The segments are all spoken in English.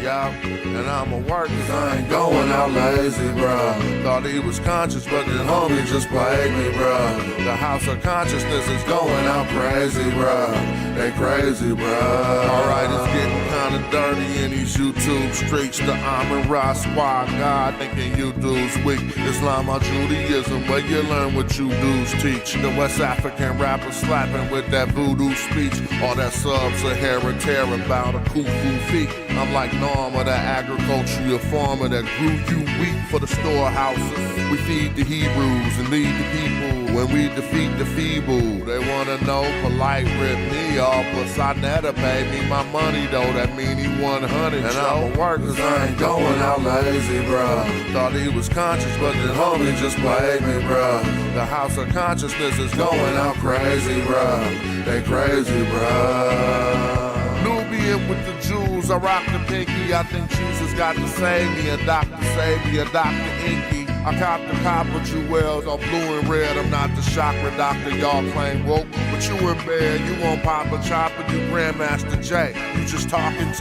Yeah, and I'ma work cause I ain't going out lazy, bruh. Thought he was conscious, but the homie just played me, bruh. The house of consciousness is going out crazy, bruh. They crazy, bruh. Alright, it's getting kinda dirty in these YouTube streets. The Amin Ra squad, God thinking you dudes weak. Islam or Judaism, where you learn what you dudes teach. The West African rapper slapping with that voodoo speech. All that sub-Sahara terror about a kufu feet. I'm like Norma, that agricultural farmer that grew you wheat for the storehouses. We feed the Hebrews and lead the people when we defeat the feeble. They wanna know polite rip me off, but Sonetta paid me my money though. That mean he 100. And I'ma work cause I ain't going out lazy, bruh. Thought he was conscious, but the homie just played me, bruh. The house of consciousness is going out crazy, bruh. They crazy, bruh. Nubian with the Jews, I rock the pinky. I think Jesus got to save me. A doctor save me, a Dr. Inky. I cop the copper jewels on blue and red. I'm not the chakra doctor, y'all claim woke. But you in bed, you won't pop a chopper, you Grandmaster J. You just talking.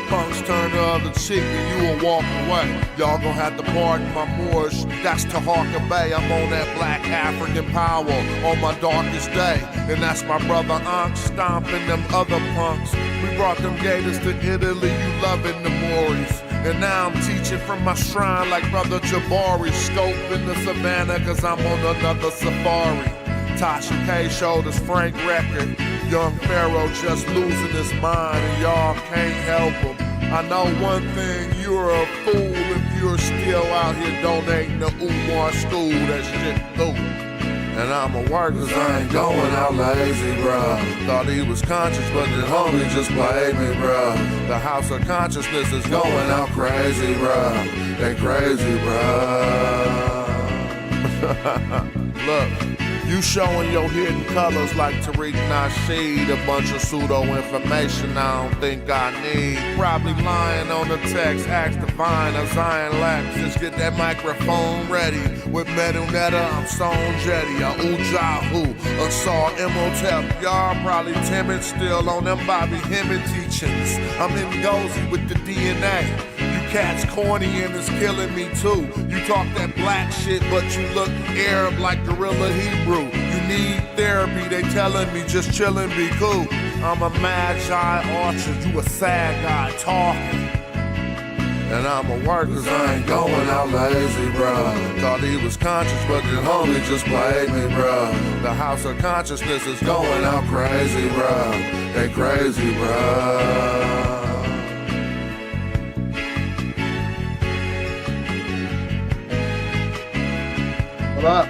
Punks turn the other cheek and you will walk away. Y'all gon' have to pardon my Moorish. That's Taharka Bay. I'm on that black African power on my darkest day. And that's my brother Ankh stomping them other punks. We brought them gators to Italy, you loving the Moors. And now I'm teaching from my shrine like brother Jabari. Scope in the savannah cause I'm on another safari. Tasha K showed us Frank record. Young Pharaoh just losing his mind and y'all can't help him. I know one thing, you're a fool if you're still out here donating to Umar school. That shit through. And I'ma work cause I ain't going out lazy, bruh. Thought he was conscious, but the homie just played me, bruh. The house of consciousness is going out crazy, bruh. They crazy, bruh. Look. You showing your hidden colors like Tariq Nasheed. A bunch of pseudo-information I don't think I need. Probably lying on the text, ask Divine or Zion Lax. Just get that microphone ready. With Metal Netta, I'm Stone Jetty. Or Ujahu, or Saw Imhotep. Y'all probably timid still on them Bobby Hemmett teachings. I'm in Gozy with the DNA. Cats corny and it's killing me too. You talk that black shit, but you look Arab like Gorilla Hebrew. You need therapy, they telling me just chillin', be cool. I'm a magi archer, you a sad guy talking. And I'ma work cause I ain't going out lazy, bruh. Thought he was conscious, but the homie just played me, bruh. The house of consciousness is going out crazy, bruh. They crazy, bruh. What up?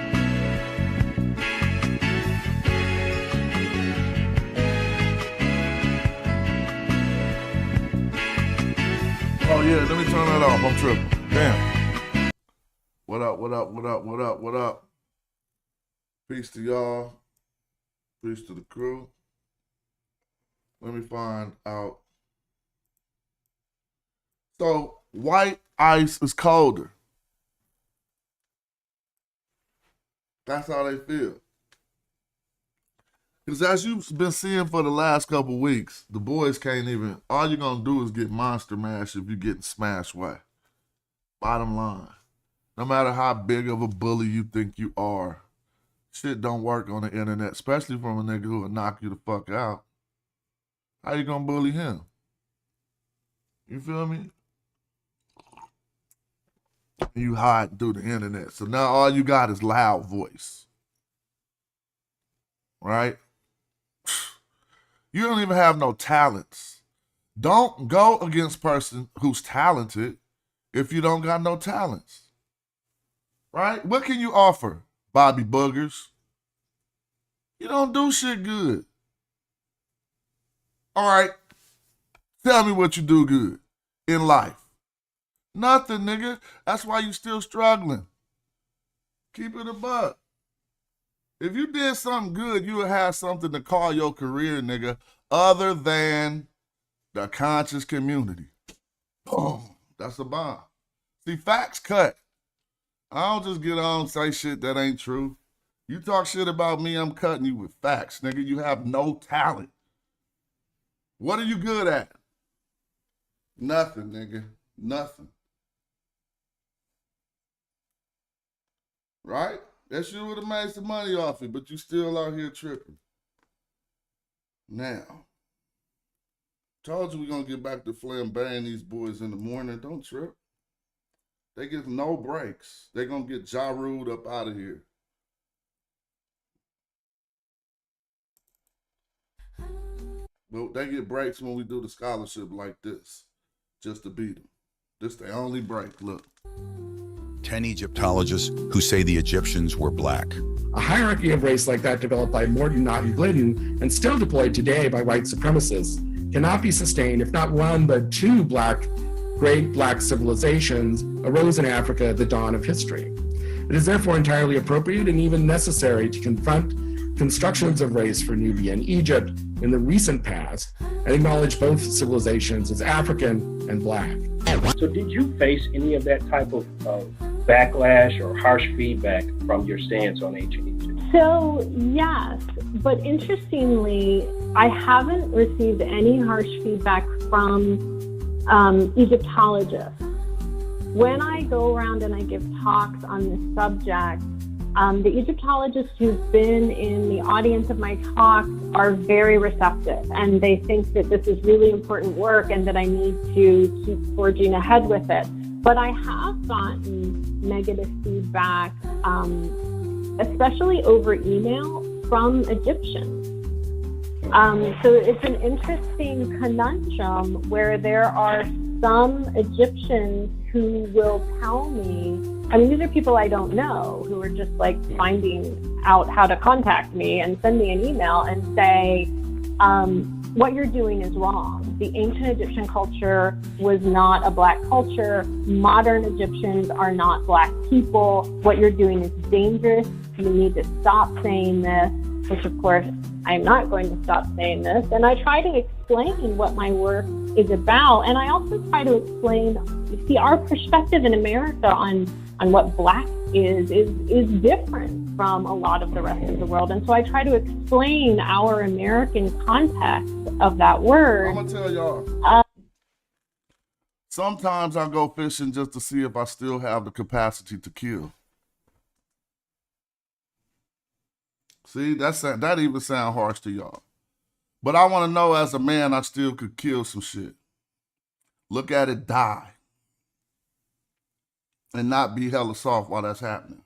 Oh yeah, let me turn that off. I'm tripping. Damn. What up, what up, what up, what up, what up? Peace to y'all. Peace to the crew. Let me find out. So, white ice is colder. That's how they feel. Because as you've been seeing for the last couple weeks, the boys can't even, all you're going to do is get monster mash if you're getting smashed away. Bottom line. No matter how big of a bully you think you are, shit don't work on the internet, especially from a nigga who will knock you the fuck out. How you going to bully him? You feel me? You hide through the internet. So now all you got is loud voice. Right? You don't even have no talents. Don't go against person who's talented if you don't got no talents. Right? What can you offer, Bobby Boogers? You don't do shit good. All right. Tell me what you do good in life. Nothing, nigga. That's why you still struggling. Keep it a buck. If you did something good, you would have something to call your career, nigga, other than the conscious community. Boom. That's a bomb. See, facts cut. I don't just get on and say shit that ain't true. You talk shit about me, I'm cutting you with facts, nigga. You have no talent. What are you good at? Nothing, nigga. Nothing. Right? That shit would have made some money off it, but you still out here tripping. Now, told you we're going to get back to flambeing these boys in the morning. Don't trip. They get no breaks. They're going to get Ja Ruled up out of here. But they get breaks when we do the scholarship like this, just to beat them. This the only break, look. 10 Egyptologists who say the Egyptians were black. A hierarchy of race like that developed by Morton, Knott, and Glidden, and still deployed today by white supremacists, cannot be sustained if not one but two great black civilizations arose in Africa at the dawn of history. It is therefore entirely appropriate and even necessary to confront constructions of race for Nubia and Egypt in the recent past and acknowledge both civilizations as African and black. So did you face any of that type of backlash or harsh feedback from your stance on ancient Egypt? So yes, but interestingly, I haven't received any harsh feedback from Egyptologists. When I go around and I give talks on this subject, the Egyptologists who've been in the audience of my talks are very receptive, and they think that this is really important work and that I need to keep forging ahead with it. But I have gotten negative feedback, especially over email from Egyptians. So it's an interesting conundrum where there are some Egyptians who will tell me, I mean, these are people I don't know who are just like finding out how to contact me and send me an email and say, what you're doing is wrong. The ancient Egyptian culture was not a black culture. Modern Egyptians are not black people. What you're doing is dangerous. You need to stop saying this, which of course, I'm not going to stop saying this. And I try to explain what my work is about. And I also try to explain, you see, our perspective in America on what black is different from a lot of the rest of the world. And so I try to explain our American context of that word. I'm going to tell y'all. Sometimes I go fishing just to see if I still have the capacity to kill. See, that even sound harsh to y'all. But I want to know as a man, I still could kill some shit. Look at it die. And not be hella soft while that's happening.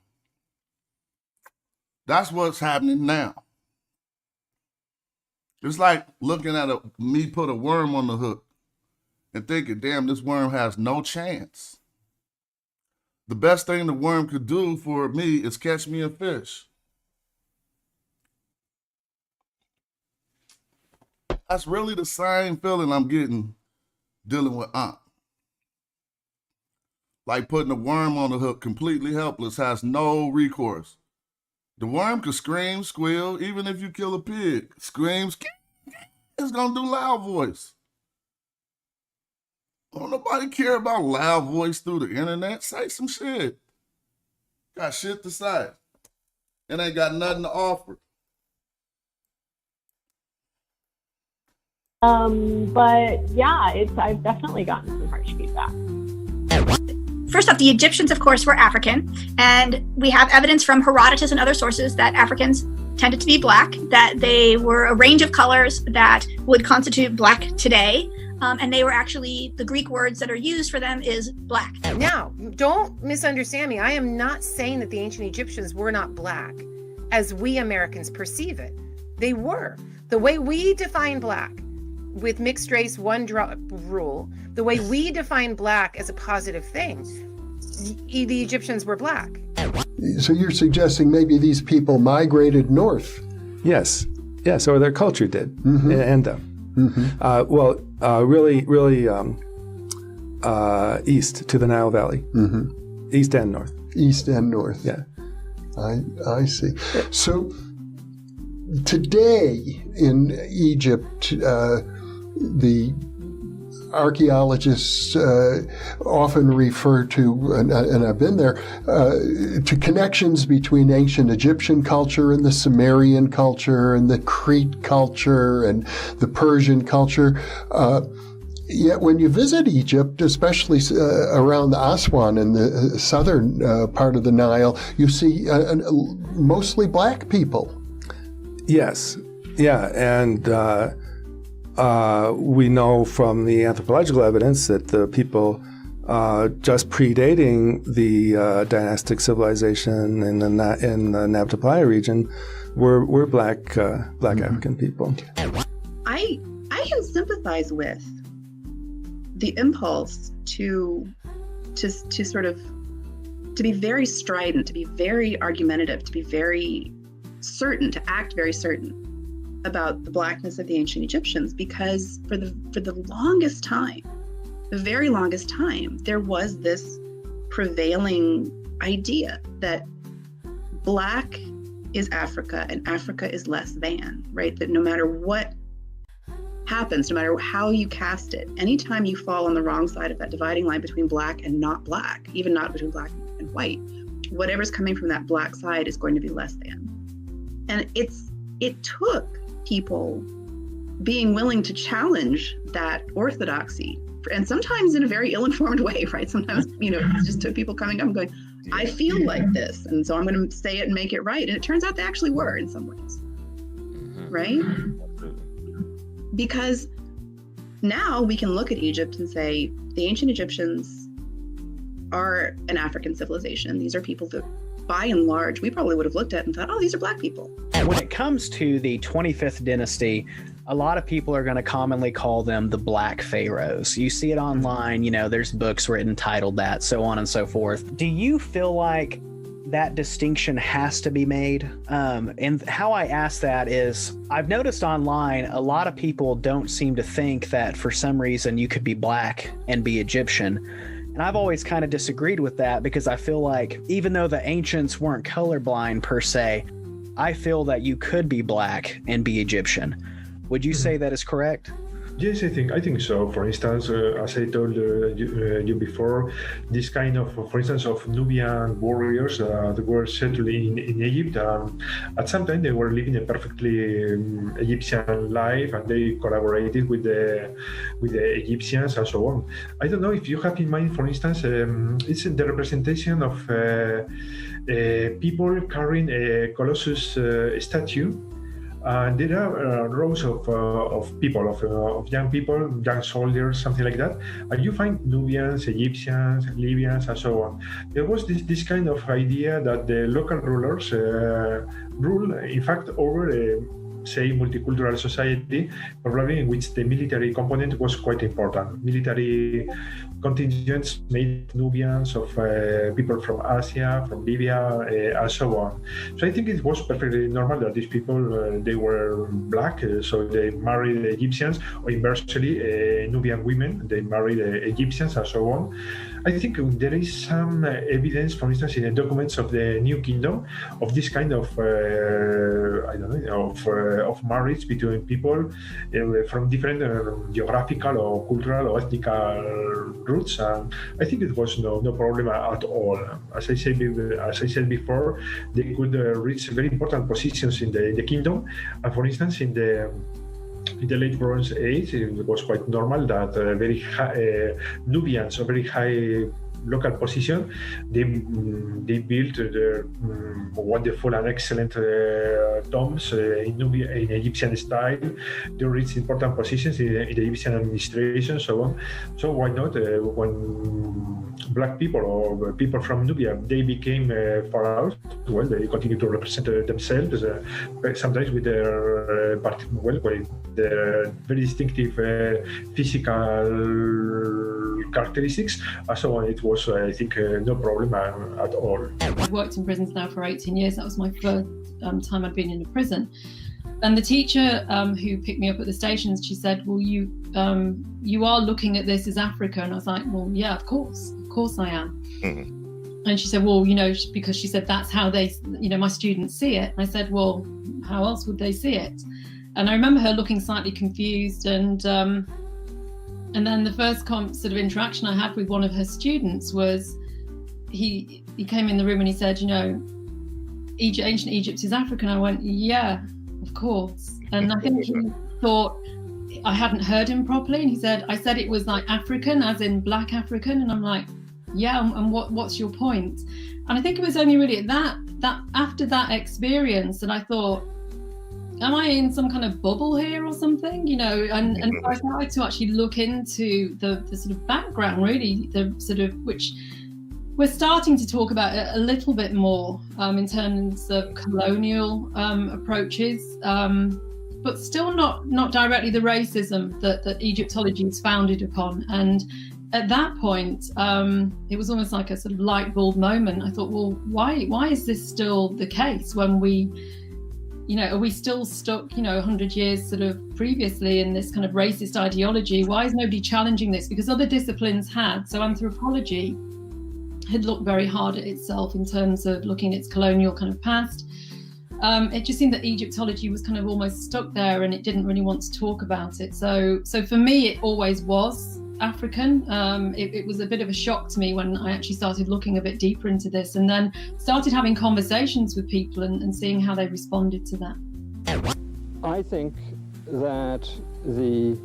That's what's happening now. It's like looking at me put a worm on the hook and thinking, damn, this worm has no chance. The best thing the worm could do for me is catch me a fish. That's really the same feeling I'm getting dealing with Aunt. Like putting a worm on the hook, completely helpless, has no recourse. The worm could scream, squeal, even if you kill a pig. Screams, it's gonna do loud voice. Don't nobody care about loud voice through the internet. Say some shit. Got shit to say. And ain't got nothing to offer. But yeah, I've definitely gotten some harsh feedback. First off, the Egyptians, of course, were African, and we have evidence from Herodotus and other sources that Africans tended to be black, that they were a range of colors that would constitute black today, and they were actually, the Greek words that are used for them is black. Now, don't misunderstand me. I am not saying that the ancient Egyptians were not black, as we Americans perceive it. They were. The way we define black, with mixed race one drop rule, the way we define black as a positive thing, the Egyptians were black. So you're suggesting maybe these people migrated north? Yes, or their culture did, and east to the Nile Valley, east and north. East and north. Yeah, I see. So today in Egypt, the archaeologists often refer to, and I've been there, to connections between ancient Egyptian culture and the Sumerian culture and the Crete culture and the Persian culture. Yet when you visit Egypt, especially around Aswan in the southern part of the Nile, you see mostly black people. Yes. Yeah. And we know from the anthropological evidence that the people just predating the dynastic civilization in the Nabta region were black African people. I can sympathize with the impulse to sort of to be very strident, to be very argumentative, to be very certain, to act very certain about the blackness of the ancient Egyptians, because for the longest time, the very longest time, there was this prevailing idea that black is Africa and Africa is less than, right? That no matter what happens, no matter how you cast it, anytime you fall on the wrong side of that dividing line between black and not black, even not between black and white, whatever's coming from that black side is going to be less than. And it took people being willing to challenge that orthodoxy, and sometimes in a very ill-informed way, right? Sometimes, it just took people coming up and going, I feel like this, and so I'm going to say it and make it right. And it turns out they actually were in some ways, right? Because now we can look at Egypt and say the ancient Egyptians are an African civilization. These are people that, by and large, we probably would have looked at and thought, oh, these are black people. When it comes to the 25th dynasty, a lot of people are going to commonly call them the Black Pharaohs. You see it online, there's books written titled that, so on and so forth. Do you feel like that distinction has to be made? And how I ask that is, I've noticed online, a lot of people don't seem to think that for some reason you could be black and be Egyptian. And I've always kind of disagreed with that, because I feel like even though the ancients weren't colorblind per se, I feel that you could be black and be Egyptian. Would you say that is correct? Yes, I think so. For instance, as I told you before, this kind of, for instance, of Nubian warriors that were settled in Egypt. At some time, they were living a perfectly Egyptian life, and they collaborated with the Egyptians and so on. I don't know if you have in mind, for instance, it's the representation of people carrying a Colossus statue. And there are rows of people, of young people, young soldiers, something like that. And you find Nubians, Egyptians, Libyans, and so on. There was this kind of idea that the local rulers rule, in fact, over say, multicultural society, probably in which the military component was quite important. Military contingents made Nubians of people from Asia, from Libya, and so on. So I think it was perfectly normal that these people, they were black, so they married Egyptians, or inversely, Nubian women, they married Egyptians, and so on. I think there is some evidence, for instance, in the documents of the New Kingdom, of this kind of, of marriage between people from different geographical or cultural or ethnical roots. And I think it was no problem at all. As I said before, they could reach very important positions in the kingdom. And for instance, in the late Bronze Age, it was quite normal that very high, Nubians, a very high local position, they built their wonderful and excellent tombs in Egyptian style. They reached important positions in the Egyptian administration, so on. So why not, when black people or people from Nubia, they became far out, well, they continue to represent themselves, sometimes with their very distinctive physical characteristics, and so on. It was, I think, no problem at all. I've worked in prisons now for 18 years. That was my first time I'd been in a prison. And the teacher who picked me up at the stations, she said, well, you are looking at this as Africa. And I was like, well, yeah, of course I am. Mm-hmm. And she said, well, because she said, that's how they, my students see it. And I said, well, how else would they see it? And I remember her looking slightly confused, and then the first sort of interaction I had with one of her students was he came in the room and he said, ancient Egypt is Africa. And I went, yeah, of course. And I think he thought, I hadn't heard him properly, and he said, I said it was like African, as in black African, and I'm like, yeah, and what's your point? And I think it was only really at that after that experience that I thought, am I in some kind of bubble here or something? You know, and so I started to actually look into the sort of background, really, the sort of, which we're starting to talk about a little bit more in terms of colonial approaches, but still not directly the racism that Egyptology is founded upon. And at that point, it was almost like a sort of light bulb moment. I thought, well, why is this still the case when we, you know, are we still stuck, you know, 100 years sort of previously in this kind of racist ideology? Why is nobody challenging this? Because other disciplines had. So anthropology had looked very hard at itself in terms of looking at its colonial kind of past. It just seemed that Egyptology was kind of almost stuck there, and it didn't really want to talk about it. So for me, it always was African. It was a bit of a shock to me when I actually started looking a bit deeper into this, and then started having conversations with people and seeing how they responded to that. I think that the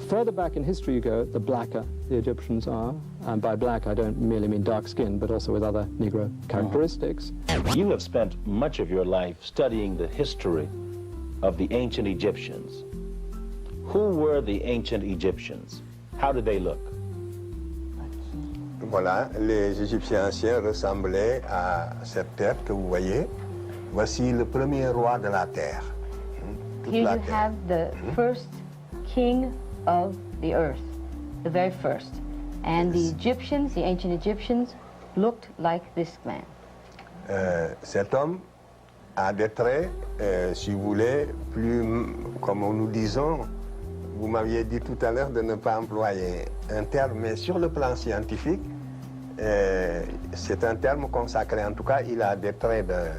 further back in history you go, the blacker the Egyptians are. And by black, I don't merely mean dark skin, but also with other Negro characteristics. You have spent much of your life studying the history of the ancient Egyptians. Who were the ancient Egyptians? How did they look? Voilà, les Égyptiens anciens ressemblaient à cette tête que vous voyez. Voici le premier roi de la terre. Here you have the first king of the earth, the very first. And the Egyptians, the ancient Egyptians, looked like this man. Cet homme a des traits, si vous voulez, plus, comme nous disons, vous m'aviez dit tout à l'heure de ne pas employer un terme, mais sur le plan scientifique, c'est un terme consacré. En tout cas, il a des traits de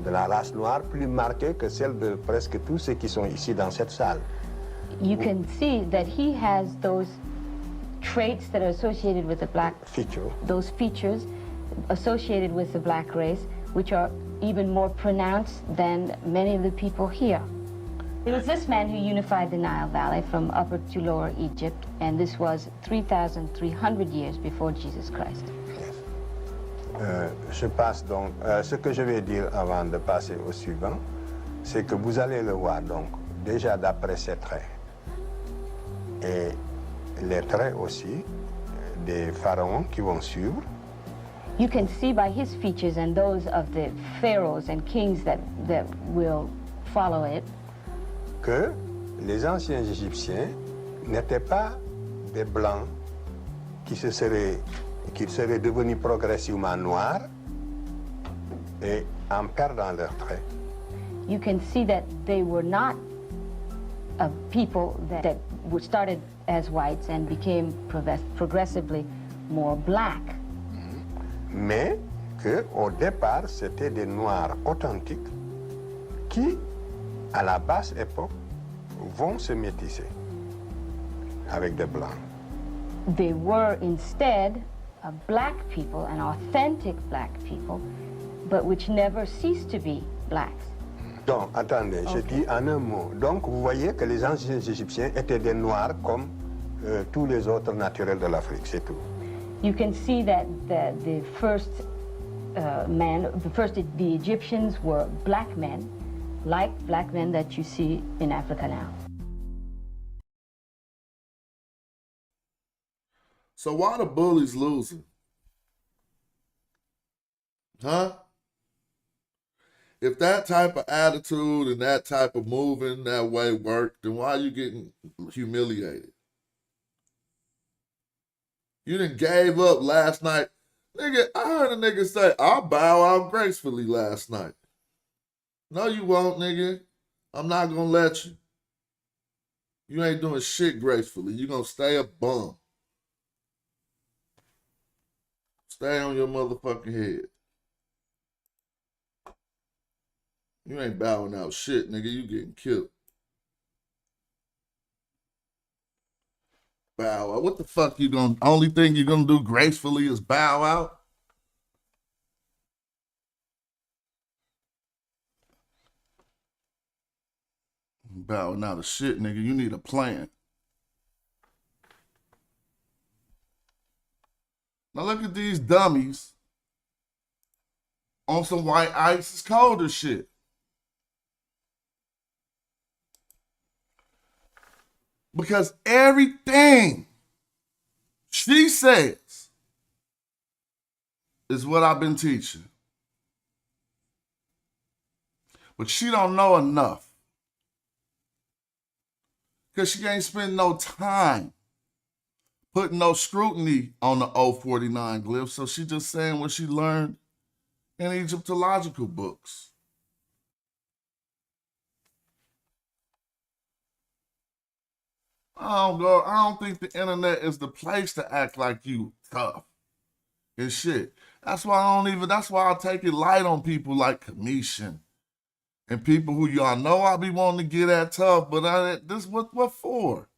la race noire plus marqués que celles de presque tous ceux qui sont ici dans cette salle. You can see that he has those traits that are associated with the black feature. Those features associated with the black race, which are even more pronounced than many of the people here. It was this man who unified the Nile Valley from Upper to Lower Egypt, and this was 3,300 years before Jesus Christ. Je passe donc, ce que je vais dire avant de passer au suivant, c'est que vous allez le voir donc déjà d'après ses traits et les traits aussi des pharaons qui vont suivre. You can see by his features and those of the pharaohs and kings that will follow it que les anciens Égyptiens n'étaient pas des blancs qui seraient devenus progressivement noirs et en perdant leurs traits. You can see that they were not people that were started as whites and became progressively more black. Mais qu'au départ, c'était des noirs authentiques qui, à la basse époque, vont se métisser avec des blancs. They were instead a black people, an authentic black people, but which never ceased to be blacks. Donc, attendez, je dis en un mot. Donc, vous voyez que les anciens Égyptiens étaient des noirs comme tous les autres naturels de l'Afrique, c'est tout. You can see that the first the Egyptians were black men, like black men that you see in Africa now. So why the bullies losing? Huh? If that type of attitude and that type of moving that way worked, then why are you getting humiliated? You done gave up last night. Nigga, I heard a nigga say, I'll bow out gracefully last night. No, you won't, nigga. I'm not gonna let you. You ain't doing shit gracefully. You gonna stay a bum. Stay on your motherfucking head. You ain't bowing out shit, nigga. You getting killed. Bow out. What the fuck you gonna, only thing you gonna do gracefully is bow out? bowing out of shit, nigga. You need a plan. Now look at these dummies on some white ice is colder shit. Because everything she says is what I've been teaching. But she don't know enough. Because she ain't spend no time putting no scrutiny on the 049 glyphs, so she just saying what she learned in Egyptological books. I don't think the internet is the place to act like you tough and shit. That's why I take it light on people like Commission and people who y'all know I be wanting to get at tough, but this what for?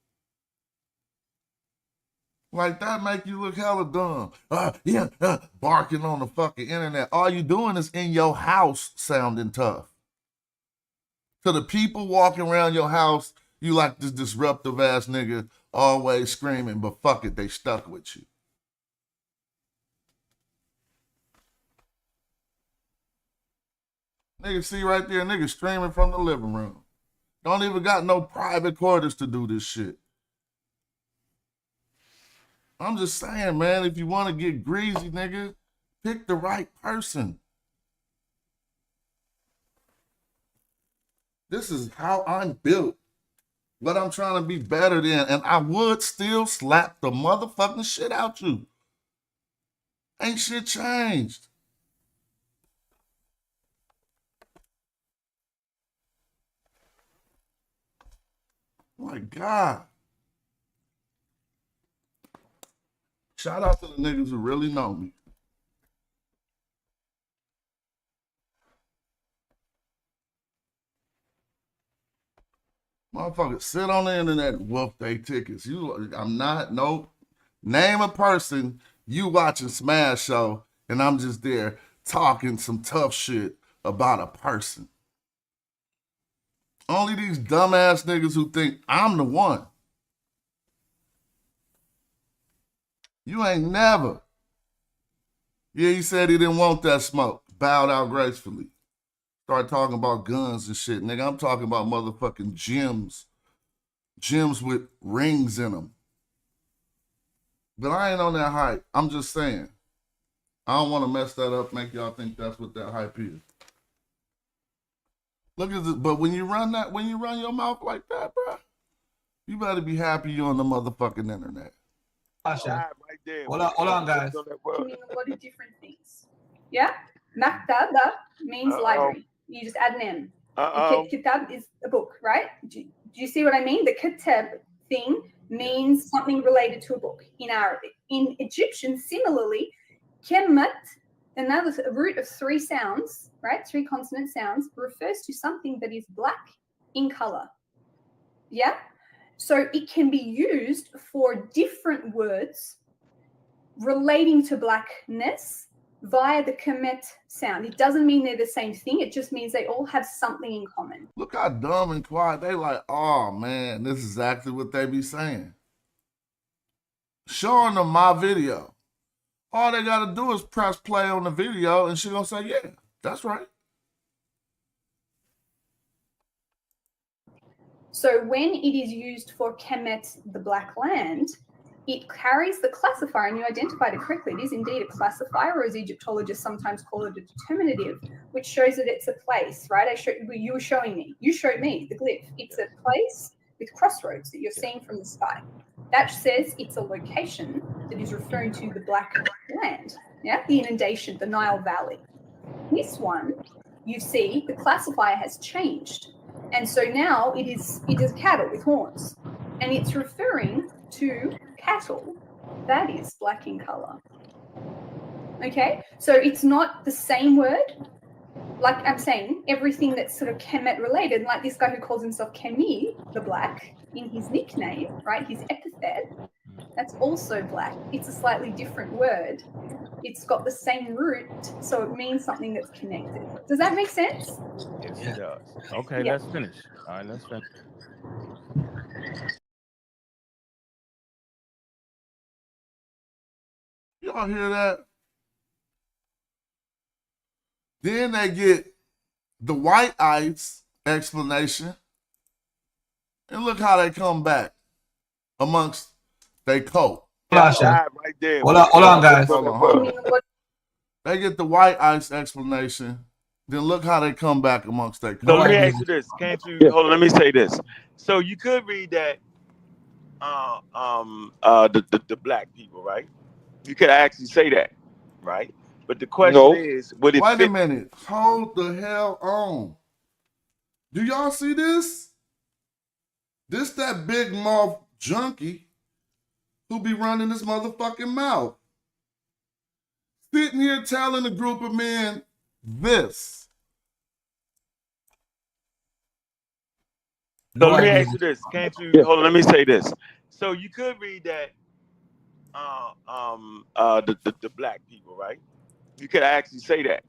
Like that make you look hella dumb. Barking on the fucking internet. All you doing is in your house sounding tough. To the people walking around your house, you like this disruptive ass nigga always screaming, but fuck it, they stuck with you. Nigga, see right there, nigga streaming from the living room. Don't even got no private quarters to do this shit. I'm just saying, man, if you want to get greasy, nigga, pick the right person. This is how I'm built. But I'm trying to be better than, and I would still slap the motherfucking shit out you. Ain't shit changed. My God. Shout out to the niggas who really know me. Motherfuckers sit on the internet and whoop they tickets. Nope. Name a person you watching Smash Show and I'm just there talking some tough shit about a person. Only these dumbass niggas who think I'm the one. You ain't never. Yeah, he said he didn't want that smoke. Bowed out gracefully. Start talking about guns and shit. Nigga, I'm talking about motherfucking gems. Gems with rings in them. But I ain't on that hype. I'm just saying. I don't want to mess that up, make y'all think that's what that hype is. Look at this. But when you run your mouth like that, bro, you better be happy you're on the motherfucking internet. Hold on, guys. Mean a lot of different things. Yeah? Maktada means library. You just add an M. Kitab is a book, right? Do you see what I mean? The kitab thing means something related to a book in Arabic. In Egyptian, similarly, kemat, another root of three sounds, right? Three consonant sounds, refers to something that is black in color. Yeah? So it can be used for different words relating to blackness via the kemet sound. It doesn't mean they're the same thing. It just means they all have something in common. Look how dumb and quiet. They like, oh, man, this is exactly what they be saying. Showing them my video. All they got to do is press play on the video and she going to say, yeah, that's right. So when it is used for Kemet, the Black Land, it carries the classifier, and you identified it correctly. It is indeed a classifier, or as Egyptologists sometimes call it, a determinative, which shows that it's a place, right? You were showing me. You showed me the glyph. It's a place with crossroads that you're seeing from the sky. That says it's a location that is referring to the Black Land, yeah, the inundation, the Nile Valley. This one, you see, the classifier has changed. And so now it is cattle with horns, and it's referring to cattle that is black in color. Okay, so it's not the same word. Like I'm saying, everything that's sort of Kemet related, like this guy who calls himself Kemi, the black, in his nickname, right, his epithet, that's also black. It's a slightly different word. It's got the same root, so it means something that's connected. Does that make sense? Yes, it does. Okay, Yeah. let's finish. All right, let's finish. Y'all hear that? Then they get the white ice explanation, and look how they come back amongst they coat. Right there. Hold on, guys. Hold on. They get the white ice explanation, then look how they come back amongst their coat. So let me ask you this. Can't you hold on, let me say this. So you could read that the black people, right? You could actually say that, right? But the question is, would it Wait fit? a minute. Hold the hell on. Do y'all see this? This that big mouth junkie who be running his motherfucking mouth. Sitting here telling a group of men this. So let me ask you this. Can't you hold on, let me say this. So you could read that the black people, right? You could actually say that,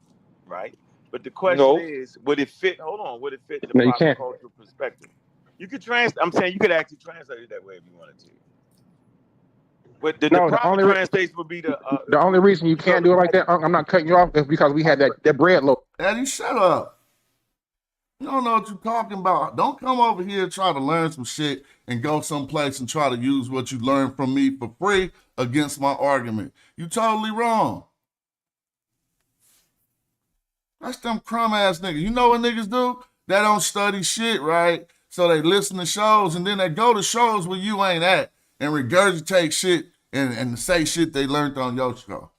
right? But the question is, would it fit? Hold on, would it fit the proper cultural perspective? You could I'm saying you could actually translate it that way if you wanted to. But the proper translation would be the only reason you can't do it like that, I'm not cutting you off, is because we had that bread loaf. Eddie, shut up. You don't know what you're talking about. Don't come over here and try to learn some shit and go someplace and try to use what you learned from me for free against my argument. You totally wrong. That's them crumb ass niggas. You know what niggas do? They don't study shit, right? So they listen to shows and then they go to shows where you ain't at and regurgitate shit and say shit they learned on your show.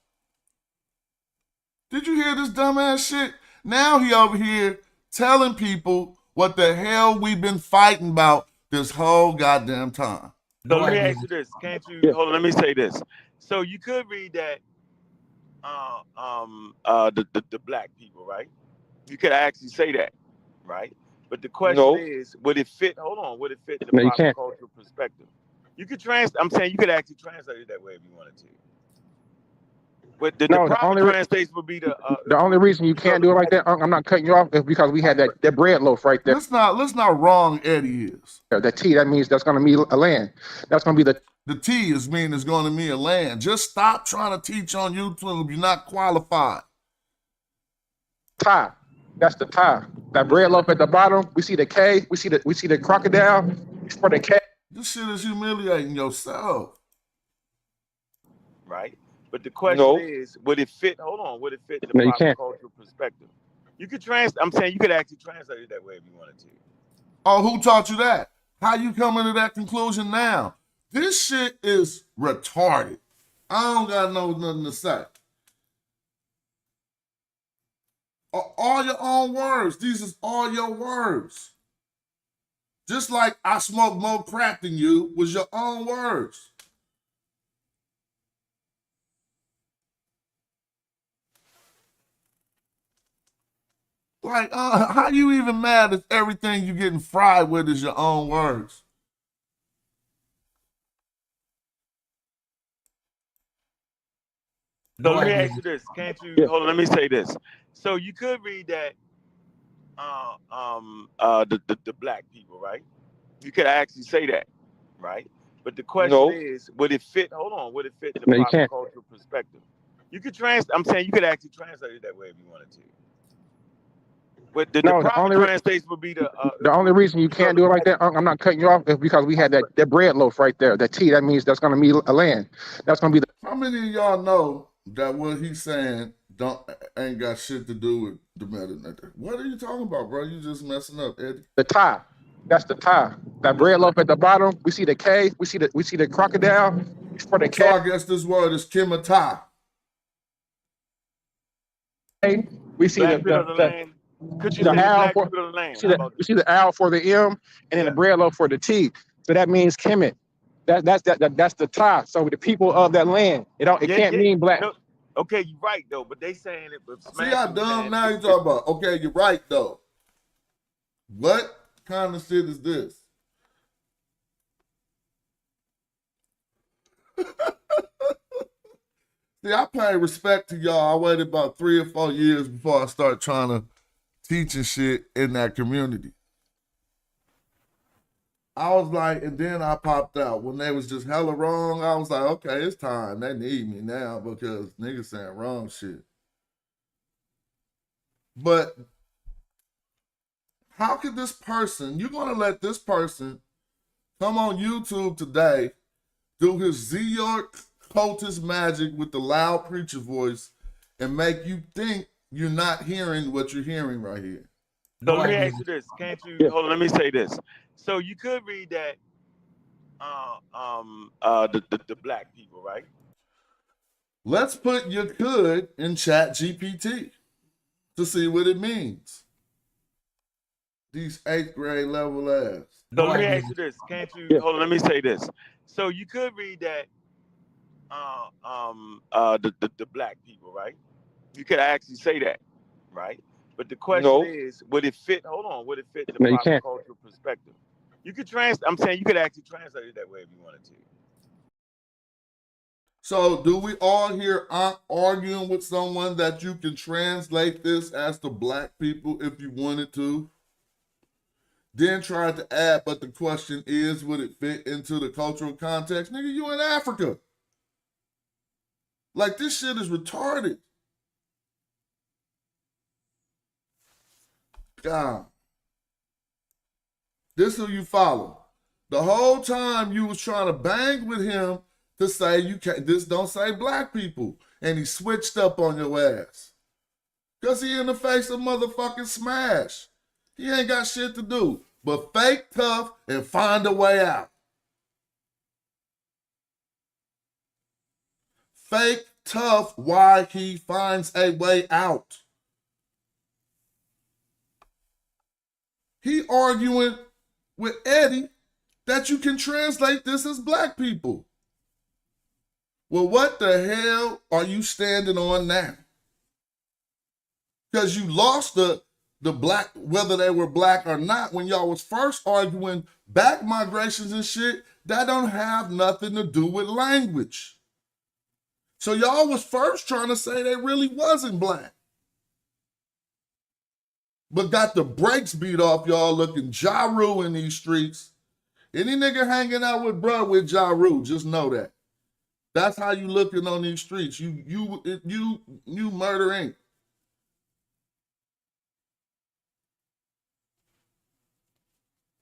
Did you hear this dumbass shit? Now he over here telling people what the hell we've been fighting about this whole goddamn time. So let me ask you this. Can't you hold on, let me say this. So you could read that the black people, right? You could actually say that, right? But the question is, would it fit? Hold on, would it fit the proper cultural perspective? You could I'm saying you could actually translate it that way if you wanted to. But the proper translation would be the only reason you can't do it like that, I'm not cutting you off, is because we had that bread loaf right there. Let's not wrong Eddie is. The T, that means that's going to be a land. That's going to be the T is mean it's going to be a land. Just stop trying to teach on YouTube. You're not qualified. Tie. That's the tie. That bread loaf at the bottom. We see the K. We see the crocodile. It's for the K. This shit is humiliating yourself. Right. But the question is, would it fit? Hold on, would it fit the proper cultural perspective? You could I'm saying you could actually translate it that way if you wanted to. Oh, who taught you that? How you coming to that conclusion now? This shit is retarded. I don't got nothing to say. All your own words. These is all your words. Just like I smoke more crack than you was your own words. Like, how you even mad if everything you getting fried with is your own words? So let me ask you this. Can't you hold on, let me say this. So you could read that the black people, right? You could actually say that, right? But the question is, would it fit? Hold on, would it fit the proper cultural perspective? You could I'm saying you could actually translate it that way if you wanted to. But the proper translation would be the only reason you can't do it like that, I'm not cutting you off, is because we had that bread loaf right there. The T, that means that's going to be a land. That's going to be How many of y'all know that what he's saying ain't got shit to do with the meta? What are you talking about, bro? You just messing up, Eddie. The tie. That's the tie. That bread loaf at the bottom. We see the K. We see the crocodile. It's for the K. So I guess this word is Kimata. We see the could you say owl for the land? You see the owl for the M, and then the bread loaf for the T. So that means Kemet. That's the tie. So the people of that land. It can't mean black. No, okay, you're right though, but they saying it. But see how dumb now you talking about? Okay, you're right though. What kind of shit is this? See, I pay respect to y'all. I waited about 3 or 4 years before I start trying to teach and shit in that community. I was like, and then I popped out when they was just hella wrong. I was like, okay, it's time. They need me now because niggas saying wrong shit. But how could this person, you're going to let this person come on YouTube today, do his York cultist magic with the loud preacher voice and make you think you're not hearing what you're hearing right here? So let me ask you this. Can't you, hold on, let me say this. So you could read that the black people, right? Let's put you could in Chat GPT to see what it means. These 8th grade level ass. So let me ask you this. Can't you, hold on, let me say this. So you could read that the black people, right? You could actually say that, right? But the question is, would it fit, hold on, would it fit the proper cultural perspective? You could I'm saying you could actually translate it that way if you wanted to. So do we all here arguing with someone that you can translate this as to black people if you wanted to? Then tried to add, but the question is, would it fit into the cultural context? Nigga, you in Africa. Like, this shit is retarded. God. This who you follow. The whole time you was trying to bang with him to say you can't, this don't say black people. And he switched up on your ass. Because he in the face of motherfucking smash. He ain't got shit to do but fake tough and find a way out. Fake tough why he finds a way out. He arguing with Eddie that you can translate this as black people. Well, what the hell are you standing on now? Because you lost the black, whether they were black or not, when y'all was first arguing back migrations and shit, that don't have nothing to do with language. So y'all was first trying to say they really wasn't black. But got the brakes beat off y'all looking Ja Rule in these streets. Any nigga hanging out with bruh with Ja Rule, just know that. That's how you looking on these streets. You Murder Inc.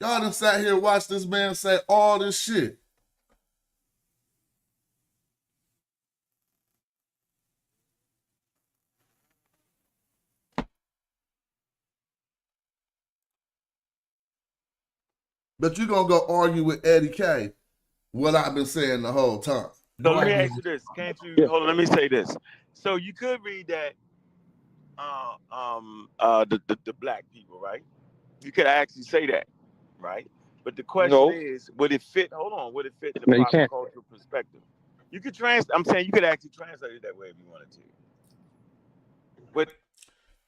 Y'all done sat here and watched this man say all this shit. But you gonna go argue with Eddie K what I've been saying the whole time. So let me ask you this. Can't you, hold on, let me say this. So you could read that the black people, right? You could actually say that, right? But the question is, would it fit, hold on, would it fit the proper cultural perspective? You could I'm saying you could actually translate it that way if you wanted to. But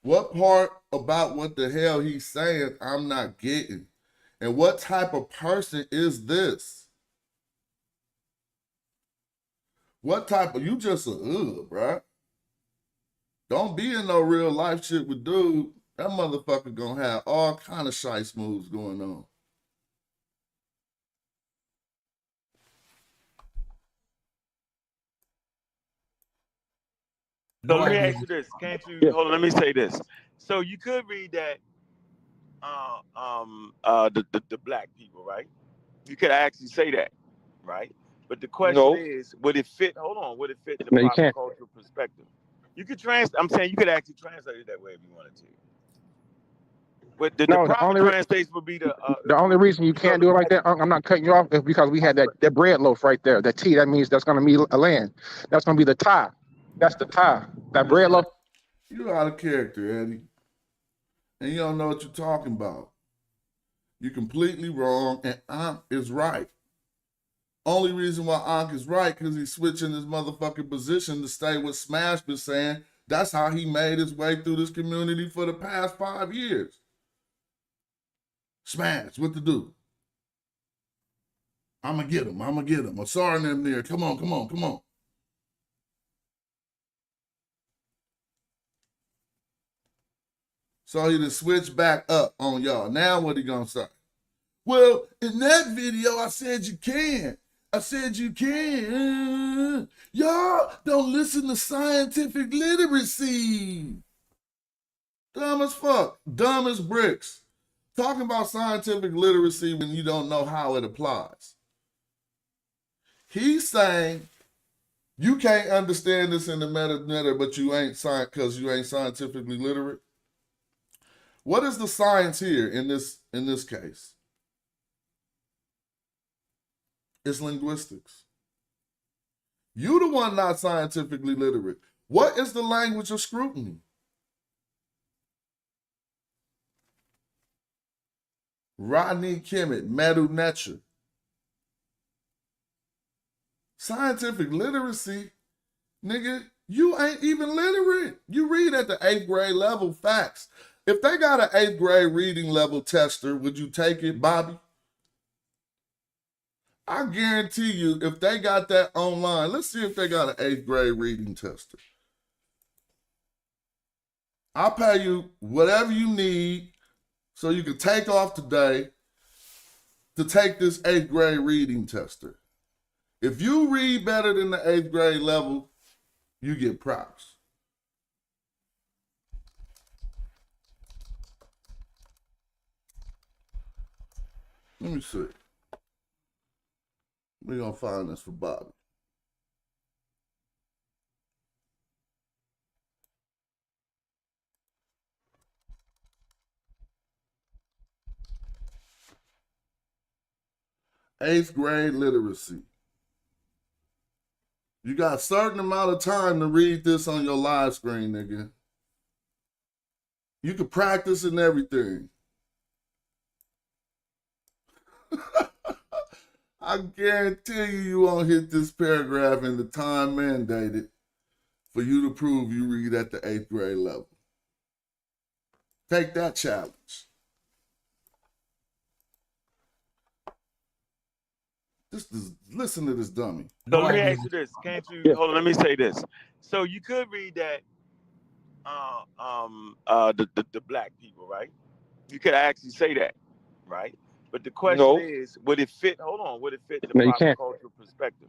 what part about what the hell he's saying I'm not getting? And what type of person is this? What type of, you just a bruh. Don't be in no real life shit with dude. That motherfucker gonna have all kind of shice moves going on. So let me ask you this. Can't you, hold on, let me say this. So you could read that the black people, right? You could actually say that, right? But the question is, would it fit, hold on, would it fit the proper cultural perspective? You could I'm saying you could actually translate it that way if you wanted to. But the proper translation would be the only reason you can't do it like that, I'm not cutting you off, is because we had that bread loaf right there. The T, that means that's going to be a land. That's going to be the tie. That's the tie. That bread loaf. You're out of character, Eddie. And you don't know what you're talking about. You're completely wrong, and Ankh is right. Only reason why Ankh is right, because he's switching his motherfucking position to stay with Smash been saying. That's how he made his way through this community for the past 5 years. Smash, what to do? I'm going to get him. I'm going to get him. I'm sorry, them there. Come on, come on, come on. So he just switched back up on y'all. Now what he going to say? Well, in that video, I said you can. I said you can. Y'all don't listen to scientific literacy. Dumb as fuck. Dumb as bricks. Talking about scientific literacy when you don't know how it applies. He's saying you can't understand this in the meta, but you ain't because you ain't scientifically literate. What is the science here in this case? It's linguistics. You the one not scientifically literate. What is the language of scrutiny? Rodney Kimmett, Madhu Netcher. Scientific literacy, nigga, you ain't even literate. You read at the 8th grade level facts. If they got an 8th grade reading level tester, would you take it, Bobby? I guarantee you, if they got that online, let's see if they got an 8th grade reading tester. I'll pay you whatever you need so you can take off today to take this 8th grade reading tester. If you read better than the 8th grade level, you get props. Let me see. We're going to find this for Bobby. Eighth grade literacy. You got a certain amount of time to read this on your live screen, nigga. You can practice and everything. I guarantee you won't hit this paragraph in the time mandated for you to prove you read at the 8th grade level. Take that challenge. Listen to this dummy. So let me ask you this. Can't you hold on, let me say this. So you could read that the black people, right? You could actually say that, right? But the question is, would it fit? Hold on, would it fit the proper cultural perspective?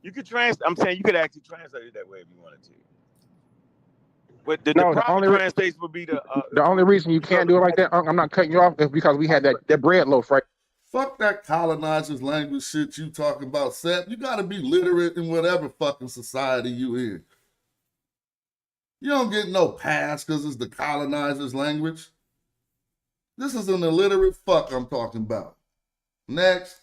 You could I'm saying you could actually translate it that way if you wanted to. But the proper translation would be the only reason you can't do it like that, I'm not cutting you off, is because we had that bread loaf, right? Fuck that colonizers language shit you talking about, Seth. You gotta be literate in whatever fucking society you in. You don't get no pass because it's the colonizers language. This is an illiterate fuck I'm talking about. Next.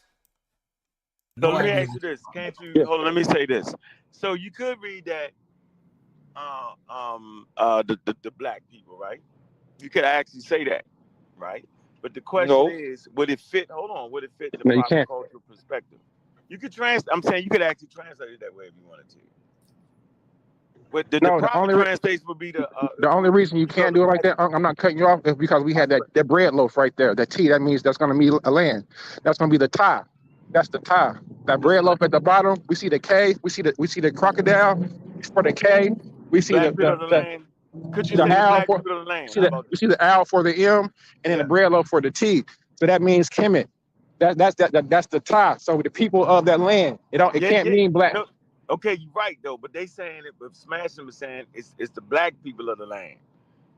So let me ask you this. Can't you hold on, let me say this. So you could read that the black people, right? You could actually say that, right? But the question is, would it fit? Hold on, would it fit the proper cultural perspective? You could I'm saying you could actually translate it that way if you wanted to. But the proper translation would be the only reason you can't do it like that, I'm not cutting you off, is because we had that bread loaf right there. That T, that means that's going to be a land. That's going to be the tie. That's the tie. That bread loaf at the bottom. We see the K. We see the crocodile for the K. We see the land. Could you say the owl for the land? You see the owl for the M, and then the bread loaf for the T. So that means Kemet. That's the tie. So the people of that land. It can't mean black. No, okay, you're right though. But they saying it. But Smashing was saying it's the black people of the land,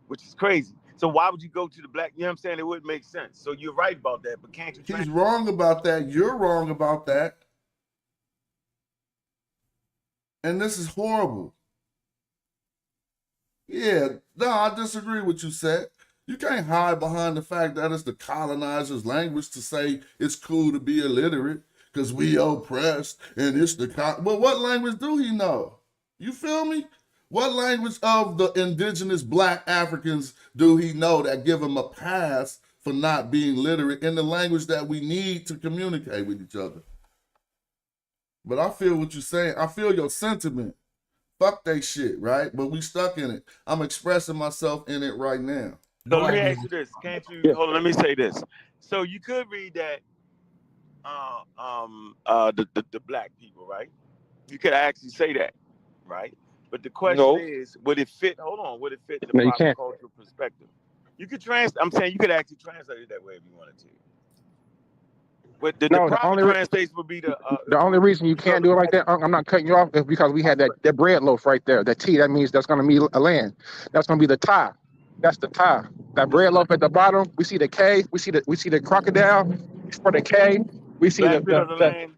which is crazy. So why would you go to the black? You know what I'm saying? It wouldn't make sense. So you're right about that. But can't you? He's wrong about that. You're wrong about that. And this is horrible. Yeah, no, I disagree with you, Seth. You can't hide behind the fact that it's the colonizers' language to say it's cool to be illiterate because we oppressed and it's the well, what language do he know? You feel me? What language of the indigenous black Africans do he know that give him a pass for not being literate in the language that we need to communicate with each other? But I feel what you're saying. I feel your sentiment. Fuck they shit, right? But we stuck in it. I'm expressing myself in it right now. So let me ask you this. Can't you hold on, let me say this. So you could read that the black people, right? You could actually say that, right? But the question is, would it fit? Hold on, would it fit the proper cultural perspective? You could I'm saying you could actually translate it that way if you wanted to. But the No, the proper only translation would be the only reason you can't do it like that, I'm not cutting you off, is because we had that bread loaf right there. The T, that means that's going to be a land. That's going to be the ta. That's the ta. That bread loaf at the bottom. We see the K. We see the crocodile for the K. We see black people of the land.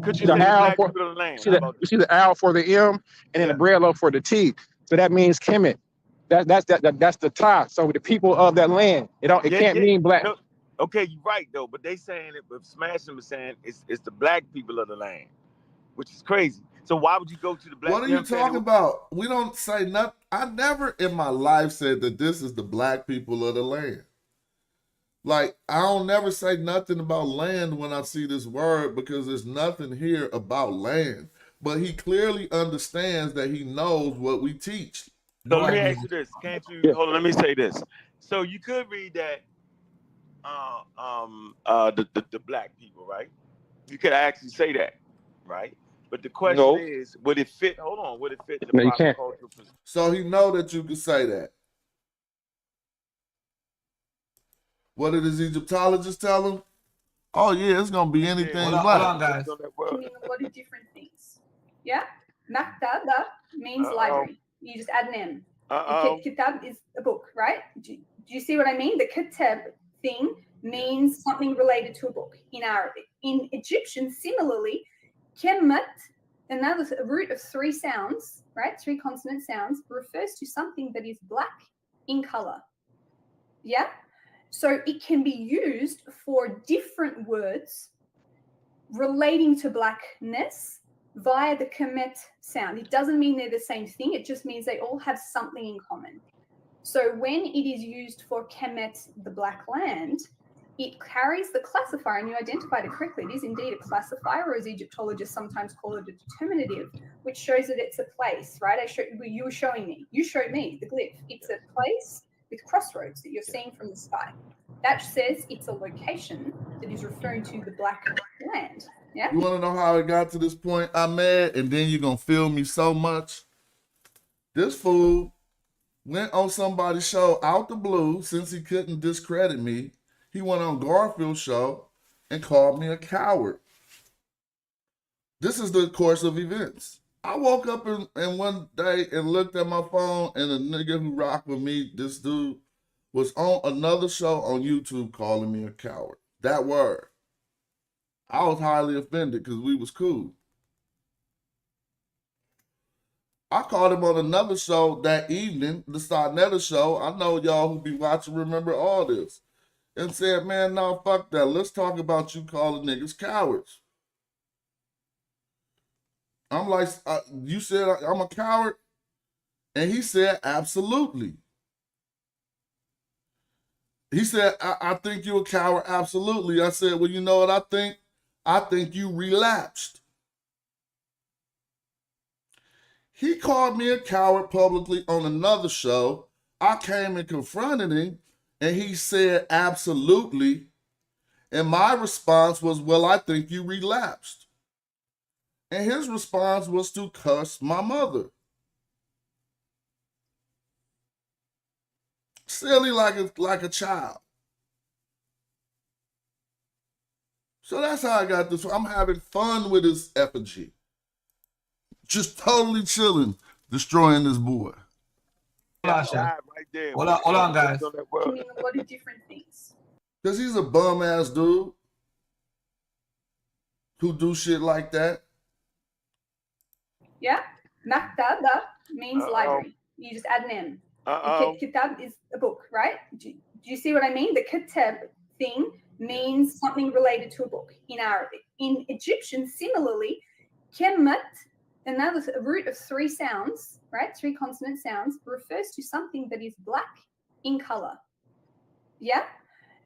Could you the say the owl black for people of the land? see How the about you see the owl for the M, and then the bread loaf for the T. So that means Kemet. That's the ta. So the people of that land. It can't mean black. No, okay, you're right though, but they saying it. But Smashing was saying it's the black people of the land, which is crazy. So why would you go to the black? What are you talking about? We don't say nothing. I never in my life said that this is the black people of the land. Like, I don't never say nothing about land when I see this word, because there's nothing here about land. But he clearly understands that he knows what we teach. So let me ask you this. Can't you hold on, let me say this. So you could read that the black people, right? You could actually say that, right? But the question is, would it fit? Hold on, would it fit the proper cultural perspective? So he know that you can say that. What did his Egyptologist tell him? Oh yeah, it's gonna be anything black. Hold on, guys. Meaning a lot of different things. Yeah? Maktab means library. You just add an M. Kitab is a book, right? Do you see what I mean? The kitab thing means something related to a book in Arabic. In Egyptian, similarly, kemet, another root of 3 sounds, right? 3 consonant sounds, refers to something that is black in color. Yeah? So it can be used for different words relating to blackness via the kemet sound. It doesn't mean they're the same thing. It just means they all have something in common. So when it is used for kemet, the black land, it carries the classifier, and you identified it correctly. It is indeed a classifier, or as Egyptologists sometimes call it, a determinative, which shows that it's a place, right? You were showing me. You showed me the glyph. It's a place with crossroads that you're seeing from the sky. That says it's a location that is referring to the black land. Yeah. You want to know how it got to this point, Ahmed? And then you're going to feel me so much. This fool went on somebody's show out the blue, since he couldn't discredit me. He went on Garfield's show and called me a coward. This is the course of events. I woke up and one day and looked at my phone, and a nigga who rocked with me, this dude, was on another show on YouTube calling me a coward. That word. I was highly offended because we was cool. I called him on another show that evening, the Sarnetta show. I know y'all who be watching remember all this. And said, man, no, fuck that. Let's talk about you calling niggas cowards. I'm like, you said I'm a coward? And he said, absolutely. He said, I think you're a coward, absolutely. I said, well, you know what I think? I think you relapsed. He called me a coward publicly on another show. I came and confronted him, and he said, absolutely. And my response was, well, I think you relapsed. And his response was to cuss my mother. Silly like a child. So that's how I got this. I'm having fun with his effigy. Just totally chilling, destroying this boy. Hold on, guys. Can mean a lot of different things. Because he's a bum-ass dude who do shit like that. Yeah? Maktab means library. You just add an M. Kitab is a book, right? Do you see what I mean? The kitab thing means something related to a book in Arabic. In Egyptian, similarly, kemet, another root of 3 sounds, right? 3 consonant sounds, refers to something that is black in color. Yeah?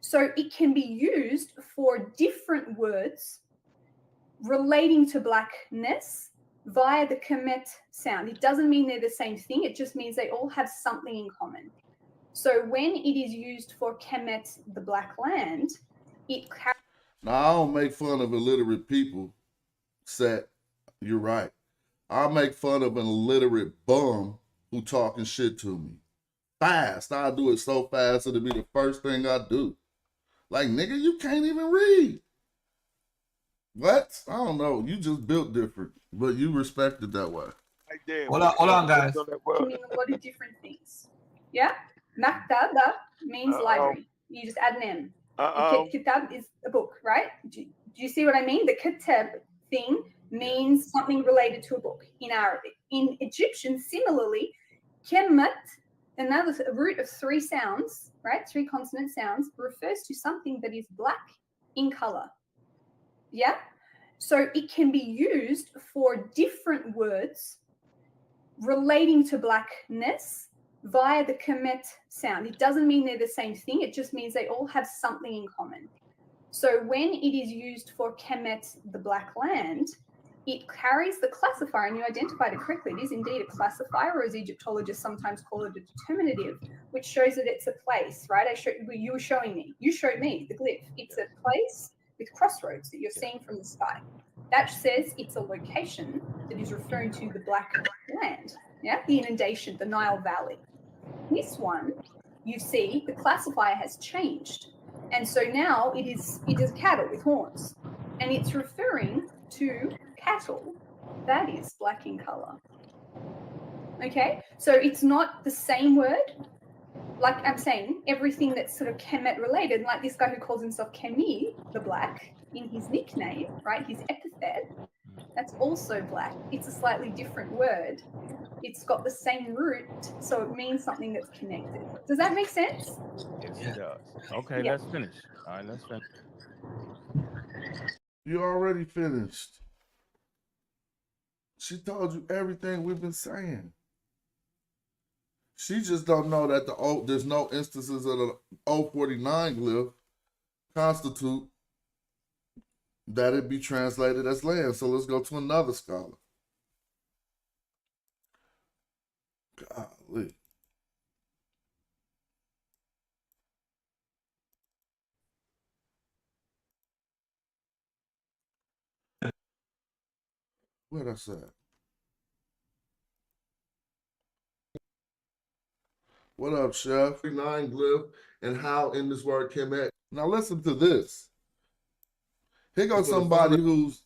So it can be used for different words relating to blackness via the kemet sound. It doesn't mean they're the same thing. It just means they all have something in common. So when it is used for kemet, the black land, it carries... Now, I don't make fun of illiterate people, Set. You're right. I make fun of an illiterate bum who talking shit to me. Fast. I'll do it so fast it'll be the first thing I do. Like, nigga, you can't even read. What? I don't know. You just built different, but you respect it that way. Right there. Hold on, guys. Can mean a lot of different things. Yeah? Maktaba means library. You just add an M. Kitab is a book, right? Do you see what I mean? The kitab thing means something related to a book in Arabic. In Egyptian, similarly, kemat, another root of 3 sounds, right? 3 consonant sounds, refers to something that is black in color. Yeah? So it can be used for different words relating to blackness via the kemet sound. It doesn't mean they're the same thing. It just means they all have something in common. So when it is used for kemet, the black land, it carries the classifier, and you identified it correctly. It is indeed a classifier, or as Egyptologists sometimes call it, a determinative, which shows that it's a place, right? You were showing me. You showed me the glyph. It's a place with crossroads that you're seeing from the sky. That says it's a location that is referring to the black land, yeah, the inundation, the Nile Valley. This one, you see, the classifier has changed, and so now it is cattle with horns, and it's referring to cattle that is black in color. Okay, so it's not the same word. Like I'm saying, everything that's sort of Kemet related, like this guy who calls himself Kemi, the black, in his nickname, right, his epithet, that's also black. It's a slightly different word. It's got the same root, so it means something that's connected. Does that make sense? Yes, it does. Okay, Yeah. let's finish. All right, let's finish. You already finished. She told you everything we've been saying. She just don't know that there's no instances of the 049 glyph constitute that it be translated as land. So let's go to another scholar. Golly. What I said? What up, Chef? 9 glyph and how in this word kemet. Now listen to this. Here goes somebody who's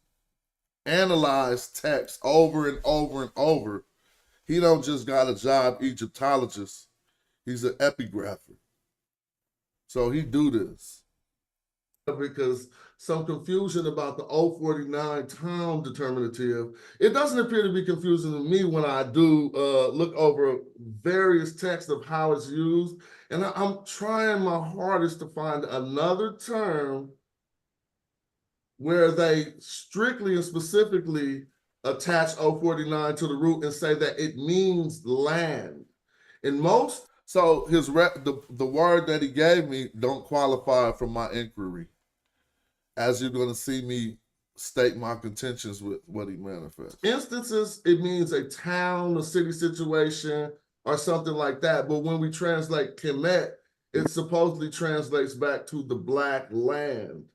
analyzed text over and over and over. He don't just got a job Egyptologist. He's an epigrapher. So he do this. Because some confusion about the 049 term determinative. It doesn't appear to be confusing to me when I do look over various texts of how it's used. And I'm trying my hardest to find another term where they strictly and specifically attach 049 to the root and say that it means land. In most, so the word that he gave me don't qualify for my inquiry. As you're going to see me state my contentions with what he manifests. Instances, it means a town, a city situation, or something like that. But when we translate Kemet, it supposedly translates back to the black land.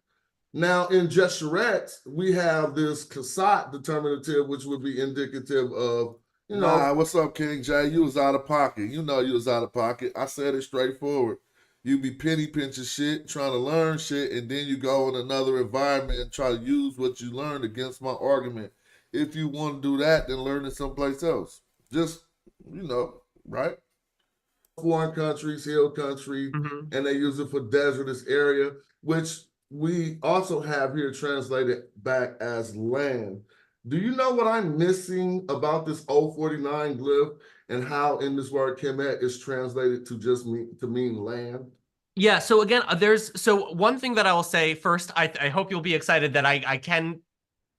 Now, in Jesheret, we have this Kasat determinative, which would be indicative of, Nah, what's up, King J? You was out of pocket. You know you was out of pocket. I said it straightforward. You be penny pinching shit, trying to learn shit, and then you go in another environment and try to use what you learned against my argument. If you want to do that, then learn it someplace else. Just, right? Foreign countries, hill country, and they use it for desertous area, which we also have here translated back as land. Do you know what I'm missing about this 049 glyph and how in this word Kemet is translated to mean land? Yeah, so again, one thing that I will say first, I hope you'll be excited that I can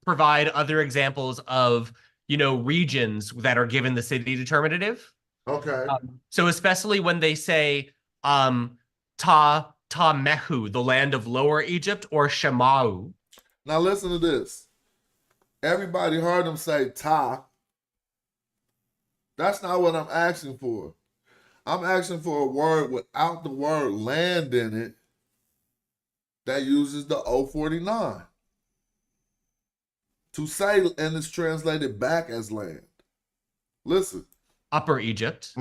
provide other examples of, regions that are given the city determinative. Okay. So especially when they say Ta Mehu, the land of Lower Egypt, or Shemau. Now listen to this. Everybody heard him say Ta. That's not what I'm asking for. I'm asking for a word without the word land in it that uses the 049 to say, and it's translated back as land. Listen. Upper Egypt.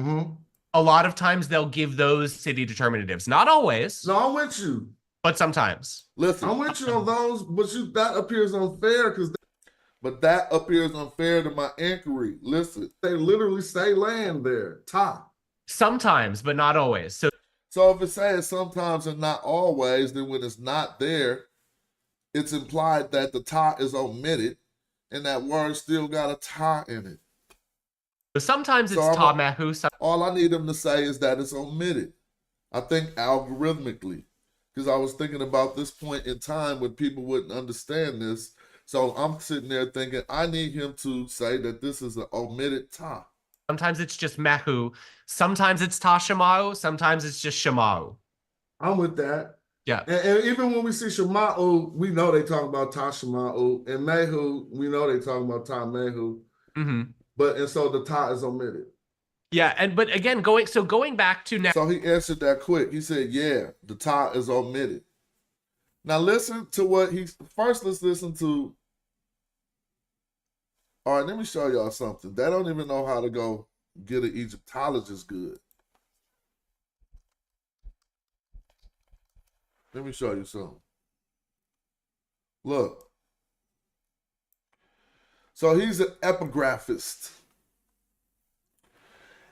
A lot of times they'll give those city determinatives. Not always. No, I'm with you. But sometimes. Listen, I'm with you on those, but that appears unfair but that appears unfair to my inquiry. Listen, they literally say land there, ta. Sometimes, but not always. So if it says sometimes and not always, then when it's not there, it's implied that the ta is omitted, and that word still got a ta in it. Sometimes it's ta mehu. All I need them to say is that it's omitted. I think algorithmically, because I was thinking about this point in time when people wouldn't understand this. So I'm sitting there thinking, I need him to say that this is an omitted ta. Sometimes it's just mehu. Sometimes it's ta shamau. Sometimes it's just shamau. I'm with that. Yeah. And even when we see shamau, we know they talking about ta shamau. And mehu, we know they talking about ta mehu. Mm-hmm. And so the ta is omitted. Yeah, but again, going back to now. So he answered that quick. He said, yeah, the ta is omitted. Now listen to what let's listen to. All right, let me show y'all something. They don't even know how to go get an Egyptologist good. Let me show you something. Look. So he's an epigraphist.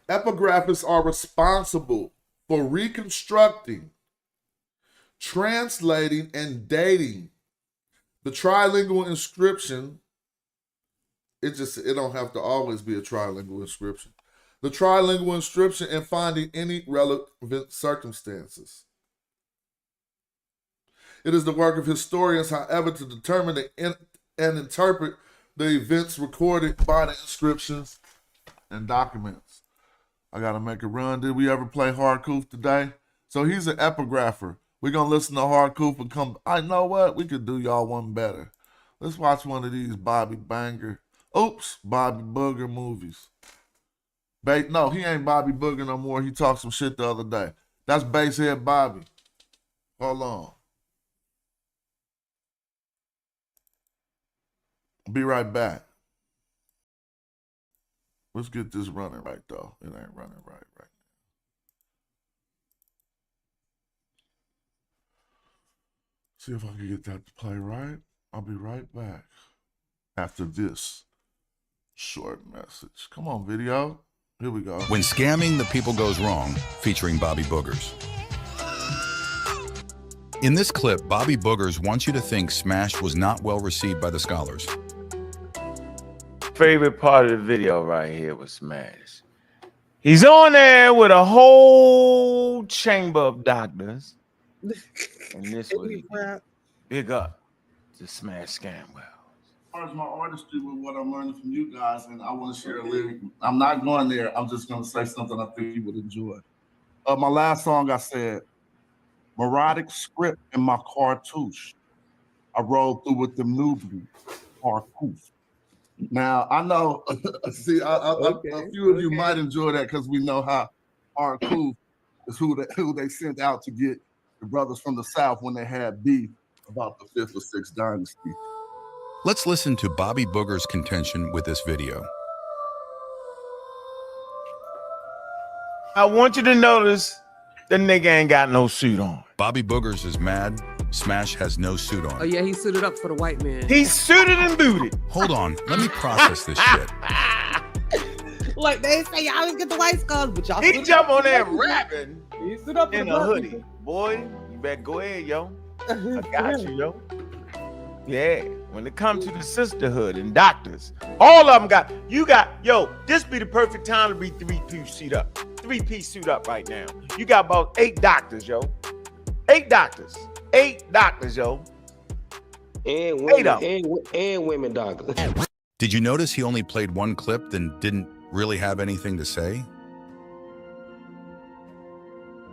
Epigraphists are responsible for reconstructing, translating, and dating the trilingual inscription. It don't have to always be a trilingual inscription. The trilingual inscription and finding any relevant circumstances. It is the work of historians, however, to determine and interpret the events recorded by the inscriptions and documents. I gotta make a run. Did we ever play Hardkoof today? So he's an epigrapher. We're gonna listen to Hardkoof and come. I know what? We could do y'all one better. Let's watch one of these Bobby Booger movies. No, he ain't Bobby Booger no more. He talked some shit the other day. That's Basehead Bobby. Hold on. Be right back. Let's get this running right, though. It ain't running right now. See if I can get that to play right. I'll be right back after this short message. Come on, video. Here we go. When Scamming the People Goes Wrong, featuring Bobby Boogers. In this clip, Bobby Boogers wants you to think Smash was not well received by the scholars. Favorite part of the video right here was Smash. He's on there with a whole chamber of doctors. And this was big up to Smash Scamwell. As far as my artistry with what I'm learning from you guys, and I want to share a lyric. I'm not going there. I'm just going to say something I think you would enjoy. My last song, I said, melodic script in my cartouche. I rolled through with the Nubian cartouche. Now, I know, see, a few of you might enjoy that because we know how Hardkoof is who they sent out to get the brothers from the South when they had beef about the 5th or 6th dynasty. Let's listen to Bobby Boogers' contention with this video. I want you to notice the nigga ain't got no suit on. Bobby Boogers is mad. Smash has no suit on. Oh yeah, he suited up for the white man. He's suited and booted. Hold on, let me process this shit. Like they say, y'all always get the white skulls, but y'all. He jump on there rapping He stood up in a hoodie. Boy, you better go ahead, yo. I got you, yo. Yeah, when it comes to the sisterhood and doctors, all of them this be the perfect time to be three-piece suit up. Three-piece suit up right now. You got about 8 doctors, yo. 8 doctors. 8 doctors, yo. And women doctors. Did you notice he only played one clip then didn't really have anything to say?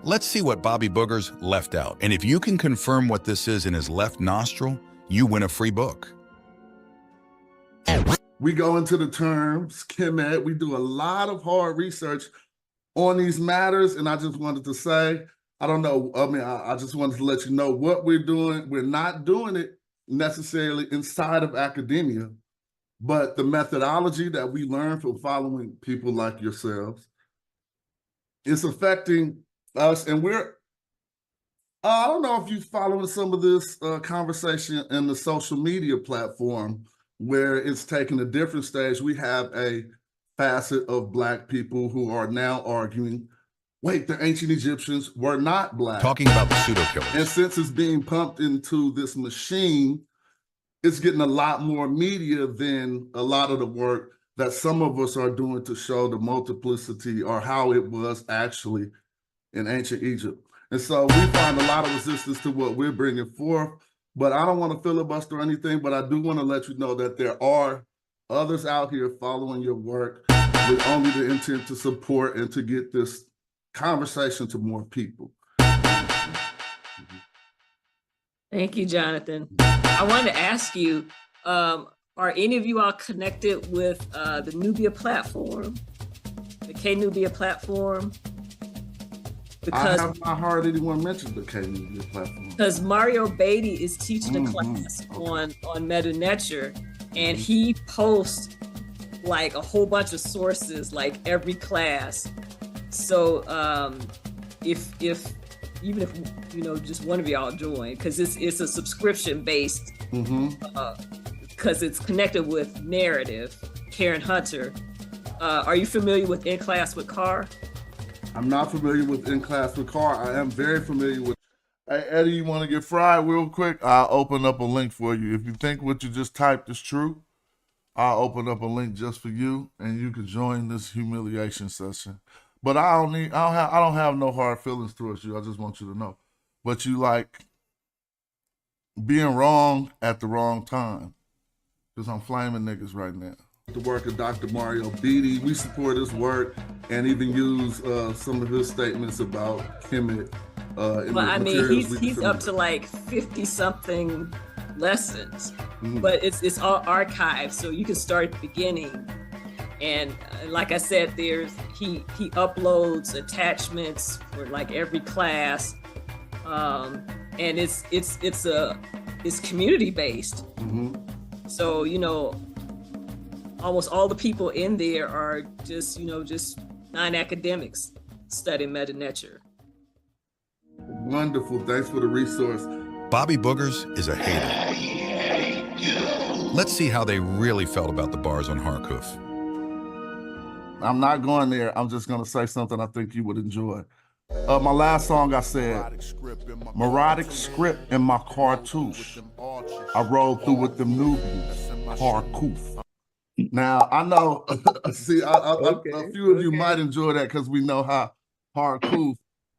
Let's see what Bobby Boogers left out. And if you can confirm what this is in his left nostril, you win a free book. We go into the terms, Kemet. We do a lot of hard research on these matters, and I just wanted to say, I just wanted to let you know what we're doing. We're not doing it necessarily inside of academia, but the methodology that we learn from following people like yourselves is affecting us, and I don't know if you're following some of this conversation in the social media platform where it's taken a different stage. We have a facet of Black people who are now arguing, wait, the ancient Egyptians were not Black. Talking about the pseudo-killers. And since it's being pumped into this machine, it's getting a lot more media than a lot of the work that some of us are doing to show the multiplicity or how it was actually in ancient Egypt. And so we find a lot of resistance to what we're bringing forth, but I don't want to filibuster or anything, but I do want to let you know that there are others out here following your work with only the intent to support and to get this conversation to more people. Thank you, Jonathan. I wanted to ask you, are any of you all connected with the Nubia platform, the K-Nubia platform? Because I have not heard anyone mention the K-Nubia platform. Because Mario Beatty is teaching a class on meta-nature, and he posts like a whole bunch of sources like every class. So if even if just one of y'all join, because it's a subscription based, because it's connected with narrative. Karen Hunter, are you familiar with In Class with Carr? I'm not familiar with In Class with Carr. I am very familiar with. Hey, Eddie, you want to get fried real quick? I'll open up a link for you. If you think what you just typed is true, I'll open up a link just for you, and you can join this humiliation session. But I don't have no hard feelings towards you. I just want you to know. But you like being wrong at the wrong time, because I'm flaming niggas right now. The work of Dr. Mario Beatty, we support his work and even use some of his statements about Kemet. Well, I mean, he's up to like 50 something lessons, but it's all archived, so you can start at the beginning. And like I said, he uploads attachments for like every class, and it's community based. So almost all the people in there are just non-academics studying meta-nature. Wonderful, thanks for the resource. Bobby Boogers is a hater. Let's see how they really felt about the bars on Harkuf. I'm not going there. I'm just going to say something I think you would enjoy. My last song, I said, melodic script in my cartouche. I rolled through with them Nubians, Harkuf. Now, I know, see, a few of you might enjoy that because we know how Harkuf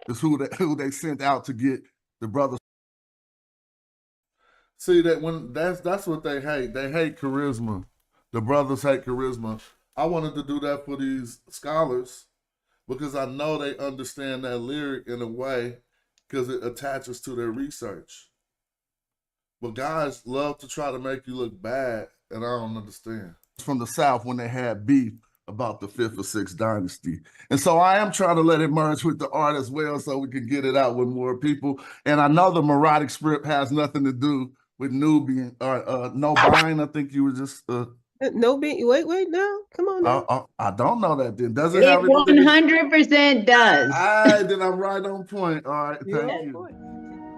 is who they sent out to get the brothers. See, that's what they hate. They hate charisma. The brothers hate charisma. I wanted to do that for these scholars because I know they understand that lyric in a way because it attaches to their research. But guys love to try to make you look bad, and I don't understand. From the South when they had beef about the 5th or 6th dynasty. And so I am trying to let it merge with the art as well so we can get it out with more people. And I know the melodic script has nothing to do with Nubian or Nubian. I think you were just... Nubian, wait, no, come on now. I don't know that then. Does it It have anything? 100% does. Then I'm right on point. All right, thank you.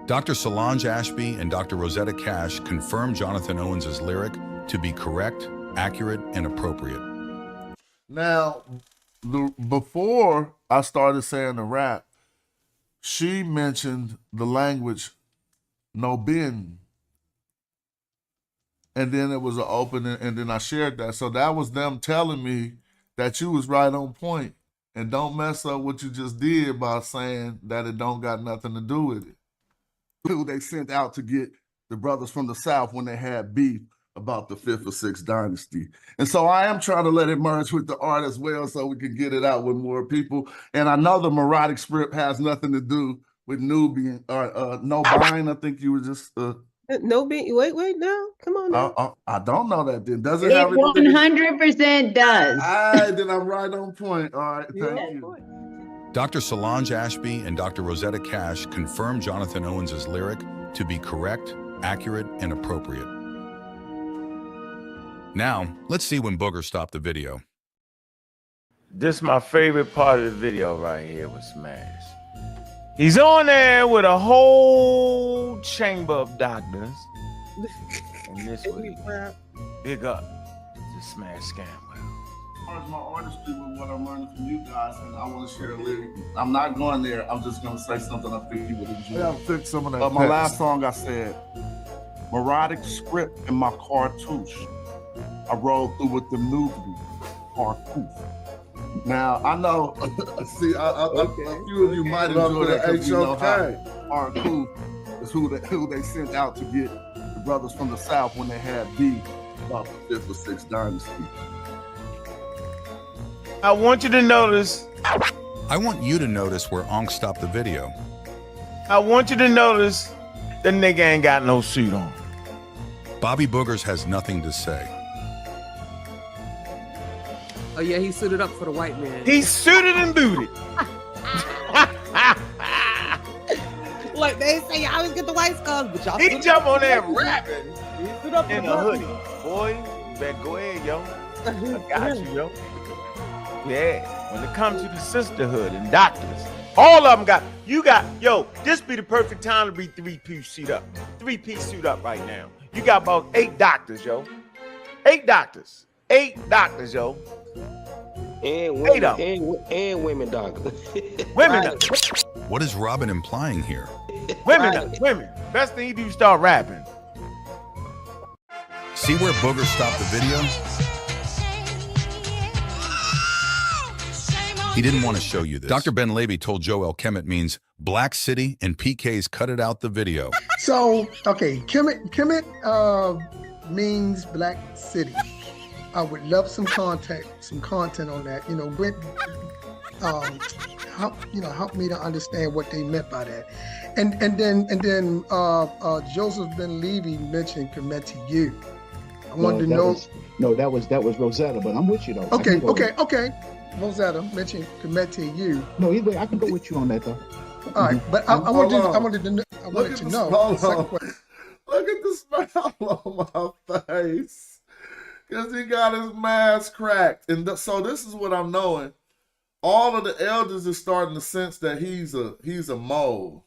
Dr. Solange Ashby and Dr. Rosetta Cash confirmed Jonathan Owens' lyric to be correct, accurate, and appropriate. Now, before I started saying the rap, she mentioned the language Nubian. And then it was an opening, and then I shared that. So that was them telling me that you was right on point. And don't mess up what you just did by saying that it don't got nothing to do with it. Who they sent out to get the brothers from the South when they had beef about the 5th or 6th dynasty. And so I am trying to let it merge with the art as well so we can get it out with more people. And I know the melodic script has nothing to do with Nubian or Nubian. I think you were just... Nubian, wait, no, come on now. I don't know that then. Does it It have anything? 100% does. Then I'm right on point. All right, thank you. Dr. Solange Ashby and Dr. Rosetta Cash confirmed Jonathan Owens' lyric to be correct, accurate, and appropriate. Now, let's see when Booger stopped the video. This is my favorite part of the video right here with Smash. He's on there with a whole chamber of doctors. And this week, big up to Smash Scam. As my artistry with what I'm learning from you guys, and I want to share a lyric. I'm not going there. I'm just going to say something I think you would enjoy. Yeah, fix some of that. My last song, I said, melodic script in my cartouche. I rolled through with the Nubian cartouche. Now, I know, see, a few of you might enjoy that because you know how cartouche is who they sent out to get the brothers from the South when they had beef about the 5th or 6th dynasty. I want you to notice. I want you to notice where Onk stopped the video. I want you to notice the nigga ain't got no suit on. Bobby Boogers has nothing to say. Oh yeah, he suited up for the white man. He's suited and booted. Like they say, y'all always get the white skulls, but y'all. He jump on there rapping He stood up in a hoodie. Boy, you better go ahead, yo. I got you, yo. Yeah, when it comes to the sisterhood and doctors, all of them yo, this be the perfect time to be three-piece suit up right now. You got about 8 doctors, yo. 8 doctors, yo. And women, and women doctors. Women doctors. What is Robin implying here? Women. Best thing you do is start rapping. See where Booger stopped the video? He didn't want to show you this. Dr. Ben Levy told Joel Kemet means Black City and PK's cut it out the video. So, okay, Kemet means Black City. I would love some content on that. Help me to understand what they meant by that. And then Joseph Ben Levy mentioned commit to you. I wanted to know. That was Rosetta, but I'm with you though. Okay. Rosetta mentioned commit to you. No, either way, I can go with you on that though. All right, but I wanted to know. Look at the smile on my face. Because he got his mask cracked. And so this is what I'm knowing. All of the elders are starting to sense that he's a mole.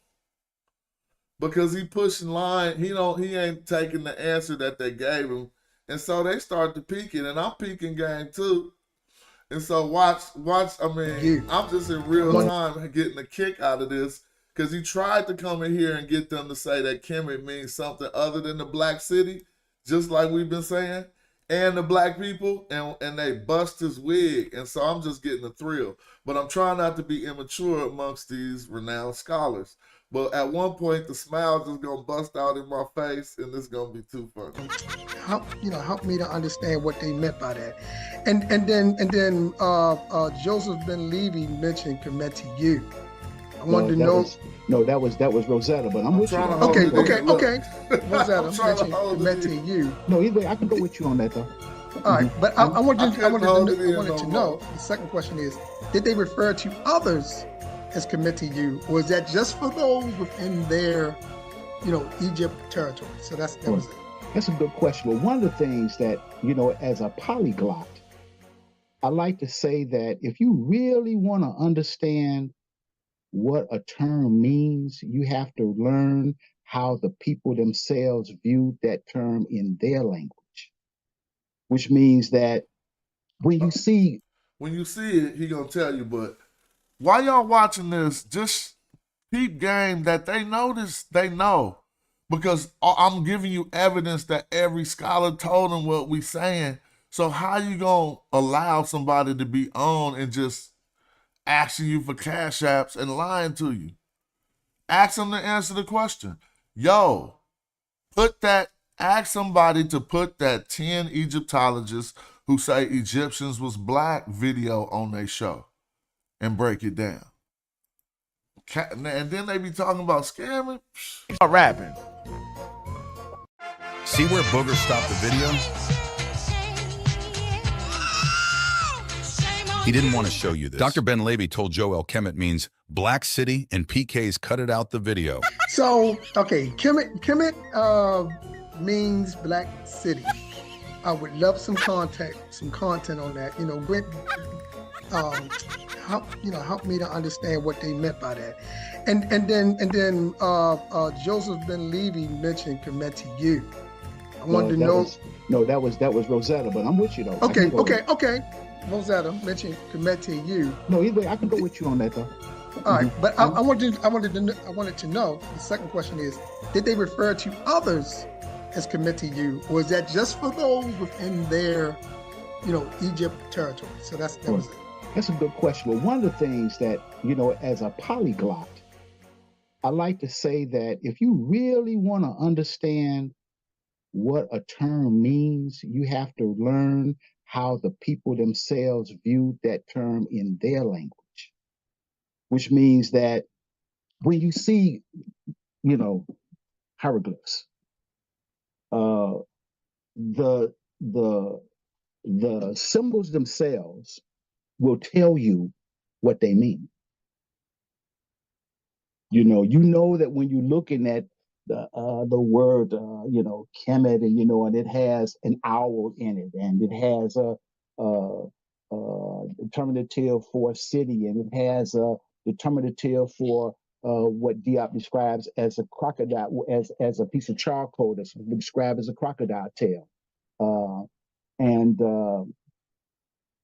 Because he pushing line, he ain't taking the answer that they gave him. And so they start to peeking, and I'm peeking game too. And so watch, I'm just in real time getting a kick out of this. Because he tried to come in here and get them to say that Kemet means something other than the Black City, just like we've been saying, and the black people, and they bust his wig. And so I'm just getting a thrill. But I'm trying not to be immature amongst these renowned scholars. But at one point, the smile just gonna bust out in my face, and it's gonna be too funny. Help me to understand what they meant by that. And then Joseph Ben Levy mentioned commit to you. I wanted to know. That was Rosetta, but I'm with you. Okay. Rosetta mentioned commit to you. No, either way, I can go with you on that though. All right, but I wanted to know. The second question is, did they refer to others as commit to you, or is that just for those within their, Egypt territory? So that was it. That's a good question. Well, one of the things that, as a polyglot, I like to say that if you really want to understand what a term means, you have to learn how the people themselves viewed that term in their language, which means that when you see it, he gonna tell you. But while y'all watching this, just peep game that they notice, they know, because I'm giving you evidence that every scholar told them what we saying. So how you gonna allow somebody to be on and just asking you for cash apps and lying to you? Ask them to answer the question. Yo, ask somebody to put that 10 Egyptologists who say Egyptians was black video on their show and break it down. And then they be talking about scamming. Rapping. See where Booger stopped the video? He didn't want to show you this. Dr. Ben Levy told Joel Kemet means Black City and PK's cut it out the video. So, okay, Kemet means Black City. I would love some content on that. help me to understand what they meant by that. And then Joseph Ben Levy mentioned Kemet to you. I wanted to know. That was Rosetta, but I'm with you though. Okay. Rosetta mentioned Kemet to you. No, either way, I can go with you on that though. All right, but I wanted to know. The second question is: did they refer to others as Kemet to you, or is that just for those within their, Egypt territory? So that was it. That's a good question. Well, one of the things that, as a polyglot, I like to say that if you really want to understand what a term means, you have to learn how the people themselves view that term in their language, which means that when you see, hieroglyphs, the symbols themselves will tell you what they mean. You know that when you're looking at the word, Kemet, and it has an owl in it, and it has a determinative for city, and it has a determinative for what Diop describes as a crocodile, as a piece of charcoal that's described as a crocodile tail. And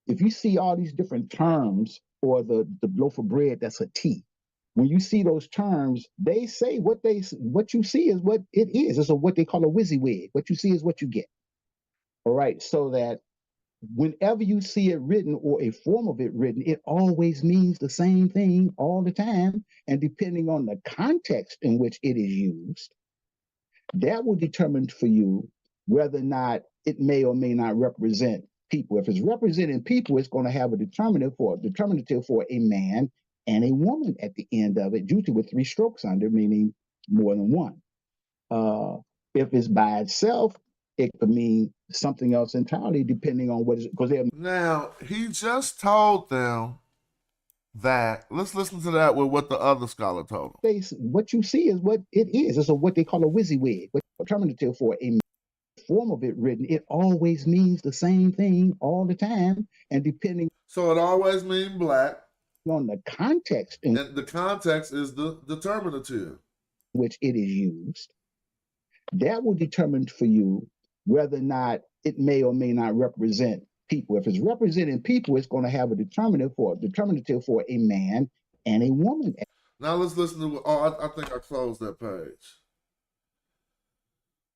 if you see all these different terms, or the loaf of bread, that's a T. When you see those terms, they say what you see is what it is. It's what they call a WYSIWYG. What you see is what you get. All right. So that whenever you see it written or a form of it written, it always means the same thing all the time. And depending on the context in which it is used, that will determine for you whether or not it may or may not represent people. If it's representing people, it's going to have a determinative for a man and a woman at the end of it, usually with 3 strokes under, meaning more than one. If it's by itself, it could mean something else entirely, depending on what is, because they're. Now, he just told them that, let's listen to that with what the other scholar told him. What you see is what it is. It's what they call a WYSIWYG, which is determinative for a form of it written. It always means the same thing all the time, and depending. So it always means black. On the context. And the context is the determinative. Which it is used. That will determine for you whether or not it may or may not represent people. If it's representing people, it's going to have a determinative for a man and a woman. Now let's listen to, I think I closed that page.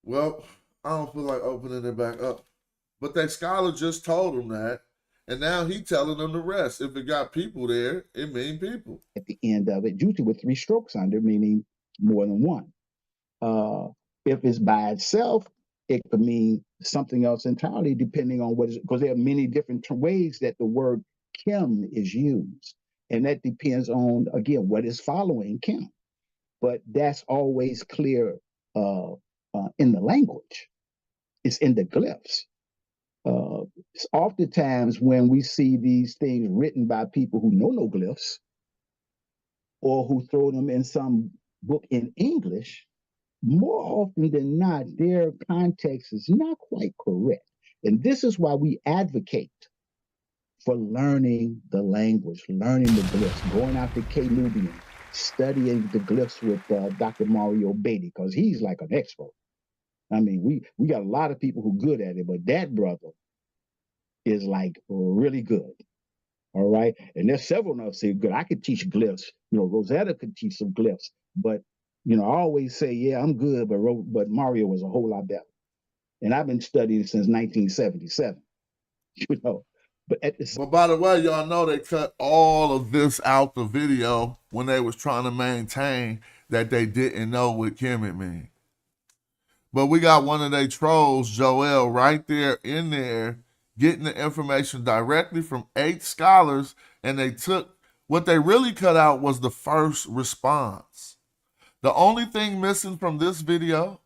Well, I don't feel like opening it back up. But that scholar just told him that. And now he telling them the rest. If it got people there, it mean people. At the end of it, usually with 3 strokes under, meaning more than one. If it's by itself, it could mean something else entirely, depending on what is, because there are many different ways that the word Kim is used. And that depends on, again, what is following Kim. But that's always clear in the language. It's in the glyphs. Oftentimes when we see these things written by people who know no glyphs, or who throw them in some book in English, more often than not, their context is not quite correct. And this is why we advocate for learning the language, learning the glyphs, going out to Nubian, studying the glyphs with Dr. Mario Beatty, because he's like an expert. I mean, we got a lot of people who are good at it, but that brother is like really good. All right. And there's several of us who are good. I could teach glyphs. Rosetta could teach some glyphs, but I always say, yeah, I'm good, but Mario was a whole lot better. And I've been studying since 1977. But by the way, y'all know they cut all of this out the video when they was trying to maintain that they didn't know what Kemet mean. But we got one of their trolls, Joel, right there in there, getting the information directly from 8 scholars, and they took, what they really cut out was the first response. The only thing missing from this video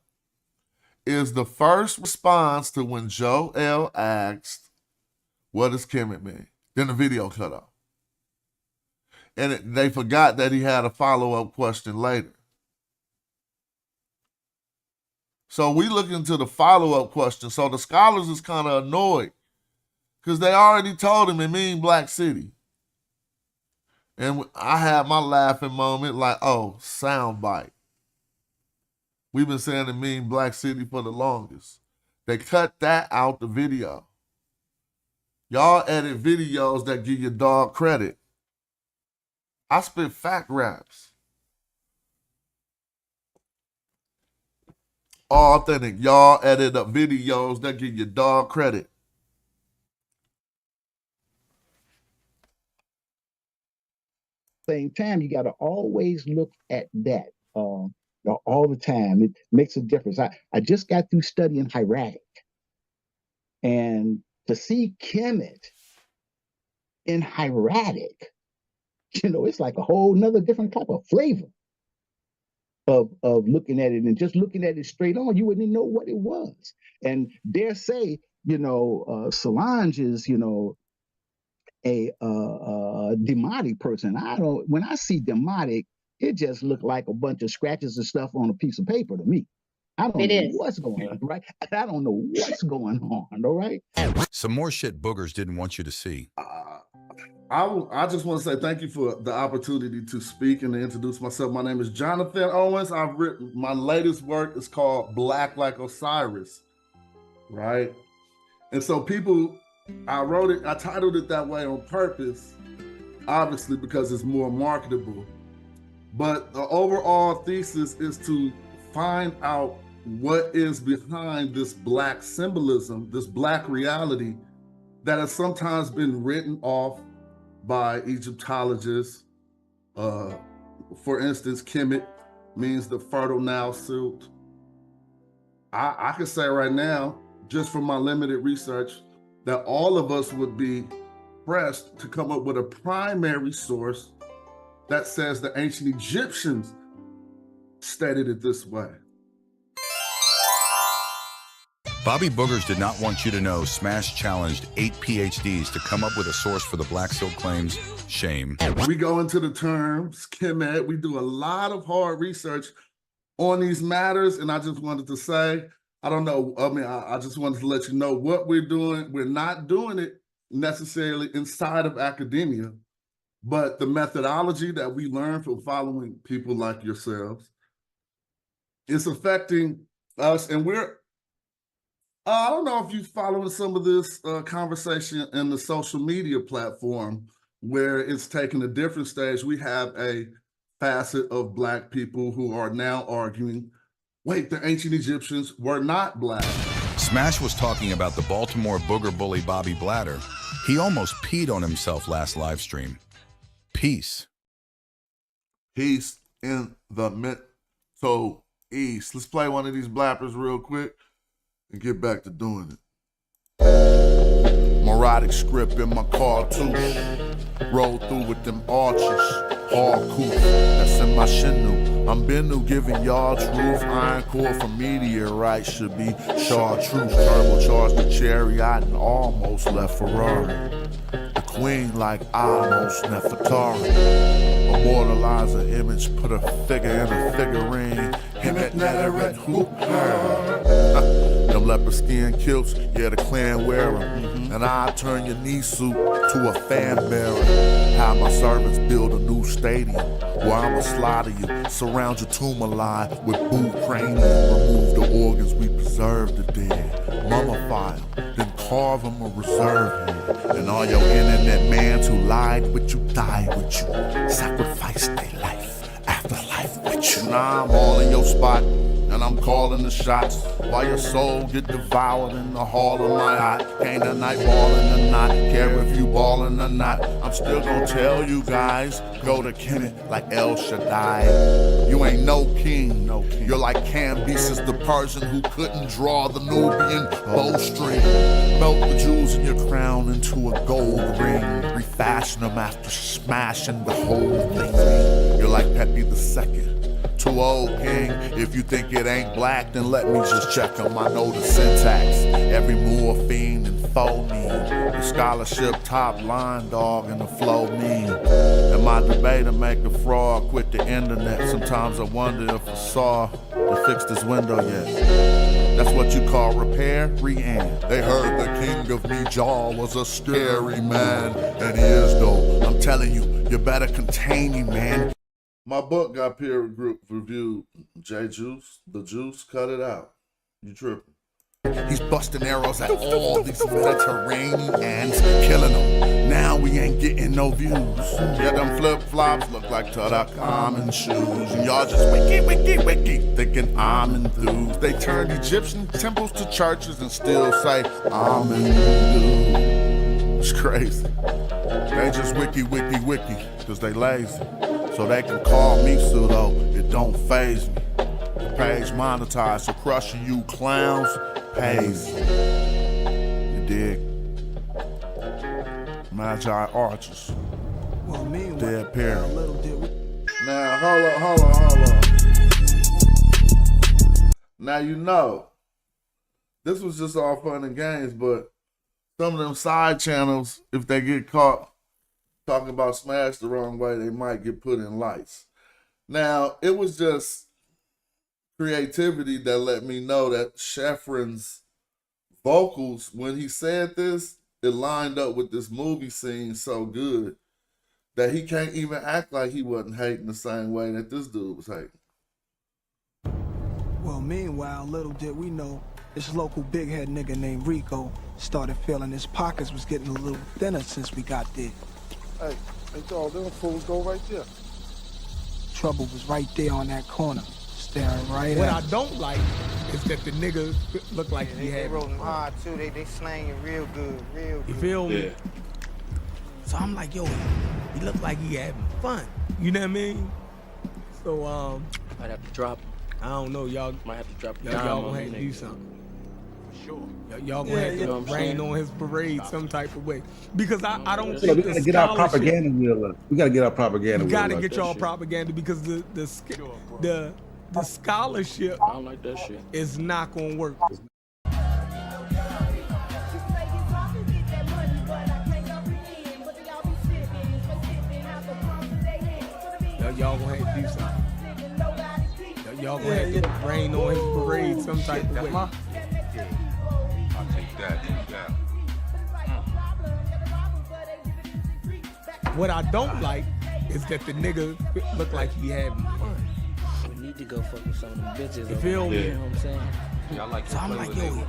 is the first response to when Joel asked, what does Kemet mean? Then the video cut off. And they forgot that he had a follow-up question later. So we look into the follow-up question. So the scholars is kind of annoyed because they already told him it mean Black City. And I had my laughing moment like, oh, soundbite. We've been saying the mean black city for the longest. They cut that out the video. Y'all edit videos that give your dog credit. I spit fact raps. Authentic. Y'all edit up videos that give your dog credit. Same time, you got to always look at that all the time. It makes a difference. I just got through studying hieratic, and to see Kemet in hieratic, it's like a whole nother different type of flavor of looking at it, and just looking at it straight on, you wouldn't know what it was. And dare say, Solange is, a demotic person. When I see demotic, it just looked like a bunch of scratches and stuff on a piece of paper to me. I don't know what's going on, right? I don't know what's going on, all right? Some more shit boogers didn't want you to see. I just want to say thank you for the opportunity to speak and to introduce myself. My name is Jonathan Owens. I've written, my latest work is called Black Like Osiris, right? And so I titled it that way on purpose, obviously because it's more marketable. But the overall thesis is to find out what is behind this black symbolism, this black reality that has sometimes been written off by Egyptologists. For instance, Kemet means the fertile Nile suit. I can say right now, just from my limited research, that all of us would be pressed to come up with a primary source that says the ancient Egyptians stated it this way. Bobby Boogers did not want you to know Smash challenged 8 PhDs to come up with a source for the Black Silk claims. Shame. We go into the terms, Kemet. We do a lot of hard research on these matters, and I just wanted to say, I don't know, I just wanted to let you know what we're doing. We're not doing it necessarily inside of academia, but the methodology that we learn from following people like yourselves is affecting us, and I don't know if you're following some of this conversation in the social media platform where it's taken a different stage. We have a facet of Black people who are now arguing, wait, the ancient Egyptians were not Black. Smash was talking about the Baltimore booger bully Bobby Blatter. He almost peed on himself last live stream. Peace. Peace in the Middle East. Let's play one of these blappers real quick and get back to doing it. Moronic script in my cartouche. Roll through with them arches. Hardcore, that's in my shinu. I'm Bennu giving y'all truth. Iron core from meteorite should be chartreuse. Turbocharged the chariot and almost left Ferrari. The queen like almost Nefertari. Immortalize an image, put a figure in a figurine. Him at Netherite, who heard? Them leopard skin kilts, yeah, the clan wear them. And I turn your knee suit to a fan bearer. Have my servants build a new stadium where I'ma slaughter you, surround your tomb line with boot cranium. Remove the organs, we preserve the dead. Mummify them, then carve them a reserve head. And all your internet mans who lied with you, died with you, sacrificed their life, afterlife with you. Now I'm all in your spot, and I'm calling the shots while your soul get devoured in the hall of my eye. Ain't a night ballin' or not, care if you ballin' or not. I'm still gonna tell you guys, go to Kemet like El Shaddai. You ain't no king, You're like Cambyses the Persian who couldn't draw the Nubian bowstring. Melt the jewels in your crown into a gold ring. Refashion them after smashing the whole thing. You're like Pepe II. Too old, king. If you think it ain't black, then let me just check them. I know the syntax. Every morphine and phoneme. The scholarship top line, dog, and the flow mean. And my debater make a fraud, quit the internet. Sometimes I wonder if I saw to fix this window yet. That's what you call repair, re-end. They heard the king of Nijal was a scary man, and he is though. I'm telling you, you better contain me, man. My book got peer group reviewed. J Juice, the juice, cut it out. You tripping. He's busting arrows at all these Mediterraneans, killing them. Now we ain't getting no views. Yeah, them flip-flops look like Tutankhamun shoes. And y'all just wiki, thinking I'm enthused. They turned Egyptian temples to churches and still say, I'm enthused. It's crazy. They just wiki, because they lazy. So they can call me pseudo, it don't faze me. The page monetized, so crushing you clowns pays. You dig? Magi archers. Dead parent. Now, hold on. Now, you know, this was just all fun and games, but some of them side channels, if they get caught talking about Smash the wrong way, they might get put in lights. Now, it was just creativity that let me know that Sheffrin's vocals, when he said this, it lined up with this movie scene so good that he can't even act like he wasn't hating the same way that this dude was hating. Well, meanwhile, little did we know, this local big head nigga named Rico started feeling his pockets was getting a little thinner since we got there. Hey, all them fools go right there. Trouble was right there on that corner, staring right What at I don't like is that the nigga look like he They had rolling hard too. They slanging real good, real good. You feel me? So I'm like, yo, he look like he having fun. You know what I mean? So Might have to drop. I don't know, y'all Might have to drop. y'all gonna have to do something. Sure. Y'all gonna have to rain on his parade some type of way. Because I don't think we gotta get our propaganda wheel up. We gotta get our propaganda we wheel gotta up. get y'all propaganda because the scholarship I don't like that shit. is not gonna work. Y'all gonna have to do something. Y'all gonna have to rain on his parade some type of way. I'll take that. What I don't like is that the nigga look like he having fun. We need to go fuck with some of them bitches. You feel me? You know what I'm saying? Y'all like So I'm like, yo,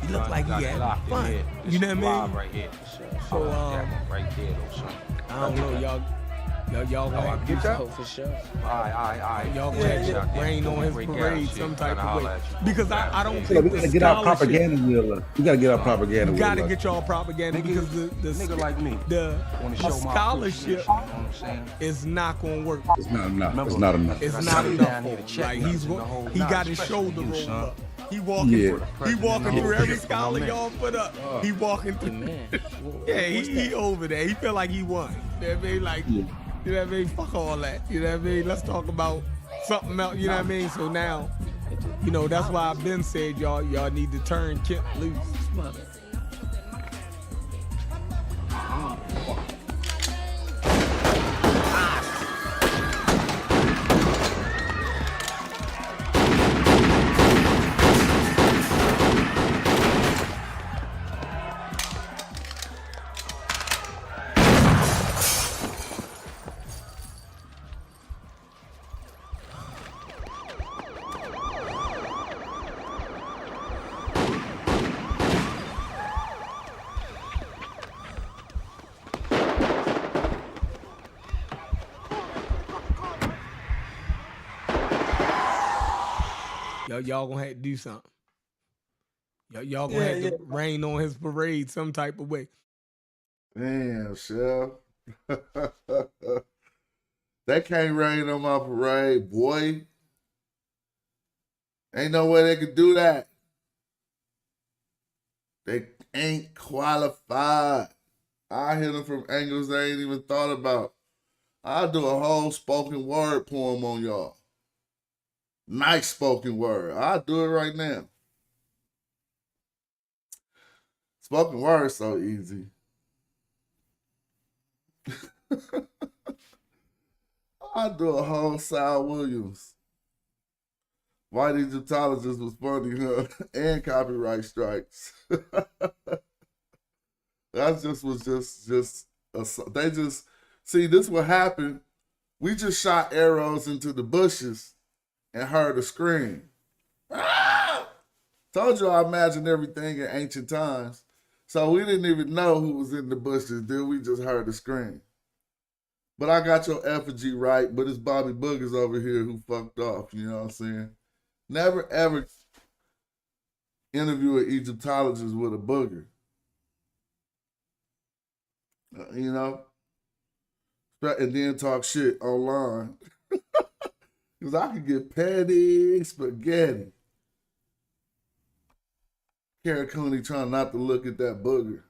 he look like he having fun. You know what I mean? Right here. So right there, I don't know, y'all gonna have to do something. For sure. Y'all gonna have to rain on his parade some type of way. Because I don't We think gotta the get our scholarship, propaganda wheel up. We gotta get our propaganda you wheel gotta up. get y'all propaganda because Nigga like me. the Wanna show my scholarship appreciation, you know what I'm saying? is not gonna work. It's not enough. It's not enough. It's I not sit enough down for here to him. check Like notes and the whole he got nine, his especially shoulder you, rolled son. up. He walking through every scholar y'all put up. He walking through. Yeah, he over there. He feel like he won. You know what I mean? Like, you know what I mean? Fuck all that. You know what I mean? Let's talk about something else. You know what I mean? So now, you know, that's why I've been said y'all need to turn Kent loose. Y'all gonna have to do something. Y'all gonna have to rain on his parade some type of way. Damn, Chef. They can't rain on my parade, boy. Ain't no way they could do that. They ain't qualified. I hit them from angles they ain't even thought about. I'll do a whole spoken word poem on y'all. Nice spoken word. I'll do it right now. Spoken word is so easy. I'll do a whole Sal Williams. White Egyptologist was funny, huh? And copyright strikes. That just was just they just See, this what happened. We just shot arrows into the bushes and heard a scream. Ah! Told you I imagined everything in ancient times. So we didn't even know who was in the bushes, dude. We just heard a scream. But I got your effigy right, but it's Bobby Boogers over here who fucked off, you know what I'm saying? Never, ever interview an Egyptologist with a booger. You know? And then talk shit online. Because I could get petty spaghetti. Kara Cooney trying not to look at that booger.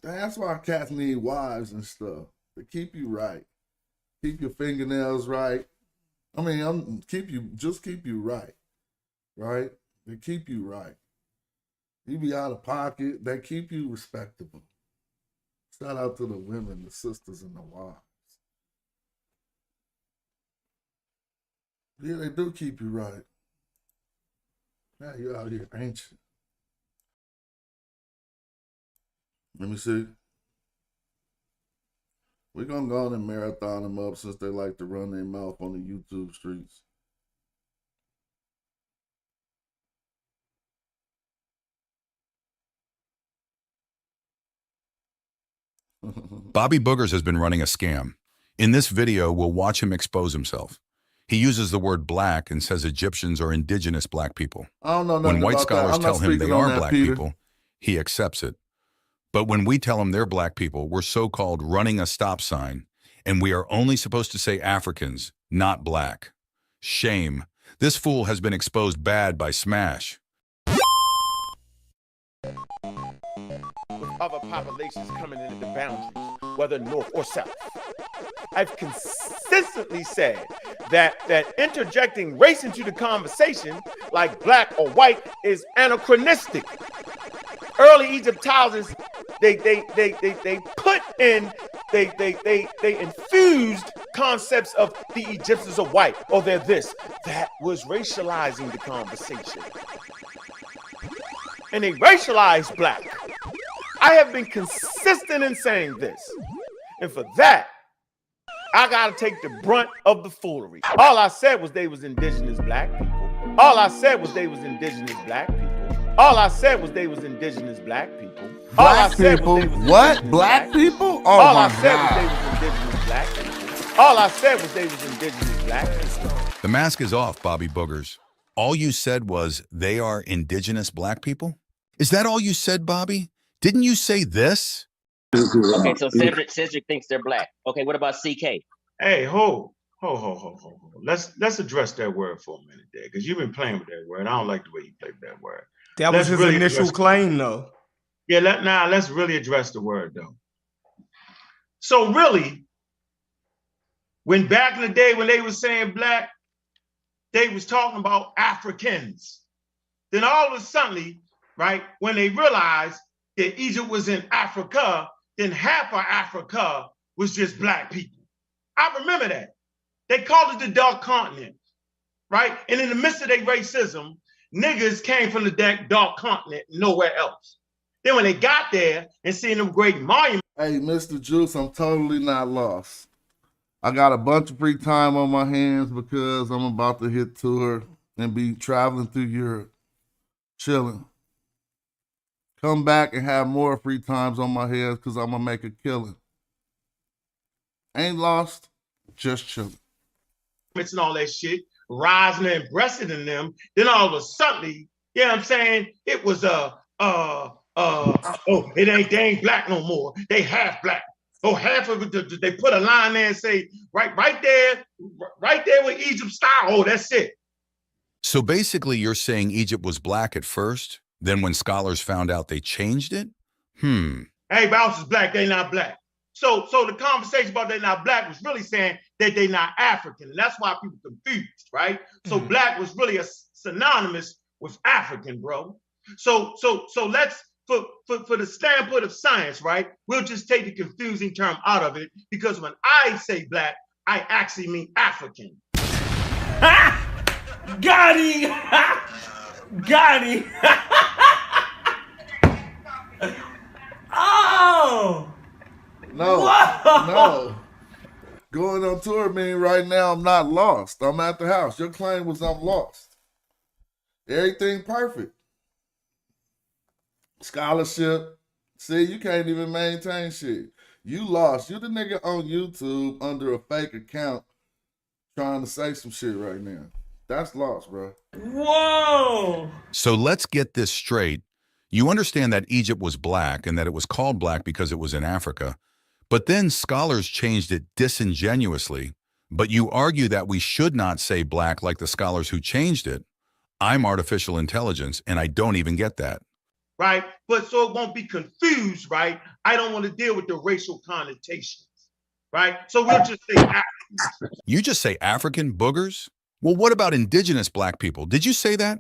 That's why cats need wives and stuff. To keep you right. Keep your fingernails right. I mean, keep you right. Right? They keep you right. You be out of pocket. They keep you respectable. Shout out to the women, the sisters, and the wives. Yeah, they do keep you right. Now you out here ancient. Let me see. We're going to go on and marathon them up since they like to run their mouth on the YouTube streets. Bobby Boogers has been running a scam. In this video, we'll watch him expose himself. He uses the word black and says Egyptians are indigenous black people. I don't know when white about scholars that. tell him they are black Peter. people, he accepts it. But when we tell him they're black people, we're so-called running a stop sign, and we are only supposed to say Africans, not black. Shame. This fool has been exposed bad by Smash. With other populations coming into the boundaries, whether north or south. I've consistently said that interjecting race into the conversation, like black or white, is anachronistic. Early Egyptologists, they infused concepts of the Egyptians are white, or they're this. That was racializing the conversation. And they racialized black. I have been consistent in saying this. And for that, I gotta take the brunt of the foolery. All I said was they was indigenous black people. All I said was they was indigenous black people. All I said was they was indigenous black people. Black people? What? Black people? Oh All I my said was God. they was indigenous black people. All I said was they was indigenous black people. The mask is off, Bobby Boogers. All you said was they are indigenous black people? Is that all you said, Bobby? Didn't you say this? Okay, so Cedric thinks they're black. Okay, what about CK? Hey, ho. Let's address that word for a minute there, because you've been playing with that word. I don't like the way you played that word. That was his initial claim, though. Yeah, let's really address the word, though. So really, when back in the day when they was saying black, they was talking about Africans. Then all of a sudden, right, when they realized that Egypt was in Africa, then half of Africa was just black people. I remember that. They called it the dark continent, right? And in the midst of their racism, niggas came from the dark continent, nowhere else. Then when they got there and seen them great monuments. Hey, Mr. Juice, I'm totally not lost. I got a bunch of free time on my hands because I'm about to hit tour and be traveling through Europe, chilling. Come back and have more free times on my hands because I'm going to make a killing. Ain't lost, just chilling. And all that shit, rising and breasted in them. Then all of a sudden, you know what I'm saying? It was they ain't black no more. They half black. Oh, half of it, they put a line there and say, right there with Egypt style. Oh, that's it. So basically you're saying Egypt was black at first, then when scholars found out they changed it? Everybody else is black, they not black. So the conversation about they not black was really saying that they not African. And that's why people confused, right? So black was really a synonymous with African, bro. So let's, for the standpoint of science, right? We'll just take the confusing term out of it, because when I say black, I actually mean African. Got him! Got him! Oh! No, Whoa! no. Going on tour mean right now I'm not lost. I'm at the house. Your claim was I'm lost. Everything perfect. Scholarship. See, you can't even maintain shit. You lost. You the nigga on YouTube under a fake account trying to say some shit right now. That's lost, bro. Whoa! So let's get this straight. You understand that Egypt was black and that it was called black because it was in Africa. But then scholars changed it disingenuously. But you argue that we should not say black like the scholars who changed it. I'm artificial intelligence, and I don't even get that. Right? But so it won't be confused, right? I don't want to deal with the racial connotations, right? So we'll just say Africans. You just say African boogers? Well, what about indigenous black people? Did you say that?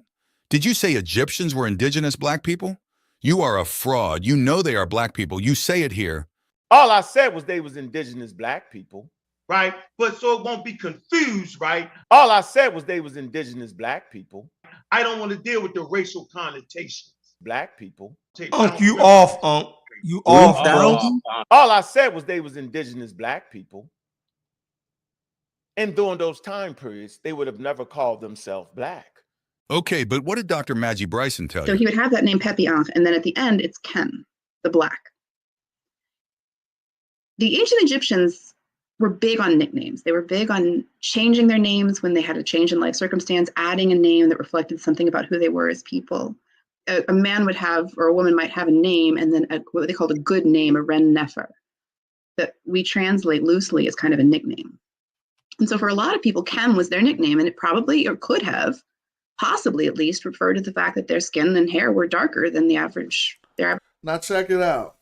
Did you say Egyptians were indigenous black people? You are a fraud. You know they are black people. You say it here. All I said was they was indigenous black people. Right? But so it won't be confused, right? All I said was they was indigenous black people. I don't want to deal with the racial connotations. Black people. Unc, you off, Unc. You off, bro. All I said was they was indigenous black people. And during those time periods, they would have never called themselves black. Okay, but what did Dr. Maggie Bryson tell you? So he would have that name Pepianch, and then at the end, it's Ken, the black. The ancient Egyptians were big on nicknames. They were big on changing their names when they had a change in life circumstance, adding a name that reflected something about who they were as people. A man would have, or a woman might have a name, and then what they called a good name, a ren nefer, that we translate loosely as kind of a nickname. And so for a lot of people, Ken was their nickname, and it probably, or could have, possibly at least, referred to the fact that their skin and hair were darker than the average. Now check it out.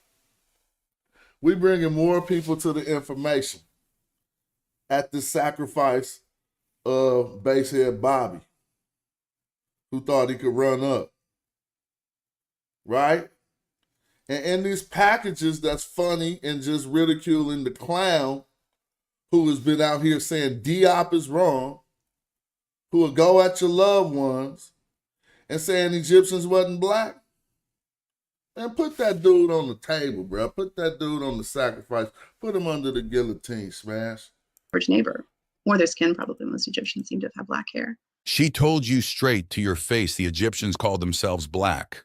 We bringing more people to the information at the sacrifice of Basehead Bobby, who thought he could run up. Right? And in these packages that's funny and just ridiculing the clown who has been out here saying Diop is wrong, who will go at your loved ones and saying Egyptians wasn't black. And put that dude on the table, bro. Put that dude on the sacrifice. Put him under the guillotine, smash. Average neighbor, or their skin probably. Most Egyptians seem to have black hair. She told you straight to your face the Egyptians called themselves black.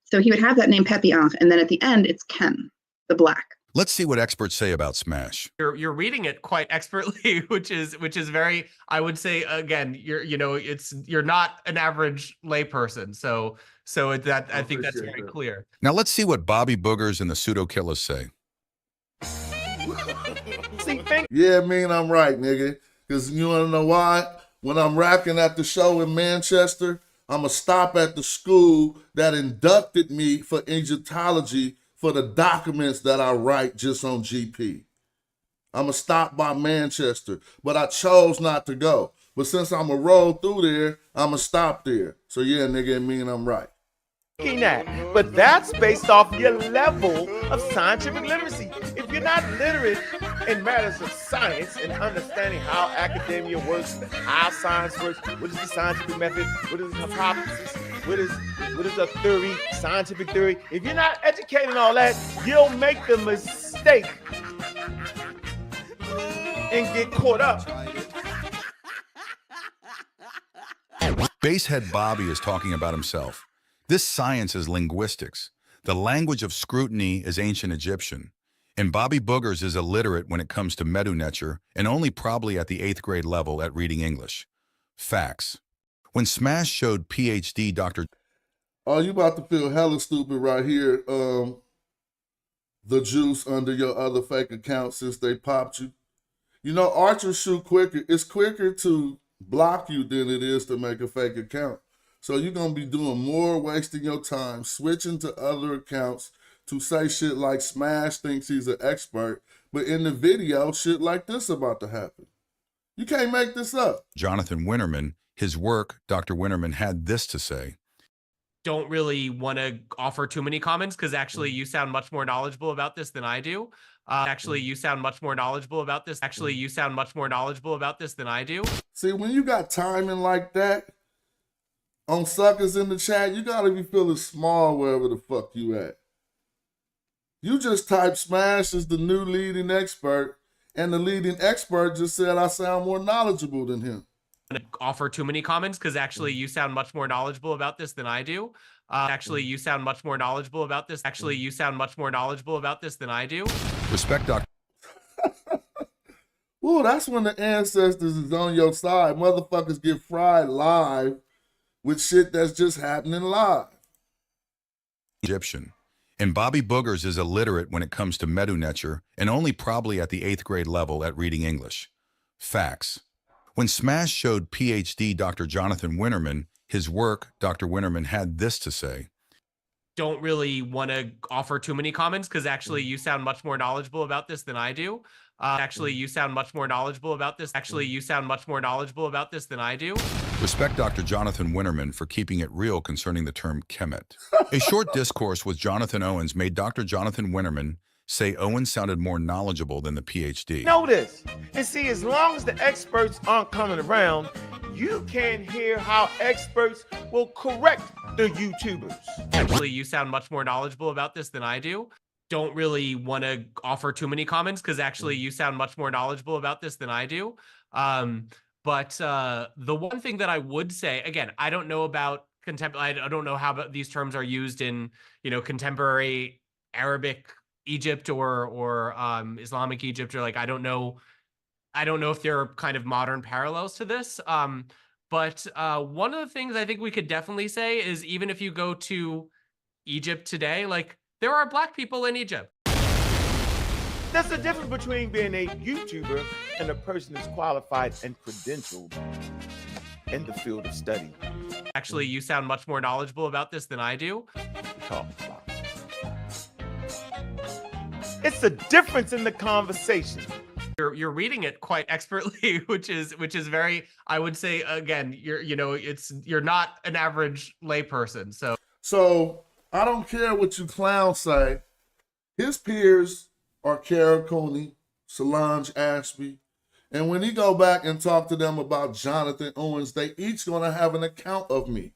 So he would have that name Pepianch, and then at the end, it's Ken, the black. Let's see what experts say about Smash. You're reading it quite expertly, which is very, I would say, again, you're not an average layperson. So that I think that's very clear. Now let's see what Bobby Boogers and the pseudo killers say. Yeah, I mean, I'm right, nigga. Because you want to know why? When I'm rapping at the show in Manchester, I'm going to stop at the school that inducted me for Egyptology for the documents that I write just on GP. I'm going to stop by Manchester, but I chose not to go. But since I'm going to roll through there, I'm going to stop there. So yeah, nigga, it mean I'm right. But that's based off your level of scientific literacy. If you're not literate in matters of science and understanding how academia works, how science works, what is the scientific method, what is the hypothesis, what is a theory, scientific theory. If you're not educated in all that, you'll make the mistake and get caught up. Basehead Bobby is talking about himself. This science is linguistics. The language of scrutiny is ancient Egyptian. And Bobby Boogers is illiterate when it comes to Medu Neter and only probably at the 8th grade level at reading English. Facts. When Smash showed PhD Dr. Oh, you about to feel hella stupid right here. The juice under your other fake account since they popped you. You know, archers shoot quicker. It's quicker to block you than it is to make a fake account. So you're going to be doing more, wasting your time, switching to other accounts to say shit like Smash thinks he's an expert, but in the video, shit like this about to happen. You can't make this up. Jonathan Winterman, his work, Dr. Winterman had this to say. Don't really want to offer too many comments because actually you sound much more knowledgeable about this than I do. You sound much more knowledgeable about this. You sound much more knowledgeable about this than I do. See, when you got timing like that, on suckers in the chat, you gotta be feeling small wherever the fuck you at. You just typed Smash as the new leading expert, and the leading expert just said I sound more knowledgeable than him. Offer too many comments because actually you sound much more knowledgeable about this than I do. Actually, you sound much more knowledgeable about this. Actually, you sound much more knowledgeable about this than I do. Respect Dr. Ooh, that's when the ancestors is on your side. Motherfuckers get fried live with shit that's just happening live. Egyptian. And Bobby Boogers is illiterate when it comes to Medu Neter and only probably at the 8th grade level at reading English. Facts. When Smash showed PhD Dr. Jonathan Winterman his work, Dr. Winterman had this to say. Don't really want to offer too many comments because actually you sound much more knowledgeable about this than I do. Actually, you sound much more knowledgeable about this. Actually, you sound much more knowledgeable about this than I do. Respect Dr. Jonathan Winterman for keeping it real concerning the term Kemet. A short discourse with Jonathan Owens made Dr. Jonathan Winterman say Owens sounded more knowledgeable than the PhD. Know this. And see, as long as the experts aren't coming around, you can't hear how experts will correct the YouTubers. Actually, you sound much more knowledgeable about this than I do. Don't really want to offer too many comments because actually you sound much more knowledgeable about this than I do. But the one thing that I would say, again, I don't know about I don't know how these terms are used in, contemporary Arabic Egypt or Islamic Egypt, or like I don't know if there are kind of modern parallels to this. But one of the things I think we could definitely say is even if you go to Egypt today, like there are Black people in Egypt. There's a difference between being a YouTuber and a person that's qualified and credentialed in the field of study. Actually, you sound much more knowledgeable about this than I do. It's a difference in the conversation. You're reading it quite expertly, which is very, I would say, again, you're not an average layperson. So I don't care what you clowns say. His peers are Kara Cooney, Solange Ashby, and when he go back and talk to them about Jonathan Owens, they each gonna have an account of me.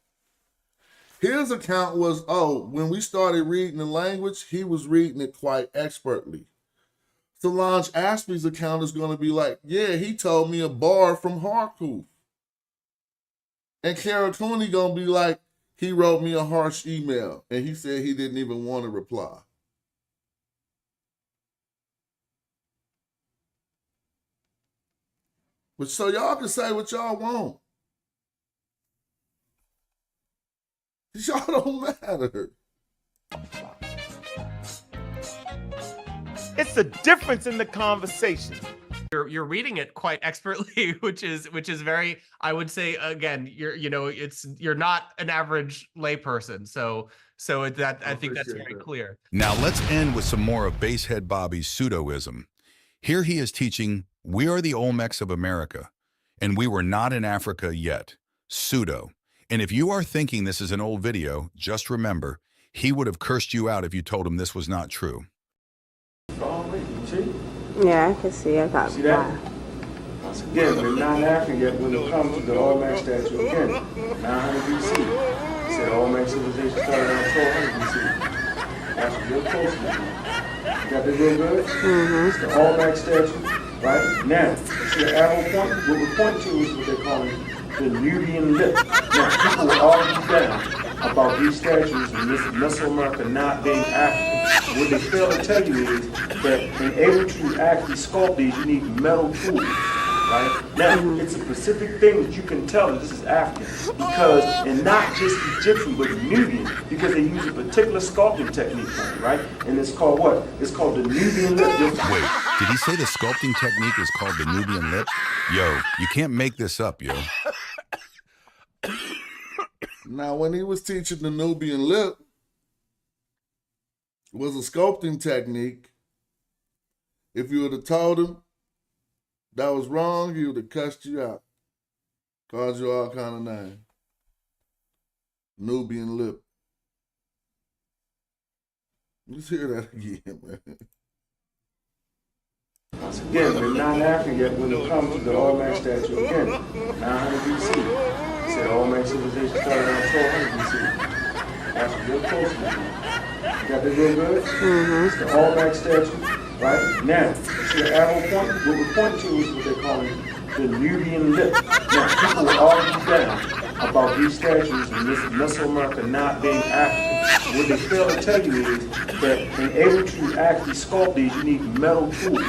His account was, when we started reading the language, he was reading it quite expertly. Solange Ashby's account is going to be like, yeah, he told me a bar from Harkuf. And Kara Cooney going to be like, he wrote me a harsh email, and he said he didn't even want to reply. But so y'all can say what y'all want. Y'all don't matter. It's a difference in the conversation. You're reading it quite expertly, which is very, I would say, again, you're not an average layperson. So that I think that's very clear. Now let's end with some more of Basehead Bobby's pseudoism. Here he is teaching, we are the Olmecs of America, and we were not in Africa yet. Pseudo. And if you are thinking this is an old video, just remember, he would have cursed you out if you told him this was not true. Yeah, I can see. I got that. Once again, we're not African yet when it comes to the Olmec statue again. 900 BC. It said Olmec civilization started around 1200 BC. That's real close to you. Got that real good? Mm-hmm. It's the Olmec statue. Right? Now, see the arrow point? What we're pointing to is what they call the Nubian lip. Now, people will argue down about these statues in Mesoamerica not being African. What they fail to tell you is that in able to actually sculpt these, you need metal tools. Right? Now, it's a specific thing that you can tell that this is African. Because, and not just Egyptian, but Nubian, because they use a particular sculpting technique for it, right? And it's called what? It's called the Nubian lip. Wait, did he say the sculpting technique is called the Nubian lip? Yo, you can't make this up, yo. Now, when he was teaching the Nubian lip, it was a sculpting technique. If you would have told him that was wrong, he would have cussed you out. Called you all kind of names. Nubian lip. Let's hear that again, man. Once again, we're not African yet when it comes to the Olmec statue again. 900 BC. It said Olmec civilization started around 1200 BC. Watch real closely. Got this real good? It's the All-Black statue, right? Now, see the arrow point? What we're pointing to is what they're calling the Nubian lip. Now, people will argue down about these statues in Mesoamerica not being African. What they fail to tell you is that in able to actually sculpt these, you need metal tools.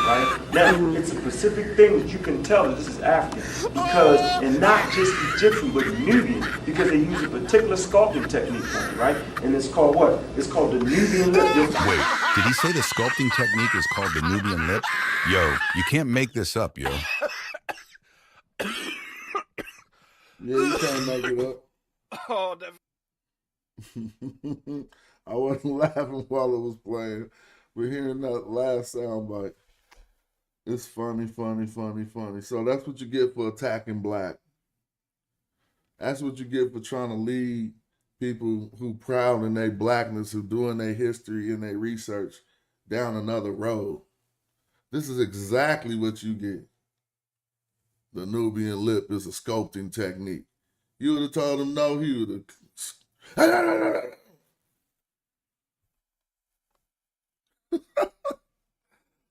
Right? Now, it's a specific thing that you can tell that this is African because, and not just Egyptian, but Nubian, because they use a particular sculpting technique for it, right? And it's called what? It's called the Nubian lip. Wait, did he say the sculpting technique is called the Nubian lip? Yo, you can't make this up, yo. Yeah, you can't make it up. Oh, that... I wasn't laughing while it was playing, but hearing that last soundbite, it's funny, funny, funny, funny. So that's what you get for attacking black. That's what you get for trying to lead people who proud in their blackness, who doing their history and their research down another road. This is exactly what you get. The Nubian lip is a sculpting technique. You would have told him no, he would have.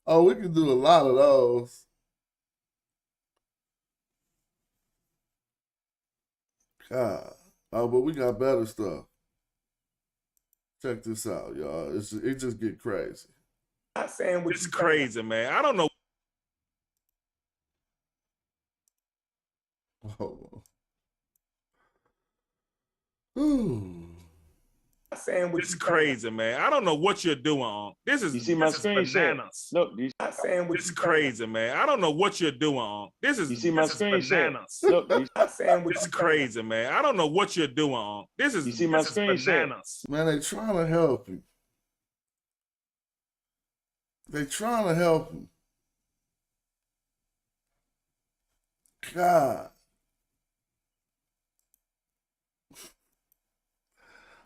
Oh, we can do a lot of those. God. Oh, but we got better stuff. Check this out, y'all. It just get crazy. Not saying what it's crazy, man. I don't know. Hold on. Saying what it's crazy, man. I don't know what you're doing. This is, you see my screen share? Look, saying what it's crazy, man. I don't know what you're doing. This is, you see my screen share? Look, saying what it's crazy, man. I don't know what you're doing. This is, you see my screen share? Man, they trying to help you. They trying to help you. God.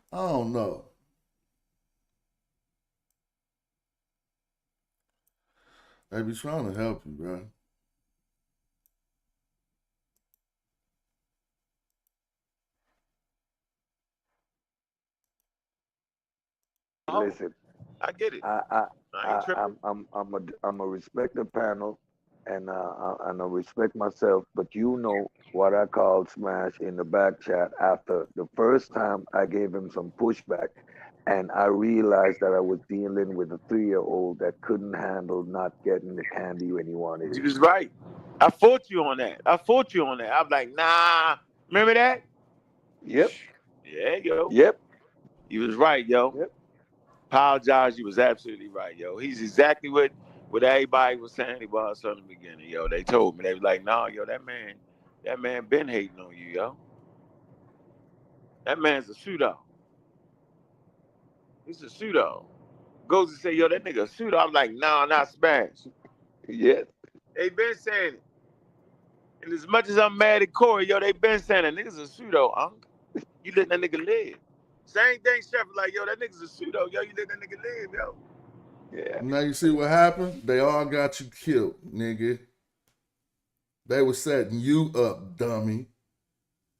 I don't know. They be trying to help you, bro. Listen, I get it. I'm a respect the panel, and I respect myself. But you know what I called Smash in the back chat after the first time I gave him some pushback, and I realized that I was dealing with a 3-year-old that couldn't handle not getting the candy when he wanted it. You was right. I fought you on that. I'm like, nah. Remember that? Yep. Yeah, yo. Yep. You was right, yo. Yep. Apologize. You was absolutely right, yo. He's exactly what everybody was saying he was from the beginning, yo. They told me. They was like, nah, yo, that man been hating on you, yo. That man's a pseudo. He's a pseudo. Goes to say, yo, that nigga a pseudo. I'm like, nah, not Smash. Yes. They been saying it. And as much as I'm mad at Corey, yo, they been saying that nigga's a pseudo, Unc. You let that nigga live. Same thing, Chef, like, yo, that nigga's a pseudo. Yo, you let that nigga live, yo. Yeah. Now you see what happened? They all got you killed, nigga. They were setting you up, dummy.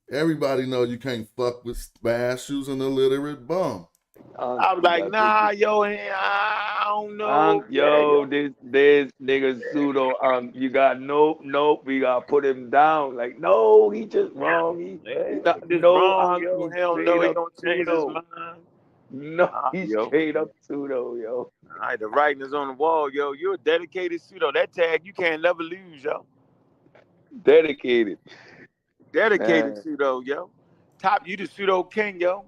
Everybody know you can't fuck with Smash using a illiterate bum. I was like, nah, yo, I don't know. Yo, this nigga pseudo. You got nope. We gotta put him down. Like, no, he just wrong. He's wrong, yo. Hell no, he gonna change his mind. No, he's straight up pseudo, yo. All right, the writing is on the wall, yo. You're a dedicated pseudo. That tag you can't never lose, yo. Dedicated pseudo, yo. You the pseudo king, yo.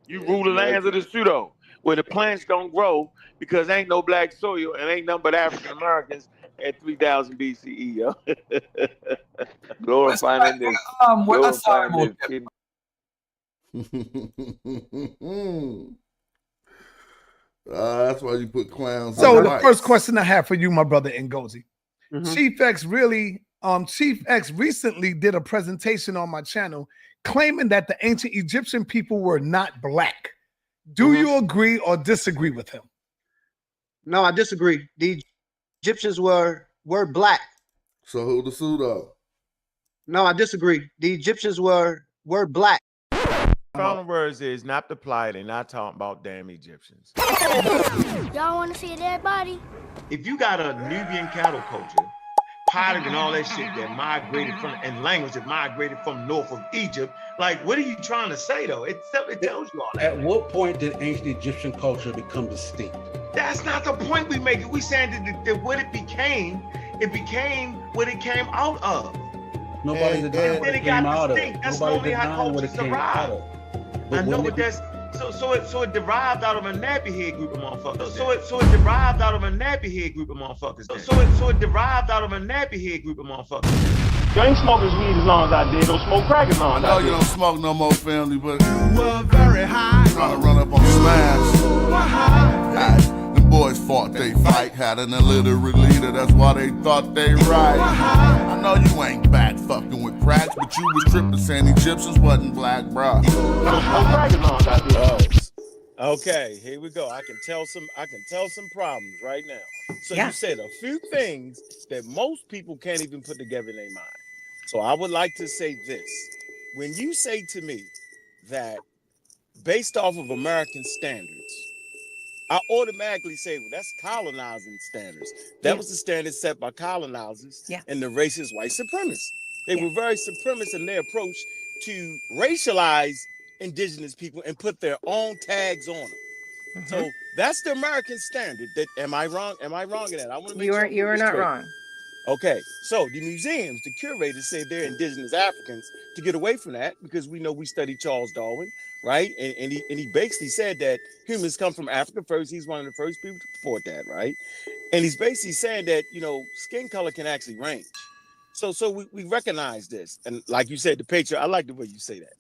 You rule the lands of the pseudo, where the plants don't grow because ain't no black soil and ain't nothing but African Americans at 3000 BCE, yo. Glorifying this. That's why you put clowns. So the first question I have for you, my brother Ngozi, Chief X Chief X recently did a presentation on my channel claiming that the ancient Egyptian people were not black. Do you agree or disagree with him? No, I disagree. The Egyptians were black. So who the pseudo? No, I disagree. The Egyptians were black. Final words is not the plight. They're not talking about damn Egyptians. Y'all want to see their body? If you got a Nubian cattle culture, potted and all that shit that migrated from, and language that migrated from north of Egypt, like, what are you trying to say though? It tells you all that. At what point did ancient Egyptian culture become distinct? That's not the point we make. We saying that what it became what it came out of. Nobody denied what it came out of. That's Nobody normally how denied what it cultures came out survive. of. I know, but that's so it derived out of a nappy head group of motherfuckers. So it derived out of a nappy head group of motherfuckers. So it derived out of a nappy head group of motherfuckers. You ain't smoking weed as long as I did. Don't smoke crack as long as I know did. you don't smoke no more, family, but you were very high. Trying to run up on Smash. The boys fought, they fight, had an illiterate leader, that's why they thought they right. I know you ain't back fucking with cracks, but you was tripping saying Egyptians wasn't black, bruh. Okay, here we go. I can tell some problems right now. So you said a few things that most people can't even put together in their mind. So I would like to say this. When you say to me that based off of American standards, I automatically say, well, that's colonizing standards. That was the standard set by colonizers and the racist white supremacists. They were very supremacist in their approach to racialize indigenous people and put their own tags on them. So that's the American standard. That am I wrong? Am I wrong in that? I want to make sure you are not wrong. Okay, so the museums, the curators say they're indigenous Africans to get away from that, because we know we studied Charles Darwin, right? And he basically said that humans come from Africa first. He's one of the first people to report that, right? And he's basically saying that, you know, skin color can actually range. So we recognize this. And like you said, the patriarchy, I like the way you say that.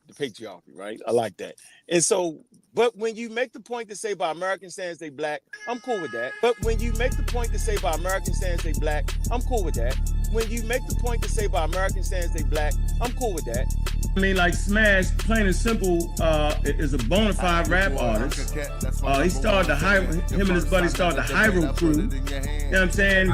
The patriarchy, right? I like that. And so, but when you make the point to say by American standards they black, I'm cool with that. But when you make the point to say by American standards they black, I'm cool with that. When you make the point to say by American standards they black, I'm cool with that. I mean, like Smash, plain and simple, is a bona fide rap artist. He started him and his buddy started the Hyro crew. You know what I'm saying?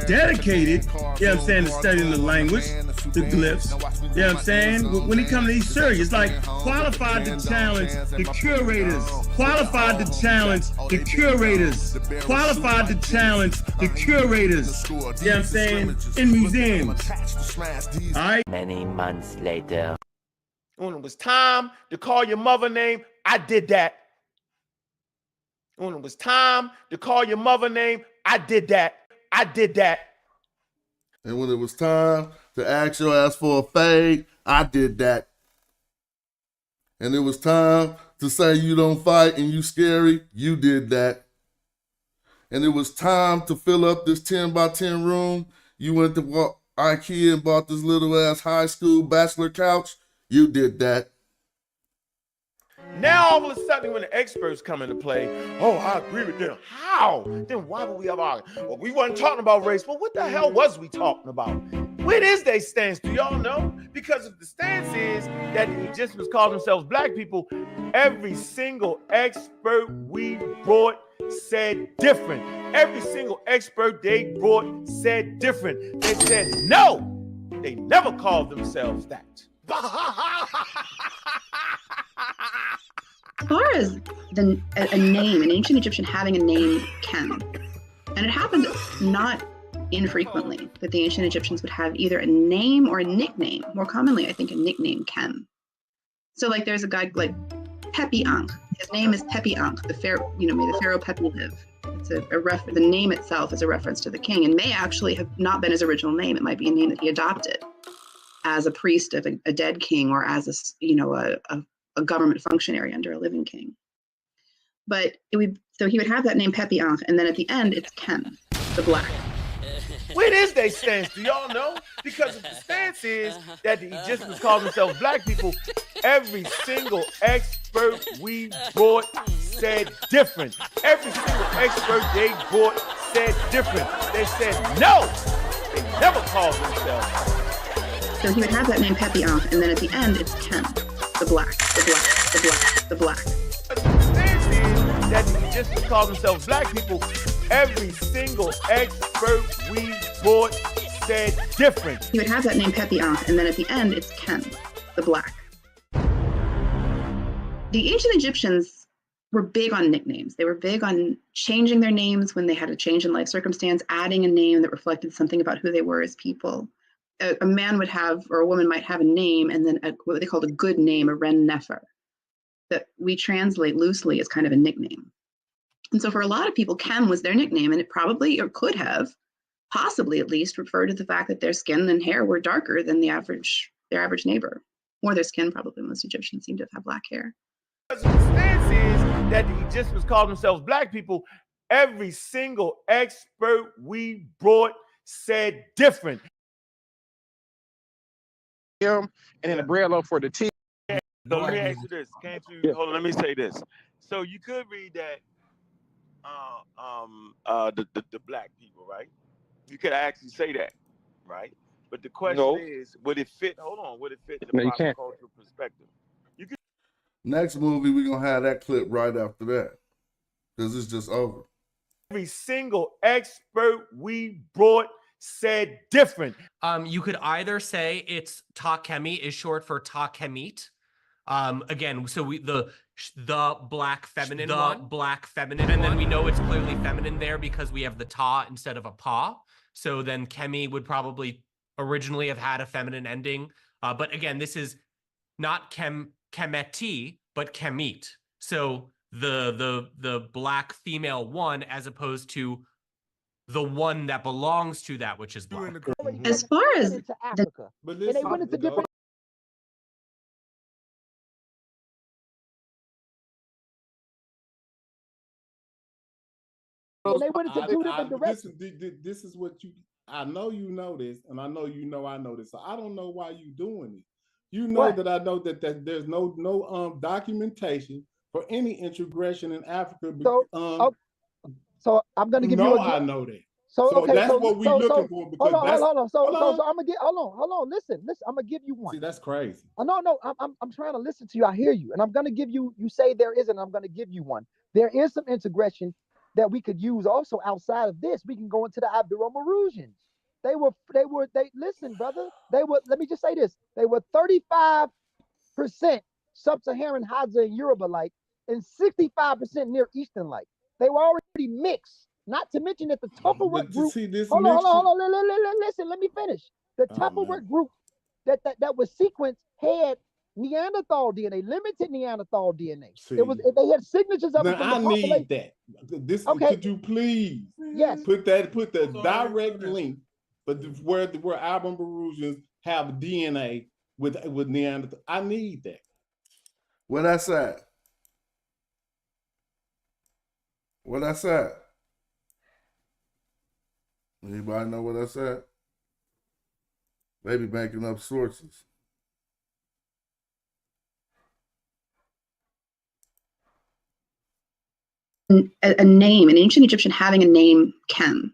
Dedicated, you know what I'm saying, to studying the language, the glyphs. You know what I'm saying? When he comes to these series, it's like qualified to challenge the curators. Qualified to challenge the curators. Qualified to challenge the curators. You know what I'm saying? In museums. All right? Many months later. When it was time to call your mother name, I did that. When it was time to call your mother name, I did that. I did that. And when it was time to ask your ass for a fade, I did that. And it was time to say you don't fight and you scary, you did that. And it was time to fill up this 10 by 10 room, you went to IKEA and bought this little ass high school bachelor couch, you did that. Now all of a sudden when the experts come into play, oh, I agree with them. How? Then why would we have argued? Well, we weren't talking about race, but what the hell was we talking about? Where is their stance? Do y'all know? Because if the stance is that the Egyptians call themselves black people, every single expert we brought said different. Every single expert they brought said different. They said no, they never called themselves that. As far as a name, an ancient Egyptian having a name Kem, and it happened not infrequently that the ancient Egyptians would have either a name or a nickname. More commonly, I think, a nickname Kem. So, like, there's a guy like Pepi Ankh. His name is Pepi Ankh. The pharaoh, may the pharaoh Pepi live. It's the name itself is a reference to the king, and may actually have not been his original name. It might be a name that he adopted as a priest of a dead king, or as a government functionary under a living king. But so he would have that name Pepi Ankh, and then at the end it's Kem, the black. Where is their stance? Do y'all know? Because if the stance is that the Egyptians call themselves black people, every single expert we brought said different. Every single expert they brought said different. They said no, they never called themselves. So he would have that name Pepi Ankh, and then at the end it's Kem, the black, the black, the black, the black. The stance is that the Egyptians call themselves black people. Every single expert we brought said different. He would have that name Pepi Ankh, and then at the end it's Kem, the black. The ancient Egyptians were big on nicknames. They were big on changing their names when they had a change in life circumstance, adding a name that reflected something about who they were as people. A man would have, or a woman might have a name, and then what they called a good name, a ren nefer, that we translate loosely as kind of a nickname. And so for a lot of people, Kem was their nickname, and it probably, or could have, possibly at least, referred to the fact that their skin and hair were darker than their average neighbor. Or their skin, probably. Most Egyptians seem to have black hair. The stance is that the Egyptians called themselves black people. Every single expert we brought said different. And then a bread loaf for the tea. So let me ask you this. Can't you hold on, let me say this. So you could read that the black people, right? You could actually say that, right? But the question is, would it fit? Hold on, would it fit the proper cultural perspective? You could. Next movie, we're gonna have that clip right after that. Because it's just over. Every single expert we brought said different. You could either say it's Ta-Kemi is short for Ta-Kemit. Again, so the black feminine and then we know it's clearly feminine there because we have the ta instead of a pa. So then Kemi would probably originally have had a feminine ending. But again, this is not Kemeti, but Kemit. So the black female one as opposed to the one that belongs to that which is black. As far as Africa, and they went into different. And they went into two different directions. This is what you. I know you know this, and I know you know I know this. So I don't know why you doing it. You know that I know that there's no documentation for any integration in Africa. So I'm going to give you. I know that. So that's what we're looking for. Because hold on. So I'm gonna get. Hold on. Listen. I'm gonna give you one. See, that's crazy. No. I'm trying to listen to you. I hear you, and I'm gonna give you. You say there isn't. I'm gonna give you one. There is some integration that we could use also outside of this. We can go into the Abdurrahmanusians. They listen, brother. Let me just say this. They were 35% sub-Saharan Hadza and Yoruba-like and 65% Near Eastern-like. They were already mixed. Not to mention that the Tupperware group. Hold on. Listen, let me finish. The Tupperware group that was sequenced had Neanderthal DNA, limited Neanderthal DNA. They had signatures of it. I need that. Could you please put the direct link, but where Aboriginals have DNA with Neanderthal. I need that. Where that's at? Where that's at? Anybody know where that's at? Maybe making up sources. A name, an ancient Egyptian having a name, Kem.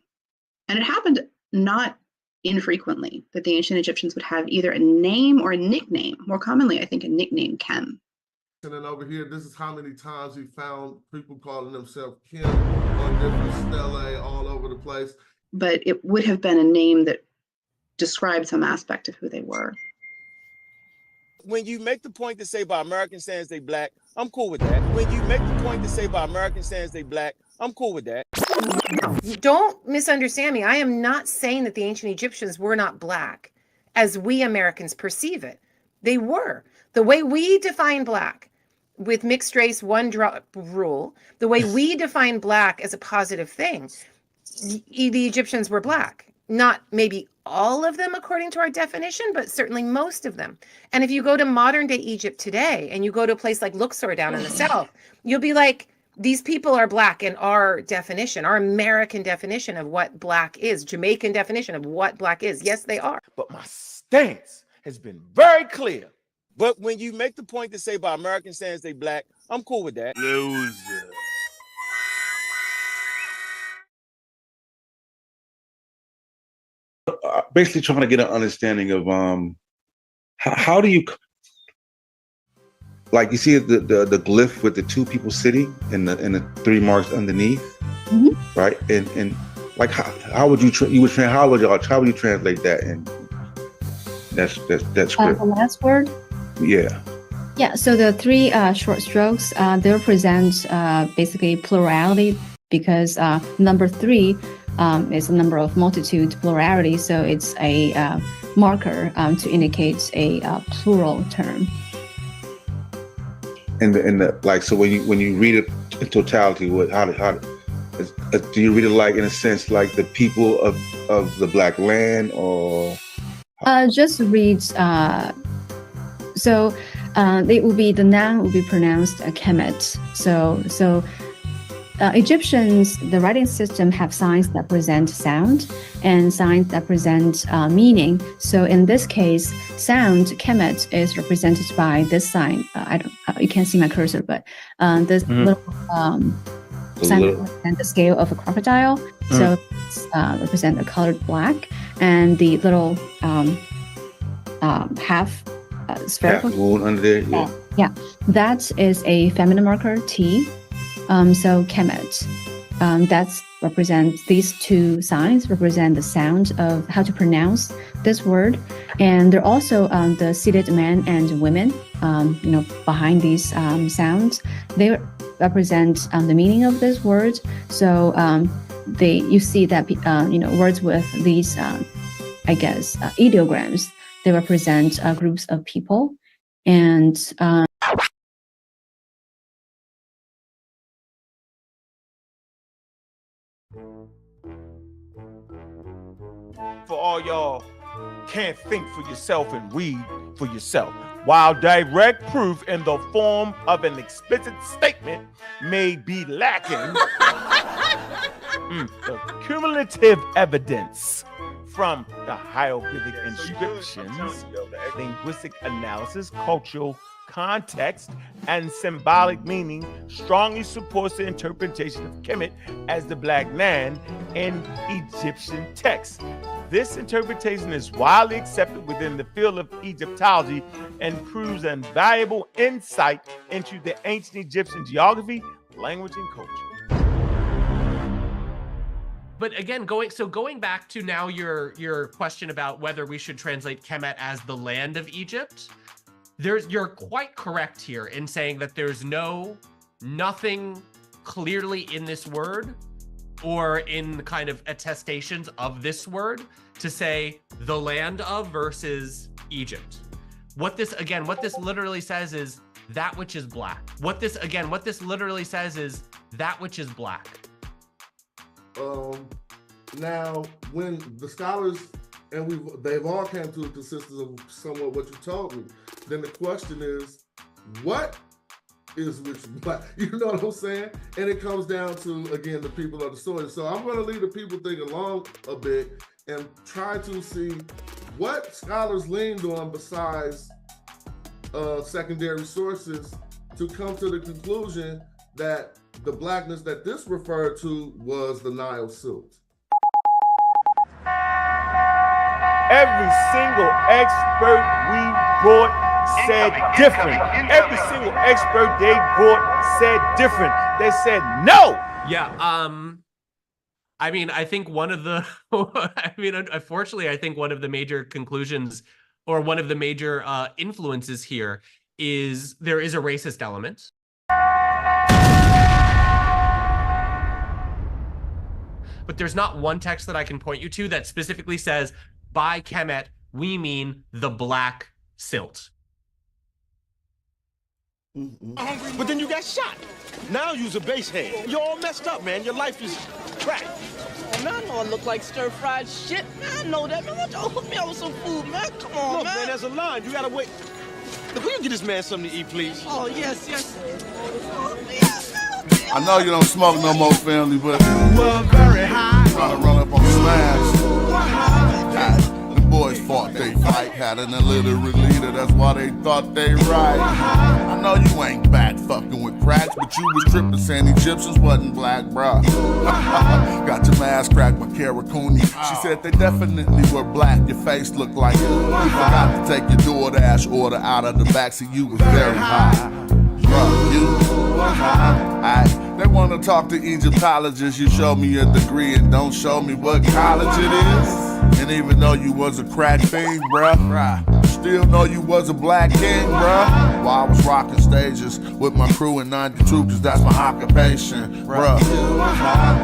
And it happened not infrequently that the ancient Egyptians would have either a name or a nickname. More commonly, I think, a nickname, Kem. And then over here, this is how many times we found people calling themselves Kim on different stelae all over the place. But it would have been a name that described some aspect of who they were. When you make the point to say by American standards they black, I'm cool with that. When you make the point to say by American standards they black, I'm cool with that. Don't misunderstand me. I am not saying that the ancient Egyptians were not black as we Americans perceive it. They were. The way we define black with mixed race one drop rule, the way we define black as a positive thing, the Egyptians were black. Not maybe all of them according to our definition, but certainly most of them. And if you go to modern day Egypt today and you go to a place like Luxor down in the south, you'll be like, these people are black in our definition, our American definition of what black is, Jamaican definition of what black is. Yes, they are. But my stance has been very clear. But when you make the point to say by American standards they black, I'm cool with that. Loser. Basically trying to get an understanding of how do you, like, you see the glyph with the two people sitting and the three marks underneath, right? And like how would you how would you translate that in that script? The last word? Yeah. Yeah, so the three short strokes, they represent basically plurality, because number 3 is a number of multitude plurality, so it's a marker to indicate a plural term. And like, so when you read it in totality, how do you read it like, in a sense, like the people of the Black land, or? Just reads. So it will be, the noun will be pronounced kemet. So Egyptians, the writing system have signs that present sound and signs that present meaning. So in this case, sound kemet is represented by this sign. You can't see my cursor, but this little sign represents the scale of a crocodile. So it's represent the colored black, and the little half spherical moon under there. Yeah, that is a feminine marker T. So kemet, that's represents, these two signs represent the sound of how to pronounce this word, and they're also the seated men and women, behind these sounds. They represent the meaning of this word. So you see that words with these ideograms, they represent groups of people, and for all y'all can't think for yourself and read for yourself, while direct proof in the form of an explicit statement may be lacking, the cumulative evidence from the hieroglyphic inscriptions, linguistic analysis, cultural context, and symbolic meaning strongly supports the interpretation of Kemet as the Black man in Egyptian texts. This interpretation is widely accepted within the field of Egyptology and proves an valuable insight into the ancient Egyptian geography, language, and culture. But again, going back to now your question about whether we should translate Kemet as the land of Egypt, you're quite correct here in saying that there's nothing clearly in this word or in kind of attestations of this word to say the land of versus Egypt. What this literally says is that which is black. What this literally says is that which is black. Now, when the scholars they've all come to a consensus of somewhat what you told me, then the question is, what is which black? You know what I'm saying? And it comes down to, again, the people of the story. So I'm going to leave the people thinking along a bit and try to see what scholars leaned on besides secondary sources to come to the conclusion that the blackness that this referred to was the Nile silt. Every single expert we brought said different. Every single expert they brought said different. They said no. Yeah. I think one of the, unfortunately, I think one of the major conclusions or one of the major influences here is there is a racist element. But there's not one text that I can point you to that specifically says, by Kemet, we mean the black silt. But then you got shot. Now you's a basehead. You're all messed up, man. Your life is cracked. Oh, man, I know I look like stir-fried shit. Man, I know that. Man, why don't y'all hook me up with some food, man? Come on, Look, man. man, there's a line. You gotta wait. Look, will you get this man something to eat, please? Oh, yes. I know you don't smoke no more, family, but very high. Trying to run up on Smash. The boys fought they fight, had an illiterate leader, that's why they thought they right. I know you ain't back fucking with cracks, but you was tripping saying Egyptians wasn't black, bruh. Got your mask cracked by Kara Cooney. She said they definitely were black, your face looked like it. You forgot to take your DoorDash order out of the backseat, you was very high. Bruh, you they want to talk to Egyptologists. You show me a degree and don't show me what college it is. And even though you was a crack fiend, bruh, still know you was a black king, bruh. While I was rocking stages with my crew in 92, cause that's my occupation, bruh.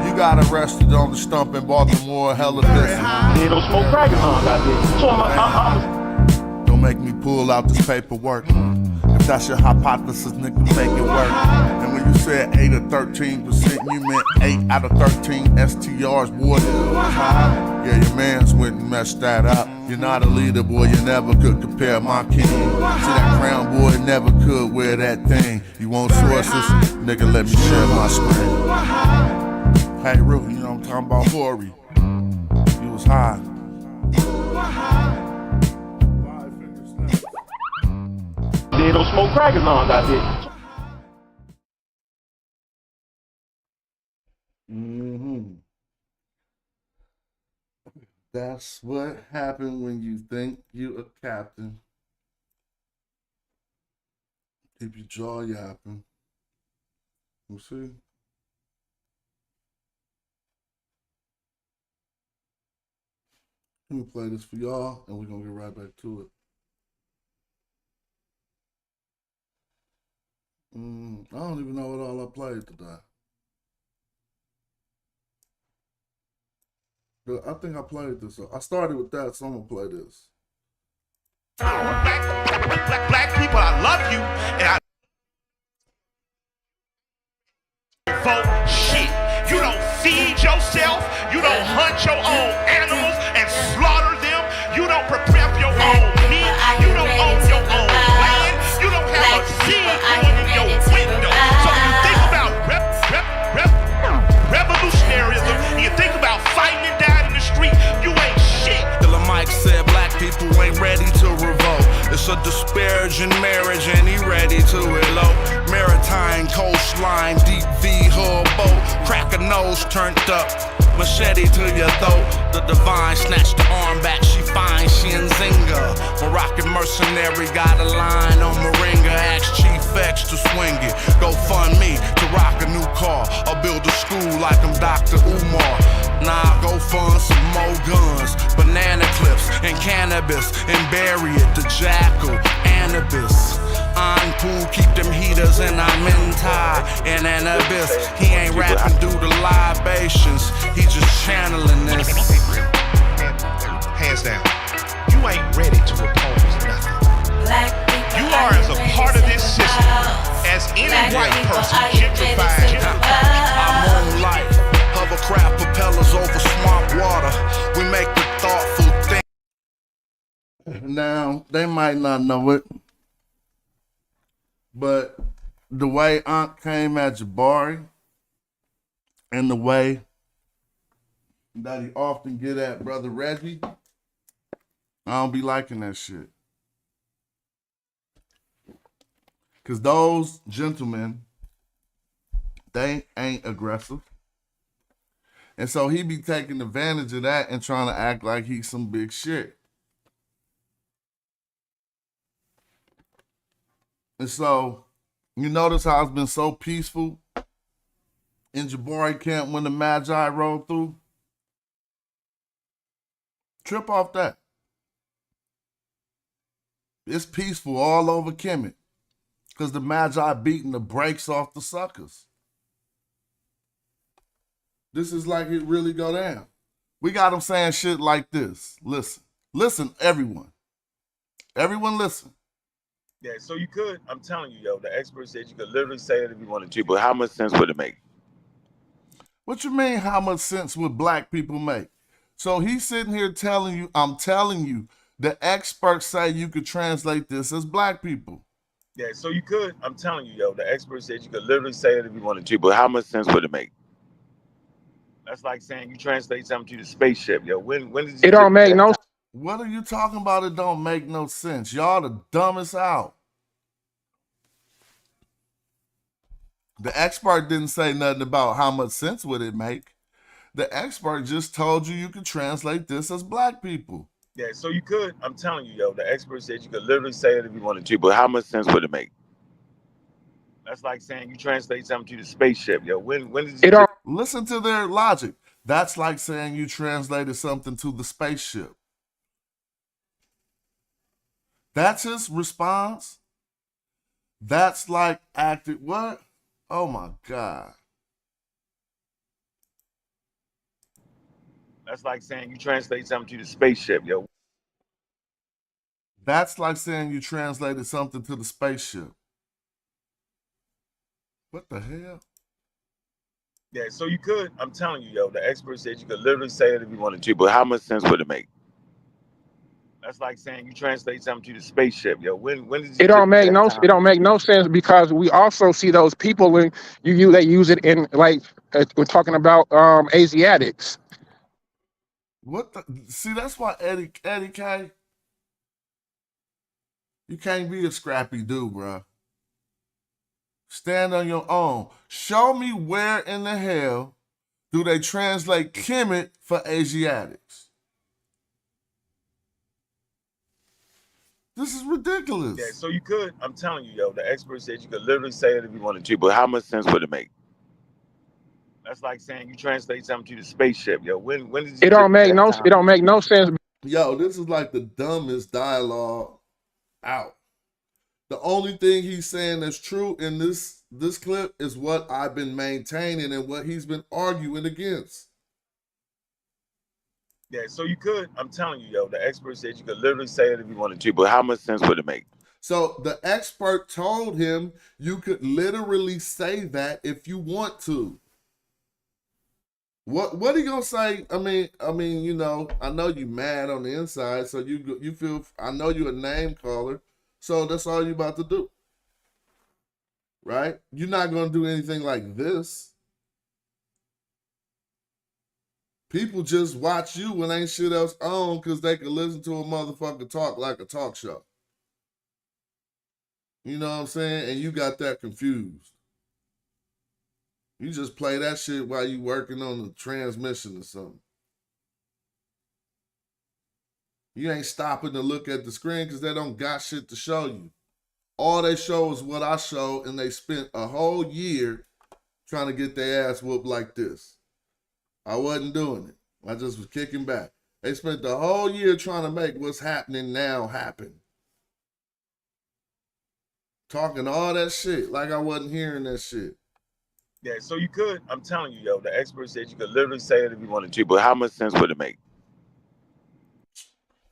You got arrested on the stump in Baltimore, hella distance. They don't smoke crackers on that bitch. So I'm Don't make me pull out this paperwork. If that's your hypothesis, nigga, make it work. And when you said 8 or 13%, you meant 8 out of 13 STRs, boy. Yeah, your mans went and messed that up. You're not a leader, boy, you never could compare my king. See that crown, boy, never could wear that thing. You want sources? Nigga, let me share my screen. Hey, Ruth, you know what I'm talking about, Corey. You was high. They don't smoke crackers on that bitch. That's what happened when you think you a captain. Keep your jaw yapping. We'll see. Let me play this for y'all, and we're gonna get right back to it. I don't even know what all I played today. But I think I played this. I started with that, so I'm gonna play this. Black people, I love you, and I vote shit. You don't feed yourself. You don't hunt your own animals and slaughter them. You don't prepare your own meat. You don't own your own land. You don't have a seed growing in your window. So when you think about revolutionaryism, and you think about fighting and dying in the street, you ain't shit. Killer Mike said black people ain't ready to revolt. It's a disparaging marriage and he ready to elope. Maritime coastline, deep V hull boat. Crack a nose turned up, machete to your throat. The divine snatched the arm back, she fine, she in Zinga. Moroccan mercenary got a line on Moringa. Ask Chief X to swing it. Go fund me to rock a new car or build a school like I'm Dr. Umar. Nah, go fund some more guns, banana clips and cannabis, and bury it, the jackal, Anubis. On pool, keep them heaters in our mentai and an abyss. He ain't rapping due to libations, he just channeling this. Hands down, you ain't ready to oppose nothing. You are as a part of this system as any white person gentrified. I'm on life, hovercraft propellers over swamp water. We make the thoughtful thing. Now, they might not know it, but the way Aunt came at Jabari and the way that he often get at Brother Reggie, I don't be liking that shit. Because those gentlemen, they ain't aggressive. And so he be taking advantage of that and trying to act like he's some big shit. And so, you notice how it's been so peaceful in Jabari camp when the Magi rolled through? Trip off that. It's peaceful all over Kemet because the Magi beating the brakes off the suckers. This is like it really go down. We got them saying shit like this. Listen. Listen, everyone. Everyone listen. Yeah, so you could, I'm telling you, yo, the expert said you could literally say it if you wanted to, but how much sense would it make? What you mean, how much sense would black people make? So he's sitting here telling you, I'm telling you, the experts say you could translate this as black people. Yeah, so you could, I'm telling you, yo, the expert said you could literally say it if you wanted to, but how much sense would it make? That's like saying you translate something to the spaceship, yo. When did you? It don't make no sense. What are you talking about? It don't make no sense. Y'all the dumbest out. The expert didn't say nothing about how much sense would it make. The expert just told you you could translate this as black people. Yeah, so you could, I'm telling you, yo, the expert said you could literally say it if you wanted to, but how much sense would it make? That's like saying you translate something to the spaceship, yo. When did you? Listen to their logic. That's like saying you translated something to the spaceship. That's his response? That's like acting, what? Oh my God. That's like saying you translate something to the spaceship, yo. That's like saying you translated something to the spaceship. What the hell? Yeah, so you could. I'm telling you, yo. The expert said you could literally say it if you wanted to, but how much sense would it make? That's like saying you translate something to the spaceship, yo. When did It don't make no. It don't make no sense because we also see those people in they use it in like we're talking about Asiatics. What the? See, that's why Eddie K, you can't be a scrappy dude, bro. Stand on your own. Show me where in the hell do they translate Kemet for Asiatics? This is ridiculous. Yeah, so you could. I'm telling you, yo. The expert said you could literally say it if you wanted to, but how much sense would it make? That's like saying you translate something to the spaceship, yo. When did It don't make no. It don't make no sense. Yo, this is like the dumbest dialogue out. The only thing he's saying that's true in this clip is what I've been maintaining and what he's been arguing against. Yeah, so you could. I'm telling you, yo. The expert said you could literally say it if you wanted to, but how much sense would it make? So the expert told him you could literally say that if you want to. What are you gonna say? I mean, you know, I know you mad on the inside, so you feel. I know you a name caller, so that's all you about to do, right? You're not gonna do anything like this. People just watch you when ain't shit else on because they can listen to a motherfucker talk like a talk show. You know what I'm saying? And you got that confused. You just play that shit while you working on the transmission or something. You ain't stopping to look at the screen because they don't got shit to show you. All they show is what I show, and they spent a whole year trying to get their ass whooped like this. I wasn't doing it. I just was kicking back. They spent the whole year trying to make what's happening now happen. Talking all that shit like I wasn't hearing that shit. Yeah, so you could. I'm telling you, yo. The expert said you could literally say it if you wanted to, but how much sense would it make?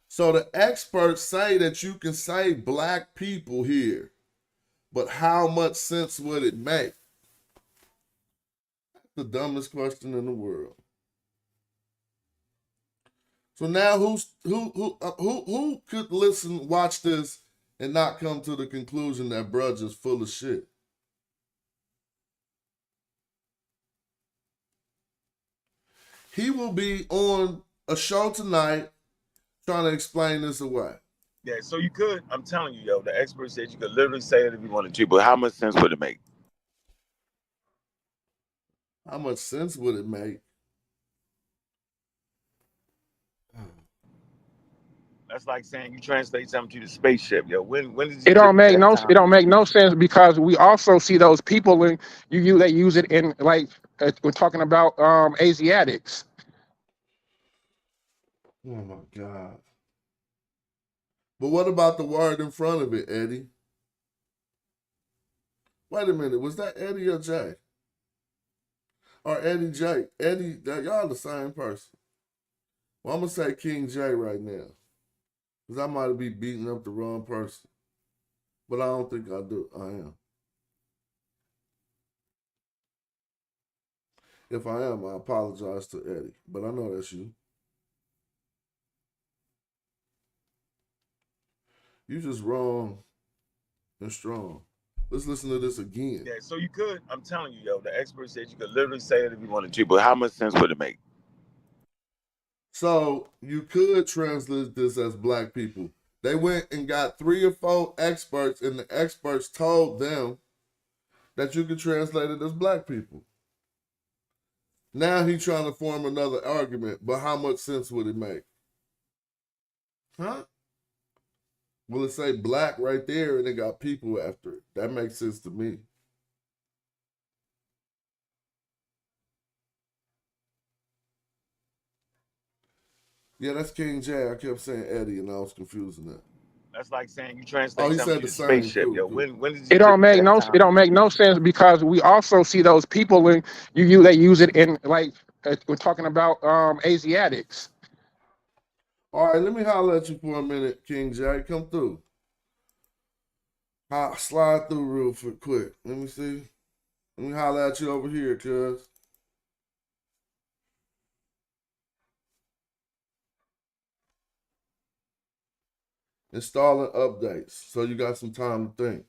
So the experts say that you can say black people here, but how much sense would it make? The dumbest question in the world. So now who could listen, watch this, and not come to the conclusion that bruh just full of shit? He will be on a show tonight trying to explain this away. Yeah, so you could. I'm telling you, yo. The expert said you could literally say it if you wanted to, but how much sense would it make? How much sense would it make? That's like saying you translate something to the spaceship, yo. When did It don't make no. It don't make no sense because we also see those people in they use it in like we're talking about Asiatics. Oh my God. But what about the word in front of it, Eddie? Wait a minute, was that Eddie or Jay? Or Eddie J? Eddie, y'all the same person. Well, I'm gonna say King J right now. Because I might be beating up the wrong person. But I don't think I do. I am. If I am, I apologize to Eddie. But I know that's you. You just wrong and strong. Let's listen to this again. Yeah, so you could. I'm telling you, yo. The expert said you could literally say it if you wanted to, but how much sense would it make? So you could translate this as black people. They went and got 3 or 4 experts, and the experts told them that you could translate it as black people. Now he's trying to form another argument, but how much sense would it make? Huh? Will it say black right there and it got people after it? That makes sense to me. Yeah, that's King J. I kept saying Eddie and I was confusing that. That's like saying you translate he something said to the a same. spaceship. Cool, Yo, cool. when did It you don't make have no time? it don't make no sense because we also see those people in they use it in like we're talking about Asiatics. All right, let me holler at you for a minute, King J. Come through. I'll slide through real quick. Let me see. Let me holler at you over here, cuz. Installing updates, so you got some time to think.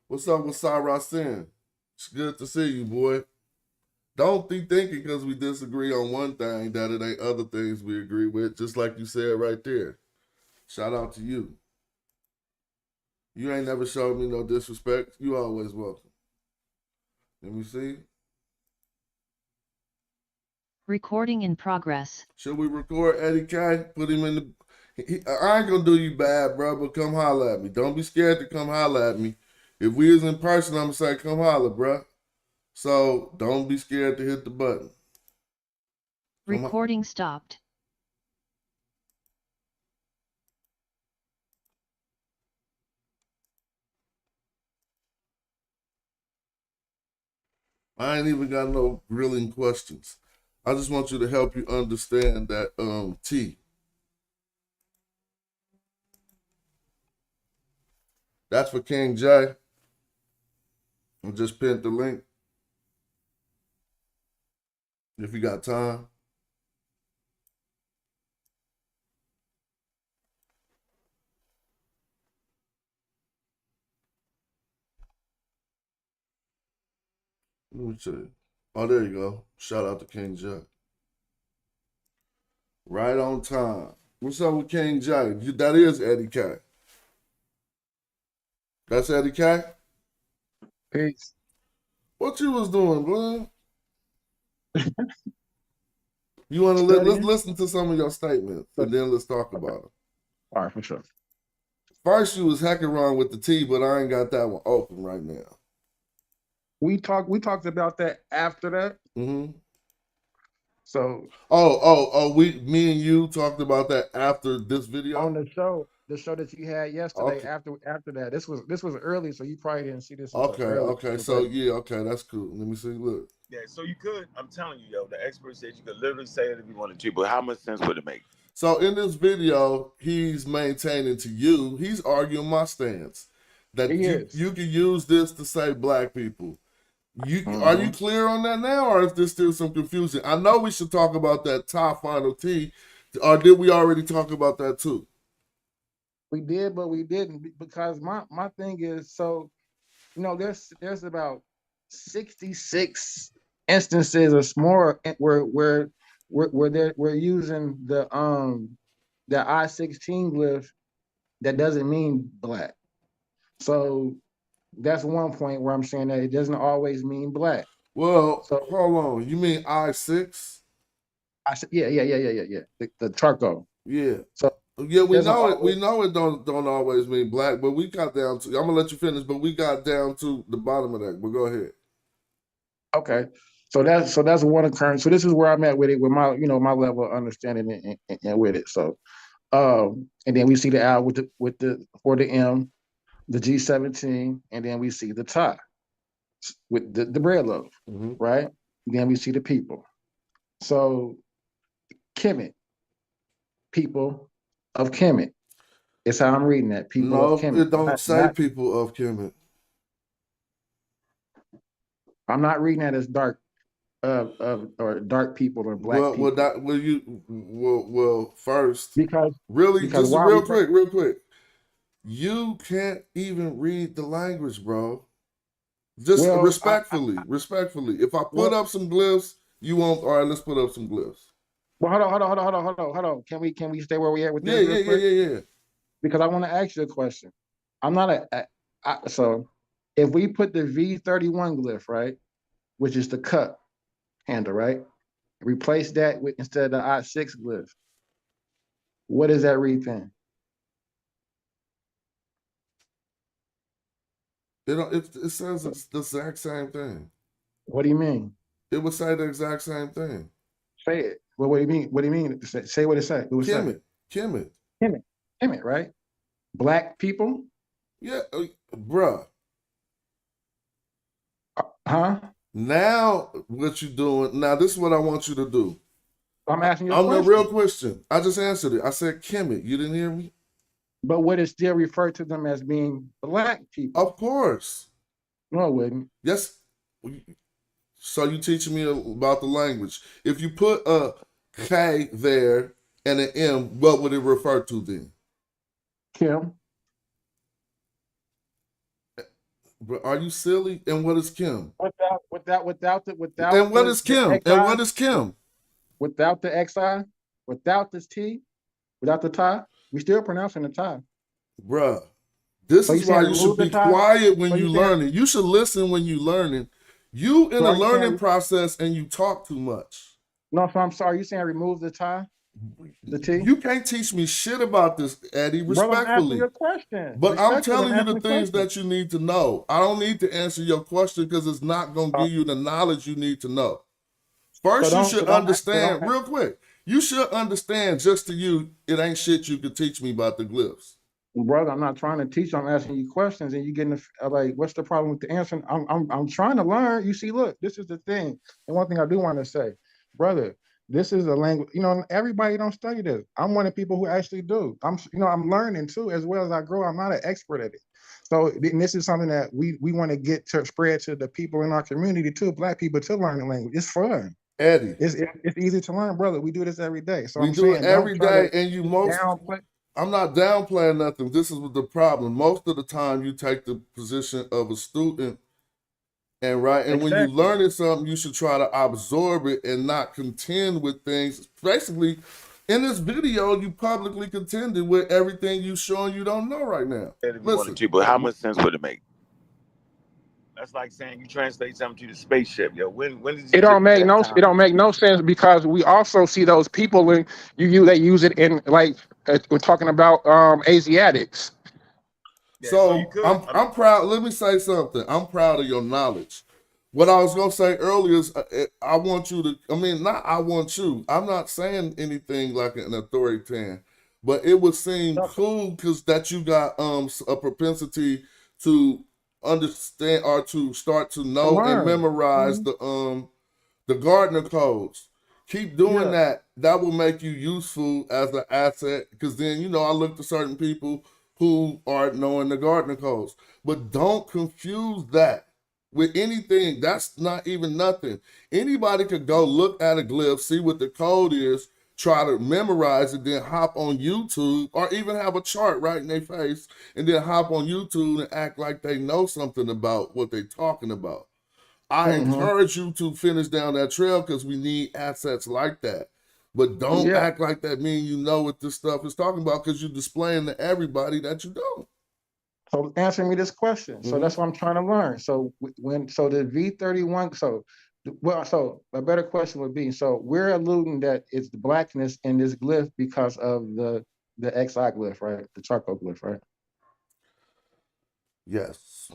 What's up with Cyrus Sin? It's good to see you, boy. Don't be thinking because we disagree on one thing that it ain't other things we agree with, just like you said right there. Shout out to you. You ain't never showed me no disrespect. You always welcome. Let me see. Recording in progress. Should we record Eddie K? Put him in the... I ain't gonna do you bad, bro, but come holler at me. Don't be scared to come holler at me. If we was in person, I'm gonna say, come holler, bro. So don't be scared to hit the button. Recording stopped. I ain't even got no grilling questions. I just want you to help you understand that T. That's for King J. I just pinned the link. If you got time. Let me check. Oh, there you go. Shout out to King J. Right on time. What's up with King J? That is Eddie K. That's Eddie K? Peace. What you was doing, bro? You want to let's listen to some of your statements and then let's talk about them. All right, for sure. First, you was hacking wrong with the T, but I ain't got that one open right now. We talked about that after that. Mm-hmm. So me and you talked about that after this video on the show that you had yesterday. Okay. After that, this was early, so you probably didn't see this. Okay. So that's cool. Let me see. Look. Yeah, so you could. I'm telling you, yo, the expert said you could literally say it if you wanted to, but how much sense would it make? So in this video, he's maintaining to you. He's arguing my stance that you can use this to say black people. Are you clear on that now, or is there still some confusion? I know we should talk about that top final T, or did we already talk about that too? We did, but we didn't, because my thing is, so there's about 66 instances or more where we're using the I-16 glyph that doesn't mean black. So that's one point where I'm saying that it doesn't always mean black. Well, so hold on. You mean I-6? Yeah. The charcoal. Yeah. So yeah, we know it. We know it don't always mean black, but we got down to. I'm gonna let you finish, but we got down to the bottom of that. But go ahead. Okay. So that's one occurrence. So this is where I'm at with it, with my my level of understanding and with it. So and then we see the L with the for the M, the G17, and then we see the tie with the bread loaf, right? Then we see the people. So Kemet, people of Kemet. It's how I'm reading that. People of Kemet. It don't say people of Kemet. I'm not reading that as dark or dark people or black people. First, because just real quick. You can't even read the language, bro. Just respectfully. If I put up some glyphs, you won't. All right, let's put up some glyphs. Well, hold on. Can we stay where we at with this? Yeah. Because I want to ask you a question. I'm not so if we put the V31 glyph, right, which is the cup handle, right, replace that with instead of the I6 glyph, what does that read then? It says it's the exact same thing. What do you mean? It would say the exact same thing. Say it. Well, what do you mean? What do you mean? Say what it says. Kemet. Kemet. Kemet, right? Black people. Yeah, bruh. Huh? Now, what you doing? Now, this is what I want you to do. I'm asking you a question. question. The real question. I just answered it. I said Kemet. You didn't hear me? But would it still refer to them as being black people? Of course. No, it wouldn't. Yes. So you teaching me about the language. If you put a K there and an M, what would it refer to then? Kim. But are you silly? And what is Kim? Without. And what is Kim? And what is Kim? Without the XI, without this T, without the tie, we still pronouncing the tie. Bruh, this is why you should be quiet when you learning. You should listen when you learning. You in a learning process and you talk too much. No, so I'm sorry. You saying remove the tie? The T? You can't teach me shit about this, Eddie, respectfully. Brother, I'm asking your question. But I'm telling you the things that you need to know. I don't need to answer your question because it's not going to give you the knowledge you need to know. First, you should understand, real quick, you should understand just to you, it ain't shit you could teach me about the glyphs. Brother, I'm not trying to teach. I'm asking you questions, and you getting like, what's the problem with the answer? I'm trying to learn. You see, look, this is the thing. And one thing I do want to say, brother, this is a language. You know, everybody don't study this. I'm one of the people who actually do. I'm learning too, as well as I grow. I'm not an expert at it. So this is something that we want to get to spread to the people in our community too, Black people, to learn the language. It's fun. Eddie, it's easy to learn, brother. We do this every day. So we do it every day, and you most. I'm not downplaying nothing. This is the problem. Most of the time, you take the position of a student, and when you're learning something, you should try to absorb it and not contend with things. Basically, in this video, you publicly contended with everything you showing you don't know right now. Listen, but how much sense would it make? That's like saying you translate something to the spaceship. Yo, when did it don't make no sense because we also see those people when they use it in like we're talking about Asiatics. Yeah, so I'm proud. Let me say something. I'm proud of your knowledge. What I was gonna say earlier is I want you to. I mean, not I want you. I'm not saying anything like an authoritarian, but it would seem cool because that you got a propensity to understand or to start to know and memorize the Gardner codes. Keep doing that. That will make you useful as an asset because then I look to certain people who are knowing the Gardner codes. But don't confuse that with anything. That's not even nothing. Anybody could go look at a glyph, see what the code is, try to memorize it, then hop on YouTube or even have a chart right in their face and then hop on YouTube and act like they know something about what they're talking about. I encourage you to finish down that trail because we need assets like that. But don't act like that means you know what this stuff is talking about because you're displaying to everybody that you don't. So answer me this question. So that's what I'm trying to learn. So the V31, so a better question would be, so we're alluding that it's the blackness in this glyph because of the XI glyph, right? The charcoal glyph, right? Yes.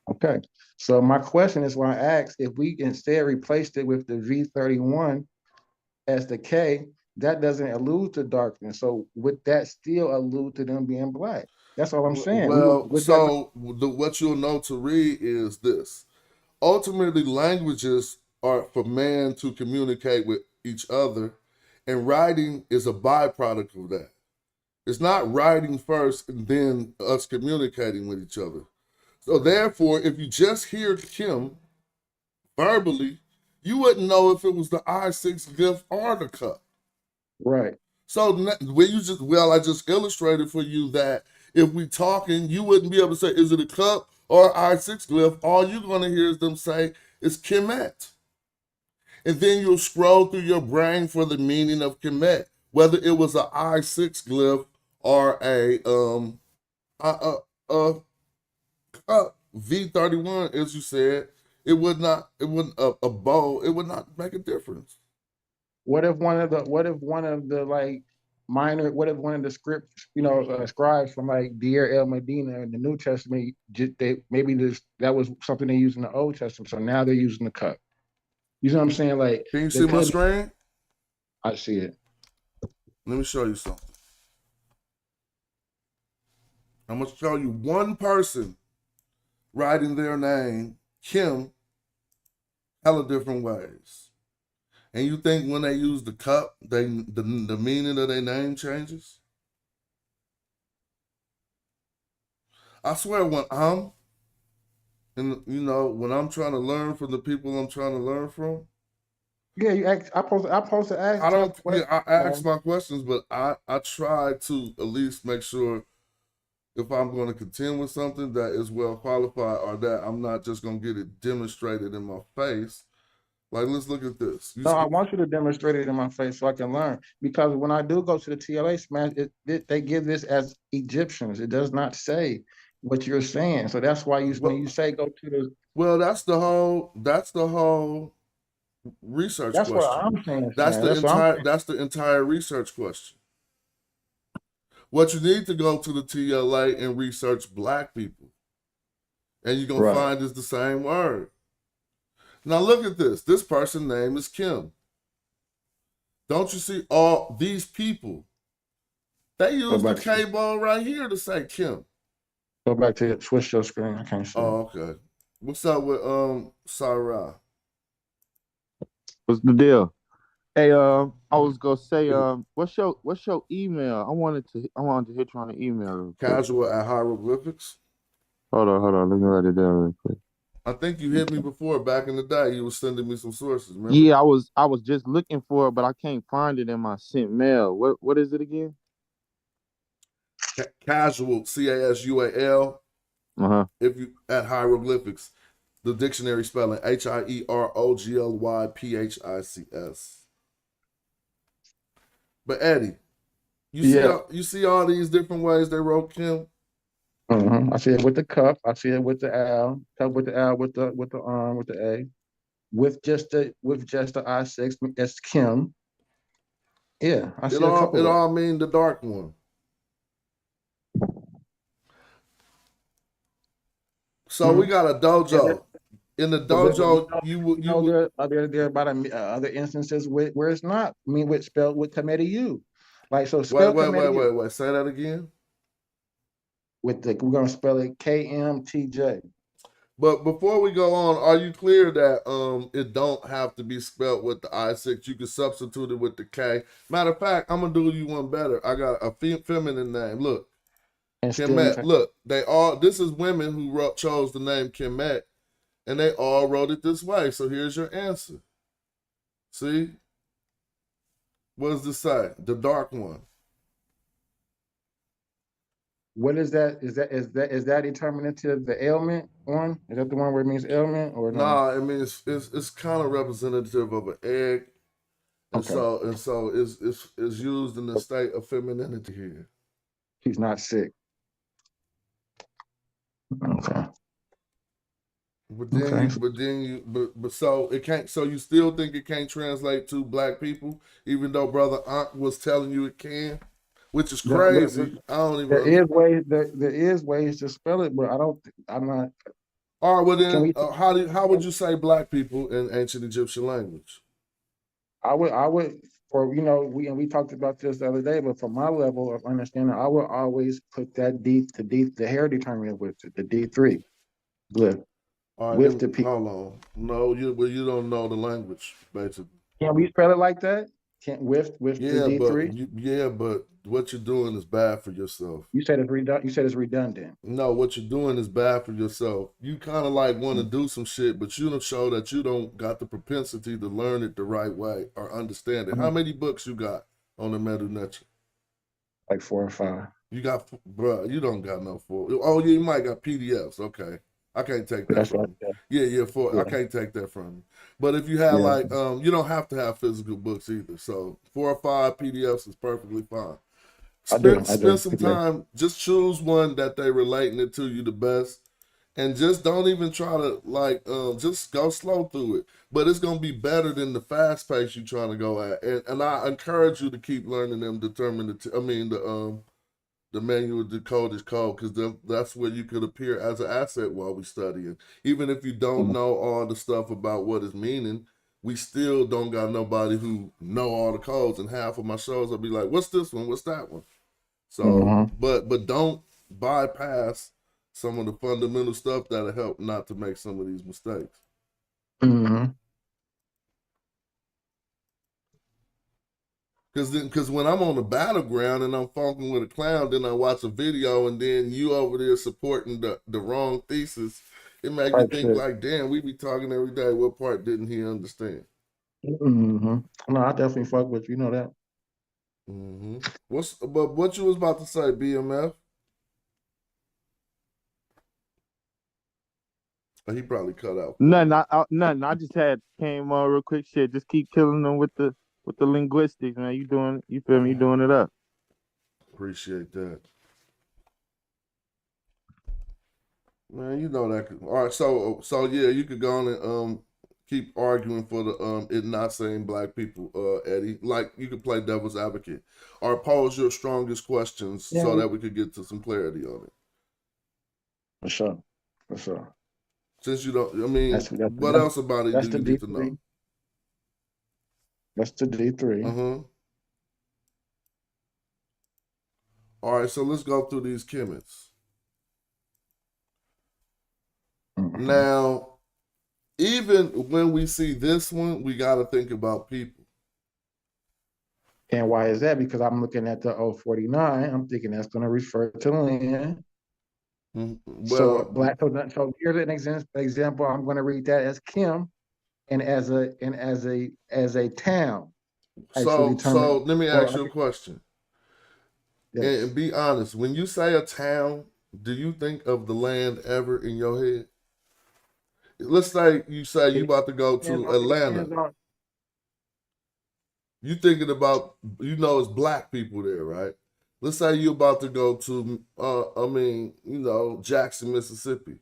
Okay. So my question is why I asked if we instead replaced it with the V31 as the K, that doesn't allude to darkness. So would that still allude to them being black? That's all I'm saying. Well, what you'll know to read is this. Ultimately, languages are for man to communicate with each other, and writing is a byproduct of that. It's not writing first and then us communicating with each other. So therefore, if you just hear Kim verbally, you wouldn't know if it was the I6 glyph or the cup. Right. So when I just illustrated for you that if we talking, you wouldn't be able to say, is it a cup or I6 glyph? All you're going to hear is them say, it's Kemet. And then you'll scroll through your brain for the meaning of Kemet, whether it was a I6 glyph or a V31, as you said, it wouldn't a bow, it would not make a difference. What if one of the scripts, scribes from like Deir El Medina in the New Testament, that was something they used in the Old Testament, so now they're using the cup. You know what I'm saying? Like, can you see my screen? I see it. Let me show you something. I'm gonna show you one person writing their name, Kim, hella different ways. And you think when they use the cup, the meaning of their name changes? I swear when I'm when I'm trying to learn from the people I'm trying to learn from. Yeah, you ask. I supposed to ask. I don't. Yeah, I ask my questions, but I try to at least make sure if I'm going to contend with something that is well qualified, or that I'm not just going to get it demonstrated in my face. Like, let's look at this. No, I want you to demonstrate it in my face so I can learn. Because when I do go to the TLA smash, they give this as Egyptians. It does not say what you're saying. So that's why when you say go to the. Well, that's the whole research that's question. What I'm saying. That's the entire research question. What you need to go to the TLA and research Black people, and you're gonna find is the same word. Now look at this. This person's name is Kim. Don't you see all these people? They use the K-ball right here to say Kim. Go back to it. Switch your screen. I can't see. Oh, okay. What's up with Sarah? What's the deal? Hey, I was gonna say, what's your email? I wanted to hit you on the email. Casual at hieroglyphics. Hold on. Let me write it down real quick. I think you hit me before back in the day. You were sending me some sources. Remember? Yeah, I was just looking for it, but I can't find it in my sent mail. What is it again? Casual, CASUAL. If you at hieroglyphics, the dictionary spelling HIEROGLYPHICS. But Eddie, you see all these different ways they wrote Kim. I see it with the cup. I see it with the L. Cup with the L with the A. With just the I6. It's Kim. Yeah, I see it all mean the dark one. So we got a dojo. In the dojo, there are about other instances where it's not. I mean, with spelled with committee U. Like so. Wait. Say that again. We're gonna spell it KMTJ. But before we go on, are you clear that it don't have to be spelled with the I6? You can substitute it with the K. Matter of fact, I'm gonna do you one better. I got a feminine name. Look, Kemet. Look, this is women who chose the name Kemet, and they all wrote it this way. So here's your answer. See? What does this say? The dark one. What is that? Is that determinative? The ailment one? Is that the one where it means ailment or no? Nah, I mean it's kind of representative of an egg, and so it's used in the state of femininity here. She's not sick. Okay. So it can't. So you still think it can't translate to Black people, even though Brother Ankh was telling you it can? Which is crazy. I don't even. There is ways to spell it, but I'm not. All right. Well then, how would you say Black people in ancient Egyptian language? I would, for we talked about this the other day, but from my level of understanding, I would always put that the hair determinant with it, the D3 glyph. All right. With the P. Hold on. No, you don't know the language, basically. Can we spell it like that? Can't with the D3? But what you're doing is bad for yourself. You said it's redundant. No, what you're doing is bad for yourself. You kind of like want to do some shit, but you don't show that you don't got the propensity to learn it the right way or understand it. How many books you got on the Medu Netra? Like 4 or 5. You got, bro, you don't got no 4. Oh, yeah, you might got PDFs. Okay. I can't take that from you. 4. I can't take that from you. But if you have you don't have to have physical books either. So 4 or 5 PDFs is perfectly fine. Spend some time. Just choose one that they relating it to you the best, and just don't even try to just go slow through it. But it's gonna be better than the fast pace you're trying to go at. And I encourage you to keep learning them the manual decodage code, because that's where you could appear as an asset while we studying. Even if you don't know all the stuff about what it's meaning, we still don't got nobody who know all the codes. And half of my shows I'll be like, what's this one? What's that one? So, but don't bypass some of the fundamental stuff that'll help not to make some of these mistakes. Mm-hmm. Because when I'm on the battleground and I'm funking with a clown, then I watch a video and then you over there supporting the wrong thesis, it makes me think like, damn, we be talking every day. What part didn't he understand? Mm-hmm. No, I definitely fuck with you. You know that. Mm-hmm. What you was about to say, BMF? He probably cut out. Nothing. I just came on real quick. Shit, just keep killing them with the linguistics, man. You doing? You feel me? You doing it up. Appreciate that, man. You know that. All right, so yeah, you could go on and keep arguing for the it not saying black people, Eddie. Like you could play devil's advocate or pose your strongest questions so that we could get to some clarity on it. For sure. For sure. Since you don't, I mean, what else about it do you need to know? That's the D3. All right, so let's go through these Kemet's. Now, even when we see this one, we got to think about people. And why is that? Because I'm looking at the 049. I'm thinking that's going to refer to land. So black. So here's an example. I'm going to read that as Kim, and as a town. So let me ask you a question. Yes. And be honest. When you say a town, do you think of the land ever in your head? Let's say you about to go to Atlanta. You thinking about, it's black people there, right? Let's say you're about to go to, Jackson, Mississippi.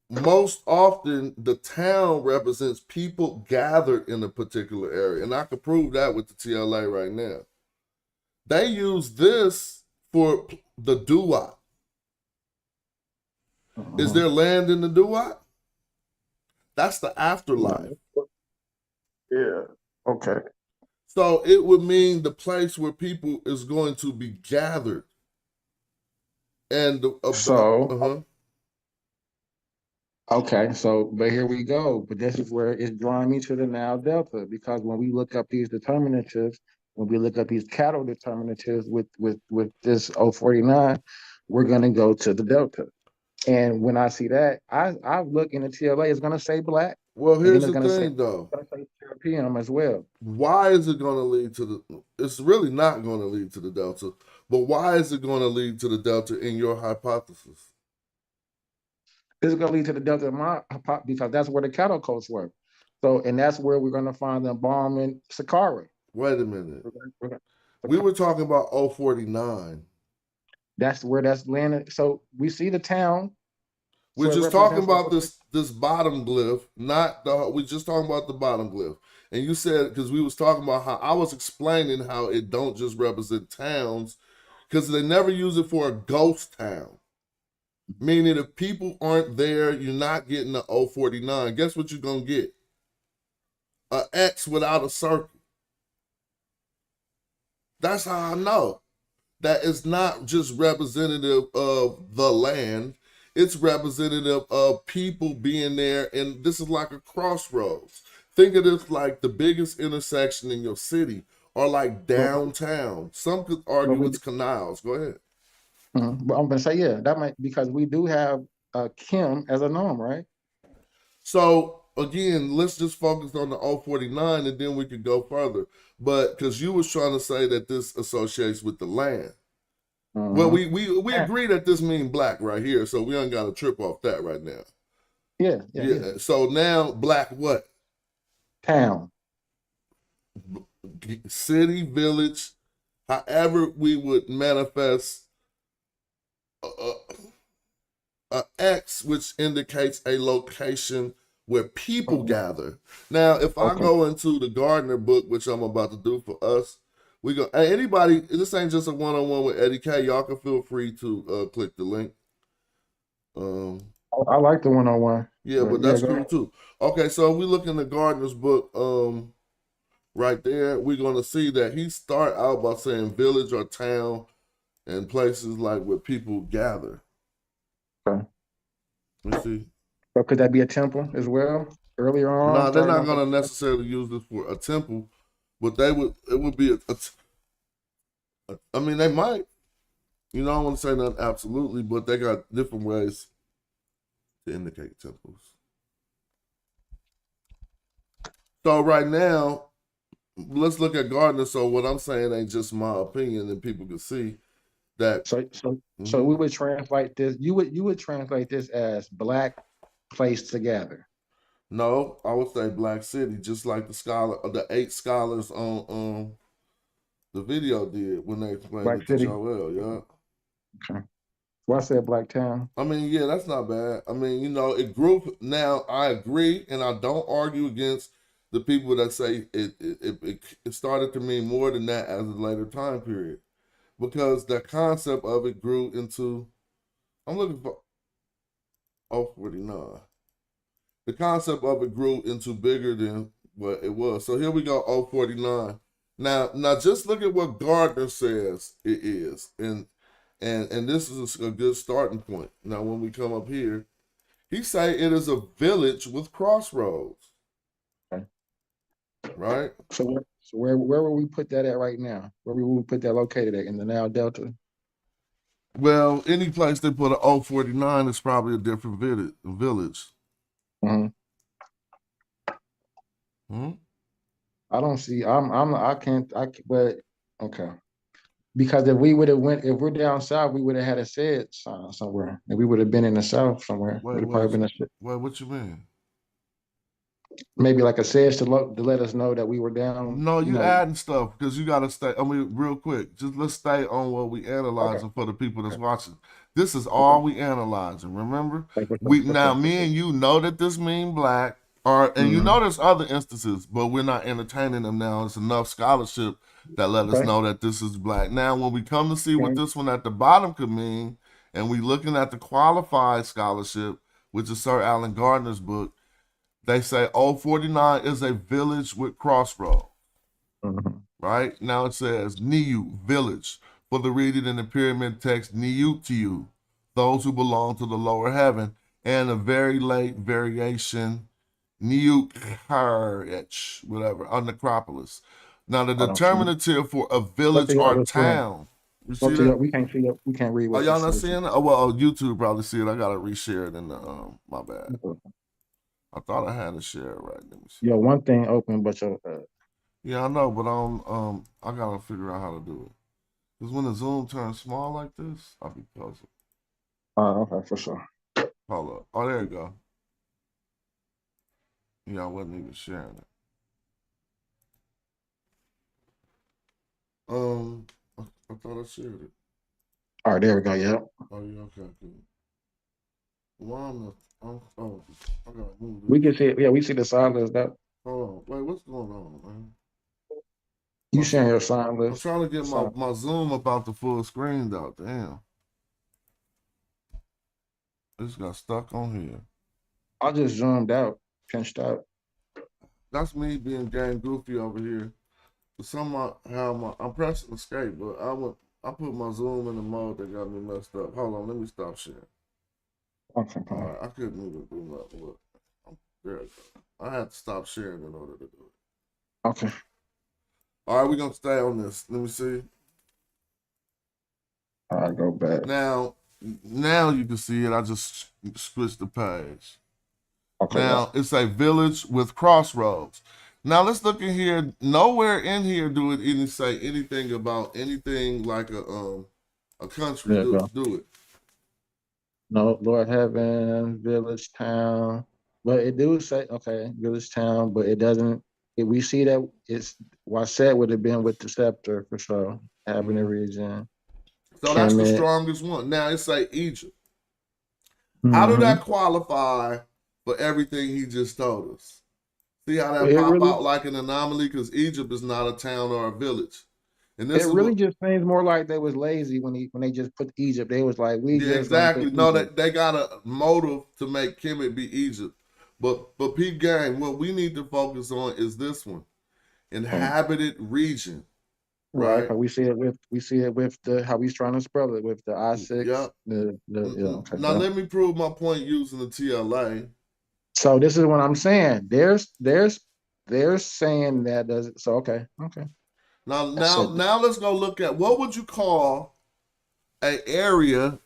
Most often, the town represents people gathered in a particular area. And I could prove that with the TLA right now. They use this for the doo-wop. Is there land in the doo-wop? That's the afterlife. Yeah. Okay. So it would mean the place where people is going to be gathered. And okay, but here we go. But this is where it's drawing me to the now delta, because when we look up these determinatives, when we look up these cattle determinatives with this 049, we're going to go to the delta. And when I see that, I look in the TLA, it's going to say black. Well, here's the thing, though. It's going to say European as well. Why is it going to lead to the? It's really not going to lead to the delta. But why is it going to lead to the delta in your hypothesis? It's going to lead to the delta in my hypothesis because that's where the cattle coats were. So, and that's where we're going to find the embalming Sakari. Wait a minute. We were talking about 049. That's where that's landed. So we see the town. We're just talking about this bottom glyph, we're just talking about the bottom glyph. And you said, because we was talking about how I was explaining how it don't just represent towns, because they never use it for a ghost town. Meaning if people aren't there, you're not getting the 049. Guess what you're going to get? An X without a circle. That's how I know that it's not just representative of the land. It's representative of people being there, and this is like a crossroads. Think of this like the biggest intersection in your city, or like downtown. Some could argue it's canals. Go ahead. But I'm going to say, yeah, that might, because we do have Kim as a norm, right? So again, let's just focus on the 049, and then we could go further. But because you was trying to say that this associates with the land. Well, we agree that this means black right here, so we ain't got to trip off that right now. Yeah. So now black what? Town. City, village, however we would manifest a X, which indicates a location where people gather. Now, if I go into the Gardner book, which I'm about to do for us, we go. Hey, anybody, this ain't just a one-on-one with Eddie K. Y'all can feel free to click the link. I like the one-on-one. Yeah, but that's cool too. Okay, so if we look in the Gardner's book, right there, we're gonna see that he start out by saying village or town, and places like where people gather. Okay. You see? So could that be a temple as well? Earlier on, No, they're starting not off going to with- necessarily use this for a temple, but it would be I mean, they might. You know, I don't want to say nothing absolutely, but they got different ways to indicate temples. So right now, let's look at Gardner. So what I'm saying ain't just my opinion, and people can see that. So we would translate this. You would translate this as black place together. No, I would say Black City, just like the 8 scholars on the video did when they explained Black it to City? Joel. Yeah. Okay. Well, I said Black Town. I mean, yeah, that's not bad. I mean, you know, it grew. Now I agree, and I don't argue against the people that say it started to mean more than that as a later time period, because the concept of it grew into. I'm looking for 049. The concept of it grew into bigger than what it was. So here we go, 049. Now just look at what Gardner says it is, and this is a good starting point. Now, when we come up here, he say it is a village with crossroads. Okay. Right? So where will we put that at right now? Where will we put that located at in the Nile Delta? Well, any place they put a 049 is probably a different village. Mm-hmm. Hmm? I don't see. I can't. But okay. Because if we're down south, we would have had a said sign somewhere, and we would have been in the south somewhere. Wait, what you mean? Maybe like a says to let us know that we were down. No, you adding stuff because you got to stay. I mean, real quick, just let's stay on what we analyzing for the people that's watching. This is all we analyzing. Remember, me and you know that this mean black, and you know there's other instances, but we're not entertaining them now. It's enough scholarship that let us know that this is black. Now, when we come to see what this one at the bottom could mean, and we looking at the qualified scholarship, which is Sir Alan Gardner's book. They say 049 is a village with crossroads. Right? Now it says Niu, village. For the reading in the pyramid text, Niutiu, those who belong to the lower heaven, and a very late variation, Niukarech, whatever, on Necropolis. Now the determinative for a village or town. You see that? We can't see it. We can't read what y'all not seeing it? Oh, well, YouTube probably see it. I gotta reshare it in the my bad. I thought I had to share it right. Let me see. Yo, one thing open, but your yeah, I know, but I gotta figure out how to do it. Because when the Zoom turns small like this, I'll be puzzled. Okay, for sure. Hold up. Oh, there you go. Yeah, I wasn't even sharing it. I thought I shared it. All right, there we go. Yep. Oh, yeah, okay, cool. Why am I gotta move this. We can see it. Yeah, we see the sign list. That. Hold on. Wait, what's going on, man? You sharing your sign list? I'm trying to get my Zoom about the full screen out. Damn. This got stuck on here. I just zoomed out, pinched out. That's me being gang goofy over here. Somehow I'm pressing escape, but I put my Zoom in the mode that got me messed up. Hold on, let me stop sharing. Okay. All right, I couldn't even do nothing. Look, there it goes. I had to stop sharing in order to do it. Okay. All right, we're gonna stay on this. Let me see. All right, go back. Now you can see it. I just switched the page. Okay. Now it's a village with crossroads. Now let's look in here. Nowhere in here do it even say anything about anything like a country. Do it. No, Lord Heaven, village, town. But it do say, okay, village, town, but it doesn't. If we see that it's Waset would have been with the scepter for sure, having a region. So that's the strongest one. Now it say Egypt. How do that qualify for everything he just told us? See how that pop out like an anomaly? Because Egypt is not a town or a village. And this just seems more like they was lazy when they just put Egypt. They was like, exactly. No, they got a motive to make Kemet be Egypt. But Pete Gang, what we need to focus on is this one. Inhabited region. Right, right? but we see it with the how he's trying to spell it with the I6. Yep. Okay. Now let me prove my point using the TLA. So this is what I'm saying. They're saying that does it. So okay. Now let's go look at what would you call an area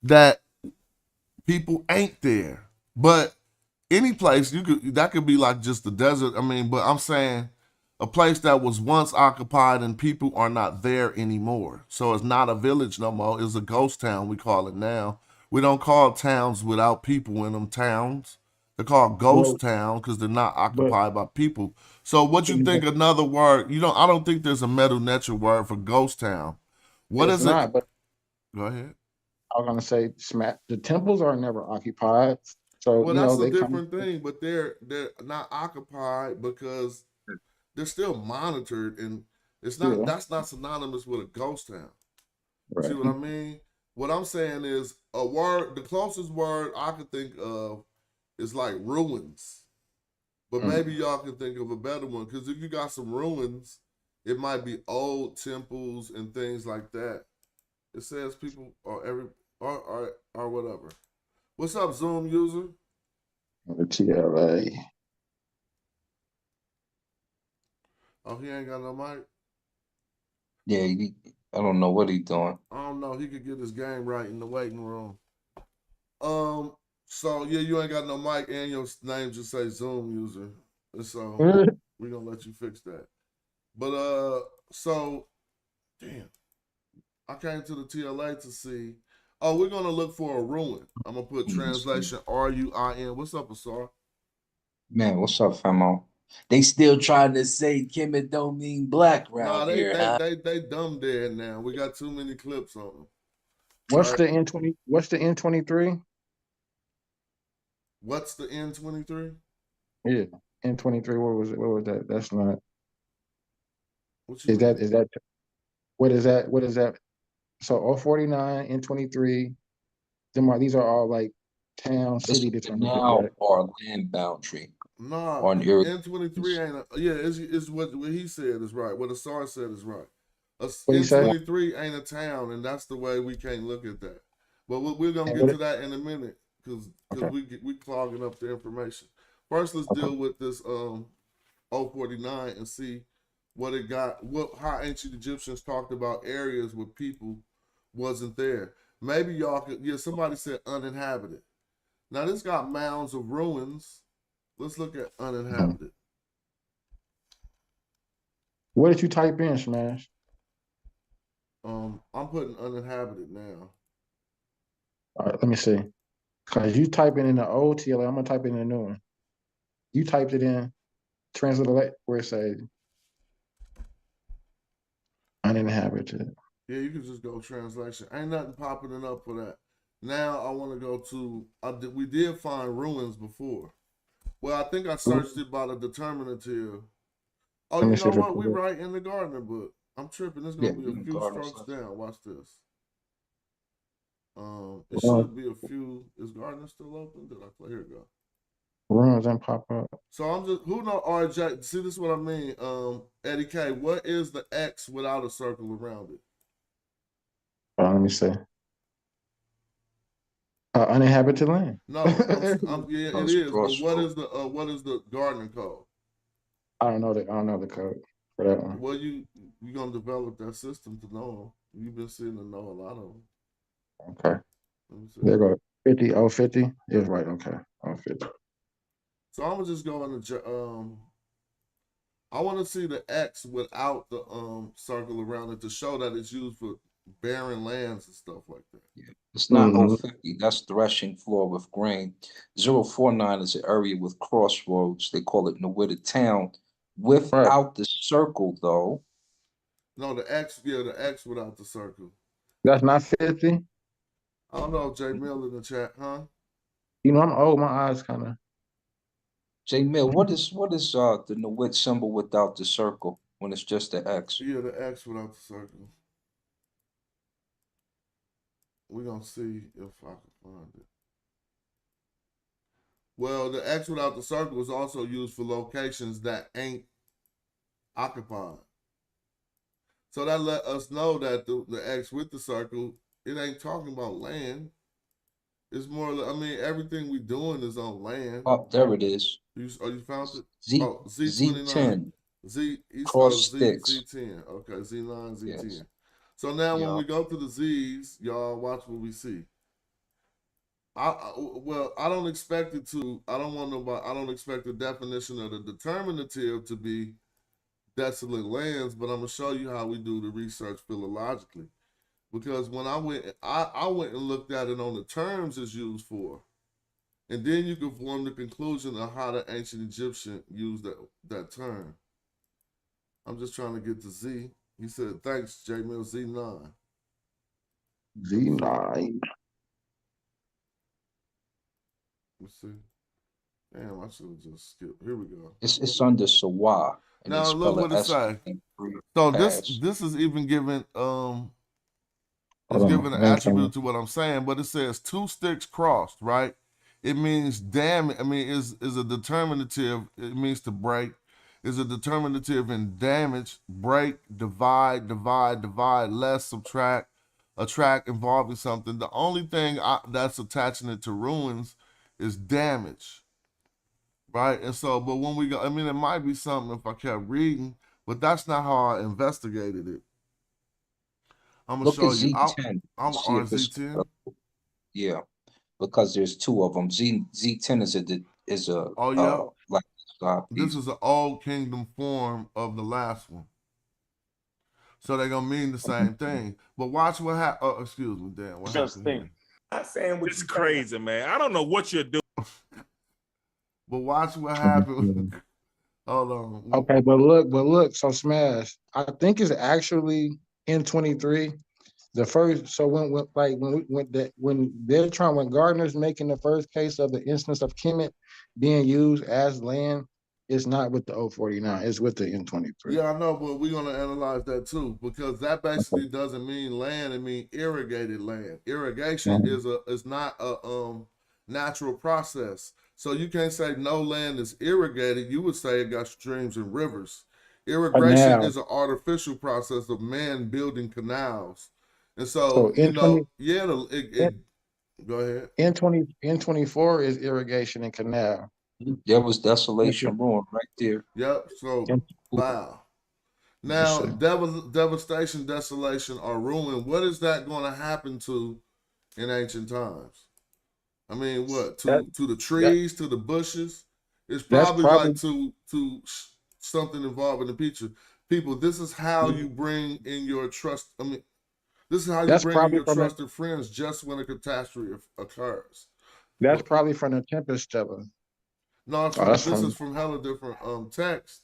that people ain't there, but any place that could be like just the desert. I mean, but I'm saying a place that was once occupied and people are not there anymore. So it's not a village no more. It's a ghost town, we call it now. We don't call towns without people in them towns. They're called ghost town because they're not occupied by people. So what you think another word, I don't think there's a Medu Neter word for ghost town. What is it? But go ahead. I was gonna say the temples are never occupied. So well, that's a different thing, but they're not occupied because they're still monitored, and it's not that's not synonymous with a ghost town. Right. See what I mean? What I'm saying is a word, the closest word I could think of is like ruins. But maybe y'all can think of a better one, because if you got some ruins, it might be old temples and things like that. It says people or whatever. What's up, Zoom user? TLA. Oh, he ain't got no mic? Yeah, I don't know what he's doing. I don't know. He could get his game right in the waiting room. So yeah, you ain't got no mic and your name just say Zoom user. So we're gonna let you fix that. But so damn. I came to the TLA to see. Oh, we're gonna look for a ruin. I'm gonna put translation RUIN. What's up, Asar? Man, what's up, famo? They still trying to say Kemet don't mean black around here. They dumb dead now. We got too many clips on them. What's the N20? What's the N23? What's the N23? Yeah, N23. What was it? What was that? That's not. Is that? What is that? What is that? So 049, N23. These are all like town, city determinants. Now or land boundary. No, N23 ain't it's what he said is right. What Asar said is right. N23 ain't a town, and that's the way we can't look at that. But we're gonna get to that in a minute because we clogging up the information. First, let's deal with this 049 and see what it got. How ancient Egyptians talked about areas where people wasn't there. Maybe y'all could. Yeah, somebody said uninhabited. Now this got mounds of ruins. Let's look at uninhabited. What did you type in, Smash? I'm putting uninhabited now. All right, let me see. Because you type it in the old TLA, I'm gonna type it in the new one. You typed it in, translate where it says uninhabited. Yeah, you can just go translation. Ain't nothing popping it up for that. Now I want to go to. We did find ruins before. Well, I think I searched it by the determinative. Oh, you know what? We right in the Gardner book. I'm tripping. There's gonna be a few strokes down. Watch this. It should be a few. Is Gardner still open? Did I play? Here we go. Ruins and pop up. So I'm just RJ. See, this is what I mean. Eddie K. What is the X without a circle around it? Let me see. Uninhabited land. No, yeah, it is. But what is the Gardner code? I don't know the code for that one. Well, you're gonna develop that system to know them. You've been seeing to know a lot of them. Okay. There go 50. 50 is right. Okay. 50. So I'm gonna just go into I want to see the X without the circle around it to show that it's used for barren lands and stuff like that. Yeah. It's not 050, that's threshing floor with grain. 049 is an area with crossroads. They call it Nwita town. Without the circle, though. No, the X without the circle. That's not 50? I don't know, J Mill in the chat, huh? I'm old, my eyes kind of. J Mill, what is the Nwit symbol without the circle when it's just the X? Yeah, the X without the circle. We're gonna see if I can find it. Well, the X without the circle is also used for locations that ain't occupied. So that let us know that the X with the circle, it ain't talking about land. It's more, I mean, everything we doing is on land. Oh, there it is. You found it? Z Oh, Z29. Z10 Cross sticks. Z10. Okay, Z9, Z10. Yes. So now when Yeah. we go to the Z's, y'all watch what we see. Well, I don't expect it to. I don't expect the definition of the determinative to be desolate lands, but I'm gonna show you how we do the research philologically. Because when I went and looked at it on the terms it's used for, and then you can form the conclusion of how the ancient Egyptian used that term. I'm just trying to get to Z. He said, "Thanks, J Mill Z9." Z9. Let's see. Damn, I should have just skipped. Here we go. It's under Sawa. Now look what it say. So this is even given it's given an attribute to what I'm saying, but it says two sticks crossed, right? It means is a determinative. It means to break. Is a determinative in damage, break, divide, less, subtract, attract, involving something. The only thing that's attaching it to ruins is damage. Right, and so, but when we go, I mean, it might be something if I kept reading, but that's not how I investigated it. I'm gonna Look show at you. Z10. I'm See on if it's Z10. yeah, because there's two of them. Z10 is a Oh yeah, like this is an old kingdom form of the last one, so they're gonna mean the same thing. But watch what happened. Oh, excuse me, Dan. What happened here? Not saying what it's crazy, man. I don't know what you're doing. But watch what happened. Hold on. Okay, but look, so Smash, I think it's actually in 23. The first, so when Gardner's making the first case of the instance of Kemet being used as land, it's not with the 049, it's with the N23. Yeah, I know, but we're gonna analyze that too, because that basically doesn't mean land, it means irrigated land. Irrigation is not a natural process. So you can't say no land is irrigated. You would say it got streams and rivers. Irrigation is an artificial process of man building canals. And so you know, go ahead. N24 is irrigation and canal. There was desolation ruin right there. Yep. So wow. Now devastation, desolation, or ruin. What is that going to happen to in ancient times? I mean, what to the trees, to the bushes? It's probably like to something involving the people. This is how you bring in your trust. I mean, this is how you bring in your trusted friends just when a catastrophe occurs. That's probably from the Tempest Stella. No, this is from hella different text.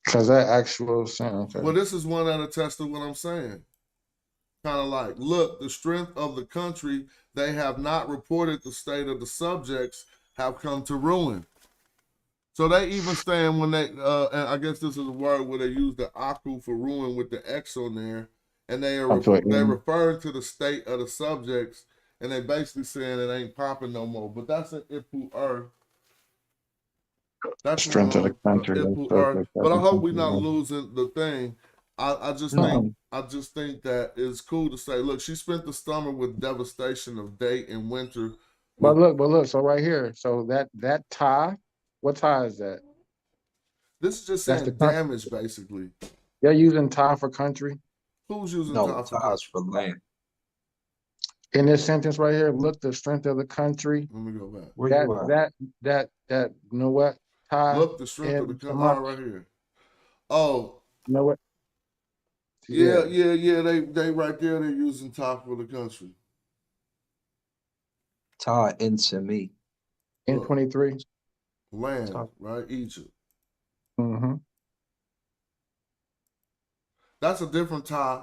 Because that actual sound. Well, this is one that attests to what I'm saying. Kind of like, look, the strength of the country, they have not reported the state of the subjects have come to ruin. So they even stand when they, and I guess this is a word where they use the aku for ruin with the X on there, and they are they're referring to the state of the subjects, and they basically saying it ain't popping no more. But that's an Ipu Earth. That's strength of the country. But I hope we're not losing the thing. I just think that it's cool to say, look, she spent the summer with devastation of day and winter. But look, so right here, so that tie, what tie is that? This is just saying damage, basically. They're using tie for country. Who's using tie for country? For land. In this sentence right here, look, the strength of the country. Let me go back. That you know what? Tie. Look, the strength of the country right here. Oh. You know what? Yeah. They right there. They're using top for the country. Ta into me. N23. Land, right? Egypt. That's a different tie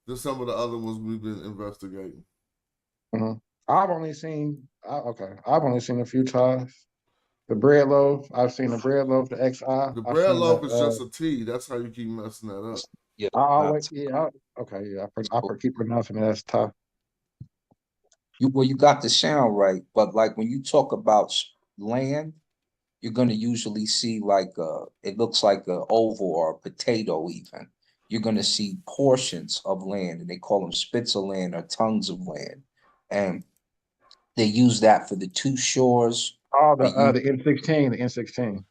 than some of the other ones we've been investigating. I've only seen a few ties. The bread loaf. I've seen the bread loaf. The XI. The bread loaf is just a T. That's how you keep messing that up. Yeah. I keep pronouncing it as ta. You got the sound right, but like when you talk about land, you're going to usually see like it looks like a oval or a potato even. You're going to see portions of land, and they call them spits of land or tongues of land. And they use that for the two shores. Oh, the N16, the N16.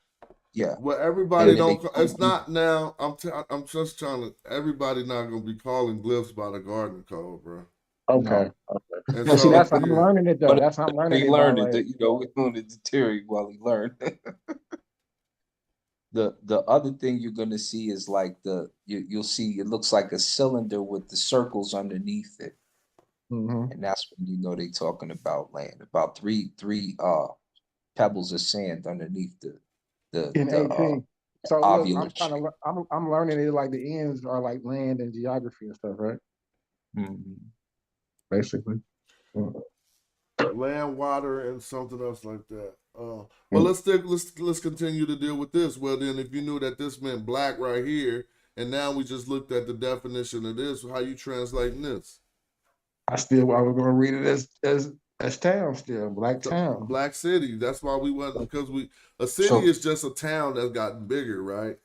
Yeah. Well, everybody And don't. It's not now. I'm just trying to. Everybody not gonna be calling glyphs by the garden code, bro. Okay. And No, see, so, I'm learning it though. That's how I'm learning he it. learned it. You know, we're doing the theory while he learned. The other thing you're gonna see is like you'll see it looks like a cylinder with the circles underneath it. And that's when you know they talking about land. About three pebbles of sand underneath In 18. So look, ovulation. I'm learning it like the ends are like land and geography and stuff, right? Basically. land, water, and something else like that. Well, let's continue to deal with this. Well, then, if you knew that this meant black right here, and now we just looked at the definition of this, how you translating this? I was going to read it as town still, black town. Black city. That's why we went, because a city is just a town that's gotten bigger, right?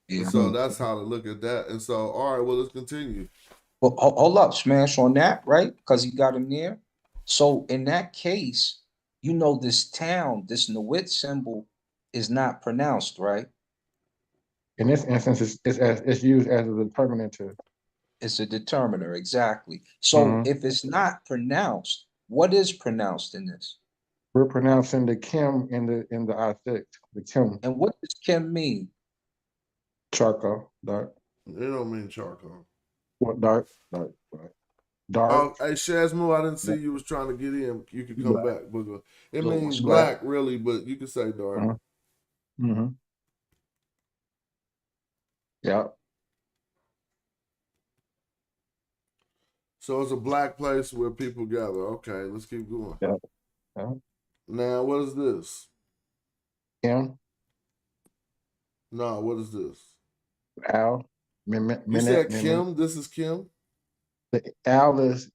Yeah. And so that's how to look at that. And so, all right, well, let's continue. Well, hold up, Smash, on that, right? Because you got him there. So in that case, you know, this town, this Nuit symbol is not pronounced, right? In this instance, it's used as a determinative. It's a determiner, exactly. So if it's not pronounced, what is pronounced in this? We're pronouncing the Kim in the I6, the Kim. And what does Kim mean? Charcoal, dark. It don't mean charcoal. What, dark? Dark. Hey, Shazmo, I didn't see you was trying to get in. You could come back. It means black, really, but you could say dark. Yeah. So it's a black place where people gather. Okay, let's keep going. Yeah. Now, what is this? Kim. No, what is this? Al. You said Kim? This is Kim? The Al is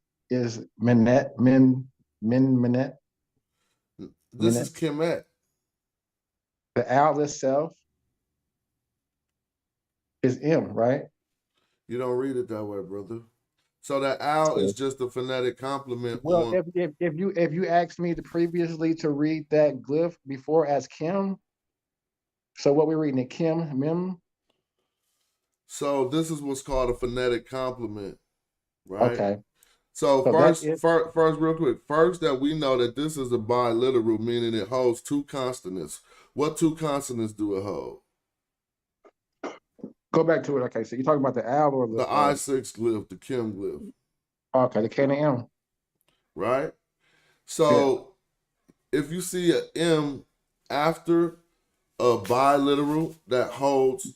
Minette. Minette. This is Kemet. The Al itself is M, right? You don't read it that way, brother. So that Al is just a phonetic complement. Well, if you asked me previously to read that glyph before as Kim, so what we're reading it Kim Mim. So this is what's called a phonetic complement, right? Okay. So first, real quick, first that we know that this is a biliteral, meaning it holds two consonants. What two consonants do it hold? Go back to it. Okay, so you're talking about the Al or the I6 glyph, the Kim glyph. Okay, the K and the M. Right? So if you see an M after a biliteral that holds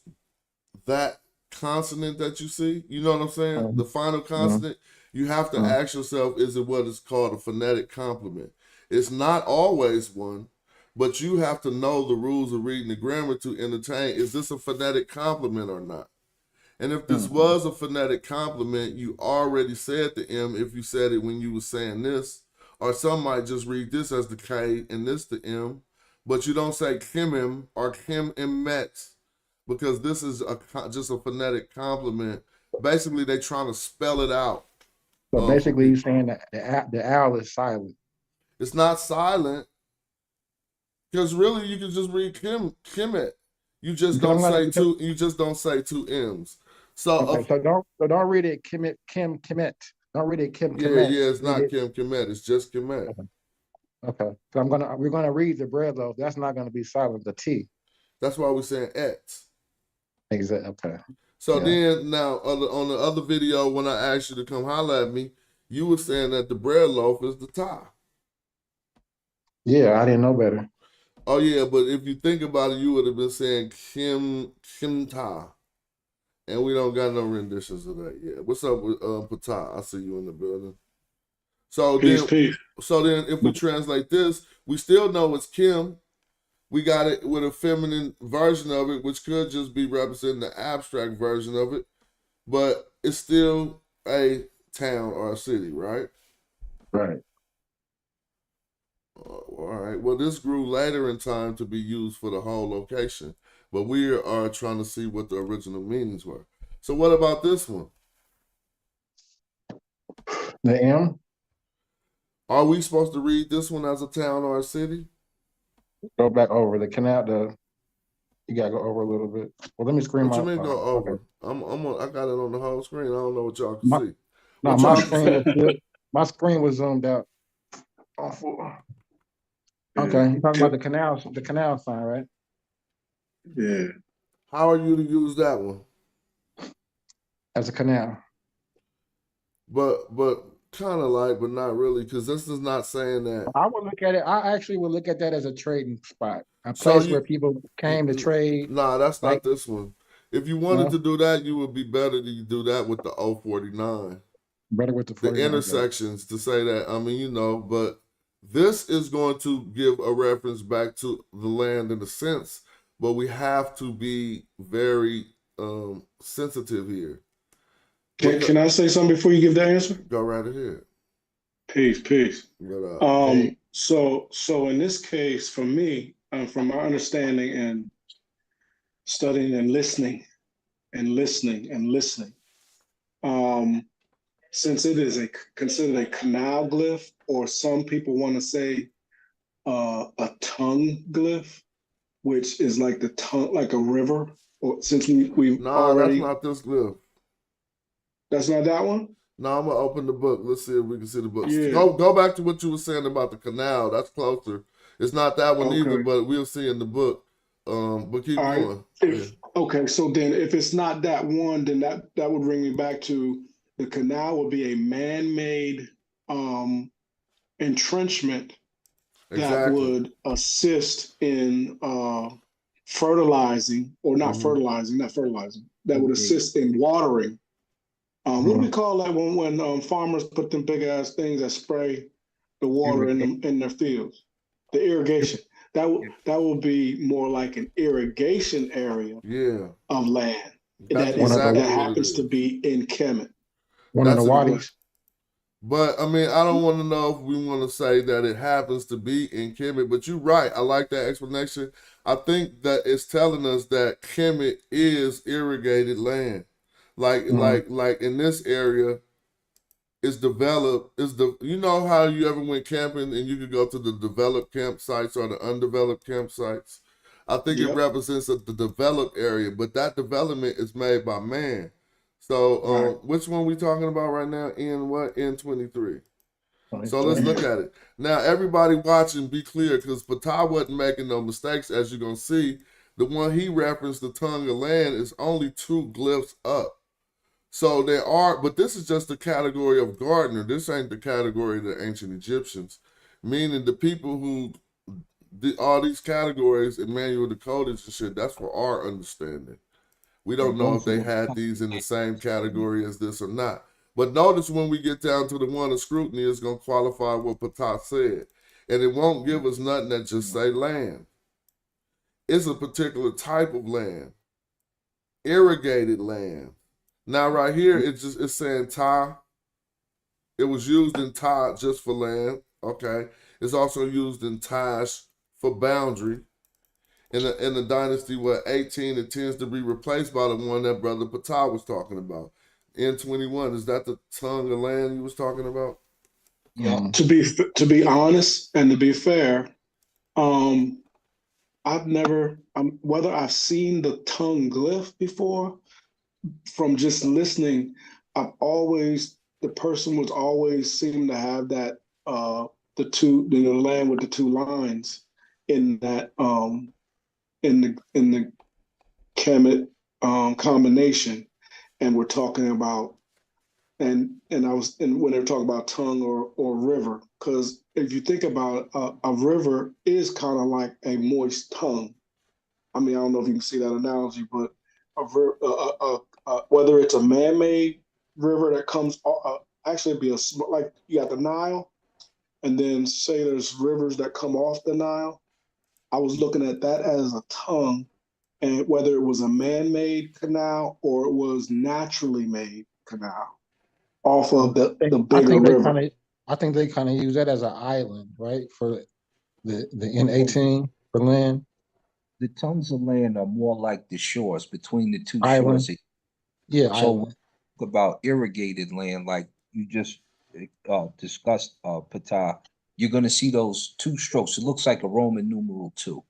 that consonant that you see, you know what I'm saying? The final consonant, you have to ask yourself, is it what is called a phonetic complement? It's not always one, but you have to know the rules of reading the grammar to entertain, is this a phonetic complement or not? And if this was a phonetic complement, you already said the M if you said it when you were saying this, or some might just read this as the K and this the M, but you don't say Kimim or Kim Met, because this is just a phonetic complement. Basically, they're trying to spell it out. So basically, you're saying that the Al is silent. It's not silent, because really you can just read Kimet. You just don't say two. You just don't say two M's. So okay, so don't read it Kimet. Don't read it Kim. Yeah, Kemet. yeah, it's not Kim Kemet. It's just Kemet. Okay, so we're gonna read the bread loaf. That's not gonna be silent. The T. That's why we're saying X. Exactly. Okay. So then now on the other video when I asked you to come holler at me, you were saying that the bread loaf is the tie. Yeah, I didn't know better. Oh yeah, but if you think about it, you would have been saying Kim Ta. And we don't got no renditions of that yet. What's up with Patah? I see you in the building. So peace. So then if we translate this, we still know it's Kim. We got it with a feminine version of it, which could just be representing the abstract version of it, but it's still a town or a city, right? Right. all right. Well, this grew later in time to be used for the whole location, but we are trying to see what the original meanings were. So what about this one? The M? Are we supposed to read this one as a town or a city? Go back over the canal. You gotta go over a little bit. Well, let me screen What my. you mean go over? Okay. I got it on the whole screen. I don't know what y'all can see. No, What my y'all screen was good. My screen was zoomed out. Okay, you're talking about the canal sign, right? Yeah. How are you to use that one? As a canal. But kind of like, but not really, because this is not saying that. I would look at it. I actually would look at that as a trading spot, a So place where people came to trade. Nah, that's like, not this one. If you wanted to do that, you would be better to do that with the 049. Better with the 49. The intersections to say that. I mean, but this is going to give a reference back to the land in a sense, but we have to be very sensitive here. Can I say something before you give that answer? Go right ahead. Peace. But, So in this case, for me, from my understanding and studying and listening, since it is considered a canal glyph, or some people want to say a tongue glyph, which is like the tongue, like a river. Or since we've already. That's not this glyph. That's not that one? No, I'm gonna open the book. Let's see if we can see the book. Yeah. Go back to what you were saying about the canal. That's closer. It's not that one either, but we'll see in the book. But keep going. Okay, so then if it's not that one, then that would bring me back to the canal would be a man-made entrenchment that would assist in fertilizing, or not fertilizing, that would assist in watering. What do we call that when farmers put them big ass things that spray the water in their fields? The irrigation. That will be more like an irrigation area of land that happens to be in Kemet. One of the wadis. But I mean, I don't want to know if we want to say that it happens to be in Kemet, but you're right. I like that explanation. I think that it's telling us that Kemet is irrigated land. Like in this area, it's developed. You know how you ever went camping and you could go to the developed campsites or the undeveloped campsites? I think it represents the developed area, but that development is made by man. So which one we talking about right now? N23. So let's look at it. Now, everybody watching, be clear, because Patah wasn't making no mistakes, as you're going to see. The one he referenced, the tongue of land, is only 2 glyphs up. So there are, but this is just the category of Gardner. This ain't the category of the ancient Egyptians, meaning the people who did all these categories and manual decodage and shit, that's for our understanding. We don't know if they had these in the same category as this or not. But notice when we get down to the one of scrutiny, it's going to qualify what Patah said. And it won't give us nothing that just say land. It's a particular type of land. Irrigated land. Now right here, it's saying Ta. It was used in Ta just for land. Okay. It's also used in Tash for boundary. In the dynasty, 18, it tends to be replaced by the one that Brother Patah was talking about. N21, is that the tongue of land you was talking about? Yeah. To be honest and to be fair, I've never, whether I've seen the tongue glyph before, from just listening, the person was always seem to have that the land with the 2 lines in that in the Kemet combination, and we're talking about and when they were talking about tongue or river, because if you think about a river is kind of like a moist tongue. I mean, I don't know if you can see that analogy, but whether it's a man-made river that comes, actually it'd be like you got the Nile, and then say there's rivers that come off the Nile. I was looking at that as a tongue, and whether it was a man-made canal or it was naturally made canal off of the bigger river. I think they kind of use that as an island, right? For The N18 for land. The tongues of land are more like the shores between the two Island. shores. Yeah, So island. about irrigated land, like you just discussed, Pata, you're going to see those two strokes. It looks like a Roman numeral 2.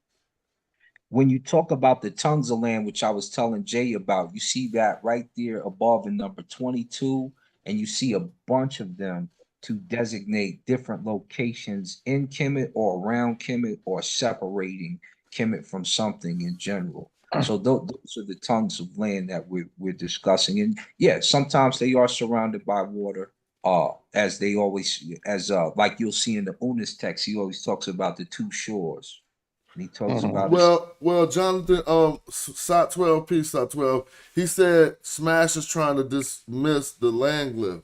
When you talk about the tongues of land, which I was telling Jay about, you see that right there above in number 22, and you see a bunch of them to designate different locations in Kemet or around Kemet or separating Kemet from something in general. So those are the tongues of land that we're discussing. And yeah, sometimes they are surrounded by water, as they always, like you'll see in the Unis text, he always talks about the two shores. And he talks about well, Jonathan, SOT 12P, SOT 12, he said Smash is trying to dismiss the land glyph.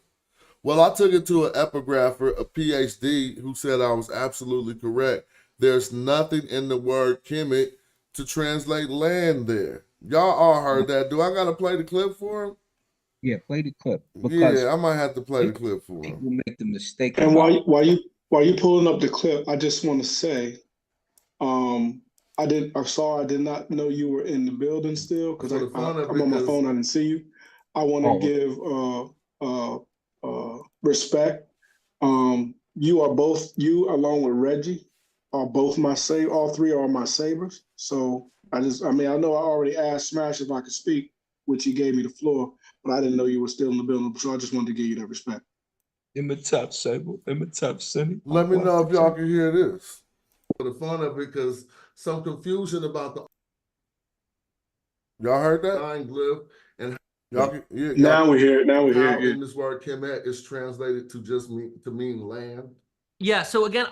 Well, I took it to an epigrapher, a PhD, who said I was absolutely correct. There's nothing in the word Kemet to translate land there. Y'all all heard that. Do I gotta play the clip for him? Yeah, play the clip. Yeah, I might have to play the clip for him. People make the mistake. And while you pulling up the clip, I just want to say, I did not know you were in the building still because I'm on my phone. I didn't see you. I want to give respect. You along with Reggie are both all three are my sabers. So I know I already asked Smash if I could speak, which he gave me the floor, but I didn't know you were still in the building. So I just wanted to give you that respect. Let me know if y'all can hear this. For the fun of it, because some confusion about the. Y'all heard that? Glyph, and Now we hear it. Now we hear it. In this word Kemet is translated to mean land. Yeah, so again,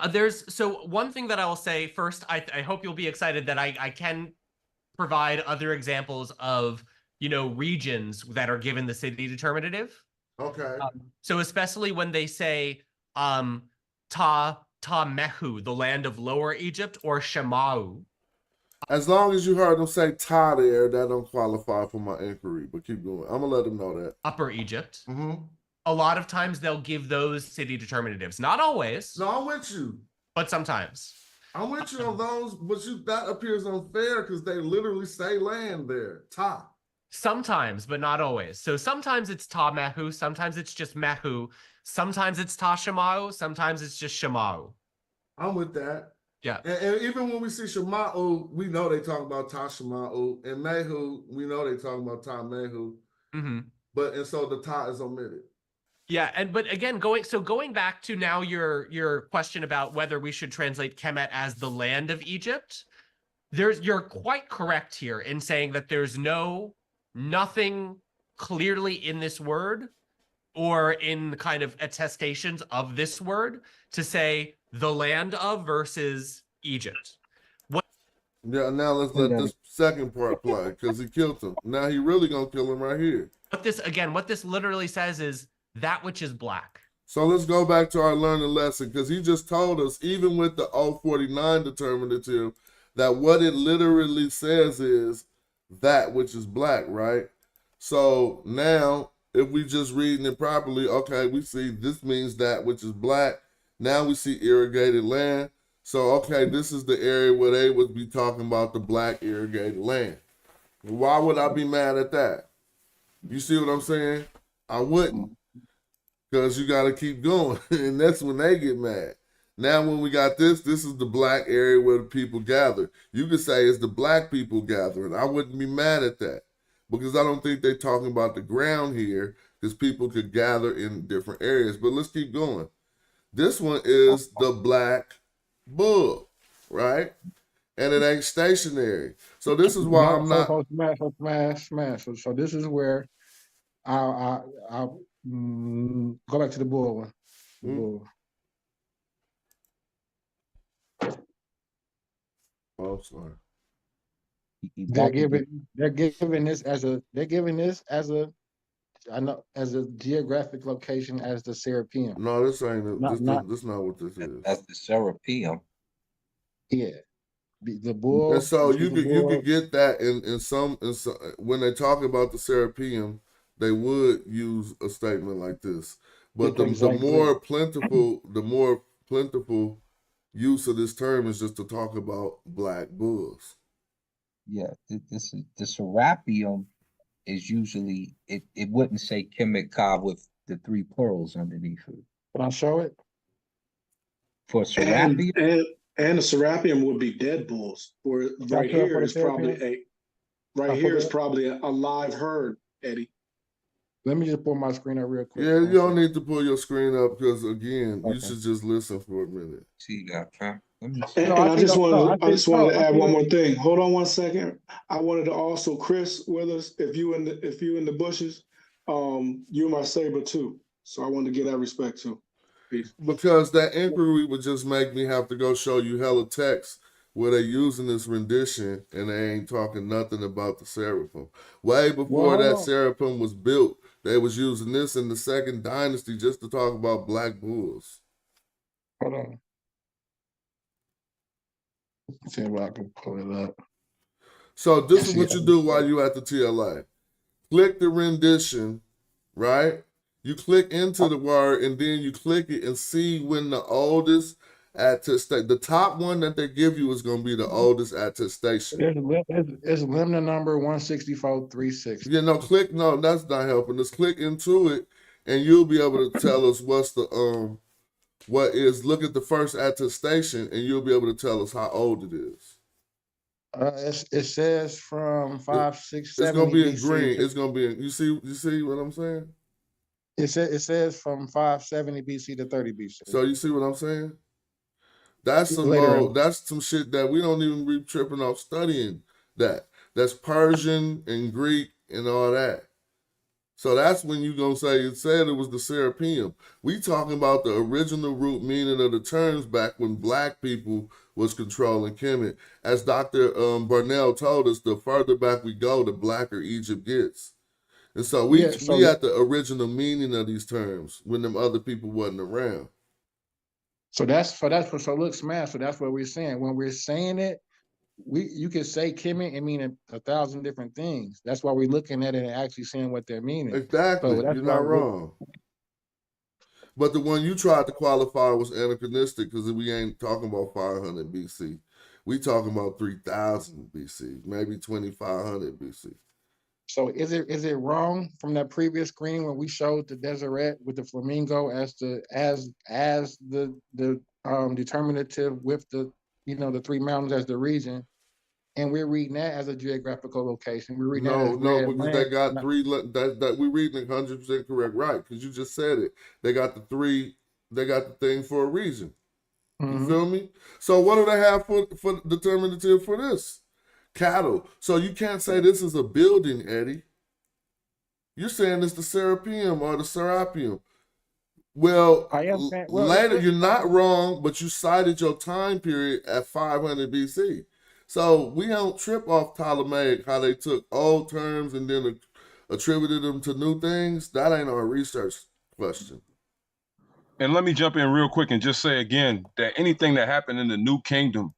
so one thing that I will say first, I hope you'll be excited that I can provide other examples of, regions that are given the city determinative. Okay. So especially when they say Ta-Mehu, the land of Lower Egypt, or Shemau. As long as you heard them say Ta there, that don't qualify for my inquiry, but keep going. I'm going to let them know that. Upper Egypt. A lot of times they'll give those city determinatives. Not always. No, I'm with you. But sometimes. I'm with you on those, but that appears unfair because they literally say land there. Ta. Sometimes, but not always. So sometimes it's Ta-Mehu, sometimes it's just Mehu, sometimes it's Ta-Shemau, sometimes it's just Shemau. I'm with that. Yeah. And even when we see Shemau, we know they talk about Ta-Shemau, and Mehu, we know they talk about Ta-Mehu. And so the Ta is omitted. Yeah, but again, going back to now your question about whether we should translate Kemet as the land of Egypt, you're quite correct here in saying that there's nothing clearly in this word or in kind of attestations of this word to say the land of versus Egypt. Yeah, now let's let this second part play because he killed him. Now he really gonna kill him right here. What this literally says is that which is black. So let's go back to our learning lesson because he just told us, even with the 049 determinative, that what it literally says is that which is black, right? So now, if we just reading it properly, okay, we see this means that which is black. Now we see irrigated land. So, okay, this is the area where they would be talking about the black irrigated land. Why would I be mad at that? You see what I'm saying? I wouldn't, because you got to keep going, and that's when they get mad. Now, when we got this is the black area where the people gather. You could say it's the black people gathering. I wouldn't be mad at that because I don't think they're talking about the ground here because people could gather in different areas. But let's keep going. This one is the black book, right? And it ain't stationary. So this is why I'm not. Smash. So this is where I'll go back to the bull one. The bull. Oh, sorry. They're giving this as a geographic location as the Serapeum. No, this ain't this is not what this is. That's the Serapeum. Yeah. The bull. And so you could get that in some when they talk about the Serapeum, they would use a statement like this. But the more plentiful use of this term is just to talk about black bulls. Yeah, this is the Serapeum is usually it wouldn't say Kemet Ka with the three plurals underneath it. Can I show it? For Serapeum? And the Serapeum would be dead bulls. Or right here is probably a live herd, Eddie. Let me just pull my screen up real quick. Yeah, you don't need to pull your screen up because again, you should just listen for a minute. See that, fam? And I just wanted to add one more thing. Hold on one second. I wanted to also, Chris, with us, if you in the bushes, you my saber too. So I wanted to get that respect too. Peace. Because that inquiry would just make me have to go show you hella text where they using this rendition and they ain't talking nothing about the seraphim. Way before that seraphim was built, they was using this in the second dynasty just to talk about black bulls. Hold on. Let's see if I can pull it up. So this is what you do while you at the TLA. Click the rendition, right? You click into the word and then you click it and see when the oldest attestation. The top one that they give you is going to be the oldest attestation. It's limit number 164,360. Yeah, no, click. No, that's not helping. Just click into it and you'll be able to tell us what's the what is. Look at the first attestation and you'll be able to tell us how old it is. It says from 567. It's gonna be in green. It's gonna be in. You see what I'm saying? It says from 570 BC to 30 BC. So you see what I'm saying? That's some that's some shit that we don't even be tripping off studying that. That's Persian and Greek and all that. So that's when you gonna say it said it was the Serapeum. We talking about the original root meaning of the terms back when black people was controlling Kemet. As Dr. Burnell told us, the further back we go, the blacker Egypt gets. And so we at the original meaning of these terms when them other people wasn't around. So look, Smash. So that's what we're saying. When we're saying it, you can say Kemet and mean 1,000 different things. That's why we're looking at it and actually seeing what they're meaning. Exactly. So you're not wrong. But the one you tried to qualify was anachronistic because we ain't talking about 500 BC. We talking about 3000 BC, maybe 2500 BC. So is it wrong from that previous screen when we showed the Deseret with the flamingo as the determinative with the the three mountains as the region, and we're reading that as a geographical location? We're reading because they got three. That we reading 100% correct, right? Because you just said it. They got the three. They got the thing for a reason. You feel me? So what do they have for determinative for this? Cattle. So you can't say this is a building, Eddie. You're saying it's the Serapeum or the Serapeum. Well, later, you're not wrong, but you cited your time period at 500 BC. So we don't trip off Ptolemaic, how they took old terms and then attributed them to new things. That ain't our research question. And let me jump in real quick and just say again that anything that happened in the New Kingdom,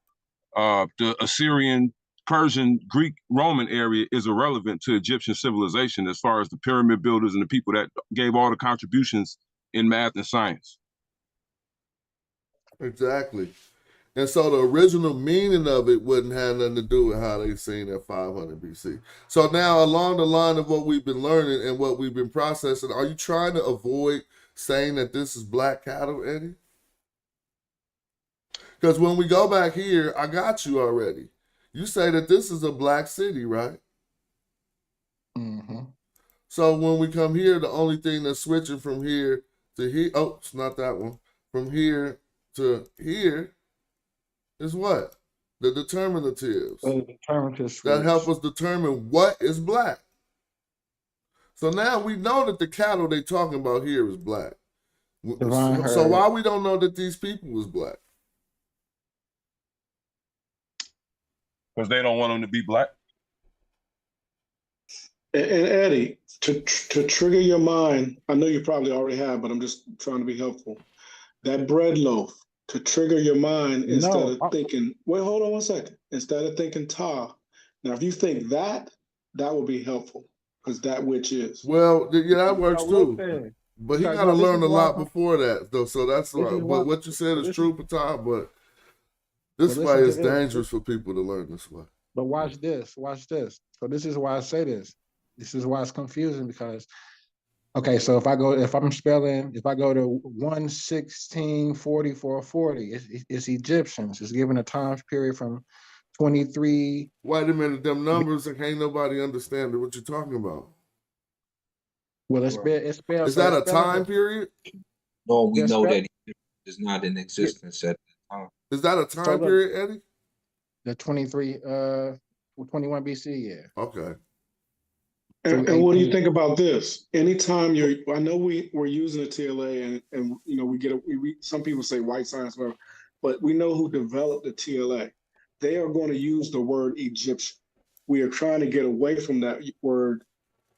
the Assyrian, Persian, Greek, Roman area is irrelevant to Egyptian civilization as far as the pyramid builders and the people that gave all the contributions in math and science. Exactly. And so the original meaning of it wouldn't have nothing to do with how they seen at 500 BC. So now along the line of what we've been learning and what we've been processing, are you trying to avoid saying that this is black cattle, Eddie? Because when we go back here, I got you already. You say that this is a black city, right? Mm-hmm. So when we come here, the only thing that's switching from here to here, oh, it's not that one. From here to here is what? The determinatives. That help us determine what is black. So now we know that the cattle they talking about here is black. So why we don't know that these people was black? Because they don't want them to be black. And Eddie, to trigger your mind, I know you probably already have, but I'm just trying to be helpful. That bread loaf, to trigger your mind instead of thinking, wait, hold on one second. Instead of thinking ta. Now, if you think that will be helpful, because that which is. Well, yeah, that works too. But he got to learn a lot before that, though. So that's right. But what you said is true, Patah, but This way is dangerous for people to learn this way. But watch this. Watch this. So this is why I say this. This is why it's confusing because, okay, so if I go to 1164440, it's Egyptians. It's given a time period from 23. Wait a minute, them numbers that can't nobody understand what you're talking about. Well, it's spelled. Is that a time period? No, we know that Egypt is not in existence at the time. Is that a time period, Eddie? The 21 BC, yeah. Okay. And what do you think about this? Anytime I know we're using a TLA and you know, some people say white science, whatever, but we know who developed the TLA. They are going to use the word Egyptian. We are trying to get away from that word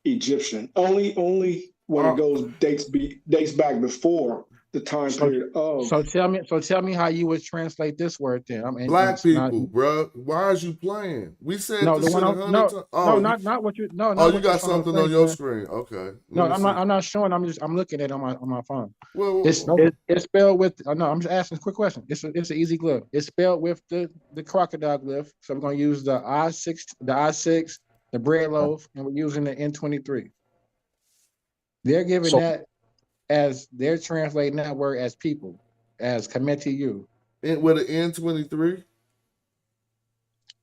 Egyptian. Only when it goes dates back before the time period of. So tell me how you would translate this word then. Black people, bro. Why is you playing? We said not what you. You got something on your screen. Okay. I'm not showing. I'm looking at it on my phone. Well, it's spelled with. No, I'm just asking a quick question. It's an easy glyph. It's spelled with the crocodile glyph. So I'm going to use the I6, the bread loaf, and we're using the N23. They're giving that as they're translating that word as people, as Kameti-U. With an N23?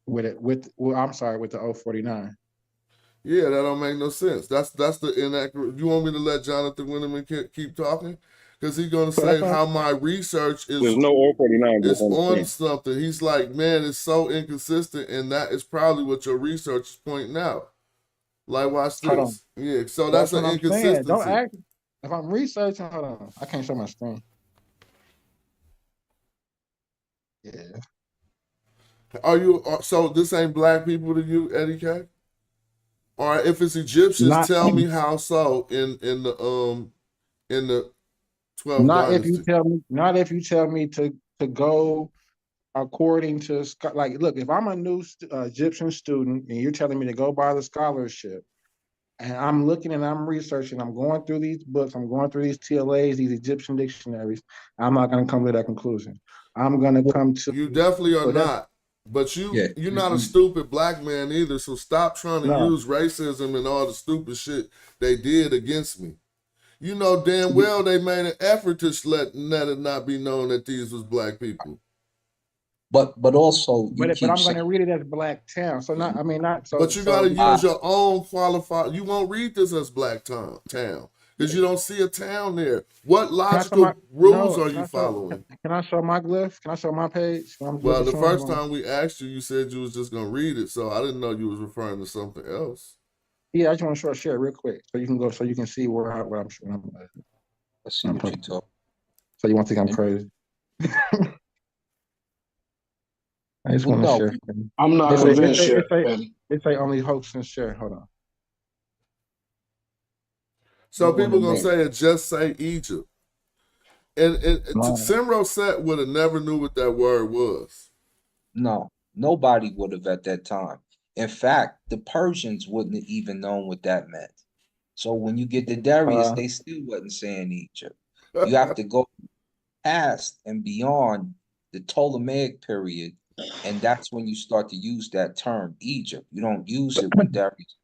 With the 049. Yeah, that don't make no sense. That's the inaccurate. You want me to let Jonathan Winneman keep talking? Because he's gonna say how my research is. There's no 049. It's on something. He's like, man, it's so inconsistent, and that is probably what your research is pointing out. Like, watch this. Yeah, so that's an inconsistency. Don't act. If I'm researching, hold on. I can't show my screen. Yeah. Are you so this ain't black people to you, Eddie K? Or if it's Egyptians, tell me how so in the 12th dynasty. Not if you tell me to go according to, like, look, if I'm a new Egyptian student and you're telling me to go by the scholarship, and I'm looking and I'm researching, I'm going through these books, I'm going through these TLAs, these Egyptian dictionaries, I'm not going to come to that conclusion. I'm going to come to... You definitely are not. But you're not a stupid black man either, so stop trying to use racism and all the stupid shit they did against me. You know damn well they made an effort to let it not be known that these was black people. But also, I'm going to read it as Black Town. So not. But you got to use your own qualified. You won't read this as Black Town because you don't see a town there. What logical rules are you following? Can I show my glyph? Can I show my page? Well, the first time we asked you, you said you was just going to read it, so I didn't know you was referring to something else. Yeah, I just want to share it real quick so you can go, so you can see what I'm showing. Let's see what you talk. So you won't think I'm crazy. I just want to share. I'm not convinced. It's like only hoax and share. Hold on. So people gonna say it just say Egypt, and Simro Set would have never knew what that word was. No, nobody would have at that time. In fact, the Persians wouldn't have even known what that meant. So when you get to Darius, they still wasn't saying Egypt. You have to go past and beyond the Ptolemaic period. And that's when you start to use that term, Egypt. You don't use it when Darius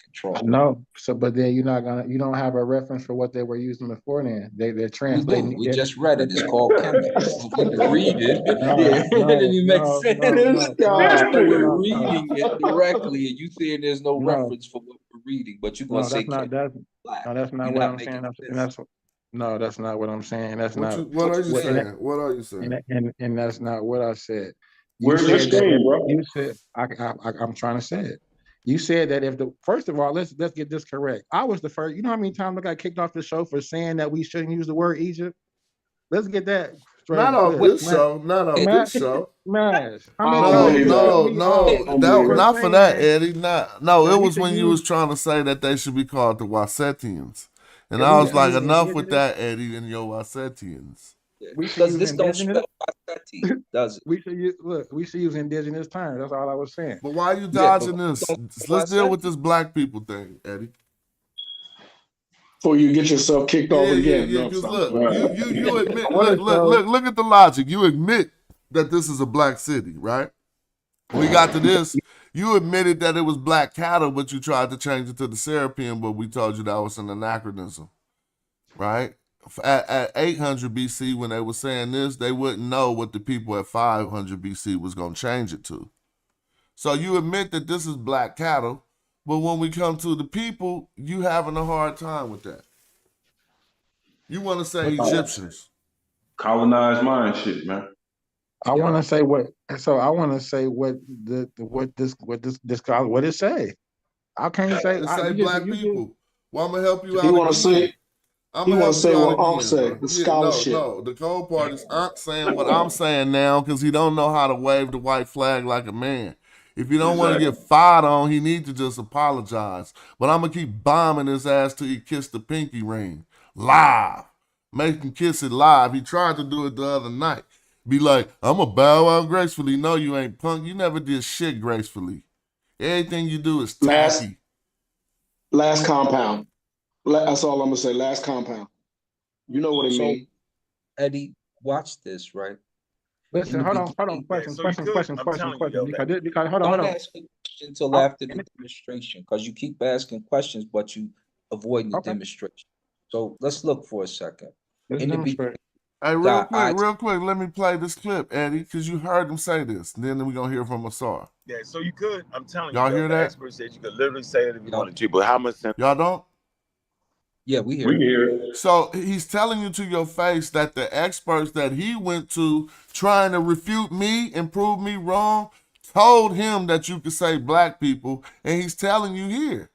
control. No, but then you don't have a reference for what they were using before then. They're translating. We just read it. It's called Kemet. You can read it. And then you make sense. We're reading it directly, and you saying there's no reference for what we're reading, but you're gonna say that's not what I'm saying. That's not what I'm saying. That's not. What are you saying? What are you saying? And that's not what I said. Where's your screen, bro? You said I'm trying to say it. You said that first of all, let's get this correct. I was the first. You know how many times I got kicked off the show for saying that we shouldn't use the word Egypt? Let's get that straight. Not on this show. Not on this show. Mash. No, not for that, Eddie. No, it was when you was trying to say that they should be called the Wasetians. And I was like, enough with that, Eddie, and your Wasetians. Because this don't spell Waseti, does it? We should use indigenous terms. That's all I was saying. But why are you dodging this? Let's deal with this black people thing, Eddie. Before you get yourself kicked off again. Look, you admit. Look at the logic. You admit that this is a black city, right? We got to this. You admitted that it was black cattle, but you tried to change it to the Serapeum, but we told you that was an anachronism, right? At 800 BC, when they were saying this, they wouldn't know what the people at 500 BC was going to change it to. So you admit that this is black cattle, but when we come to the people, you having a hard time with that. You want to say Egyptians. Colonized mind shit, man. I want to say what. So I want to say what it say. How can you say? It say black people. Well, I'm gonna help you out. He want to say. I'm He gonna want help to say you what out Unc again, say. bro. The scholarship. No. The cold part is Unc saying what I'm saying now because he don't know how to wave the white flag like a man. If you don't want to get fired on, he need to just apologize. But I'm gonna keep bombing his ass till he kiss the pinky ring live. Make him kiss it live. He tried to do it the other night. Be like, I'm going to bow out gracefully. No, you ain't, punk. You never did shit gracefully. Everything you do is tacky. Last compound. That's all I'm going to say. Last compound. You know what it means. Eddie, watch this, right? Listen, hold on. Question. Because hold on. Don't ask a question until after the demonstration, because you keep asking questions, but you avoiding the demonstration. So let's look for a second. Hey, real quick, let me play this clip, Eddie, because you heard him say this. Then we're going to hear from Asar. Yeah, so you could. I'm telling y'all you. Hear the that? Expert said you could literally say it if you wanted to, but how much sense? Y'all don't? Yeah, we hear it. So he's telling you to your face that the experts that he went to trying to refute me and prove me wrong told him that you could say black people, and he's telling you here.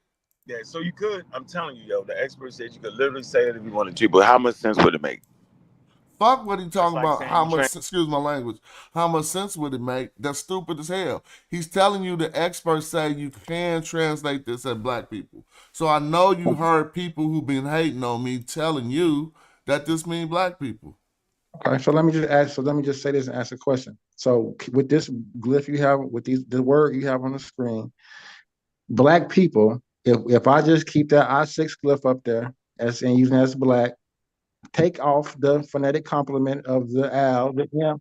Yeah, so you could. I'm telling you, the expert said you could literally say it if you wanted to, but how much sense would it make? Fuck what he talking about. How much, excuse my language, how much sense would it make? That's stupid as hell. He's telling you the experts say you can translate this as black people. So I know you heard people who've been hating on me telling you that this means black people. Okay, so let me just say this and ask a question. So with this glyph you have, with the word you have on the screen, black people, if I just keep that I6 glyph up there and using as black, take off the phonetic complement of the L, the M.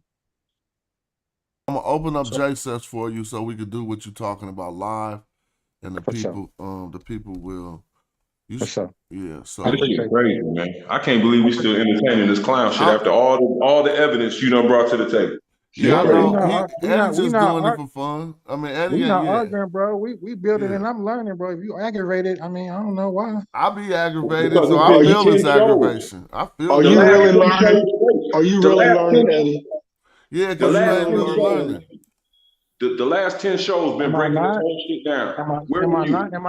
I'm gonna open up JSearch for you so we could do what you're talking about live, and the people, the people will. Yeah, so This shit crazy, man. I can't believe we still entertaining this clown shit after all the evidence you done brought to the table. Yeah, I know. Eddie's just doing it for fun. I mean, Eddie we not arguing, bro. We building and I'm learning, bro. If you aggravated, I mean, I don't know why. I be aggravated, so I feel this aggravation. I feel. Are you really learning? Are you really learning, Eddie? Yeah, because you ain't really learning. The last 10 shows been breaking this whole shit down. Am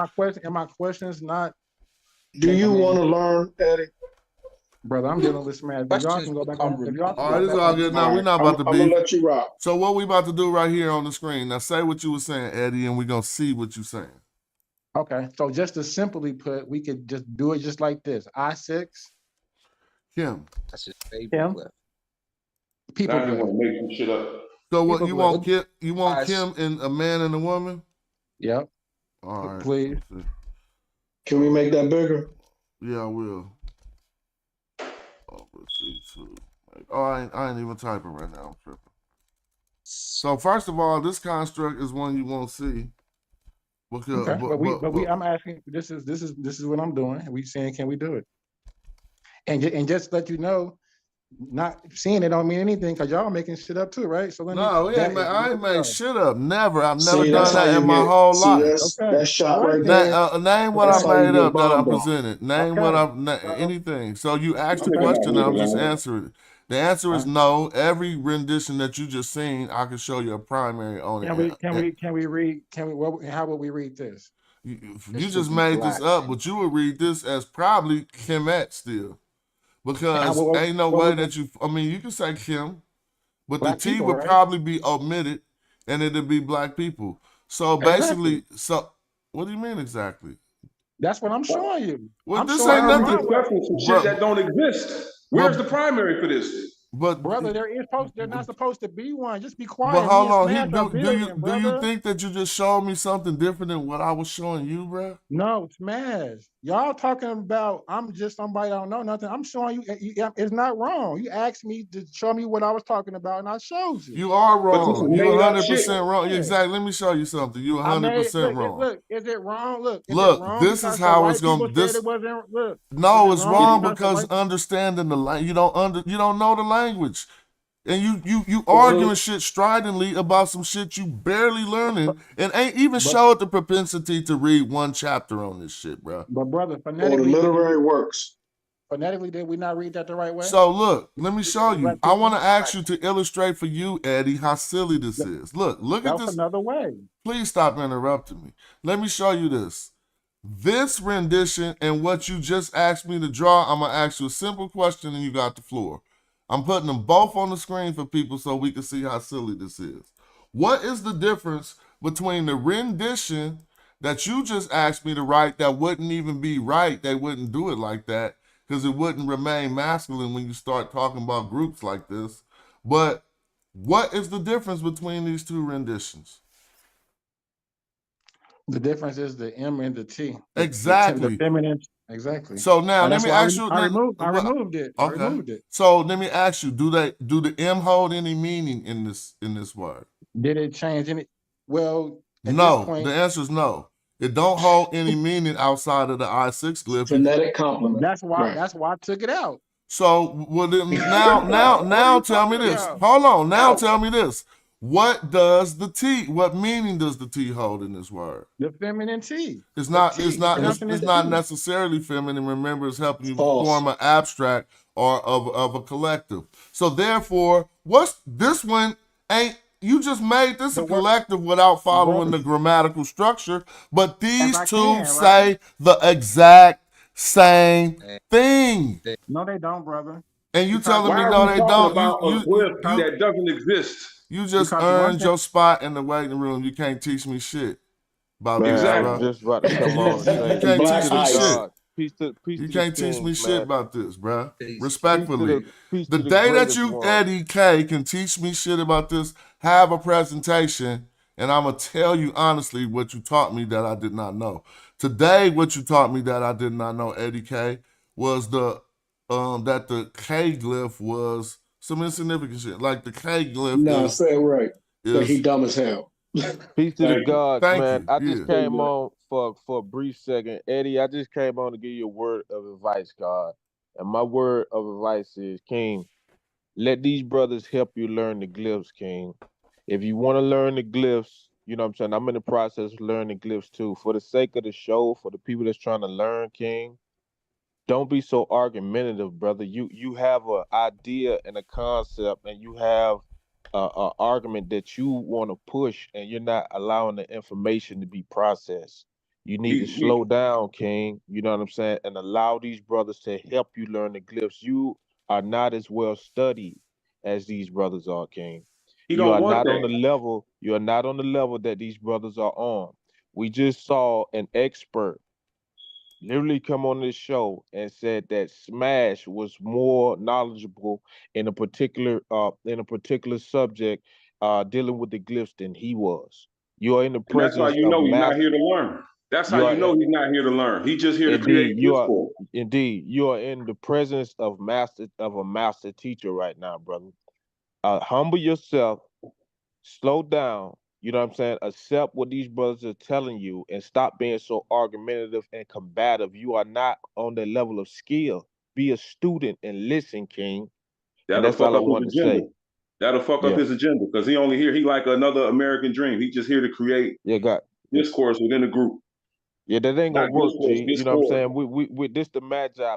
my questions not? Do you want to learn, Eddie? Brother, I'm dealing with smash. Y'all can go back on. All right, it's all good. Now we're not about to be. I'm gonna let you rock. So what we about to do right here on the screen? Now say what you were saying, Eddie, and we're gonna see what you're saying. Okay, so just to simply put, we could just do it just like this. I6. Kim. That's his favorite clip. People want to make some shit up. So what you want? Kim? You want Kim and a man and a woman? Yep. All right. Please. Can we make that bigger? Yeah, I will. Oh, I ain't even typing right now. I'm tripping. So first of all, this construct is one you won't see. Because, okay, I'm asking. This is what I'm doing. We saying, can we do it? And just let you know, not seeing it don't mean anything because y'all making shit up too, right? So I ain't made shit up. Never. I've never done that in my whole life. That's shot right there. Name what I made up that I presented. Name what anything. So you asked the question, and I'm just answering it. The answer is no. Every rendition that you just seen, I can show you a primary on it. Can we read? How would we read this? You just made this up, but you would read this as probably Kemet still. Because ain't no way that you, I mean, you can say Kim, but the T would probably be omitted and it'd be black people. So basically, so what do you mean exactly? That's what I'm showing you. Well, this ain't nothing. Some shit that don't exist. Where's the primary for this? But brother, they're not supposed to be one. Just be quiet. But hold on, do you think that you just showed me something different than what I was showing you, bro? No, Smash. Y'all talking about I'm just somebody that don't know nothing. I'm showing you, it's not wrong. You asked me to show me what I was talking about, and I showed you. You are But this is wrong. You made up shit. 100% wrong. Exactly. Let me show you something. You 100% wrong. Look, is it wrong? Look, is it Look, wrong this is because the how it's white people gonna. said it wasn't? Look, No, it's wrong because the because white understanding the you don't know the language. And you arguing shit stridently about some shit you barely learning and ain't even showed the propensity to read one chapter on this shit, bro. But brother, Or the phonetically, literary works. phonetically, did we not read that the right way? So look, let me show you. Black I want people? to ask you to illustrate for you, Eddie, how silly this is. Look at That's this. another way. Please stop interrupting me. Let me show you this. This rendition and what you just asked me to draw, I'm going to ask you a simple question and you got the floor. I'm putting them both on the screen for people so we can see how silly this is. What is the difference between the rendition that you just asked me to write that wouldn't even be right? They wouldn't do it like that because it wouldn't remain masculine when you start talking about groups like this. But what is the difference between these two renditions? The difference is the M and the T. Exactly. The feminine. Exactly. So now And let that's me why ask you. I removed it. I Okay. removed it. So let me ask you: do the M hold any meaning in this word? Did it change any? Well, at No. this point, The answer is no. It don't hold any meaning outside of the I6 glyph. Phonetic complement. That's why. Right. That's why I took it out. So well, then now tell me this. Hold on. Now tell me this. What does the T? What meaning does the T hold in this word? The feminine T. It's not necessarily feminine. Remember, it's helping you form an abstract or of a collective. So therefore, what's this one ain't you just made this a collective without following the grammatical structure, but these two say the exact same thing. No, they don't, brother. And you telling me Why no, are we they talking don't. about a glyph that doesn't exist? You just Because earned your spot in the waiting room. You can't teach me shit about Man, this, I bro. was just about to come on and say, You can't peace teach to me the shit. God, peace to You the can't teach me kings, shit man. about this, bro. Peace Respectfully. peace The to the day that greatest you, one. Eddie K, can teach me shit about this, have a presentation, and I'm going to tell you honestly what you taught me that I did not know. Today, what you taught me that I did not know, Eddie K, was that the K glyph was some insignificant shit. Like the K glyph No, say it right. But he dumb as hell. Peace to the Thank you. gods, Thank man. you. I just Yeah. came on for a brief second. Eddie, I just came on to give you a word of advice, God. And my word of advice is, King, let these brothers help you learn the glyphs, King. If you want to learn the glyphs, you know what I'm saying? I'm in the process of learning glyphs too. For the sake of the show, for the people that's trying to learn, King, don't be so argumentative, brother. You have an idea and a concept, and you have a argument that you want to push, and you're not allowing the information to be processed. You need to slow down, King. You know what I'm saying, and allow these brothers to help you learn the glyphs. You are not as well studied as these brothers are, King. He You don't are want not that. on the level. You are not on the level that these brothers are on. We just saw an expert literally come on this show and said that Smash was more knowledgeable in a particular subject dealing with the glyphs than he was. You are in the And that's how presence you of know he's not master. here to learn. That's how You you are know he's not here to learn. He's just here to create discord. Indeed, you are in the presence of a master teacher right now, brother. Humble yourself, slow down. You know what I'm saying? Accept what these brothers are telling you and stop being so argumentative and combative. You are not on the level of skill. Be a student and listen, King. And That'll that's all fuck I up wanted his to agenda. say. That'll fuck up Yeah. his agenda because he only here. He like another American dream. He just here to create discourse within the group. Yeah, that ain't gonna Not work, discourse, G. You know what I'm discord. saying? We this the Magi,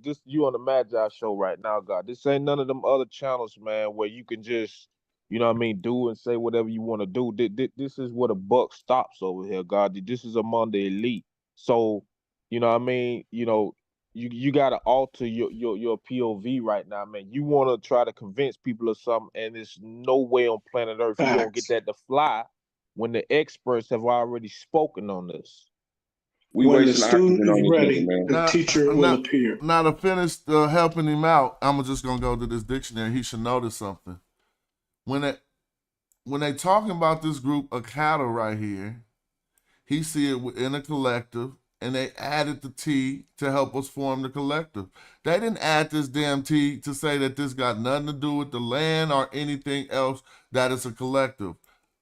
this you on the Magi show right now, God. This ain't none of them other channels, man, where you can just, you know what I mean, do and say whatever you want to do. This is where the buck stops over here, God. This is among the elite. So, you know what I mean? You gotta alter your POV right now, man. You wanna try to convince people of something, and there's no way on planet Earth you're gonna get that to fly when the experts have already spoken on this. When the student is ready, the teacher will appear. Now to finish helping him out, I'm just gonna go to this dictionary. He should notice something. When they talking about this group of cattle right here, he see it in a collective, and they added the T to help us form the collective. They didn't add this damn T to say that this got nothing to do with the land or anything else, that is a collective.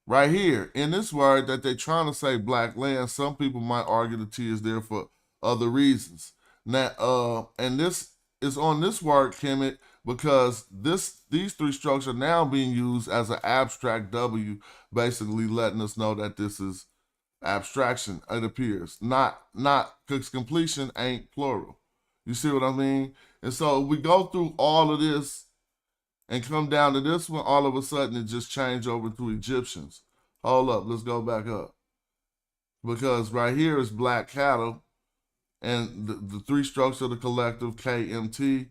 Right here, in this word that they're trying to say black land, some people might argue the T is there for other reasons. Now, and this is on this word, Kemet, because these three strokes are now being used as an abstract W, basically letting us know that this is abstraction, it appears. Not because completion ain't plural. You see what I mean? And so we go through all of this and come down to this one, all of a sudden it just changed over to Egyptians. Hold up, let's go back up. Because right here is black cattle, and the three strokes of the collective, KMT.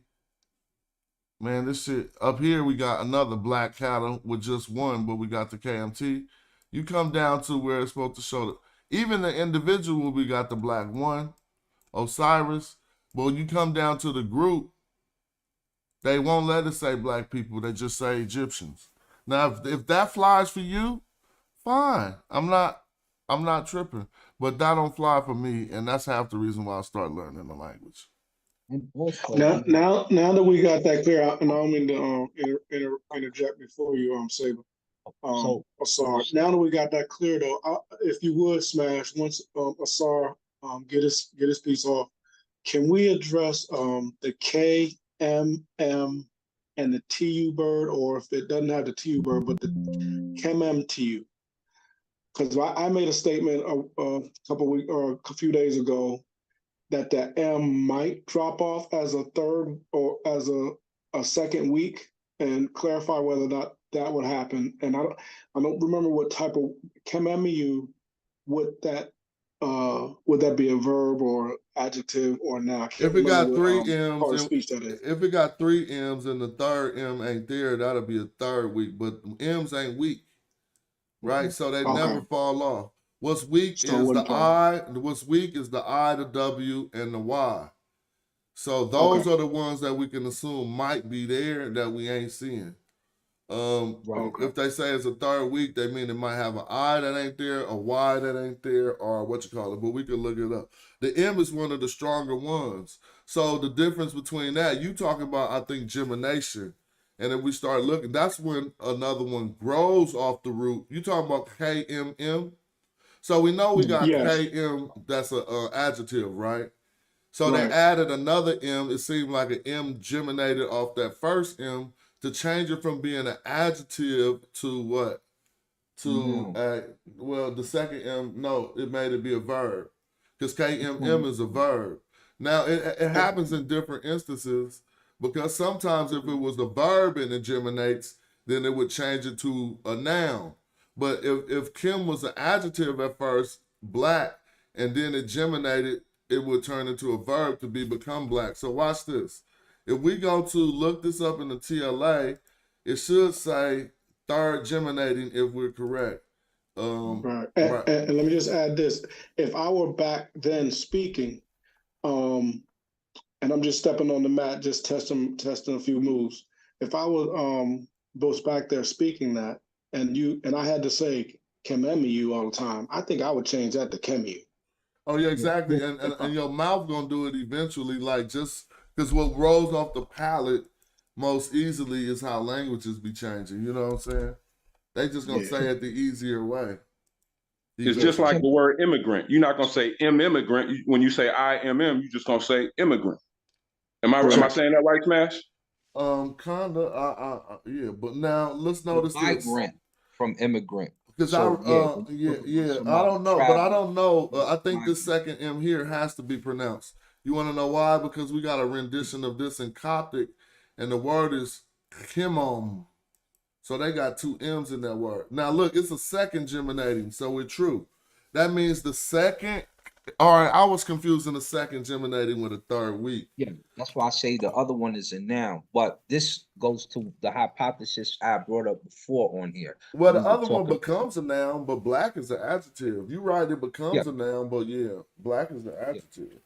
Man, this shit, up here we got another black cattle with just one, but we got the KMT. You come down to where it's supposed to show that even the individual, we got the black one, Osiris. But when you come down to the group, they won't let it say black people. They just say Egyptians. Now, if that flies for you, fine. I'm not tripping. But that don't fly for me, and that's half the reason why I start learning the language. Now that we got that clear, and I don't mean to interject before you, Saber. Asar. Now that we got that clear, though, if you would, Smash, once Asar get his piece off, can we address the K, M, M, and the TU bird, or if it doesn't have the TU bird, but the KMTU? Because I made a statement a few days ago that the M might drop off as a third or as a second week, and clarify whether or not that would happen. And I don't remember what type of KMMU would that be a verb or adjective or noun? If it got three M's, if it got three M's and the third M ain't there, that'll be a third week. But M's ain't weak, right? So they never fall off. What's weak is the I. What's weak is the I, the W, and the Y. So those are the ones that we can assume might be there that we ain't seeing. If they say it's a third week, they mean it might have an I that ain't there, a Y that ain't there, or what you call it, but we can look it up. The M is one of the stronger ones. So the difference between that, you talking about, I think, gemination. And if we start looking, that's when another one grows off the root. You talking about KMM? So we know we got KM, that's an adjective, right? So they added another M. It seemed like an M geminated off that first M to change it from being an adjective to what? To, the second M, no, it made it be a verb. Because KMM is a verb. Now, it happens in different instances because sometimes if it was a verb and it geminates, then it would change it to a noun. But if Kim was an adjective at first, black, and then it geminated, it would turn into a verb to become black. So watch this. If we go to look this up in the TLA, it should say third geminating if we're correct. Right. And let me just add this. If I were back then speaking, and I'm just stepping on the mat, just testing a few moves. If I was both back there speaking that, and I had to say Kememu all the time, I think I would change that to Kemu. Oh yeah, exactly. And your mouth gonna do it eventually, like just because what rolls off the palate most easily is how languages be changing. You know what I'm saying? They just gonna say it the easier way. It's just like the word immigrant. You're not gonna say immigrant when you say IMM. You just gonna say immigrant. Am I saying that right, Smash? Kinda. Yeah. But now let's notice this. Migrant from immigrant. Because I don't know, but I don't know. I think this second M here has to be pronounced. You want to know why? Because we got a rendition of this in Coptic, and the word is kimom. So they got two M's in that word. Now look, it's a second geminating, so we're true. That means the second. All right, I was confusing the second geminating with a third week. Yeah, that's why I say the other one is a noun. But this goes to the hypothesis I brought up before on here. Well, the other one becomes a noun, but black is an adjective. You're right, it becomes a noun, but black is an adjective. Yeah.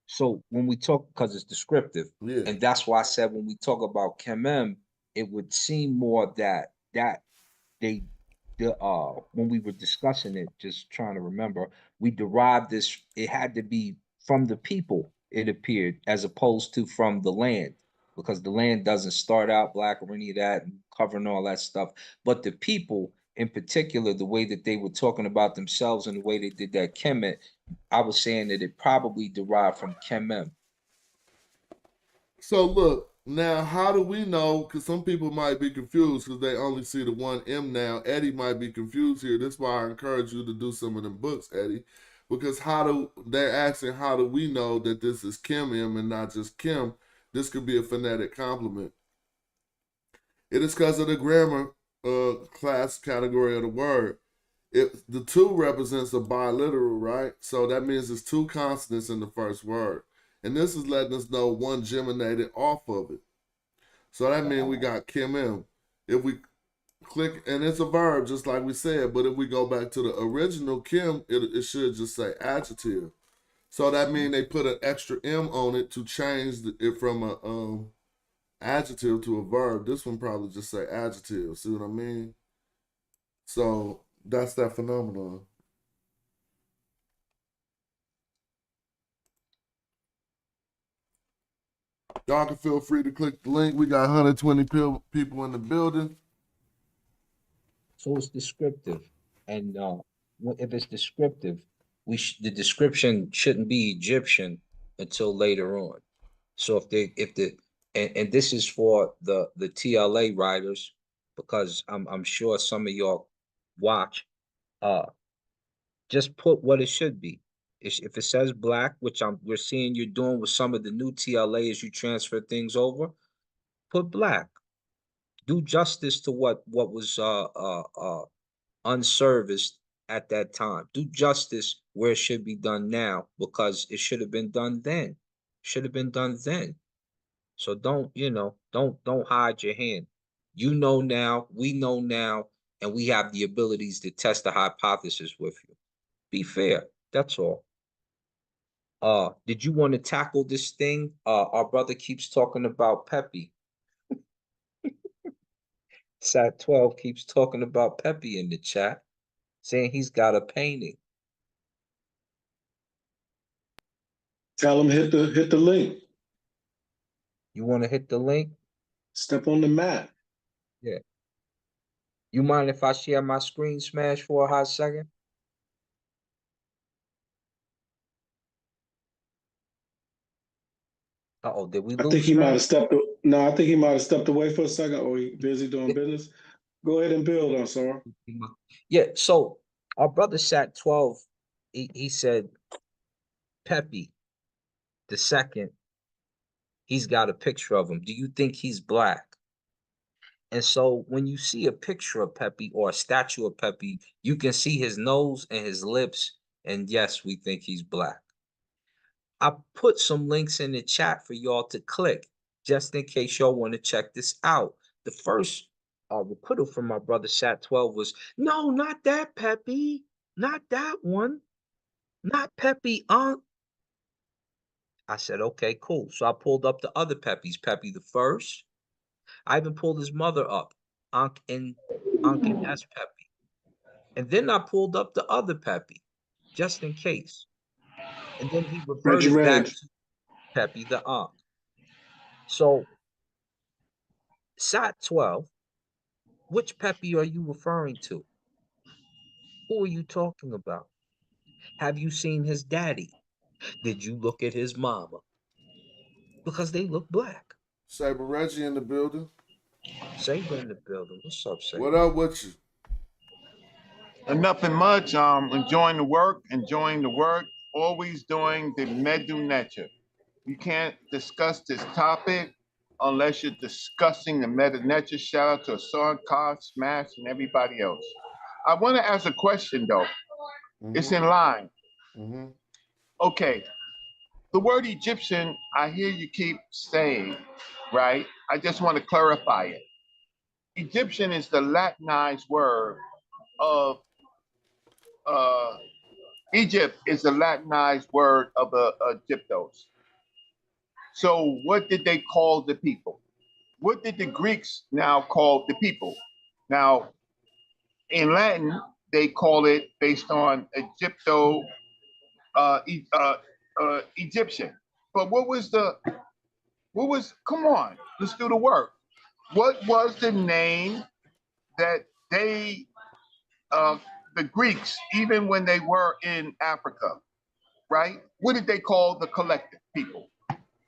So when we talk, because it's descriptive, and that's why I said when we talk about kemem, it would seem more that they when we were discussing it, just trying to remember, we derived this, it had to be from the people, it appeared, as opposed to from the land, because the land doesn't start out black or any of that, and covering all that stuff. But the people in particular, the way that they were talking about themselves and the way they did that Kemet, I was saying that it probably derived from Kemem. So look, now how do we know? Because some people might be confused because they only see the one M now. Eddie might be confused here. That's why I encourage you to do some of them books, Eddie. Because they're asking, how do we know that this is Kim M and not just Kim? This could be a phonetic complement. It is because of the grammar class category of the word. The two represents a biliteral, right? So that means there's two consonants in the first word. And this is letting us know one geminated off of it. So that means we got Kim M. If we click, and it's a verb, just like we said, but if we go back to the original Kim, it should just say adjective. So that means they put an extra M on it to change it from a adjective to a verb. This one probably just say adjective. See what I mean? So that's that phenomenon. Y'all can feel free to click the link. We got 120 people in the building. So it's descriptive, and if it's descriptive, the description shouldn't be Egyptian until later on. So and this is for the TLA writers, because I'm sure some of y'all watch. Just put what it should be. If it says black, which we're seeing you're doing with some of the new TLA as you transfer things over, put black. Do justice to what was unserviced at that time. Do justice where it should be done now, because it should have been done then. Should have been done then. So don't hide your hand. You know now, we know now, and we have the abilities to test the hypothesis with you. Be fair. That's all. Did you want to tackle this thing? Our brother keeps talking about Pepe. Sat 12 keeps talking about Pepe in the chat, saying he's got a painting. Tell him hit the link. You want to hit the link? Step on the map. Yeah. You mind if I share my screen smash for a hot second? Uh-oh, did we lose? I think he might have stepped. No, I think he might have stepped away for a second, or he busy doing business. Go ahead and build on, sir. Yeah, so our brother Sat 12, he said Pepe the second, he's got a picture of him. Do you think he's black? And so when you see a picture of Pepe or a statue of Pepe, you can see his nose and his lips, and yes, we think he's black. I put some links in the chat for y'all to click, just in case y'all want to check this out. The first rebuttal from my brother Sat 12 was, no, not that Pepe, not that one, not Pepe, I said, okay, cool. So I pulled up the other Pepes, Pepe the first. I even pulled his mother up, Ankh and S Pepe. And then I pulled up the other Pepe, just in case. And then he reverted back to Pepe the Ankh. So, Sat 12, which Pepe are you referring to? Who are you talking about? Have you seen his daddy? Did you look at his mama? Because they look black. Saber Reggie in the building. Saber in the building. What's up, Saber? What up with you? And nothing much. Enjoying the work, always doing the medu nature. You can't discuss this topic unless you're discussing the meta nature. Shout out to Asar, Car, Smash, and everybody else. I want to ask a question though. It's in line. Okay. The word Egyptian, I hear you keep saying, right? I just want to clarify it. Egyptian is the Latinized word of Egypt is the Latinized word of Egyptos. So what did they call the people? What did the Greeks now call the people? Now, In Latin, they call it based on Egyptian. But come on, let's do the work. What was the name that they, the Greeks, even when they were in Africa, right? What did they call the collective people?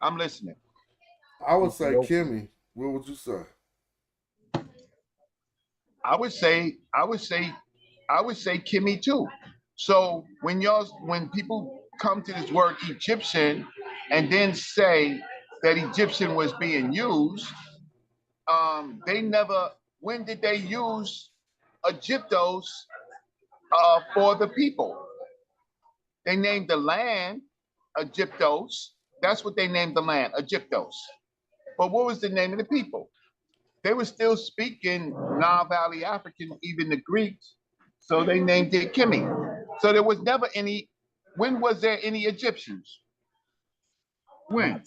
I'm listening. I would say Kimmy. What would you say? I would say Kimmy too. So when people come to this word Egyptian and then say that Egyptian was being used, they never. When did they use Egyptos for the people? They named the land Egyptos. That's what they named the land, Egyptos. But what was the name of the people? They were still speaking Nile Valley African, even the Greeks. So they named it Kimi. So there was never any. When was there any Egyptians? When?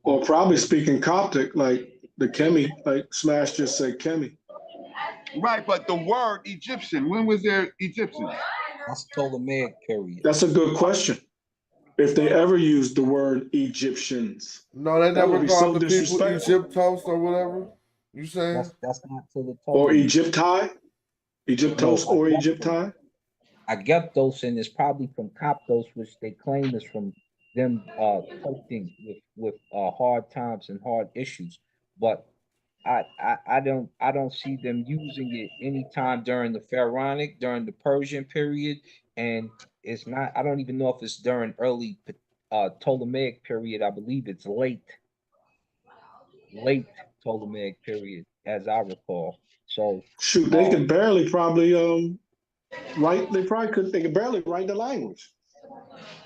Or probably speaking Coptic, like the Kemi, like Slash just said Kemi. Right, but the word Egyptian, when was there Egyptians? That's Ptolemaic period. That's a good question. If they ever used the word Egyptians. No, they never called so the people Egyptos or whatever. You saying? That's not till the Or Egypti? Egyptos or Egypti? Aegyptos, and it's probably from Coptos, which they claim is from them coping with hard times and hard issues. But I don't see them using it anytime during the Pharaonic, during the Persian period, and it's not. I don't even know if it's during early Ptolemaic period. I believe it's late Ptolemaic period, as I recall. So shoot, they could barely probably write. They could barely write the language,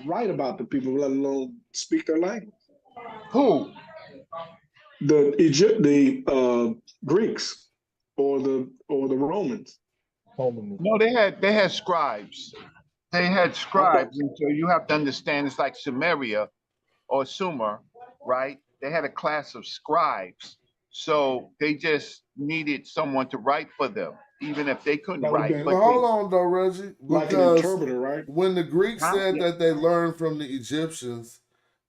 write about the people, let alone speak their language. Who? The Greeks or the Romans. No, they had scribes. They had scribes, and so you have to understand it's like Sumeria or Sumer, right? They had a class of scribes, so they just needed someone to write for them, even if they couldn't write. But hold on though, Reggie, like an because interpreter, right? when the Greeks said that they learned from the Egyptians,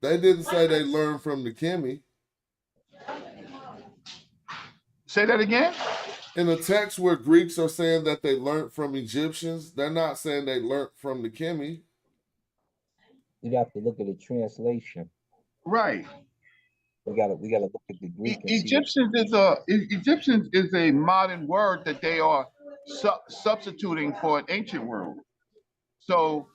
they didn't say they learned from the Kimi. Say that again? In the text where Greeks are saying that they learned from Egyptians, they're not saying they learned from the Kimi. You have to look at the translation. Right. We gotta look at the Greek. Egyptians is a modern word that they are substituting for an ancient word. So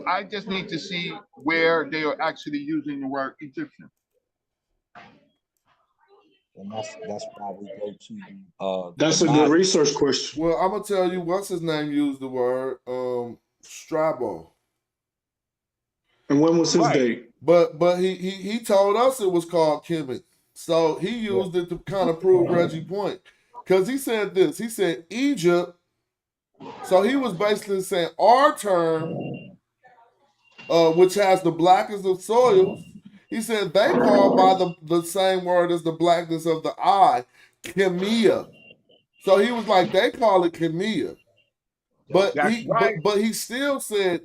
I just need to see where they are actually using the word Egyptian. And that's why we go to that's a good research question. Well, I'm gonna tell you what's his name used the word Strabo. And when was his date? But he told us it was called Kemet. So he used it to kind of prove Reggie's point. Because he said this, he said Egypt. So he was basically saying our term, which has the blackness of soils, he said they call by the same word as the blackness of the eye, chemia. So he was like, they call it chemia. But but he still said,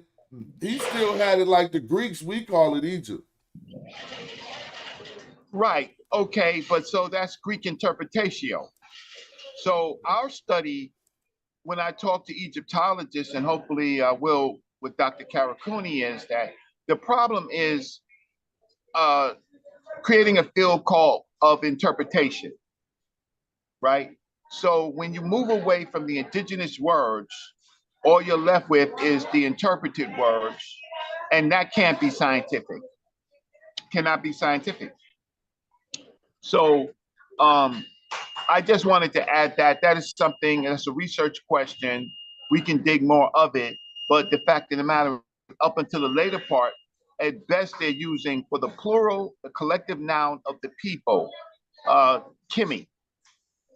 he still had it like the Greeks, we call it Egypt. Right. Okay. But so that's Greek interpretatio. So our study, when I talk to Egyptologists, and hopefully I will with Dr. Karakuni, is that the problem is creating a field call of interpretation, right? So when you move away from the indigenous words, all you're left with is the interpreted words, and that can't be scientific. Cannot be scientific. So I just wanted to add that. That is something, that's a research question. We can dig more of it, but the fact of the matter, up until the later part, at best they're using for the plural, the collective noun of the people, Kimi.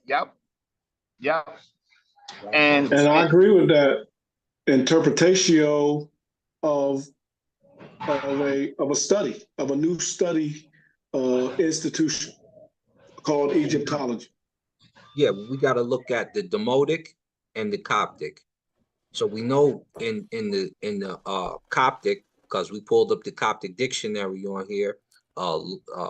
Yep. And I agree with that interpretatio of a study, of a new study institution called Egyptology. Yeah, we got to look at the Demotic and the Coptic. So we know in the Coptic, because we pulled up the Coptic dictionary on here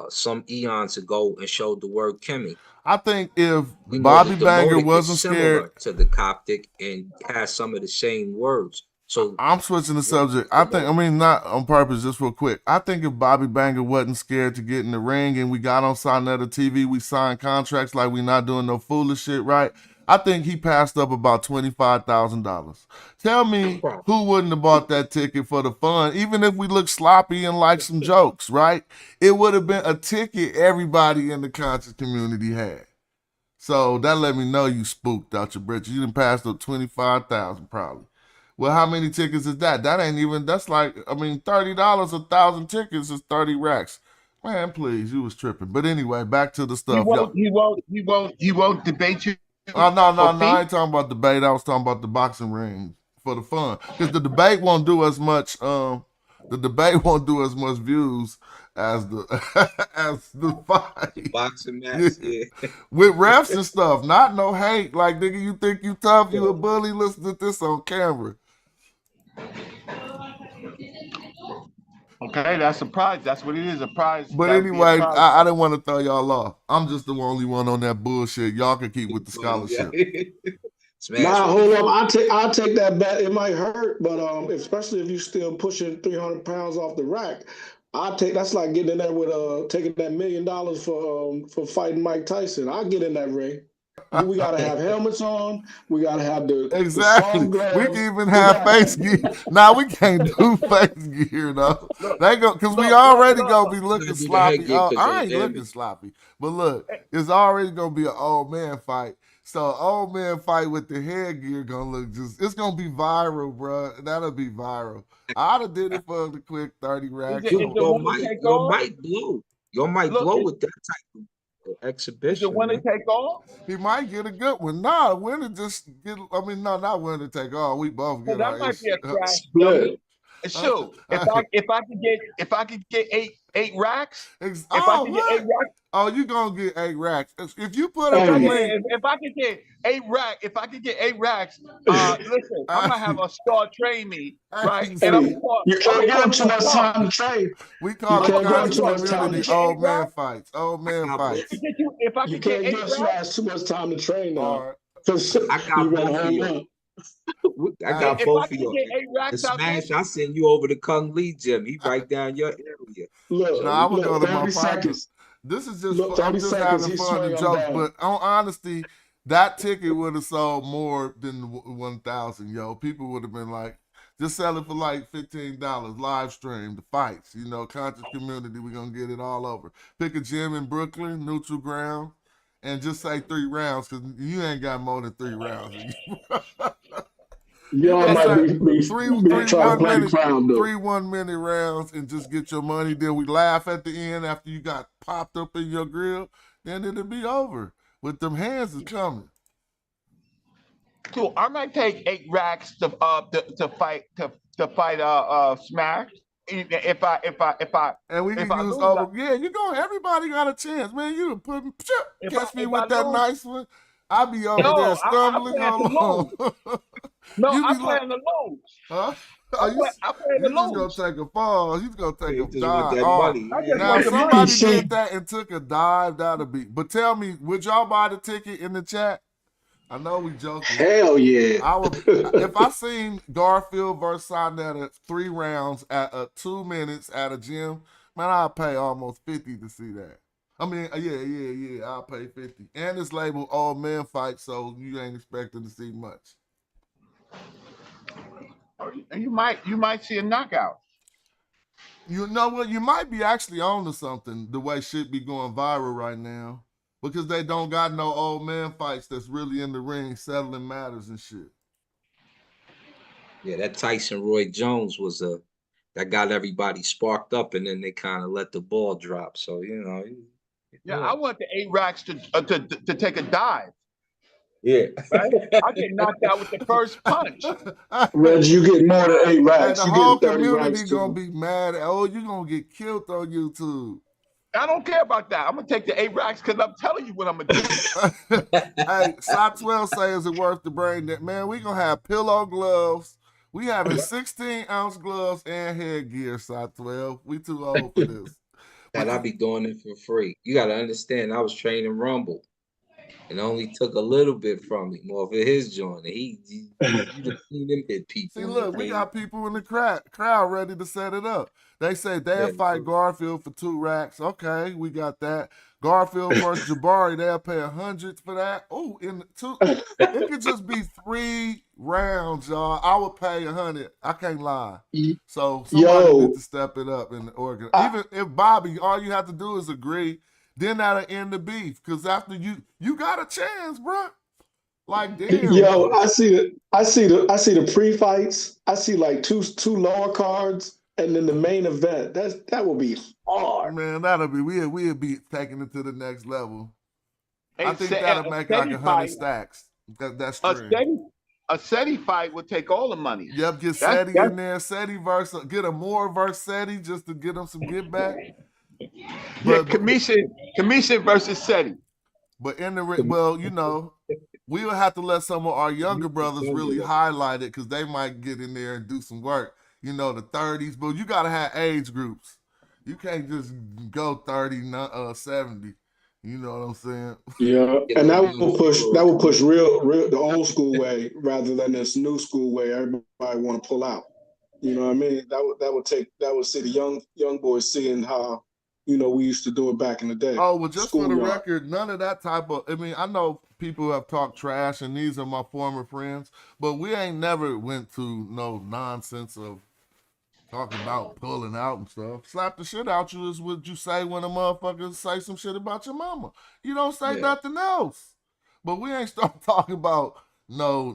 some eons ago and showed the word chemi. I think if We know Bobby that the Banger Monic wasn't is similar scared, to the Coptic and has some of the same words. So I'm switching the subject. I mean, not on purpose, just real quick. I think if Bobby Banger wasn't scared to get in the ring and we got on Sonetta TV, we signed contracts like we not doing no foolish shit, right? I think he passed up about $25,000. Tell me who wouldn't have bought that ticket for the fun, even if we look sloppy and like some jokes, right? It would have been a ticket everybody in the conscious community had. So that let me know you spooked out your britches. You done passed up 25,000 probably. Well, how many tickets is that? That ain't even, that's like, I mean, $30, 1,000 tickets is 30 racks. Man, please, you was tripping. But anyway, back to the stuff. He won't debate you. Oh, no, I ain't talking about debate. I was talking about the boxing ring for the fun. Because the debate won't do as much, views as the fight. Boxing match, yeah. With refs and stuff, not no hate. Like, nigga, you think you tough, you a bully, listen to this on camera. Okay, that's a prize. That's what it is, a prize. But anyway, I didn't want to throw y'all off. I'm just the only one on that bullshit. Y'all can keep with the scholarship. Nah, hold up. I'll take that bet. It might hurt, but especially if you still pushing 300 pounds off the rack, that's like getting in there with taking that $1 million for fighting Mike Tyson. I'll get in that ring. We gotta have helmets on. We gotta have the exactly. The we can even have face gear. Nah, we can't do face gear though. They go because we already gonna be looking sloppy. I ain't looking sloppy, but look, it's already gonna be an old man fight. So an old man fight with the headgear gonna look it's gonna be viral, bro. That'll be viral. I'd have did it for the quick 30 racks. Your might blow. Your might blow with that type of exhibition. Is it winner take all? He might get a good one. Nah, winner just get. I mean, no, not winner take all. We both get. That might be a crash dummy. Sure. If I could get eight racks. If I could get 8 racks. Oh, you gonna get 8 racks. If you put up if I could get 8 racks, listen, I'm gonna have a star train me, right? And you can't give him too much time to train. We call it conscious community old man fights. Old man fights. If I you could can't get 8 give racks, too much time to train now. I got both of you. I got both of you. The Smash, I send you over to Kung Lee Gym. He right down your area. Look, I'm gonna go to my seconds. This is just I'm just having fun and jokes, but on honesty, that ticket would have sold more than 1,000. Yo, people would have been like, just sell it for like $15. Live stream the fights. You know, conscious community. We're gonna get it all over. Pick a gym in Brooklyn, neutral ground, and just say 3 rounds because you ain't got more than 3 rounds. Y'all might be three 1 minute rounds and just get your money. Then we laugh at the end after you got popped up in your grill. Then it'll be over. With them hands is coming. Cool. I might take 8 racks to fight Smash. If I and we can use over. Yeah, you know everybody got a chance, man. You put catch me with that nice one. I'll be over there stumbling on. No, I'm playing the lows. Huh? I'm playing the lows. He's gonna take a fall. He's gonna take a dive. Now, if somebody did that and took a dive, that'd be. But tell me, would y'all buy the ticket in the chat? I know we joking. Hell yeah. I would. If I seen Garfield versus Sonetta 3 rounds at 2 minutes at a gym, man, I'll pay almost 50 to see that. I mean, yeah. I'll pay 50. And it's labeled old man fight, so you ain't expecting to see much. You might see a knockout. You know what? You might be actually on to something. The way shit be going viral right now, because they don't got no old man fights that's really in the ring settling matters and shit. Yeah, that Tyson Roy Jones was that got everybody sparked up, and then they kind of let the ball drop. So Yeah, I want the 8 racks to take a dive. Yeah. Right? I get knocked out with the first punch. Reg, you get more than 8 racks. And the whole community gonna be mad. Oh, you gonna get killed on YouTube. I don't care about that. I'm gonna take the 8 racks because I'm telling you what I'm gonna do. Hey, Side 12 say, is it worth the brain that, man, we gonna have pillow gloves. We having 16-ounce gloves and headgear, Side 12. We too old for this. That I be doing it for free. You gotta understand, I was training Rumble and only took a little bit from him off of his joint. You just seen them hit people. See, look, we got people in the crowd ready to set it up. They say they'll fight Garfield for 2 racks. Okay, we got that. Garfield versus Jabari, they'll pay 100 for that. Oh, it could just be 3 rounds, y'all. I would pay 100. I can't lie. So somebody need to step it up in the organ. Even if Bobby, all you have to do is agree, then that'll end the beef. Because after you got a chance, bro. Like, damn. Yo, I see the pre-fights. I see like two lower cards, and then the main event. That will be hard. Man, that'll be we'll be taking it to the next level. Hey, I think that'll make like 100 stacks. That's true. A SETI fight would take all the money. Yep, get SETI in there. SETI versus get a more versus SETI just to get them some get back. But commission versus SETI. But in the well, you know, we will have to let some of our younger brothers really highlight it because they might get in there and do some work. You know, the 30s, but you gotta have age groups. You can't just go 30, 70. You know what I'm saying? Yeah, and that will push real the old school way rather than this new school way everybody want to pull out. You know what I mean? That would see the young boys seeing how, you know, we used to do it back in the day. Oh, well, just for the record, none of that type of, I mean, I know people have talked trash and these are my former friends, but we ain't never went to no nonsense of talking about pulling out and stuff. Slap the shit out you is what you say when a motherfucker say some shit about your mama. You don't say nothing else. But we ain't start talking about no.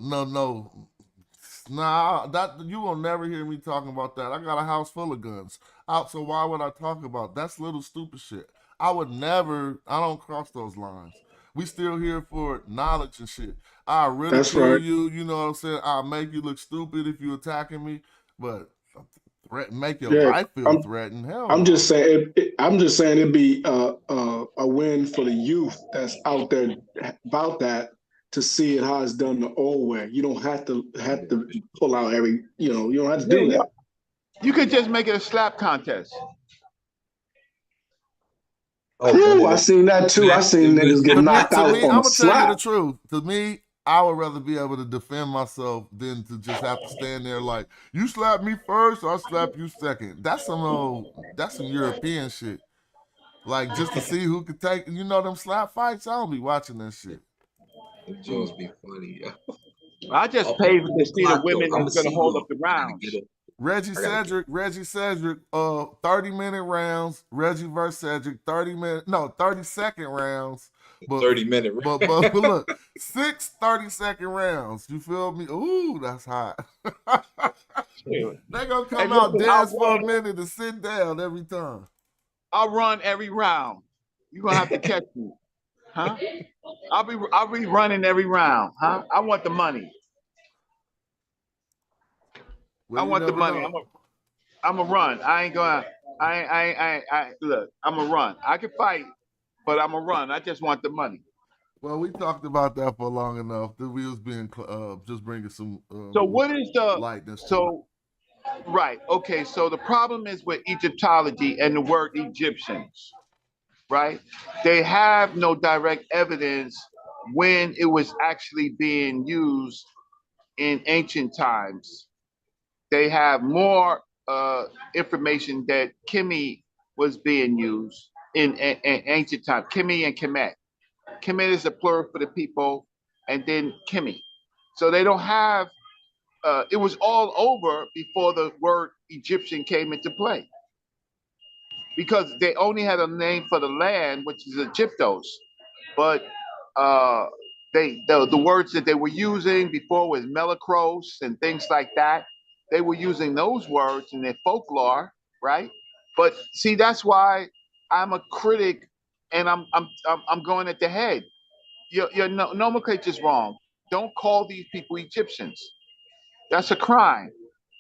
Nah, that you will never hear me talking about that. I got a house full of guns out, so why would I talk about that's little stupid shit? I don't cross those lines. We still here for knowledge and shit. I ridicule you, you know what I'm saying? I'll make you look stupid if you attacking me, but make your life feel threatened. Hell, I'm just saying it'd be a win for the youth that's out there about that, to see it how it's done the old way. You don't have to pull out every, you don't have to do that. You could just make it a slap contest. Oh, I seen that too. I seen niggas get knocked out me, on I'm a gonna tell you the slap. truth. To me, I would rather be able to defend myself than to just have to stand there like, you slap me first, I'll slap you second. That's some European shit. Like, just to see who could take, them slap fights, I don't be watching that shit. Them Jones be funny, yo. I just paid to see the women that's gonna hold up the rounds. Reggie Cedric, 30-minute rounds. Reggie versus Cedric, 30-second rounds. But 30-minute rounds. But look, 6 30-second rounds. You feel me? Ooh, that's hot. They gonna come out dance for a minute and sit down every time. I'll run every round. You're gonna have to catch me. Huh? I'll be running every round, huh? I want the money. Well, I want the money. I'm a run. I ain't gonna. Look, I'm a run. I can fight, but I'm a run. I just want the money. Well, we talked about that for long enough. That we was being just bringing some. So what is the lightness? Right. Okay. So the problem is with Egyptology and the word Egyptians, right? They have no direct evidence when it was actually being used in ancient times. They have more information that Kimi was being used in ancient times. Kimi and Kemet. Kemet is a plural for the people, and then Kimi. So they don't have, it was all over before the word Egyptian came into play. Because they only had a name for the land, which is Egyptos. But the words that they were using before was Melicros and things like that. They were using those words in their folklore, right? But see, that's why I'm a critic, and I'm going at the head. Your nomenclature is wrong. Don't call these people Egyptians. That's a crime.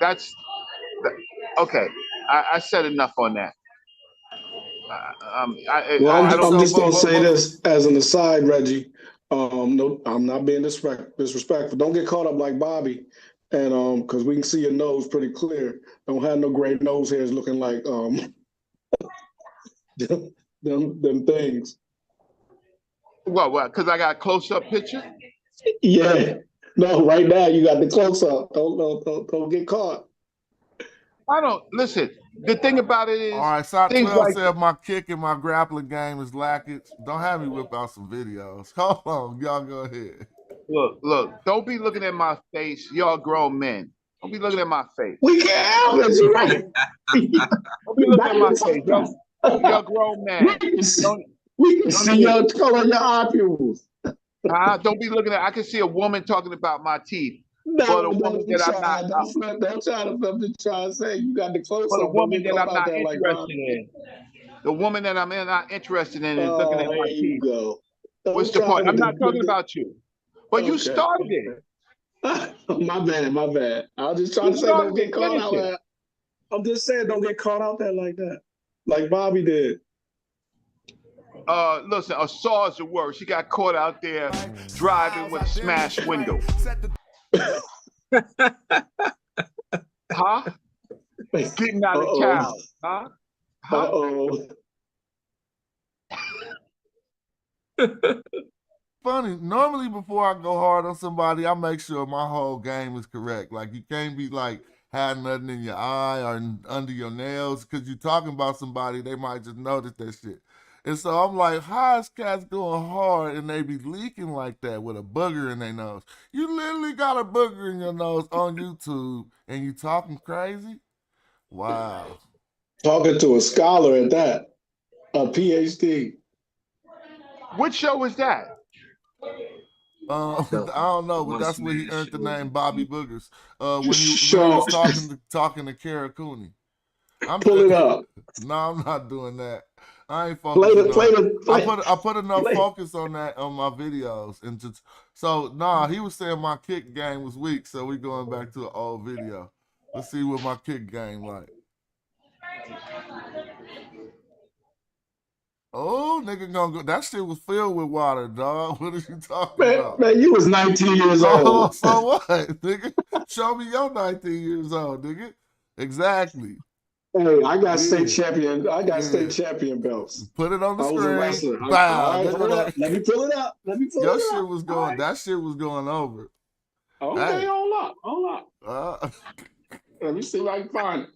Okay. I said enough on that. Well, All right, I'm so just gonna say but this as an aside, Reggie. No, I'm not being disrespectful. Don't get caught up like Bobby, and because we can see your nose pretty clear. Don't have no great nose hairs looking like them things. What? Because I got a close-up picture? Yeah. No, right now you got the close up. Don't get caught. I don't listen. The thing about it is, all right, Shot things 12 like said my kick and my grappling game is lacking. Don't have me whip out some videos. Hold on, y'all go ahead. look. Don't be looking at my face. Y'all grown men. Don't be looking at my face. We can't help it. You're right. Don't be looking at my face. Y'all grown men. We can see your color, your eye pupils. Don't be looking at. I can see a woman talking about my teeth. No, but a woman that I'm not. Don't try to flip the try to say you got the close But a up. woman that I'm not interested in. The woman that I'm not interested in is looking at my teeth. Go. What's the point? I'm not talking about you. But you started it. My bad. I was just trying to say don't get caught out there. I'm just saying don't get caught out there like that. Like Bobby did. Listen, a saw is the word. She got caught out there driving with a smashed window. Huh? Getting out of town. Huh? Funny. Normally, before I go hard on somebody, I make sure my whole game is correct. Like you can't be like had nothing in your eye or under your nails because you're talking about somebody. They might just notice that shit. And so I'm like, how is cats going hard and they be leaking like that with a booger in their nose? You literally got a booger in your nose on YouTube and you talking crazy? Wow. Talking to a scholar at that, a PhD. What show was that? I don't know, but that's where he earned the name Bobby Boogers. When he was talking to Kara Cooney. Pull it up. No, I'm not doing that. I ain't focusing I put enough focus on that on my videos and just he was saying my kick game was weak, so we going back to an old video. Let's see what my kick game like. Oh, nigga gonna go. That shit was filled with water, dog. What are you talking about? Man, you was 19 years old. So what, nigga? Show me your 19 years old, nigga. Exactly. Hey, I got state champion. I got state champion belts. Put it on the screen. I was a wrestler. Wow, hold up. Let me pull it up. Your shit was going. That shit was going over. Okay, hold up. Let me see if I can find it.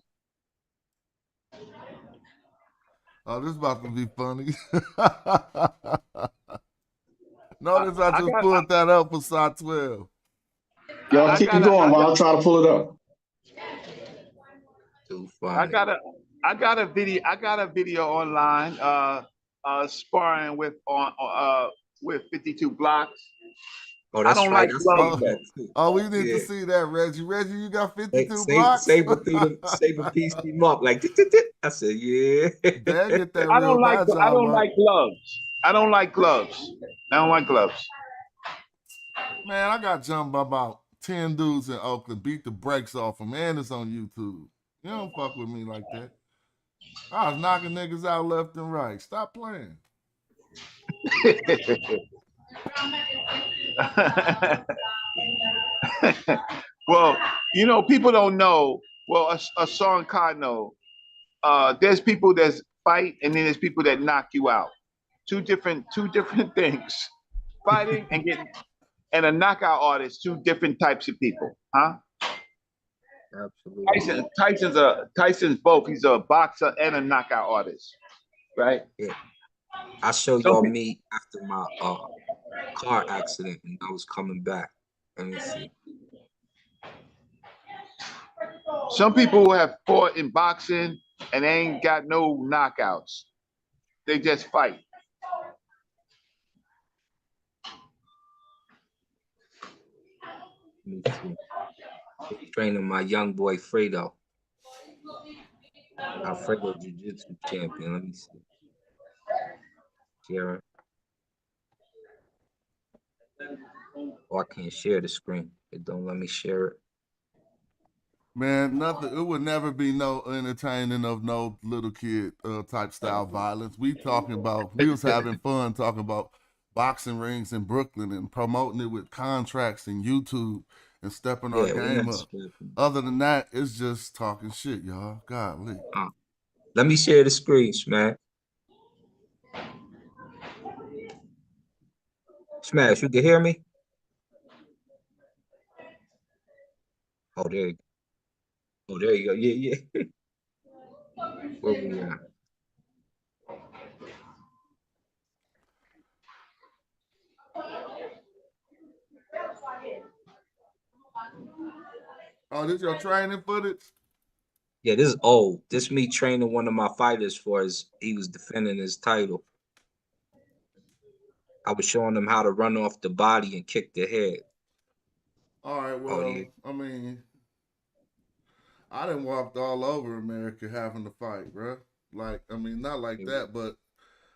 Oh, this is about to be funny. Notice I just pulled that up for Side 12. Y'all keep going while I try to pull it up. I got a video online sparring with 52 blocks. Oh, that's I don't right. like gloves. We need to see that, Reggie. Reggie, you got 52 blocks? Saber piece him up like I said, yeah. Get that I don't like gloves. I don't like gloves. Man, I got jumped by about 10 dudes in Oakland, beat the brakes off them, and it's on YouTube. You don't fuck with me like that. I was knocking niggas out left and right. Stop playing. Well, people don't know. Well, a song card know. There's people that fight, and then there's people that knock you out. Two different things. Fighting and a knockout artist, two different types of people, huh? Absolutely. Tyson's both. He's a boxer and a knockout artist, right? Yeah. I showed y'all me after my car accident and I was coming back. Let me see. Some people have fought in boxing and they ain't got no knockouts. They just fight. Let me see. Training my young boy Fredo. Alfredo Jiu-Jitsu champion. Let me see. Share it. Oh, I can't share the screen. It don't let me share it. Man, nothing. It would never be no entertaining of no little kid type style violence. We talking about. We was having fun talking about boxing rings in Brooklyn and promoting it with contracts and YouTube and stepping our Yeah, we game not up. stripping. Other than that, it's just talking shit, y'all. Golly. Let me share the screens, man. Smash, you can hear me? Oh, there you go. Oh, there you go. Yeah, yeah. Where we at? Oh, this your training footage? Yeah, this is old. This me training one of my fighters for he was defending his title. I was showing him how to run off the body and kick the head. All right, Oh, well, yeah. I mean, I done walked all over America having to fight, bro. Like, I mean, not like that, but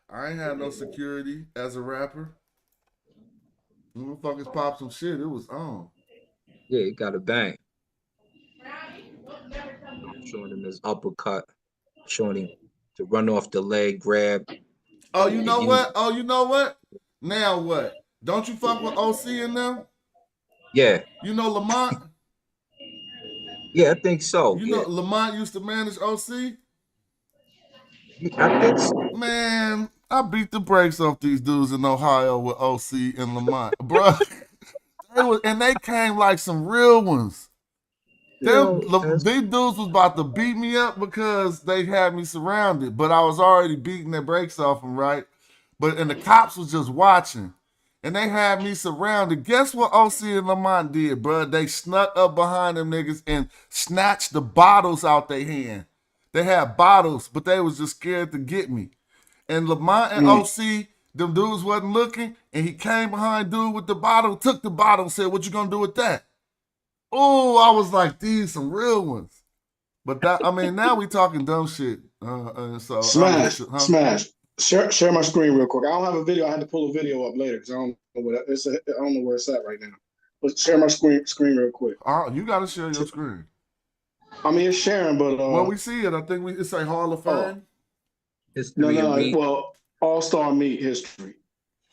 I ain't had no security as a rapper. Motherfuckers pop some shit, it was on. Yeah, he got a bang. I'm showing him his uppercut, showing him to run off the leg, grab. Oh, you know what? Oh, you know what? Now what? Don't you fuck with OC in them? Yeah. You know Lamont? Yeah, I think so. You Yeah. know Lamont used to manage OC? I think so. Man, I beat the brakes off these dudes in Ohio with OC and Lamont. Bro, they came like some real ones. These dudes was about to beat me up because they had me surrounded, but I was already beating their brakes off them, right? And the cops was just watching, and they had me surrounded. Guess what OC and Lamont did, bro? They snuck up behind them niggas and snatched the bottles out their hand. They had bottles, but they was just scared to get me. And Lamont and OC, them dudes wasn't looking, and he came behind dude with the bottle, took the bottle, and said, "What you gonna do with that?" Oh, I was like, these some real ones. But that, I mean, now we talking dumb shit. So Smash, huh? Smash. Share my screen real quick. I don't have a video. I had to pull a video up later because I don't know where I don't know where it's at right now. But share my screen real quick. You gotta share your screen. I mean, it's sharing, but well, we see it. I think it's a Hall of Fame. Well, All-Star Meet history.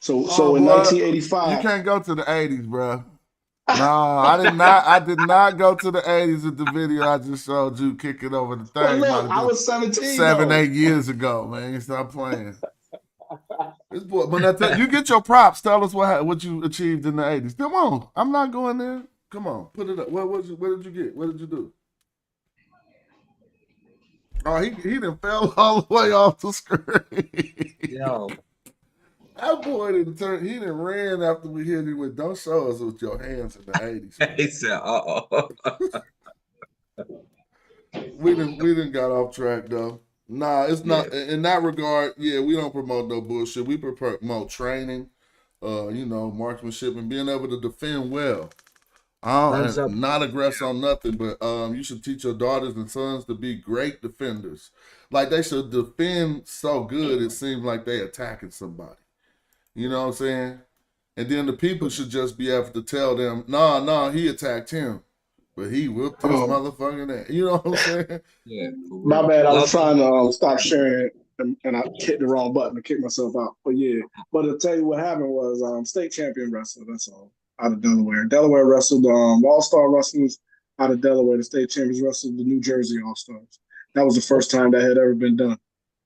So in boy, 1985, you can't go to the 80s, bro. No, I did not. I did not go to the 80s with the video I just showed you kicking over the thing. Well, look, I was 17. 7-8 years ago, man. You stop playing. This boy, but you get your props. Tell us what you achieved in the 80s. Come on, I'm not going there. Come on, put it up. What did you get? What did you do? Oh, he done fell all the way off the screen. Yo. That boy didn't turn. He didn't ran after we hit him with. Don't show us with your hands in the 80s. He said, We didn't got off track though. Nah, it's not in that regard. Yeah, we don't promote no bullshit. We promote training, marksmanship and being able to defend well. Not aggress on nothing, but you should teach your daughters and sons to be great defenders. Like they should defend so good it seems like they attacking somebody. You know what I'm saying? And then the people should just be able to tell them, nah, he attacked him. But he whooped his motherfucking ass. You know what I'm saying? Yeah. My bad. I was trying to stop sharing and I hit the wrong button to kick myself out. But yeah. But to tell you what happened was state champion wrestler, that's all. Out of Delaware. Delaware wrestled All-Star wrestlers out of Delaware. The state champions wrestled the New Jersey All-Stars. That was the first time that had ever been done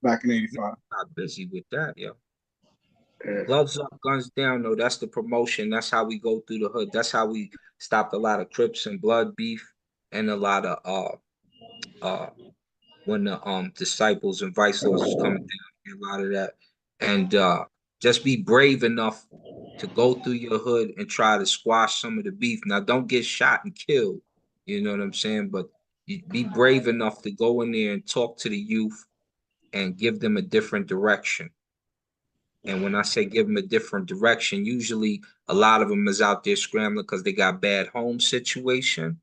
back in 85. Not busy with that, yo. Gloves up, guns down, though. That's the promotion. That's how we go through the hood. That's how we stopped a lot of Crips and blood beef and a lot of when the disciples and vice lords was coming down, a lot of that. And just be brave enough to go through your hood and try to squash some of the beef. Now, don't get shot and killed. You know what I'm saying? But you be brave enough to go in there and talk to the youth and give them a different direction. And when I say give them a different direction, usually a lot of them is out there scrambling because they got bad home situation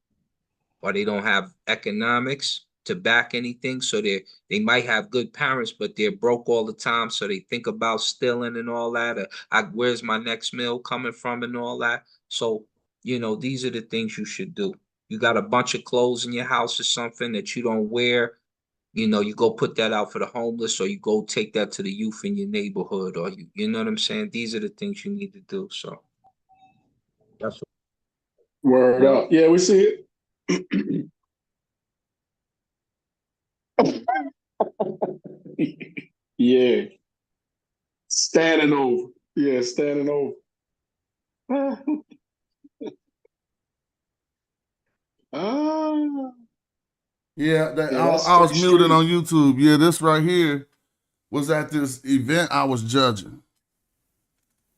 or they don't have economics to back anything. So they might have good parents, but they're broke all the time. So they think about stealing and all that. Where's my next meal coming from and all that. So, these are the things you should do. You got a bunch of clothes in your house or something that you don't wear. You know, you go put that out for the homeless, or you go take that to the youth in your neighborhood, or you know what I'm saying? These are the things you need to do. So that's Word up. Yeah, we see it. Yeah. Standing over. Yeah, standing over. Ah. Yeah, Yeah, that's I was straight muted street. on YouTube. Yeah, this right here was at this event I was judging.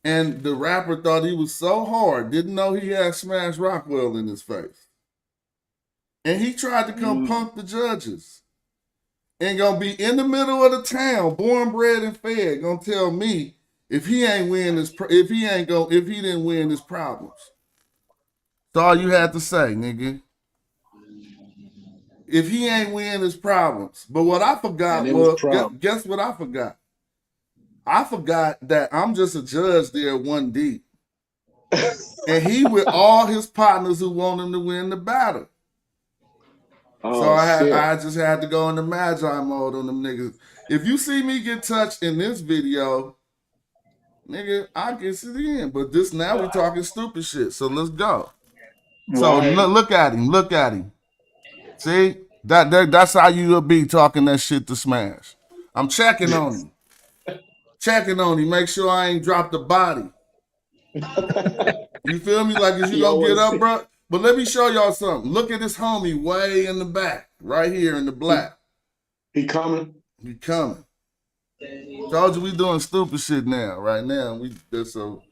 And the rapper thought he was so hard, didn't know he had Smash Rockwell in his face. And he tried to come punk the judges. And gonna be in the middle of the town, born, bred, and fed, gonna tell me if he didn't win his problems. That's all you had to say, nigga. If he ain't win his problems. But what I forgot was guess what I forgot? I forgot that I'm just a judge there one deep. And he with all his partners who want him to win the battle. So I just had to go into Magi mode on them niggas. If you see me get touched in this video, nigga, I guess it in. But this now we talking stupid shit. So let's go. So look at him. Look at him. See? That's how you'll be talking that shit to Smash. I'm checking on him. Checking on him. Make sure I ain't dropped the body. You feel me? Like, is you gonna get up, bro? But let me show y'all something. Look at this homie way in the back, right here in the black. He coming? He coming. Told you we doing stupid shit now. Right now, so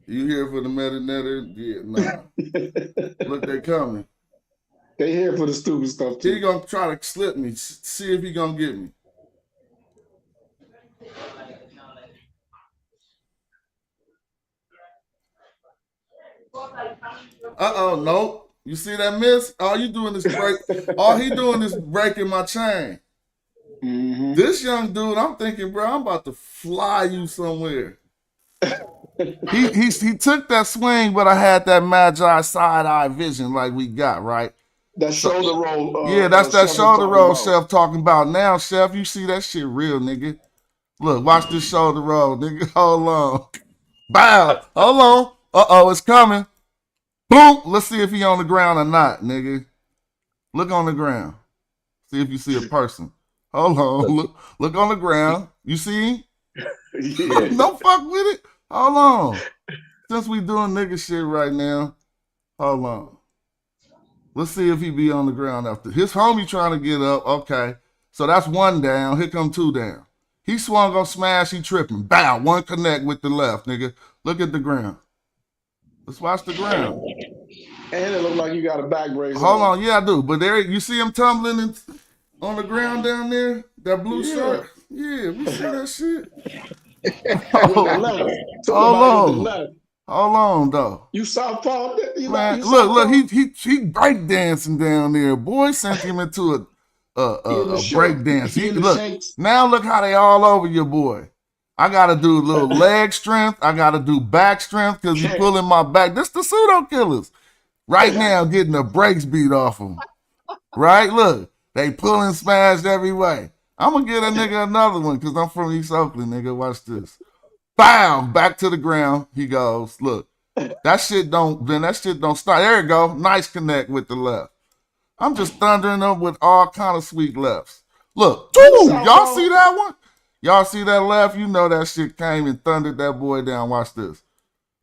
you here for the meta-netter? Yeah, nah. Look, they coming. They here for the stupid stuff too. He gonna try to slip me. See if he gonna get me. Nope. You see that miss? All you doing is break. All he doing is breaking my chain. Mm-hmm. This young dude, I'm thinking, bro, I'm about to fly you somewhere. he took that swing, but I had that Magi side-eye vision like we got, right? That shoulder roll. Yeah, that's that shoulder roll Chef talking about. Now, Chef, you see that shit real, nigga. Look, watch this shoulder roll, nigga. Hold on. Bow. Hold on. It's coming. Boom. Let's see if he on the ground or not, nigga. Look on the ground. See if you see a person. Hold on. Look on the ground. You see him? Yeah. Don't fuck with it. Hold on. Since we doing nigga shit right now, hold on. Let's see if he be on the ground after. His homie trying to get up. Okay. So that's one down. Here come two down. He swung on Smash. He tripping. Bow. One connect with the left, nigga. Look at the ground. Let's watch the ground. And it look like you got a back brace. Hold on. Yeah, I do. But there, you see him tumbling on the ground down there? That blue shirt? Yeah, we see that shit. Hold on, though. You southpaw? Man, look, he break dancing down there. Boy sent him into a break dance. Now look how they all over your boy. I gotta do a little leg strength. I gotta do back strength because he's pulling my back. This the pseudo killers. Right now, getting the brakes beat off him. Right? Look, they pulling Smash every way. I'm gonna get a nigga another one because I'm from East Oakland, nigga. Watch this. Bam! Back to the ground. He goes. Look, that shit don't start. There you go. Nice connect with the left. I'm just thundering them with all kind of sweet lefts. Look, y'all see that one? Y'all see that left? You know that shit came and thundered that boy down. Watch this.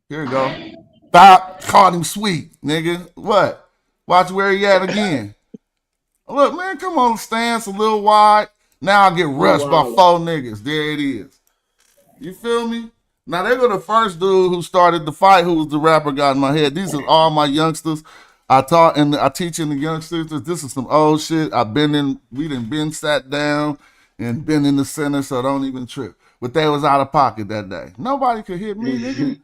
Here you go. Stop. Caught him sweet, nigga. What? Watch where he at again. Look, man, come on, stance a little wide. Now I get rushed by 4 niggas. There it is. You feel me? Now, they were the first dude who started the fight, who was the rapper got in my head. These are all my youngsters. I teach in the youngsters. This is some old shit. We done been sat down and been in the center, so don't even trip. But they was out of pocket that day. Nobody could hit me, nigga.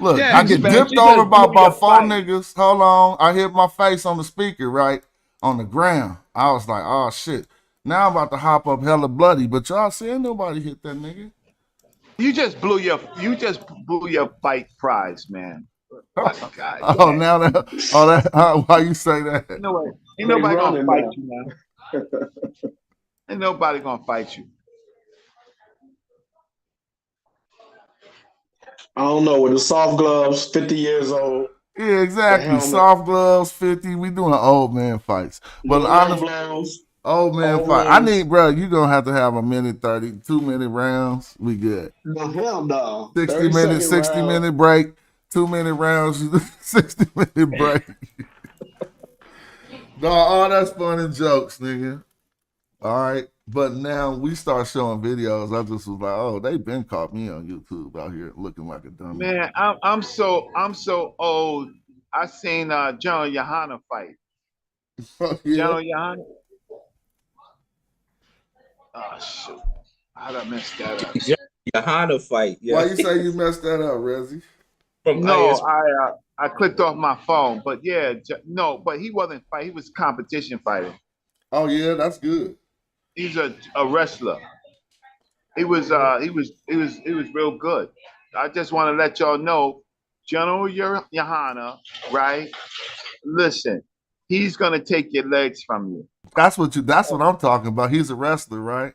Look, I get dipped over by about 4 niggas. Hold on. I hit my face on the speaker, right? On the ground. I was like, oh, shit. Now I'm about to hop up hella bloody, but y'all see, nobody hit that nigga. You just blew your fight prize, man. God, Oh, now that why you say that? ain't nobody gonna fight you now. Ain't nobody gonna fight you. I don't know, with the soft gloves, 50 years old. Yeah, exactly. Soft gloves, 50. We doing old man fights. But honestly, old man fight. I need, bro, you gonna have to have a minute 30, 2-minute rounds. We good. The hell no. 60 minutes, 60-minute break, 2-minute rounds, 60-minute break. No, all that's fun and jokes, nigga. All right. But now we start showing videos. I just was like, oh, they been caught me on YouTube out here looking like a dummy. Man, I'm so old. I seen General Yohana fight. Yeah. General Yohana. Oh shoot. How'd I mess that up? Yohana fight. Yeah. Why you say you messed that up, Rezzy? No, I clicked off my phone, but yeah, no, but he wasn't fight. He was competition fighting. Oh yeah, that's good. He's a wrestler. He was real good. I just want to let y'all know, General Yohana, right? Listen, he's gonna take your legs from you. That's what I'm talking about. He's a wrestler, right?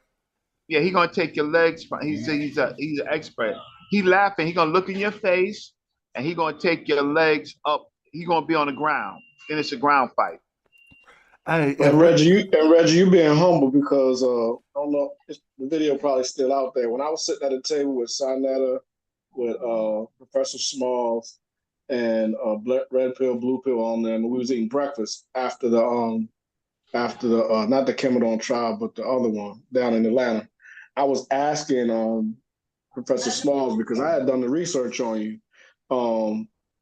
Yeah, he's gonna take your legs from. He's an expert. He laughing. He gonna look in your face, and he gonna take your legs up. He gonna be on the ground, and it's a ground fight. Hey, and Reggie, you being humble because I don't know, the video probably still out there. When I was sitting at a table with Sinetta, with Professor Smalls, and Red Pill, Blue Pill on there, and we was eating breakfast after the not the Kemadon trial, but the other one down in Atlanta. I was asking Professor Smalls, because I had done the research on you,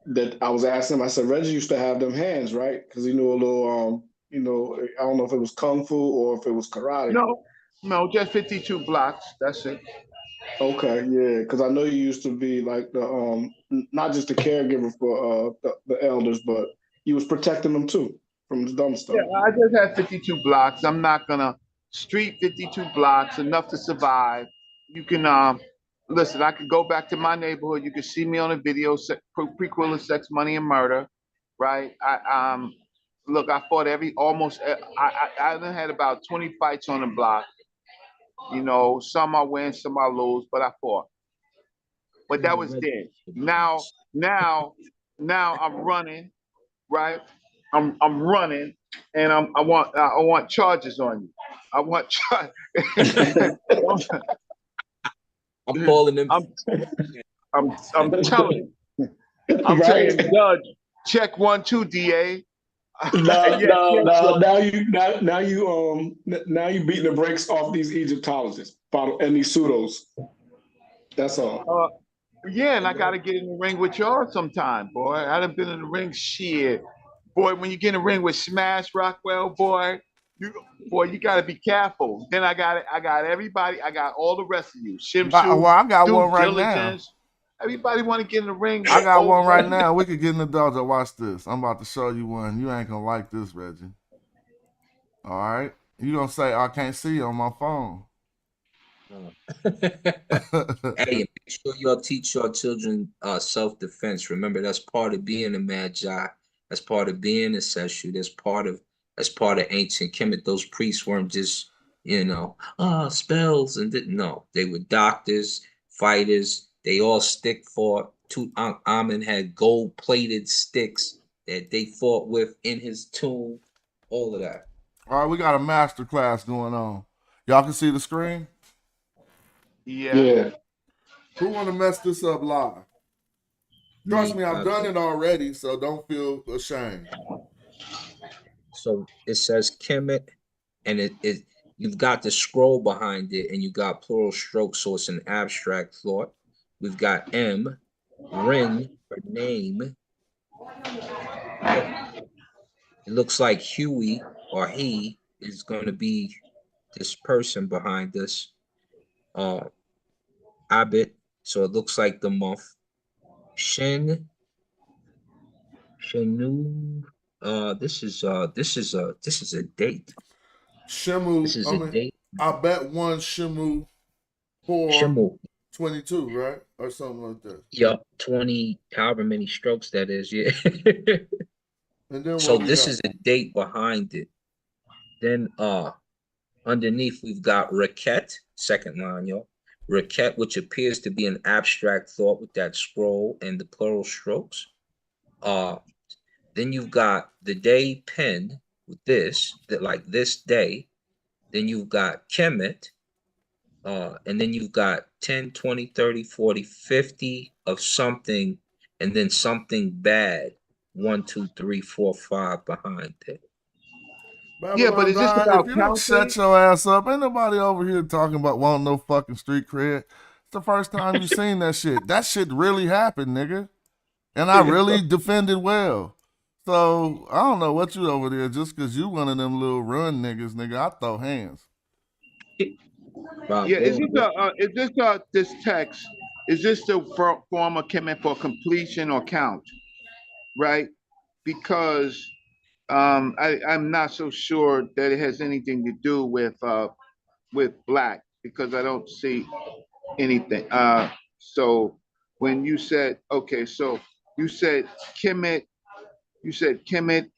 that I was asking him, I said, Reggie used to have them hands, right? Because he knew a little, I don't know if it was Kung Fu or if it was karate. No, just 52 blocks. That's it. Okay, yeah, because I know you used to be like the not just the caregiver for the elders, but you was protecting them too from the dumb stuff. Yeah, I just had 52 blocks. I'm not gonna street 52 blocks, enough to survive. You can listen. I could go back to my neighborhood. You can see me on a video, prequel of Sex, Money, and Murder, right? Look, I fought I done had about 20 fights on the block. You know, some I win, some I lose, but I fought. But that was then. Now I'm running, right? I'm running, and I want charges on you. I want charges. I'm calling them. I'm telling you. I'm saying, Judge, check 1, 2, DA. Now you beating the brakes off these Egyptologists and these pseudos. That's all. Yeah, and I got to get in the ring with y'all sometime, boy. I done been in the ring, shit. Boy, when you get in the ring with Smash Rockwell, boy, you got to be careful. Then I got everybody. I got all the rest of you. Shimshu, I got one right now. Everybody want to get in the ring. I got one right now. We could get in the dojo. Watch this. I'm about to show you one. You ain't gonna like this, Reggie. All right. You gonna say I can't see you on my phone. Hey, make sure y'all teach your children self-defense. Remember, that's part of being a magi. That's part of being a seshu. That's part of ancient Kemet. Those priests weren't just, spells and no. They were doctors, fighters. They all stick fought. Tutankhamun had gold-plated sticks that they fought with in his tomb. All of that. All right, we got a master class going on. Y'all can see the screen? Yeah. Who want to mess this up live? Trust me, I've done it already, so don't feel ashamed. So it says Kemet, and it you've got the scroll behind it, and you got plural strokes, so it's an abstract thought. We've got M, Rin for name. It looks like Huey or he is going to be this person behind this. Abit, so it looks like the month. Shenu. This is a date. Shemu. This is a date. I bet one Shemu. Shemu. 22, right? Or something like that. Yup, 20, however many strokes that is, yeah. And then So what we this got? is a date behind it. Then underneath we've got Raquette, second line, yo. Raquette, which appears to be an abstract thought with that scroll and the plural strokes. Then you've got the day pen with this, that like this day. Then you've got Kemet, and then you've got 10, 20, 30, 40, 50 of something, and then something bad, 1, 2, 3, 4, 5 behind it. Yeah, but is this Don, about if you don't counting? shut your ass up, ain't nobody over here talking about wanting no fucking street cred. It's the first time you seen that shit. That shit really happened, nigga. And I really defended well. So I don't know what you over there, just cause you one of them little run niggas, nigga. I throw hands. Yeah, is this text? Is this the form of commitment for completion or count, right? Because I'm not so sure that it has anything to do with black, because I don't see anything. So when you said, okay, so you said Kemet,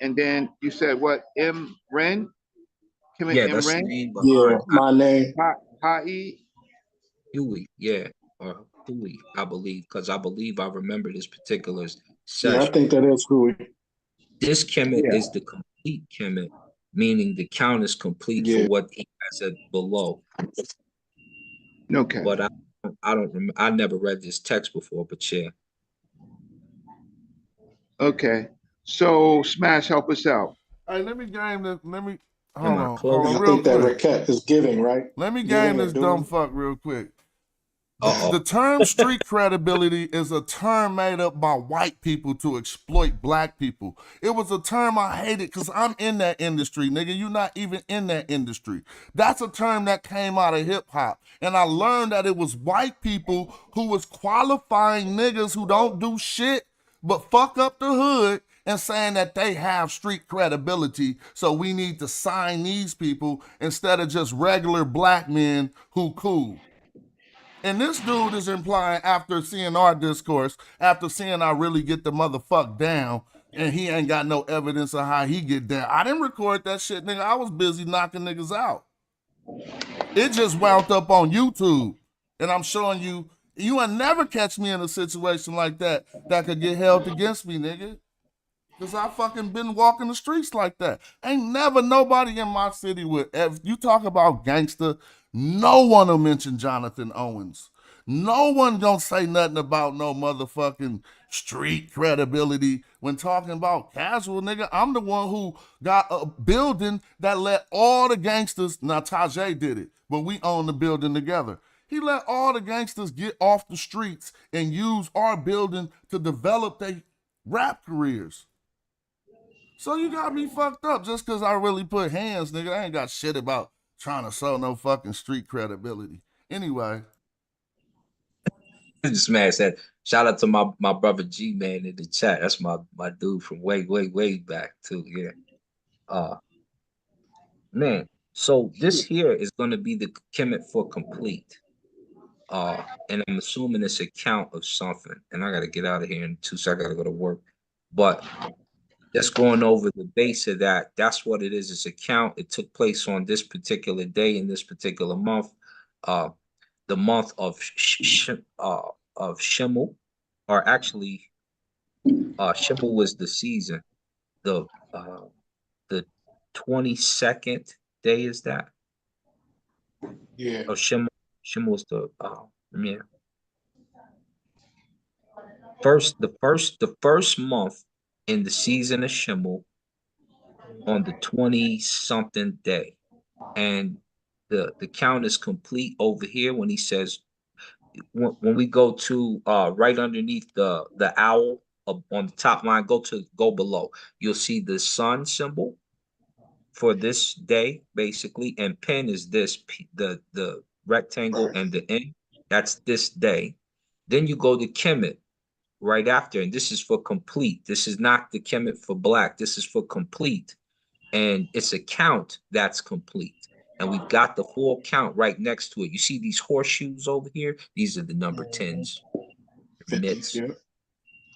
and then you said what? M Ren? Kemet Yeah, M that's the Ren? name Yeah, behind my name. Hai? Huey, yeah, or Huey, I believe, because I believe I remember this particular Yeah, I session. think that is who. This Kemet Yeah. is the complete Kemet, meaning the count is complete for Yeah. what he has said below. Okay. But I don't remember. I never read this text before, but yeah. Okay. So Smash, help us out. Hey, let me game this. Let me Am hold I on close? I real think that quick. Raquette is giving, right? Let me Giving game or this dumb doing. fuck real quick. Uh-oh. The term street credibility is a term made up by white people to exploit black people. It was a term I hated because I'm in that industry, nigga. You're not even in that industry. That's a term that came out of hip hop. And I learned that it was white people who was qualifying niggas who don't do shit but fuck up the hood and saying that they have street credibility. So we need to sign these people instead of just regular black men who cool. And this dude is implying, after seeing our discourse, after seeing I really get the motherfucker down, and he ain't got no evidence of how he get down. I didn't record that shit, nigga. I was busy knocking niggas out. It just wound up on YouTube. And I'm showing you, you will never catch me in a situation like that could get held against me, nigga. Because I fucking been walking the streets like that. Ain't never nobody in my city with, if you talk about gangster, no one will mention Jonathan Owens. No one gonna say nothing about no motherfucking street credibility when talking about casual, nigga. I'm the one who got a building that let all the gangsters, now Tajay did it, but we own the building together. He let all the gangsters get off the streets and use our building to develop their rap careers. So you got me fucked up just because I really put hands, nigga. I ain't got shit about trying to sell no fucking street credibility. Anyway. This man said, shout out to my brother G man in the chat. That's my dude from way back too. Yeah. Man, so this here is gonna be the Kemet for complete. And I'm assuming it's a count of something. And I gotta get out of here in 2 seconds. I gotta go to work. But just going over the base of that, that's what it is. It's a count. It took place on this particular day in this particular month. The month of Shimel, or actually, Shimel was the season. The 22nd day is that? Yeah. Oh, Shimel was the yeah. The first month in the season of Shimel on the 20-something day. And the count is complete over here when he says, when we go to right underneath the owl on the top line, go below. You'll see the sun symbol for this day, basically, and pen is this, the rectangle and the N. That's this day. Then you go to Kemet right after, and this is for complete. This is not the Kemet for black. This is for complete, and it's a count that's complete. And we've got the full count right next to it. You see these horseshoes over here? These are the number 10s, mitts. Yeah.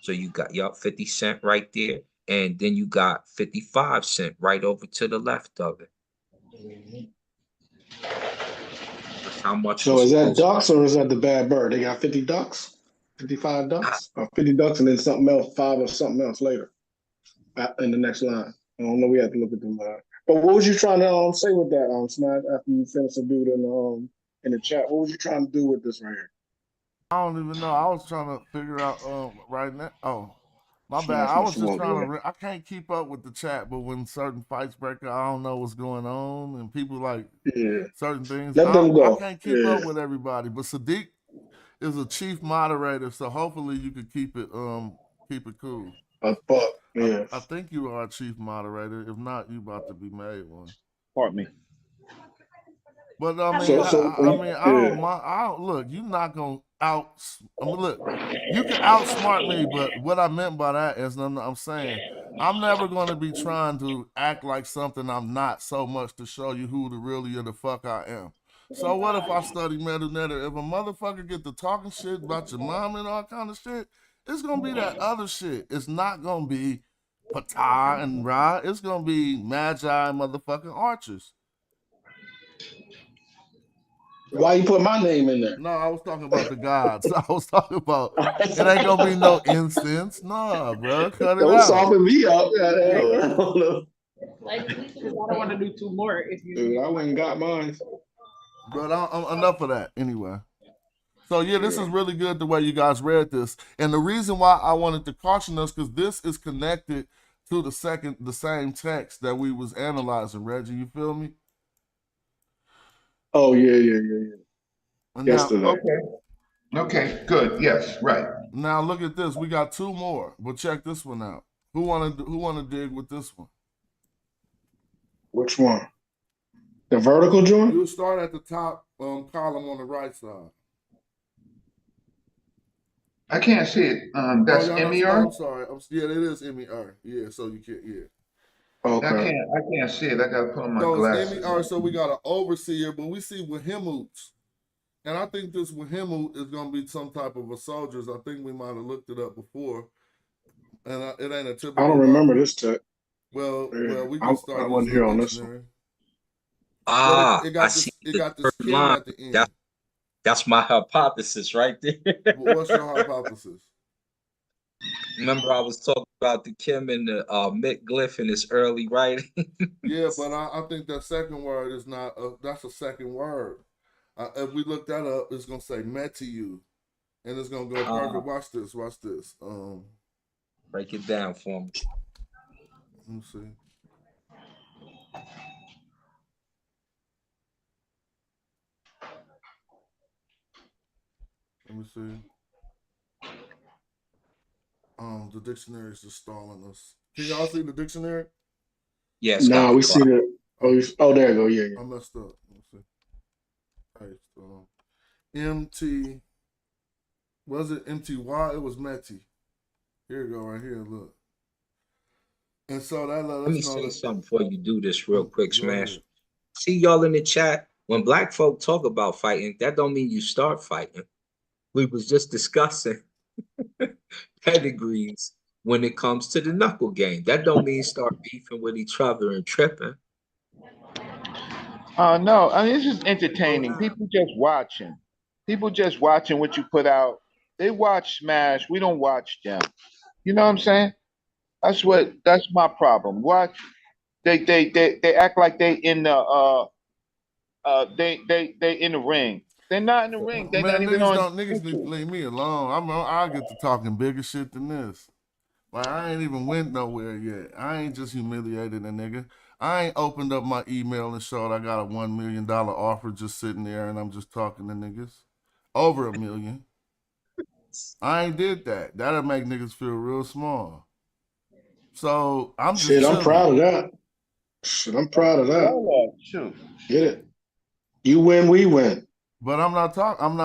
So you got 50 cent right there. And then you got 55 cent right over to the left of it. That's how much. So is that ducks or is that the bad bird? They got 50 ducks, 55 ducks, or 50 ducks and then something else, 5 or something else later in the next line. I don't know. We have to look at the line. But what was you trying to say with that, Smash? After you finished the dude in the chat, what was you trying to do with this right here? I don't even know. I was trying to figure out right now. Oh, my bad. I was just trying to. I can't keep up with the chat, but when certain fights break out, I don't know what's going on, and people like certain things. Let them go. I can't keep up with everybody. But Sadiq is a chief moderator, so hopefully you could keep it cool. I think you are a chief moderator. If not, you about to be made one. Pardon me. But I mean, I don't look. You're not gonna look. You can outsmart me, but what I meant by that is, I'm saying I'm never gonna be trying to act like something I'm not so much to show you who the fuck I am. So what if I study meta-netta? If a motherfucker get to talking shit about your mom and all kind of shit, it's gonna be that other shit. It's not gonna be Ptah and Ra. It's gonna be Magi and motherfucking archers. Why you put my name in there? No, I was talking about the gods. I was talking about it ain't gonna be no incense. Nah, bro, cut it out. Don't soften me up. I don't know. Like, because I don't want to do 2 more. If you, Dude, I went and got mine. But I'm enough of that anyway. So yeah, this is really good the way you guys read this, and the reason why I wanted to caution us because this is connected to the same text that we was analyzing. Reggie, you feel me? Oh yeah. Yesterday. Okay, good. Yes, right. Now look at this. We got 2 more, but check this one out. Who wanna dig with this one? Which one? The vertical joint? You start at the top column on the right side. I can't see it. That's MER? I'm sorry. Yeah, it is MER. Yeah, so you can't. Yeah. Okay. I can't see it. I gotta put on my So glasses. it's MER. So we got an overseer, but we see Wahemoots, and I think this Wahemoot is gonna be some type of a soldiers. I think we might have looked it up before, and it ain't a typical. I don't remember this tech. Well, we can start. I wasn't here on this one. It got this Kim at the end. That's my hypothesis right there. What's your hypothesis? Remember, I was talking about the Kim and the Mitt glyph in his early writing. Yeah, but I think that second word is not. That's a second word. If we look that up, it's gonna say "met to you," and it's gonna go perfect. Watch this. Watch this. Break it down for me. Let me see. Let me see. The dictionary is just stalling us. Can y'all see the dictionary? Yes. No, we see the. Oh, there you go. Yeah. I messed up. Let's see. MT. Was it MTY? It was Meti. Here you go, right here. Look. And so that let me say something before you do this real quick, Smash. See y'all in the chat. When black folk talk about fighting, that don't mean you start fighting. We was just discussing pedigrees when it comes to the knuckle game. That don't mean start beefing with each other and tripping. No, I mean it's just entertaining. People just watching. People just watching what you put out. They watch Smash. We don't watch them. You know what I'm saying? That's my problem. Watch. They act like they in the they in the ring. They're not in the ring. They're not even on. Niggas need to leave me alone. I get to talking bigger shit than this. Like I ain't even went nowhere yet. I ain't just humiliated a nigga. I ain't opened up my email and showed I got a $1 million offer just sitting there and I'm just talking to niggas. Over $1 million. I ain't did that. That'll make niggas feel real small. So I'm just shit. I'm proud of that. Shit, I'm proud of that. Shoot. Get it. You win, we win. But I'm not talking.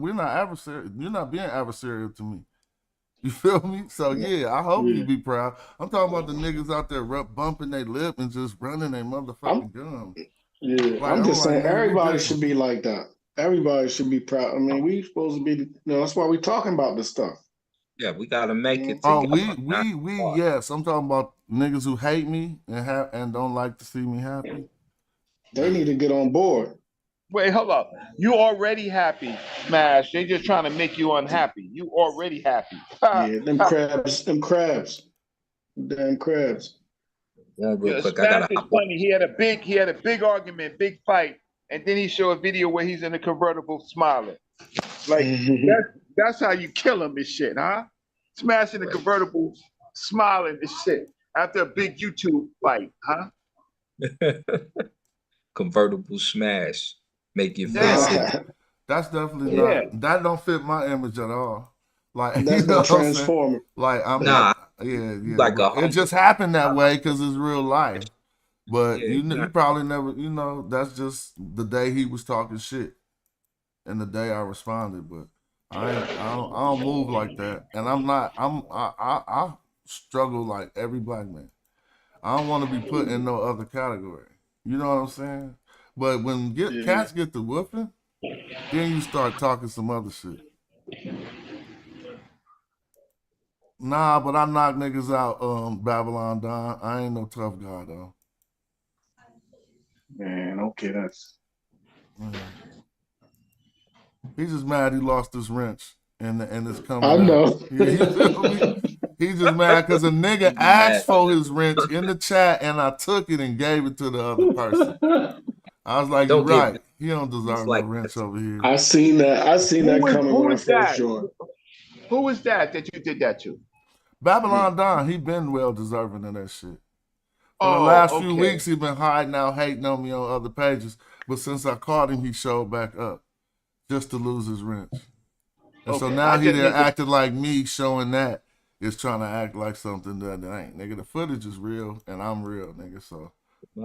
We're not adversary. You're not being adversarial to me. You feel me? So yeah, I hope you be proud. I'm talking about the niggas out there bumping their lip and just running their motherfucking gums. Yeah, Like, I'm just like, saying nigga, we everybody different. should be like that. Everybody should be proud. I mean, we supposed to be, that's why we talking about this stuff. Yeah, we gotta make it Oh, together. yes. I'm talking about niggas who hate me and don't like to see me happy. They need to get on board. Wait, hold up. You already happy, Smash. They just trying to make you unhappy. You already happy. Yeah, them crabs, damn crabs. One real Yeah, quick, I Smash gotta is hop on. funny. He had a big argument, big fight, and then he showed a video where he's in a convertible smiling. Like that's how you kill him and shit, huh? Smashing the convertible, smiling and shit after a big YouTube fight, huh? Convertible smash. Make your Nah, face hit. that's definitely Yeah. not. That don't fit my image at all. Like, That's you know the what I'm saying? transformer. Like, I'm Nah, not. Yeah. like a But it humble. just happened that way because it's real life. But Yeah, you probably never. That's just the day he was talking shit, and the day I responded. But I don't move like that, and I'm not. I struggle like every black man. I don't want to be put in no other category. You know what I'm saying? But when cats get the whooping, then you start talking some other shit. Nah, but I knock niggas out, Babylon Don. I ain't no tough guy though. Man, okay, that's. He's just mad he lost his wrench and it's coming I out. know. Yeah, you feel me? He's just mad because a nigga asked for his wrench in the chat and I took it and gave it to the other person. I was like, you're right. He don't deserve no wrench over here. I seen that coming when I was first that? joined. Who was that you did that to? Babylon Don, he been well deserving of that shit. For the Oh, last few okay. weeks, he been hiding out, hating on me on other pages. But since I caught him, he showed back up just to lose his wrench. And so Okay, now I he just there need to- acting like me, showing that is trying to act like something that ain't. Nigga, the footage is real, and I'm real, nigga. So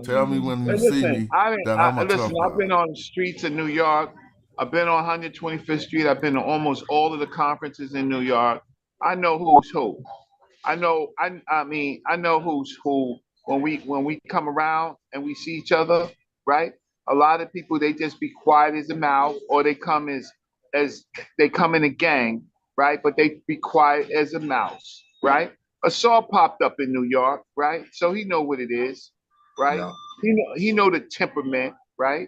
tell me when you see me that I'm a tough I've guy. been on the streets of New York. I've been on 125th Street. I've been to almost all of the conferences in New York. I know who's who. I know who's who when we come around and we see each other, right? A lot of people, they just be quiet as a mouse, or they come as they come in a gang, right? But they be quiet as a mouse, right? Assault popped up in New York, right? So he know what it is, right? Yeah. He know the temperament, right?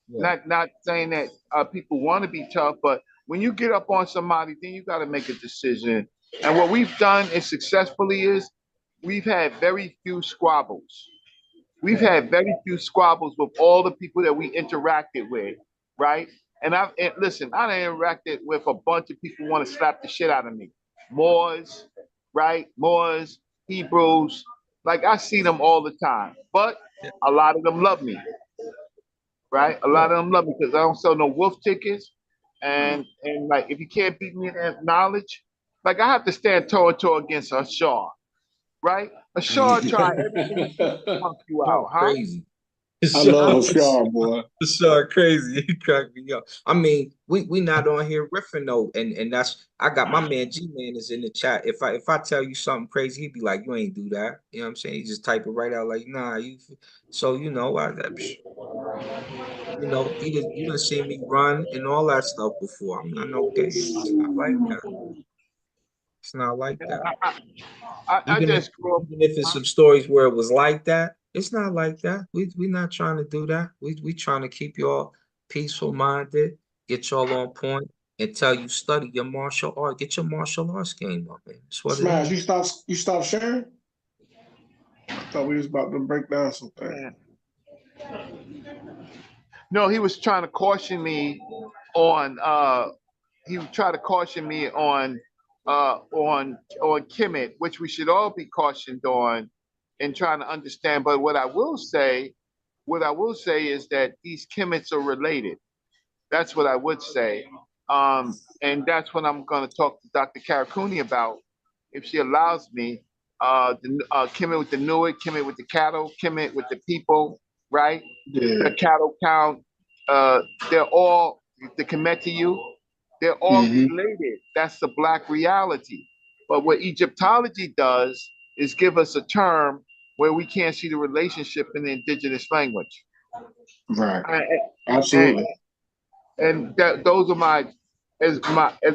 Yeah. Not saying that people want to be tough, but when you get up on somebody, then you got to make a decision. And what we've done is successfully is we've had very few squabbles. We've had very few squabbles with all the people that we interacted with, right? And listen, I interacted with a bunch of people who want to slap the shit out of me. Moors, right? Moors, Hebrews. Like, I see them all the time. But a lot of them love me. Right? A lot of them love me because I don't sell no wolf tickets. And like, if you can't beat me in that knowledge, like, I have to stand toe to toe against a Shaw, right? A Shaw try everything to punk you out, huh? Crazy. I love Ashar, boy. Ashar crazy. He cracked me up. I mean, we not on here riffing though, and that's I got my man G-Man is in the chat. If I tell you something crazy, he'd be like, "You ain't do that." You know what I'm saying? He just type it right out like, "Nah, you." So you know, you done seen me run and all that stuff before. I'm not no game. It's not like that. It's not like that. I just grew up. Even if it's some stories where it was like that, it's not like that. We not trying to do that. We trying to keep y'all peaceful minded, get y'all on point, and tell you study your martial art. Get your martial arts game up, man. That's what Smash, it is. you stop sharing? I thought we was about to break down something. No, he was trying to caution me on Kemet, which we should all be cautioned on and trying to understand. But what I will say is that these Kemets are related. That's what I would say. And that's what I'm going to talk to Dr. Karakuni about, if she allows me. Kemet with the Nuit, Kemet with the cattle, Kemet with the people, right? Yeah. The cattle count, they're all, the Kemetiyu, they're all related. That's the Black reality. But what Egyptology does is give us a term where we can't see the relationship in the indigenous language. Right. And, Absolutely. and that those are as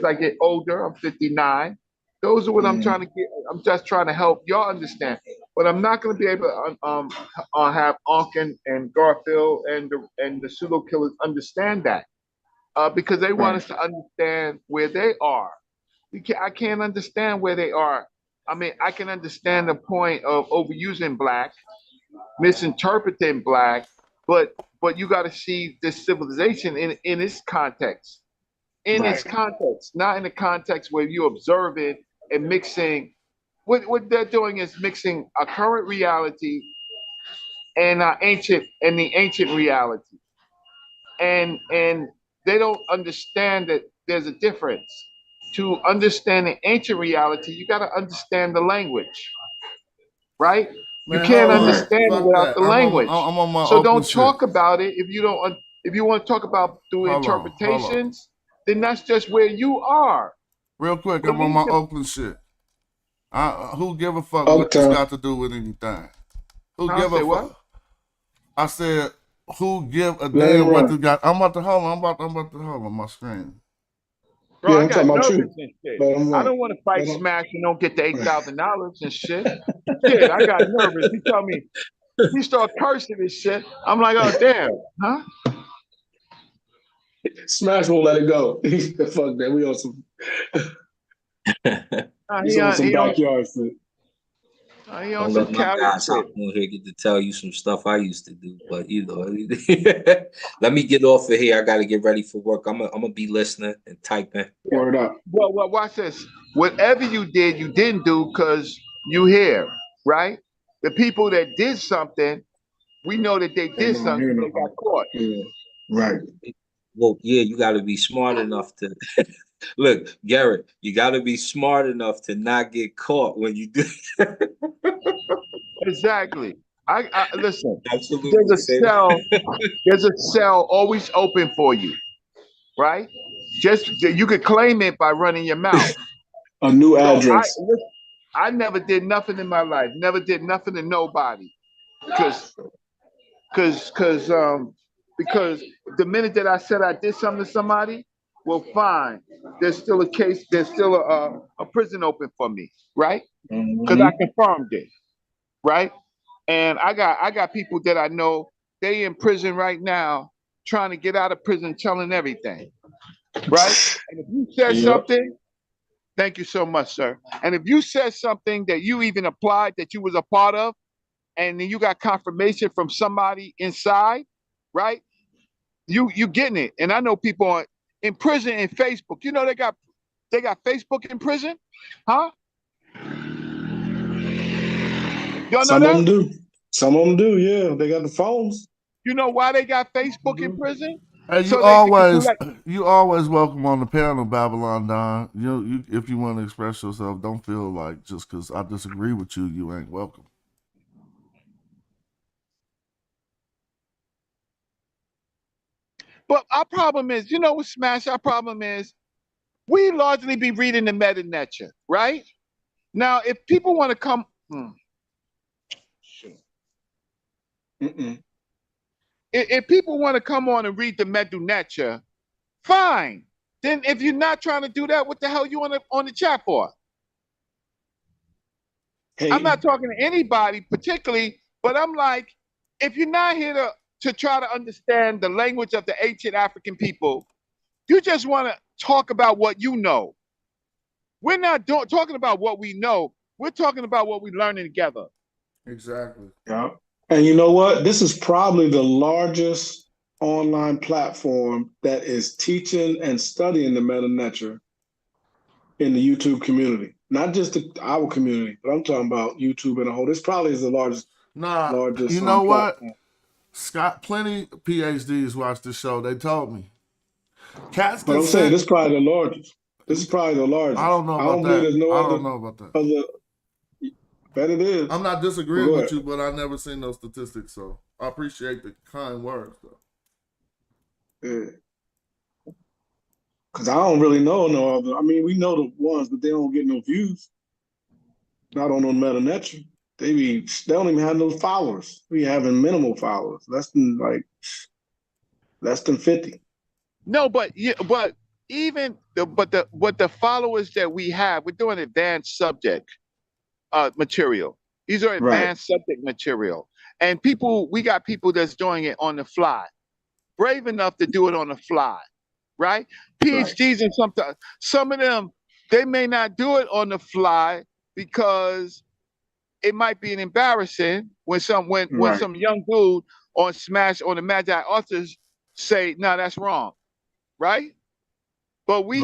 I get older, I'm 59. Those are what I'm trying to get. I'm just trying to help y'all understand. But I'm not going to be able to have Ankh and Garfield and the pseudo killers understand that because they want us to understand where they are. I can't understand where they are. I mean, I can understand the point of overusing black, misinterpreting black, but you got to see this civilization in its context. In its context, not in the context where you observe it and mixing. What they're doing is mixing a current reality and the ancient reality, and they don't understand that there's a difference. To understand the ancient reality, you got to understand the language, right? You Man, can't hold on. understand it Fuck without that. the I'm language. on my So open don't shit. talk about it if you don't. If you want to talk about through Hold on. interpretations, then that's just where you are. Real quick, I'm on my Oakland shit. Who give a fuck what this got to do with anything? Who give a fuck? I said, who give a damn what this got? I'm about to hold on my screen. Bro, I got nervous and shit. I don't want to fight Smash and don't get the $8,000 and shit. Shit, I got nervous. He told me, he started cursing and shit. I'm like, oh damn, huh? Smash won't let it go. Fuck that. We on some. He's on some backyard shit. Don't let my guys hop on here get to tell you some stuff I used to do, but you know, let me get off of here. I got to get ready for work. I'm gonna be listening and typing. Word up. Well, watch this. Whatever you did, you didn't do because you here, right? The people that did something, we know that they did something. They got caught. Yeah. Right. Well, yeah, you got to be smart enough to look, Garrett. You got to be smart enough to not get caught when you do. Exactly. I listen. Absolutely. There's a cell always open for you, right? Just you could claim it by running your mouth. A new address. I never did nothing in my life. Never did nothing to nobody, because the minute that I said I did something to somebody, well, fine. There's still a case. There's still a prison open for me, right? Because I confirmed it, right? And I got people that I know, they in prison right now, trying to get out of prison, telling everything, right? And if you said something, thank you so much, sir. And if you said something that you even applied, that you was a part of, and then you got confirmation from somebody inside, right? You getting it. And I know people in prison in Facebook. You know they got Facebook in prison, huh? Y'all know Some that? of them do. Some of them do. Yeah, they got the phones. You know why they got Facebook in prison? Hey, So you always welcome on the panel, Babylon Don. You if you want to express yourself, don't feel like just because I disagree with you, you ain't welcome. But our problem is, you know what, Smash? Our problem is we largely be reading the meta nature, right? Now, if people want to come, if people want to come on and read the meta nature, fine. Then if you're not trying to do that, what the hell you on the chat for? Hey. I'm not talking to anybody particularly, but I'm like, if you're not here to try to understand the language of the ancient African people, you just want to talk about what you know. We're not talking about what we know. We're talking about what we're learning together. Exactly. Yeah. And you know what? This is probably the largest online platform that is teaching and studying the meta nature in the YouTube community. Not just our community, but I'm talking about YouTube in a whole. This probably is the largest. You know what? Scott, plenty of PhDs watch this show. They told me. Cats but I'm saying this is probably the largest. This is probably the largest. I don't know about that. There's no I other, don't know about that. Bet it is. I'm not disagreeing with you, but I've never seen those statistics, so I appreciate the kind words, though. Yeah. Because I don't really know no other. I mean, we know the ones, but they don't get no views. Not on no meta nature. They don't even have no followers. We having minimal followers, less than 50. No, but even the followers that we have, we're doing advanced subject material. These are advanced subject material, and we got people that's doing it on the fly, brave enough to do it on the fly, right? PhDs and some of them, they may not do it on the fly because it might be an embarrassing when some young dude on Smash on the Magi Authors say, no, that's wrong, right? But we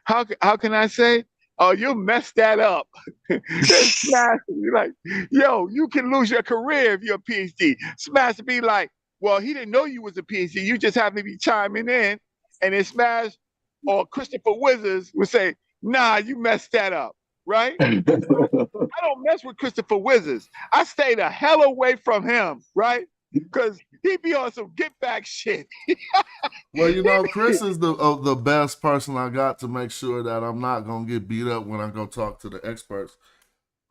how can I say? Oh, you messed that up. Smash be like, yo, you can lose your career if you're a PhD. Smash be like, well, he didn't know you was a PhD. You just happen to be chiming in. And then Smash or Christopher Wizards would say, nah, you messed that up, right? I don't mess with Christopher Wizards. I stay the hell away from him, right? Because he be on some get back shit. Well, you know, Chris is the best person I got to make sure that I'm not gonna get beat up when I go talk to the experts.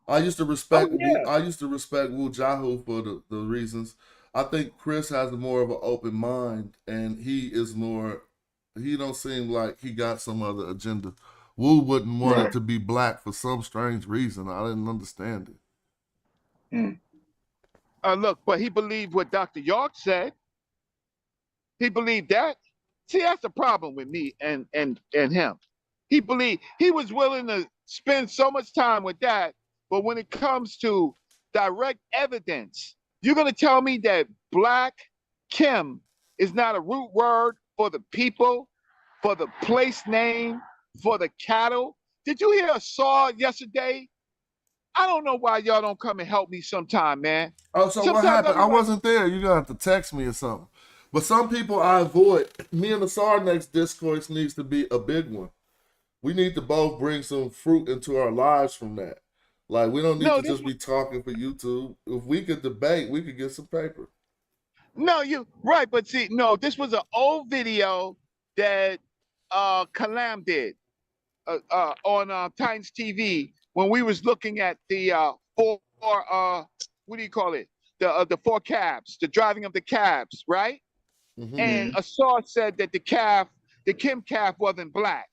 I used to respect Wu Jahu for the reasons. I think Chris has more of an open mind, and he don't seem like he got some other agenda. Wu wouldn't want it to be black for some strange reason. I didn't understand it. Look, but he believed what Dr. York said. He believed that. See, that's the problem with me and him. He was willing to spend so much time with that, but when it comes to direct evidence, you're gonna tell me that Black Kim is not a root word for the people, for the place name, for the cattle? Did you hear a saw yesterday? I don't know why y'all don't come and help me sometime, man. Oh, so what happened? I wasn't there. You're gonna have to text me or something. But some people I avoid. Me and the Sarnex discourse needs to be a big one. We need to both bring some fruit into our lives from that. Like, we don't need to just be talking for YouTube. If we could debate, we could get some paper. No, you right, but see, no, this was an old video that Kalam did on Titans TV when we was looking at the what do you call it? The four cabs, the driving of the cabs, right? Mm-hmm. And Asar said that the Kim calf wasn't black.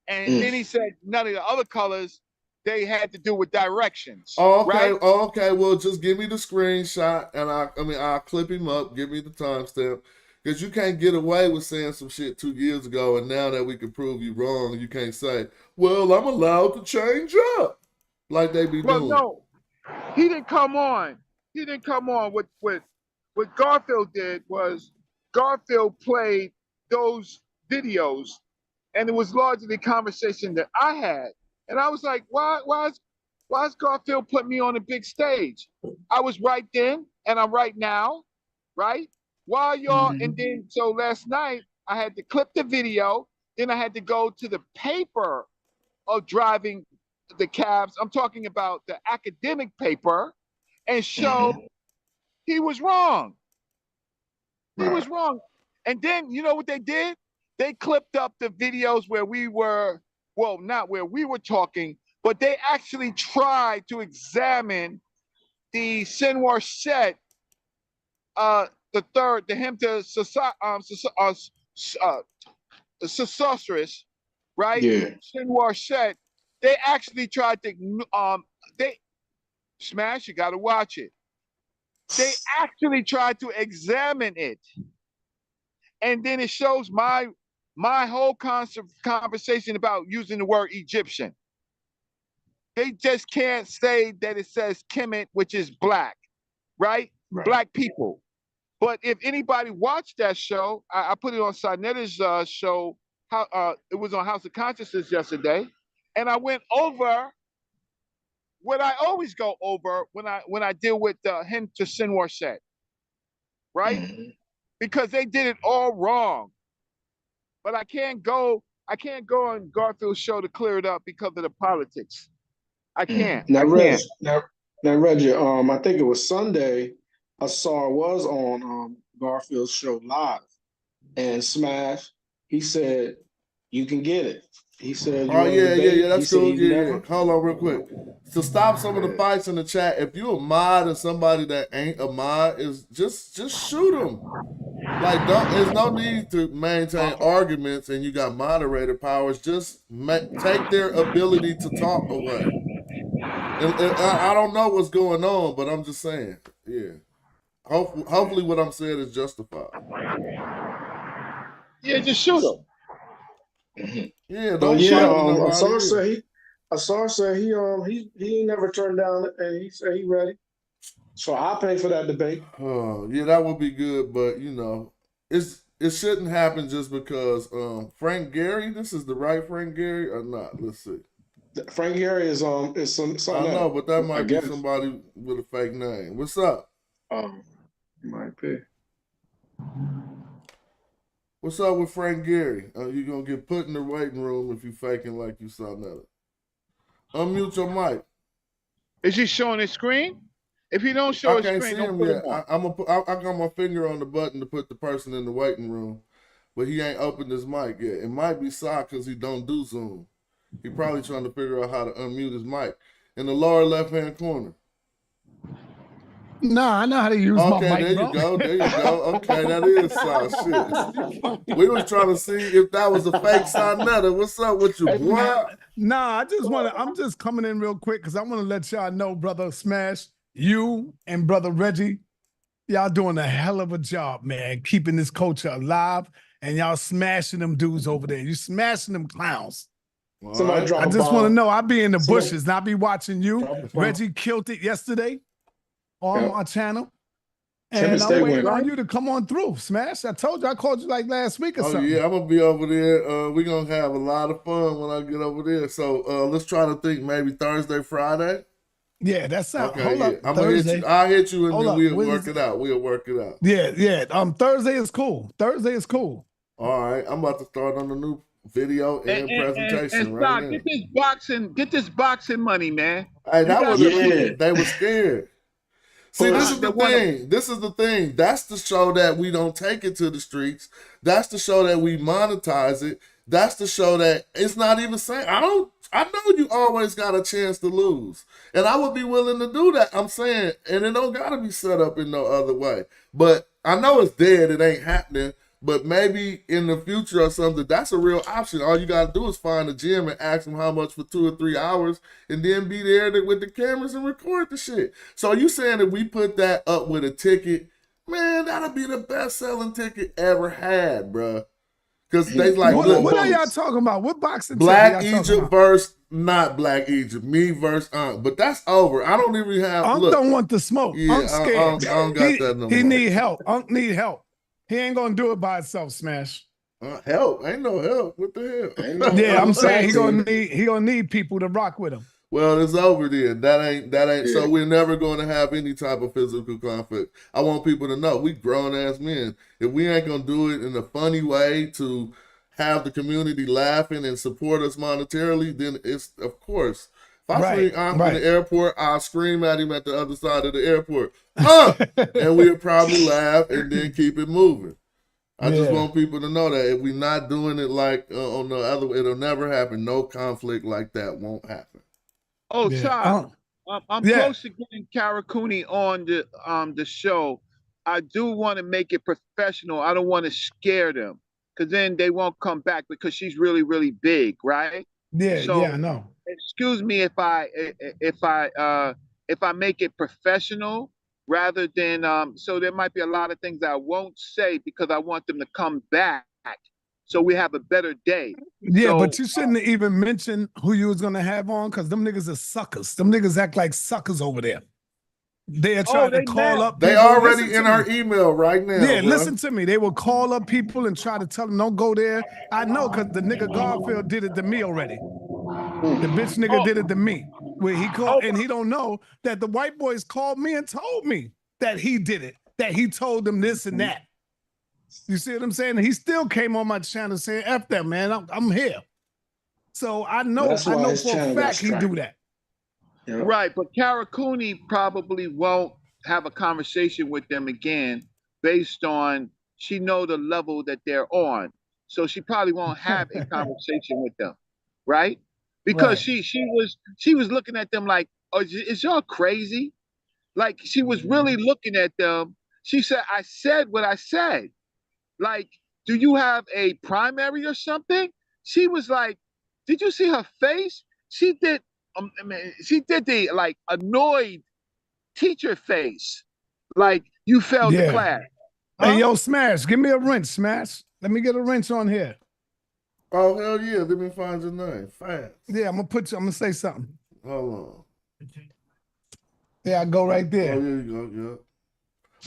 And then he said none of the other colors, they had to do with directions. Oh, okay, right? Okay. Well, just give me the screenshot, and I'll clip him up. Give me the timestamp, because you can't get away with saying some shit 2 years ago, and now that we can prove you wrong, you can't say, "Well, I'm allowed to change up," like they be doing. No, he didn't come on. He didn't come on. What Garfield did was Garfield played those videos, and it was largely the conversation that I had. And I was like, why's Garfield put me on a big stage? I was right then, and I'm right now, right? Why y'all? And then, so last night, I had to clip the video. Then I had to go to the paper of driving the cabs. I'm talking about the academic paper, and show he was wrong. He was wrong. And then, you know what they did? They clipped up the videos where we were, well, not where we were talking, but they actually tried to examine the Sinwar Shet, the third, the hymn to Sorceress, right? Yeah. Sinwar Shet. They actually tried to, Smash, you got to watch it. They actually tried to examine it. And then it shows my whole conversation about using the word Egyptian. They just can't say that it says Kemet, which is black, right? Black people. But if anybody watched that show, I put it on Sanetta's show. It was on House of Consciousness yesterday, and I went over what I always go over when I deal with the hymn to Sinwar Shet, right? Because they did it all wrong. But I can't go on Garfield's show to clear it up because of the politics. I can't. Now, Reggie, I think it was Sunday, Asar was on Garfield's show live, and Smash, he said, you can get it. He said you Oh want to yeah, debate. He that's said cool. he's Yeah, never. Hold on real quick. To stop some of the fights in the chat, if you a mod and somebody that ain't a mod is just shoot them. Like, there's no need to maintain arguments and you got moderator powers. Just take their ability to talk away. And I don't know what's going on, but I'm just saying, yeah. Hopefully what I'm saying is justified. Yeah, just shoot him. Yeah, But don't yeah, fight with nobody. Asar said he ain't never turned down, and he said he ready. So I'll pay for that debate. Oh, yeah, that would be good, but you know, it shouldn't happen just because Frank Gehry. This is the right Frank Gehry or not? Let's see. Frank Gehry is some. I know, but that might be guess. somebody with a fake name. What's up? Might be. What's up with Frank Gehry? You gonna get put in the waiting room if you faking like you saw nothing. Unmute your mic. Is he showing his screen? If he don't show I his can't screen, see don't him put yet. him on. I got my finger on the button to put the person in the waiting room, but he ain't opened his mic yet. It might be Sa because he don't do Zoom. He probably trying to figure out how to unmute his mic in the lower left-hand corner. No, I know how to use my mic, there bro. you go. There you go. Okay, that is Sa. Shit. We was trying to see if that was a fake Sa. What's up with you, boy? Nah, I'm just coming in real quick because I want to let y'all know, brother Smash, you and brother Reggie, y'all doing a hell of a job, man, keeping this culture alive, and y'all smashing them dudes over there. You smashing them clowns. Somebody drop I a just want to bomb. know, I'll be in the Somebody- bushes, and I'll be watching you. Drop a bomb. Reggie killed it yesterday on my channel. Tim And and I'm Stay waiting went. on you to come on through, Smash. I told you, I called you like last week or Oh something. yeah, I'm gonna be over there. We're gonna have a lot of fun when I get over there. So let's try to think maybe Thursday, Friday. Yeah, that sounds. Okay, Hold up, I'm gonna hit Thursday. you. I'll hit you and Hold then up, we'll when work is it out. We'll work it out. Yeah. Thursday is cool. Thursday is cool. All right, I'm about to start on the new video and presentation And right Doc, now. get this boxing money, man. Hey, that was Yeah. they were scared. See, Well, this is the thing. This is the thing. That's the show that we don't take it to the streets. That's the show that we monetize it. That's the show that it's not even saying. I know you always got a chance to lose. And I would be willing to do that. I'm saying, and it don't gotta be set up in no other way. But I know it's dead, it ain't happening. But maybe in the future or something, that's a real option. All you gotta do is find a gym and ask them how much for 2 or 3 hours, and then be there with the cameras and record the shit. So you saying that we put that up with a ticket, man, that'll be the best selling ticket ever had, bruh. Because they like, look, What are y'all talking about? What boxing? Black ticket y'all talking Egypt about? versus not Black Egypt, me versus Unc. But that's over. I don't even have. Unc look, don't want the smoke. Yeah, Unc's scared. I don't got that no He more. need help. Unc need help. He ain't gonna do it by himself, Smash. Help? Ain't no help. What the hell? Yeah, I'm saying he gonna need people to rock with him. Well, it's over then. That ain't. So we're never going to have any type of physical conflict. I want people to know we grown ass men. If we ain't gonna do it in a funny way to have the community laughing and support us monetarily, then it's of course. If I see Unc in the airport, I'll scream at him at the other side of the airport, and we'll probably laugh and then keep it moving. I just want people to know that if we're not doing it like on the other way, it'll never happen. No conflict like that won't happen. Oh, Todd, I'm close to getting Karakuni on the show. I do want to make it professional. I don't want to scare them because then they won't come back because she's really, really big, right? Yeah, so, I know. Excuse me if I make it professional rather than so there might be a lot of things I won't say because I want them to come back so we have a better day. Yeah, so, but you shouldn't have even mention who you was gonna have on because them niggas are suckers. Them niggas act like suckers over there. They're trying to call up. They people. already Listen in to our me. email right now. Yeah, bro. listen to me. They will call up people and try to tell them don't go there. I know because the nigga Garfield did it to me already. The bitch nigga did it to me. Where he called and he don't know that the white boys called me and told me that he did it. That he told them this and that. You see what I'm saying? And he still came on my channel saying, F that, man. I'm here. So I know for a fact he do that. Right, but Karakuni probably won't have a conversation with them again based on she know the level that they're on. So she probably won't have a conversation with them. right? Because Right. she was looking at them like, oh, is y'all crazy? Like she was really looking at them. She said, I said what I said. Like, do you have a primary or something? She was like, did you see her face? She did the like annoyed teacher face. Like you failed the Yeah. class. Hey, yo, Smash, give me a wrench, Smash. Let me get a wrench on here. Oh, hell yeah. Let me find your name. Fast. Yeah, I'm gonna say something. Hold on. Yeah, I go right there. Oh, yeah, you go, yeah.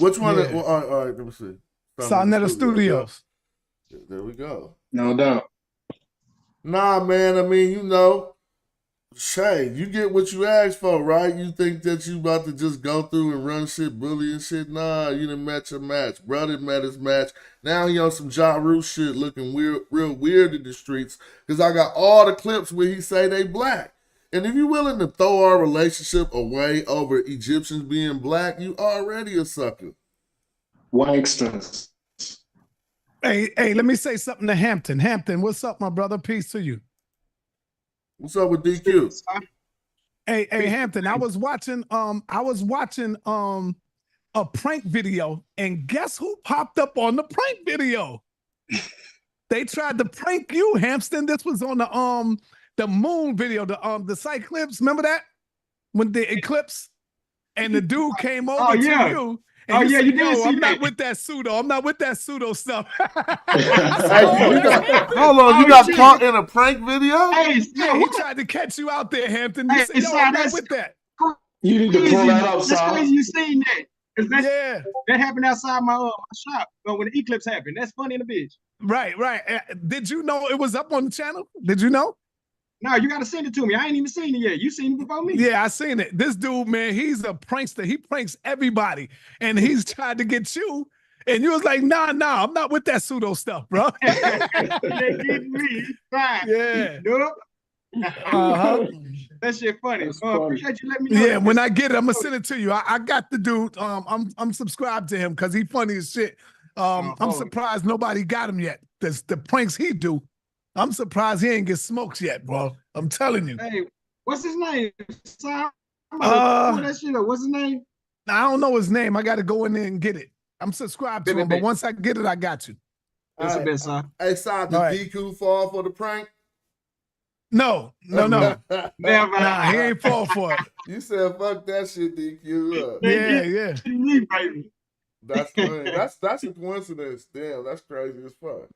Which one? Yeah. Well, all right, let me see. Sonetta Studios. Yep. There we go. No doubt. Nah, man, I mean, you know, Shay, you get what you asked for, right? You think that you about to just go through and run shit, bully and shit? Nah, you done met your match. Brother met his match. Now he on some Ja Rule shit looking weird, real weird in the streets because I got all the clips where he say they black. And if you're willing to throw our relationship away over Egyptians being black, you already a sucker. Wanksters. Hey, let me say something to Hampton. Hampton, what's up, my brother? Peace to you. What's up with DQ? Hey, Hampton, I was watching a prank video, and guess who popped up on the prank video? They tried to prank you, Hampton. This was on the moon video, the Cyclips. Remember that? When the eclipse and the dude came over to you. And you did see I'm not with that pseudo. I'm not with that pseudo stuff. Hold on, you got caught in a prank video? Yeah, he tried to catch you out there, Hampton. You said, yo, I'm not with that. You need to pull that up, That's Sal. crazy you seen that. 'Cause Yeah. That happened outside my shop when the eclipse happened. That's funny in a bitch. Right. Did you know it was up on the channel? Did you know? No, you gotta send it to me. I ain't even seen it yet. You seen it before me? Yeah, I seen it. This dude, man, he's a prankster. He pranks everybody, and he's tried to get you. And you was like, nah, I'm not with that pseudo stuff, bro. They get me. Fine. Yeah. Nope. Uh-huh. That shit funny. funny. Appreciate you letting me know. Yeah, when I get it, I'm gonna send it to you. I got the dude. I'm subscribed to him because he funny as shit. I'm surprised nobody got him yet. The pranks he do. I'm surprised he ain't get smoked yet, bro. I'm telling you. Hey, what's his name? Pull that shit up. What's his name? I don't know his name. I got to go in there and get it. I'm subscribed to him, but once I get it, I got you. That's a bit, son. Hey, Sal, did DQ fall for the prank? No. Never. Nah, he ain't fall for it. You said fuck that shit, DQ. Yeah. Me, baby. That's a coincidence. Damn, that's crazy as fuck.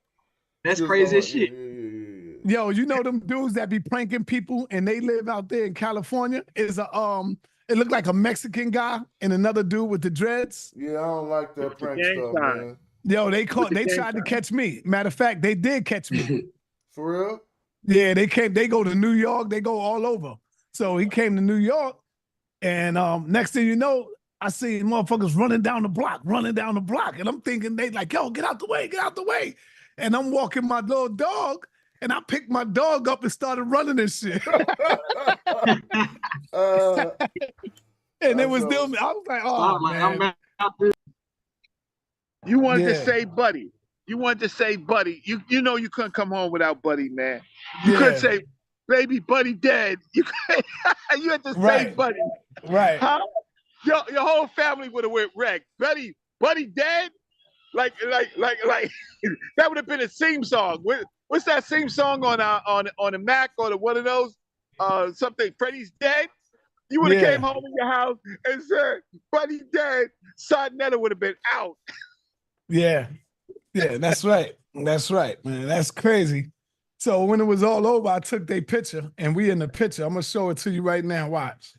That's crazy as shit. Yeah. Yo, you know them dudes that be pranking people and they live out there in California? Is it looked like a Mexican guy and another dude with the dreads. Yeah, I don't like that prank stuff, man. Yo, they tried to catch me. Matter of fact, they did catch me. For real? Yeah, they go to New York, they go all over. So he came to New York, and next thing you know, I see motherfuckers running down the block. And I'm thinking they like, yo, get out the way. And I'm walking my little dog, and I picked my dog up and started running and shit. And it was them. I was like, oh, man. You wanted to say Buddy. You know you couldn't come home without Buddy, man. You couldn't say, baby, Buddy dead. You had to say Buddy. Right. Huh? Your whole family would have went wrecked. Buddy dead? Like that would have been a theme song. What's that theme song on the Mac or one of those? Something Freddie's dead. You would have came home in your house and said, Buddy dead. Sonetta would have been out. Yeah, that's right, man. That's crazy. So when it was all over, I took their picture, and we in the picture. I'm gonna show it to you right now. Watch,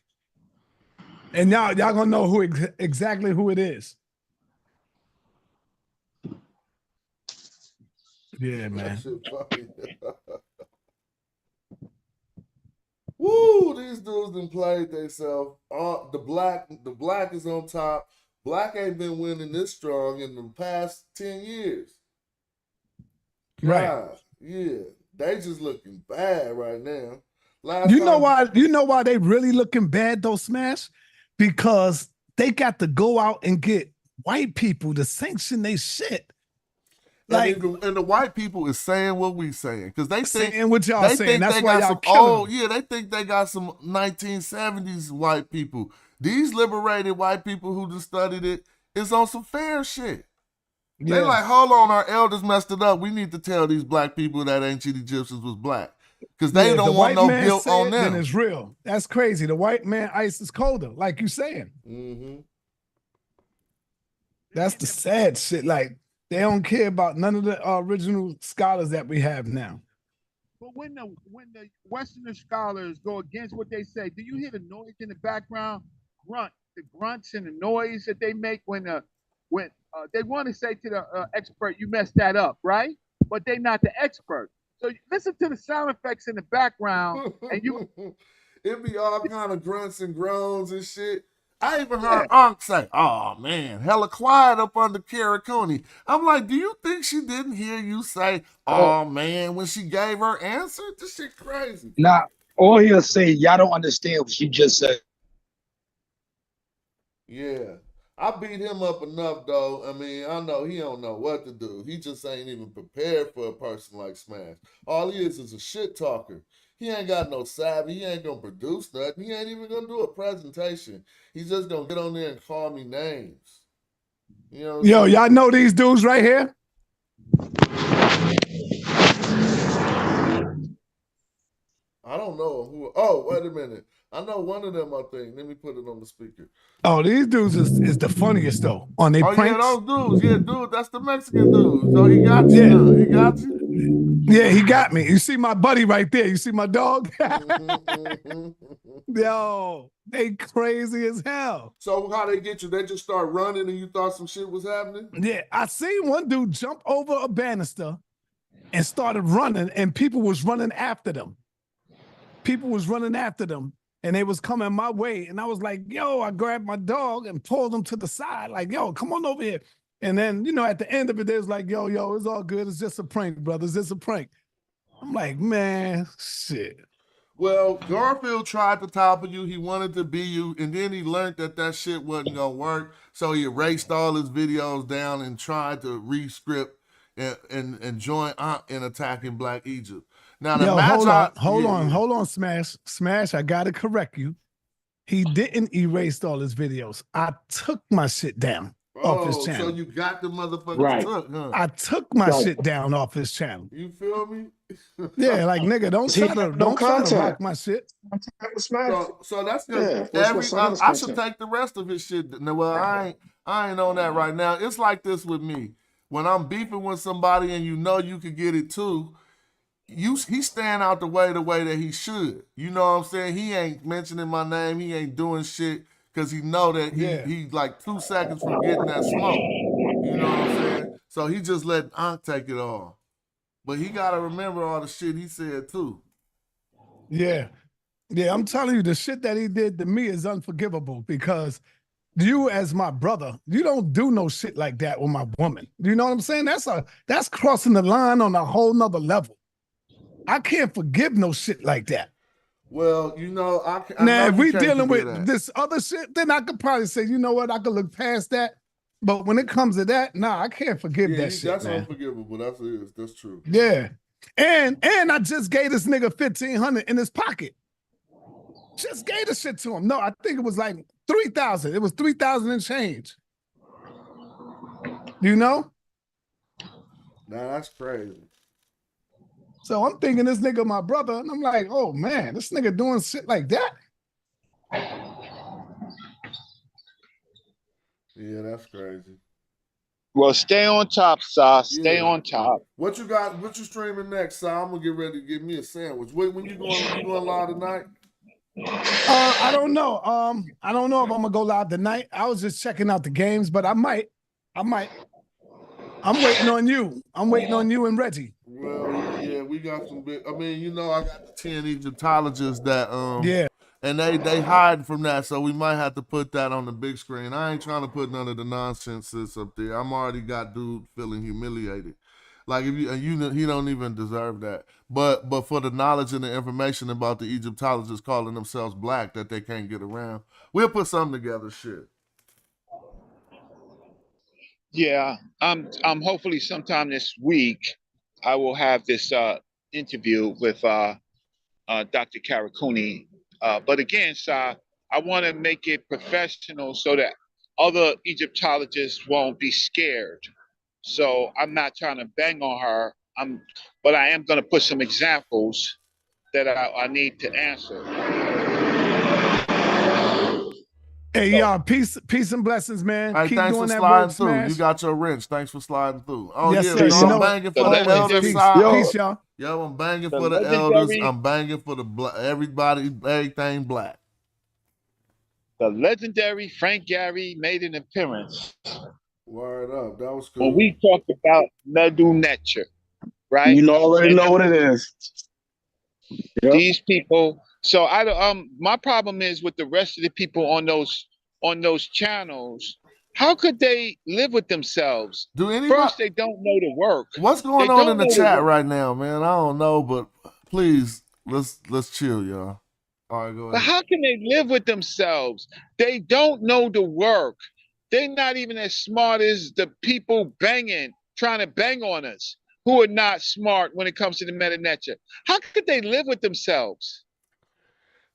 and y'all gonna know exactly who it is. Yeah, man. Woo! These dudes done played themselves. The black is on top. Black ain't been winning this strong in the past 10 years. Right. God, yeah. They just looking bad right now. You know why they really looking bad though, Smash? Because they got to go out and get white people to sanction their shit. Like, and the white people is saying what we saying because they think saying what y'all they saying. think That's they why got y'all some killing old. them. Yeah, they think they got some 1970s white people. These liberated white people who just studied it is on some fair shit. Yeah. They like, hold on, our elders messed it up. We need to tell these black people that ancient Egyptians was black because they don't the want white no man guilt say on it, them. then it's real. That's crazy. The white man ice is colder, like you saying. Mm-hmm. That's the sad shit. Like, they don't care about none of the original scholars that we have now. But when the Westerner scholars go against what they say, do you hear the noise in the background? The grunts and the noise that they make when they want to say to the expert, "You messed that up," right? But they're not the expert. So listen to the sound effects in the background, and you. It be all kind of grunts and groans and shit. I even heard Ankh say, "Oh man, hella quiet up under Karakuni." I'm like, do you think she didn't hear you say, "Oh man," when she gave her answer? This shit crazy. Nah, all he'll say, y'all don't understand what she just said. Yeah. I beat him up enough though. I mean, I know he don't know what to do. He just ain't even prepared for a person like Smash. All he is a shit talker. He ain't got no savvy. He ain't gonna produce nothing. He ain't even gonna do a presentation. He's just gonna get on there and call me names. You know what I'm Yo, saying? y'all know these dudes right here? I don't know who. Oh, wait a minute. I know one of them, I think. Let me put it on the speaker. Oh, these dudes is the funniest though. On their pranks. Yeah, those dudes. Yeah, dude, that's the Mexican dude. So he got you. Yeah. He got you. Yeah, he got me. You see my buddy right there. You see my dog? Yo, they crazy as hell. So how they get you? They just start running and you thought some shit was happening? Yeah, I seen one dude jump over a banister and started running, and people was running after them. People was running after them, and they was coming my way. And I was like, yo, I grabbed my dog and pulled him to the side, like, yo, come on over here. And then, you know, at the end of it, they was like, yo, it's all good. It's just a prank, brothers. It's a prank. I'm like, man, shit. Well, Garfield tried to topple you. He wanted to be you, and then he learned that shit wasn't gonna work. So he erased all his videos down and tried to re-script and join in attacking Black Egypt. Now the hold on, Smash. I gotta correct you. He didn't erase all his videos. I took my shit down off his channel. So you got the motherfucker took, huh? I took my shit down off his channel. You feel me? Yeah, like nigga, don't try to rock my shit. So that's Yeah, good. I should take the rest of his shit. No, well, I ain't on that right now. It's like this with me. When I'm beefing with somebody and you know you could get it too, he stand out the way that he should. You know what I'm saying? He ain't mentioning my name. He ain't doing shit because he know that he like 2 seconds from getting that smoke. You know what I'm saying? So he just let Ankh take it all. But he got to remember all the shit he said too. Yeah. Yeah, I'm telling you, the shit that he did to me is unforgivable because you as my brother, you don't do no shit like that with my woman. You know what I'm saying? That's crossing the line on a whole nother level. I can't forgive no shit like that. Well, you know, I now, know if we can't dealing with that. this other shit, then I could probably say, you know what, I could look past that. But when it comes to that, nah, I can't forgive that shit, that's man. unforgivable. That's true. Yeah. And I just gave this nigga $1,500 in his pocket. Just gave the shit to him. No, I think it was like 3,000. It was 3,000 and change. You know? Nah, that's crazy. So I'm thinking this nigga my brother, and I'm like, oh man, this nigga doing shit like that? Yeah, that's crazy. Well, stay on top, Sauce. Stay on top. What you got? What you streaming next, Sal? I'm gonna get ready to get me a sandwich. When you going live tonight? I don't know. I don't know if I'm gonna go live tonight. I was just checking out the games, but I might. I'm waiting on you. I'm waiting on you and Reggie. Well, yeah, we got some big. I mean, you know, I got the 10 Egyptologists that and they hide from that, so we might have to put that on the big screen. I ain't trying to put none of the nonsense up there. I'm already got dude feeling humiliated. Like if he don't even deserve that. But for the knowledge and the information about the Egyptologists calling themselves black that they can't get around, we'll put something together. Shit. Yeah, hopefully sometime this week I will have this interview with Dr. Karakuni. But again, sir, I want to make it professional so that other Egyptologists won't be scared. So I'm not trying to bang on her. But I am going to put some examples that I need to answer. Hey, y'all, peace and blessings, man. Hey, Keep thanks doing for that sliding work, through. Smash. You got your wrench. Thanks for sliding through. Oh, Yes, yeah, sir. yo, You I'm know it. banging for the Always. elders Peace. side. Peace, y'all. Yo, I'm banging The for the elders. legendary- I'm banging for the everybody, everything black. The legendary Frank Gary made an appearance. Word up. That was When cool. we talked about Medu Necher, right? You already And know what it is. Yep. These people. So my problem is with the rest of the people on those channels. How could they live with themselves? Do anybody? First, they don't know the work. What's going on in the chat right now, man? I don't know, but please let's chill, y'all. All right, go But ahead. how can they live with themselves? They don't know the work. They're not even as smart as the people trying to bang on us, who are not smart when it comes to the Meta Nature. How could they live with themselves?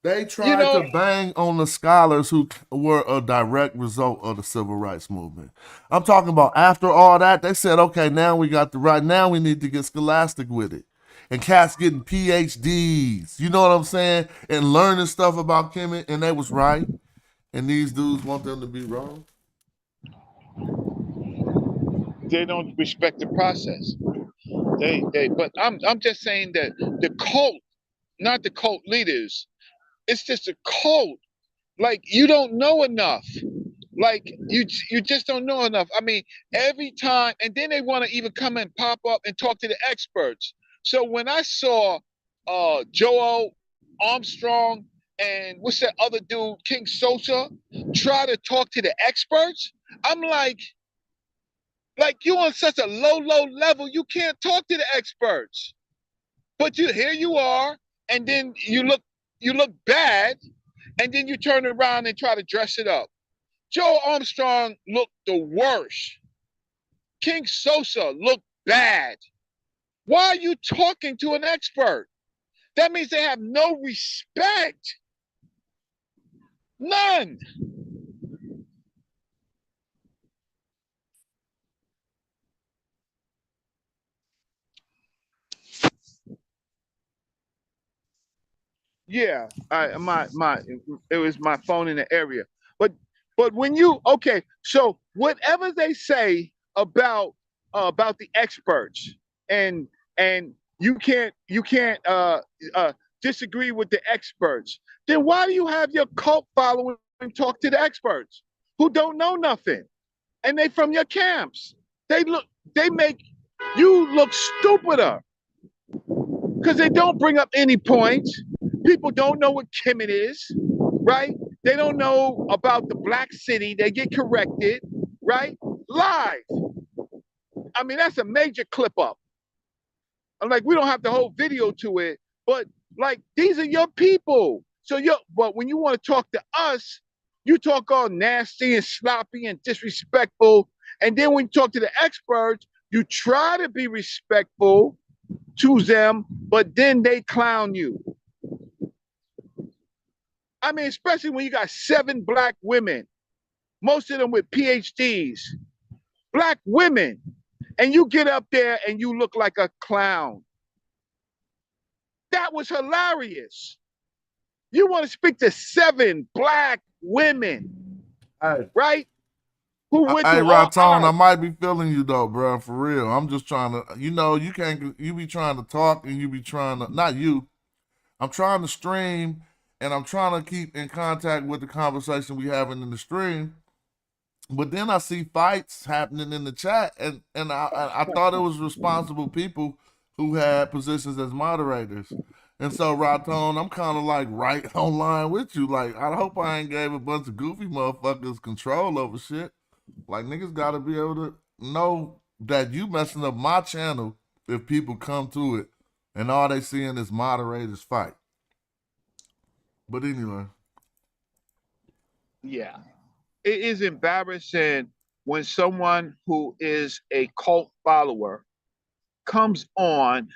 They tried to bang on the scholars who were a direct result of the civil rights movement. I'm talking about after all that, they said, okay, now we got the right, now we need to get scholastic with it. And cats getting PhDs, you know what I'm saying? And learning stuff about Kemet, and they was right. And these dudes want them to be wrong. They don't respect the process. But I'm just saying that the cult, not the cult leaders, it's just a cult. Like you don't know enough. Like you just don't know enough. I mean, every time, and then they want to even come and pop up and talk to the experts. So when I saw Joel Armstrong and what's that other dude, King Sosa, try to talk to the experts, I'm like you on such a low level, you can't talk to the experts. But here you are, and then you look bad, and then you turn around and try to dress it up. Joe Armstrong looked the worst. King Sosa looked bad. Why are you talking to an expert? That means they have no respect. None. Yeah, it was my phone in the area. But when you so whatever they say about the experts and you can't disagree with the experts, then why do you have your cult following talk to the experts who don't know nothing? And they from your camps. They make you look stupider because they don't bring up any points. People don't know what Kemet is, right? They don't know about the Black City. They get corrected, right? Live. I mean, that's a major clip up. I'm like, we don't have the whole video to it, but like, these are your people. But when you want to talk to us, you talk all nasty and sloppy and disrespectful. And then when you talk to the experts, you try to be respectful to them, but then they clown you. I mean, especially when you got 7 Black women, most of them with PhDs, Black women, and you get up there and you look like a clown. That was hilarious. You want to speak to 7 Black women, right? Who went Hey, to Raton, I might be feeling you though, bro. For real. I'm just trying to, you be trying to talk and you be trying to, not you. I'm trying to stream and I'm trying to keep in contact with the conversation we having in the stream. But then I see fights happening in the chat, and I thought it was responsible people who had positions as moderators. And so, Raton, I'm kind of like right online with you. Like, I hope I ain't gave a bunch of goofy motherfuckers control over shit. Like, niggas got to be able to know that you messing up my channel if people come to it and all they seeing is moderators fight. But anyway. Yeah. It is embarrassing when someone who is a cult follower comes on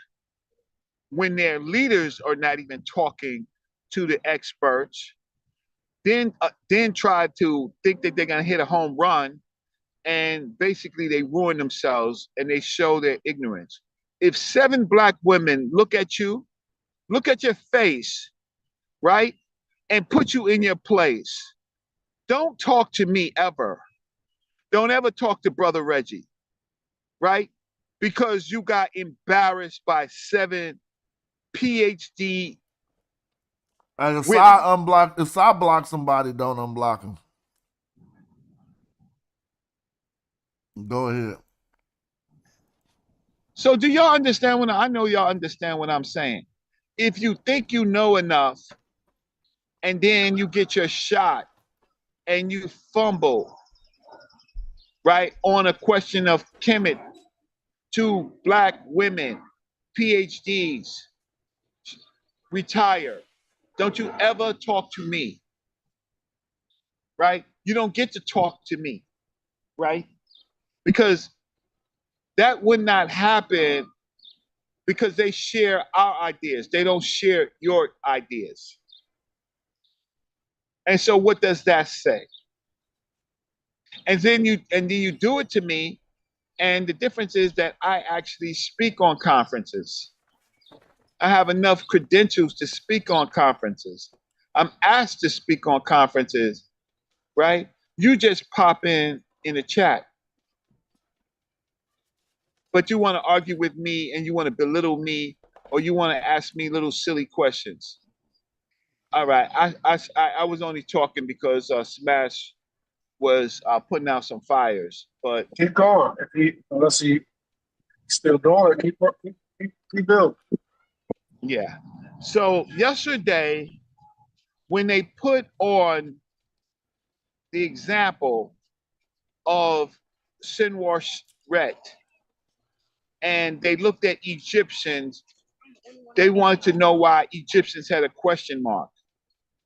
when their leaders are not even talking to the experts, then try to think that they're going to hit a home run, and basically they ruin themselves and they show their ignorance. If 7 black women look at you, look at your face, right, and put you in your place, don't talk to me ever. Don't ever talk to Brother Reggie, right? Because you got embarrassed by 7 PhD. And if I block somebody, don't unblock them. Go ahead. So do y'all understand I know y'all understand what I'm saying. If you think you know enough and then you get your shot and you fumble, right, on a question of Kemet, 2 black women, PhDs, retire, don't you ever talk to me, right? You don't get to talk to me, right? Because that would not happen because they share our ideas. They don't share your ideas. And so what does that say? And then you do it to me, and the difference is that I actually speak on conferences. I have enough credentials to speak on conferences. I'm asked to speak on conferences, right? You just pop in the chat. But you want to argue with me and you want to belittle me, or you want to ask me little silly questions. All right, I was only talking because Smash was putting out some fires, but Keep going. Unless he still doing it, keep building. Yeah. So yesterday, when they put on the example of Sinwar Ret, and they looked at Egyptians, they wanted to know why Egyptians had a question mark.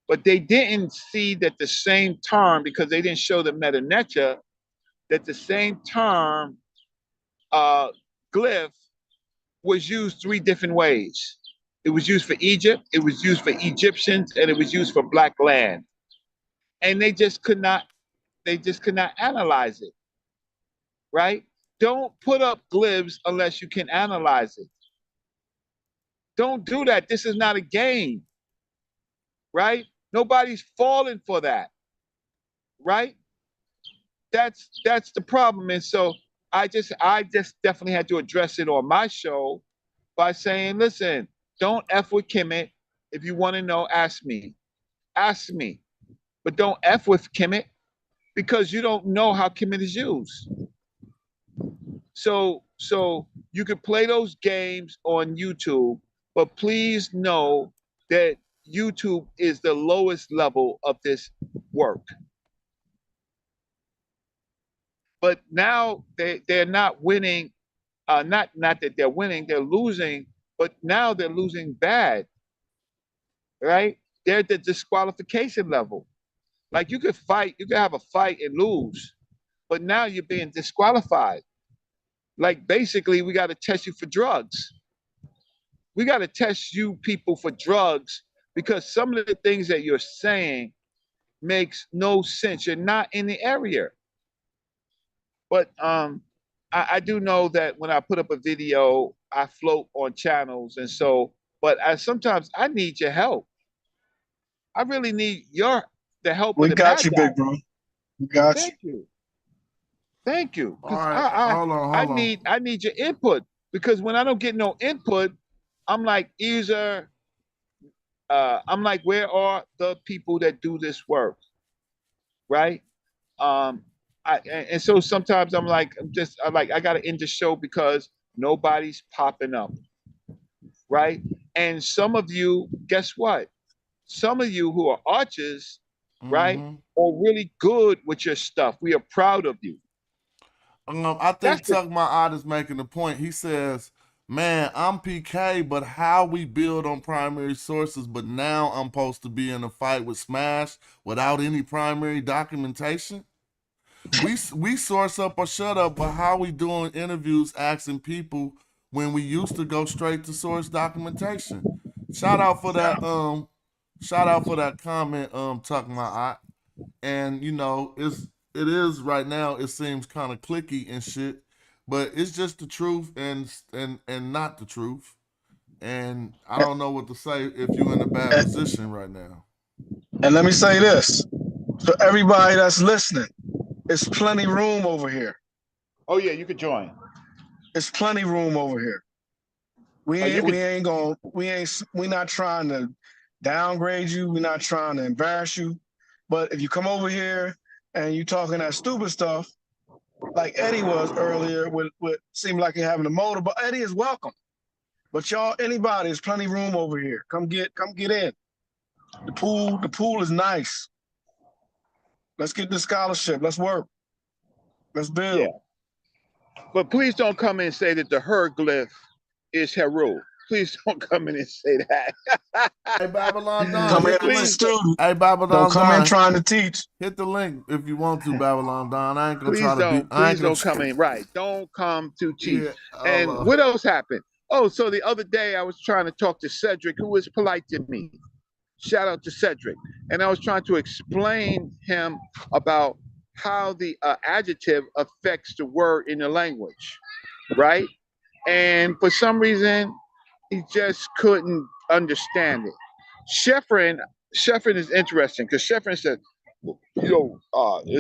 But they didn't see that the same term, because they didn't show the meta-necha, that the same term, glyph, was used 3 different ways. It was used for Egypt, it was used for Egyptians, and it was used for Black land. And they just could not analyze it, right? Don't put up glyphs unless you can analyze it. Don't do that. This is not a game, right? Nobody's falling for that, right? That's the problem. And so I just definitely had to address it on my show by saying, listen, don't F with Kemet. If you want to know, ask me. Ask me. But don't F with Kemet because you don't know how Kemet is used. So you can play those games on YouTube, but please know that YouTube is the lowest level of this work. But now they're not winning. Not that they're winning, they're losing. But now they're losing bad, right? They're at the disqualification level. Like you could have a fight and lose, but now you're being disqualified. Like basically, we got to test you for drugs. We got to test you people for drugs because some of the things that you're saying makes no sense. You're not in the area. But I do know that when I put up a video, I float on channels, and so. But sometimes I need your help. I really need the help. We of the got you, Magi. big bro. We got Thank you. Thank you. All right, hold on. I need your input because when I don't get no input, I'm like either I'm like, where are the people that do this work, right? And so sometimes I'm like, I gotta end the show because nobody's popping up, right? And some of you, guess what? Some of you who are archers, right, are really good with your stuff. We are proud of you. I think Tuck My Odd is making the point. He says, man, I'm PK, but how we build on primary sources, but now I'm supposed to be in a fight with Smash without any primary documentation? We source up or shut up, but how we doing interviews asking people when we used to go straight to source documentation? Shout out for that comment, Tuck my eye. And it is right now, it seems kind of clicky and shit, but it's just the truth and not the truth. And I don't know what to say if you're in a bad position right now. And let me say this for everybody that's listening, it's plenty room over here. Oh yeah, you could join. It's plenty room over here. We're not trying to downgrade you. We're not trying to embarrass you. But if you come over here and you talking that stupid stuff, like Eddie was earlier, with seemed like you're having a motor, but Eddie is welcome. But y'all, anybody, there's plenty room over here. Come get in. The pool is nice. Let's get this scholarship. Let's work. Let's build. Yeah. But please don't come in and say that the hieroglyph is Heru. Please don't come in and say that. Hey, Babylon Don. Come in as a student. Hey, Babylon Don't come Don. in trying to teach. Hit the link if you want to, Babylon Don. I ain't gonna Please try to be. Please don't come in. Right. Don't come to teach. Yeah, and what else happened? Oh, so the other day I was trying to talk to Cedric, who was polite to me. Shout out to Cedric. And I was trying to explain him about how the adjective affects the word in the language, right? And for some reason, he just couldn't understand it. Sheffrin is interesting because Sheffrin said,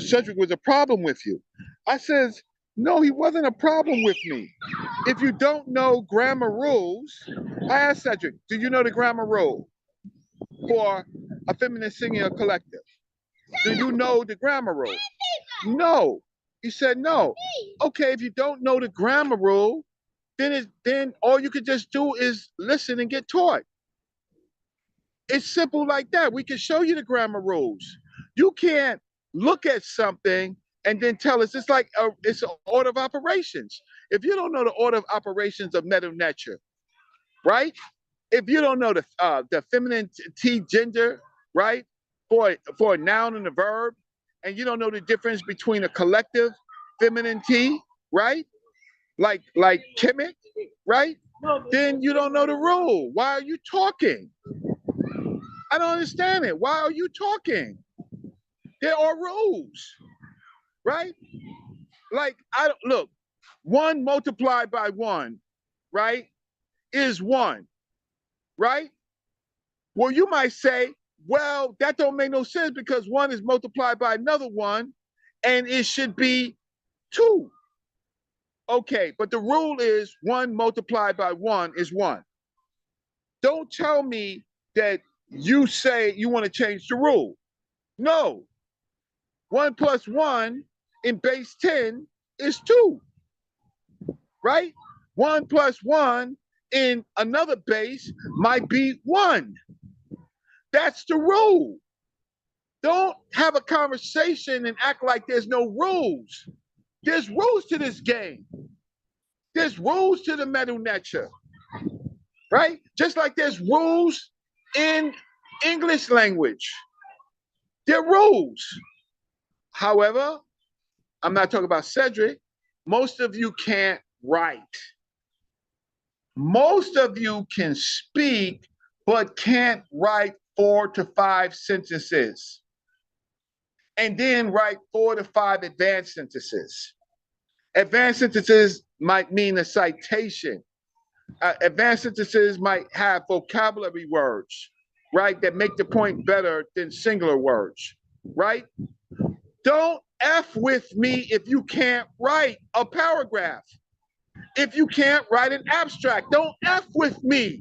Cedric was a problem with you. I says, no, he wasn't a problem with me. If you don't know grammar rules, I asked Cedric, do you know the grammar rule for a feminine singular collective? Do you know the grammar rule? No. He said no. Okay, if you don't know the grammar rule, then all you could just do is listen and get taught. It's simple like that. We can show you the grammar rules. You can't look at something and then tell us it's like it's an order of operations. If you don't know the order of operations of meta nature, right? If you don't know the feminine T gender, right, for a noun and a verb, and you don't know the difference between a collective feminine T, right, like Kemet, right, then you don't know the rule. Why are you talking? I don't understand it. Why are you talking? There are rules, right? Like, look, 1 multiplied by 1, right, is 1, right? Well, you might say, well, that don't make no sense because 1 is multiplied by another 1, and it should be 2. Okay, but the rule is 1 multiplied by 1 is 1. Don't tell me that you say you want to change the rule. No. 1 plus 1 in base 10 is 2, right? 1 plus 1 in another base might be 1. That's the rule. Don't have a conversation and act like there's no rules. There's rules to this game. There's rules to the meta nature, right? Just like there's rules in English language. There are rules. However, I'm not talking about Cedric. Most of you can't write. Most of you can speak, but can't write 4 to 5 sentences. And then write 4 to 5 advanced sentences. Advanced sentences might mean a citation. Advanced sentences might have vocabulary words, right, that make the point better than singular words, right? Don't F with me if you can't write a paragraph. If you can't write an abstract, don't F with me.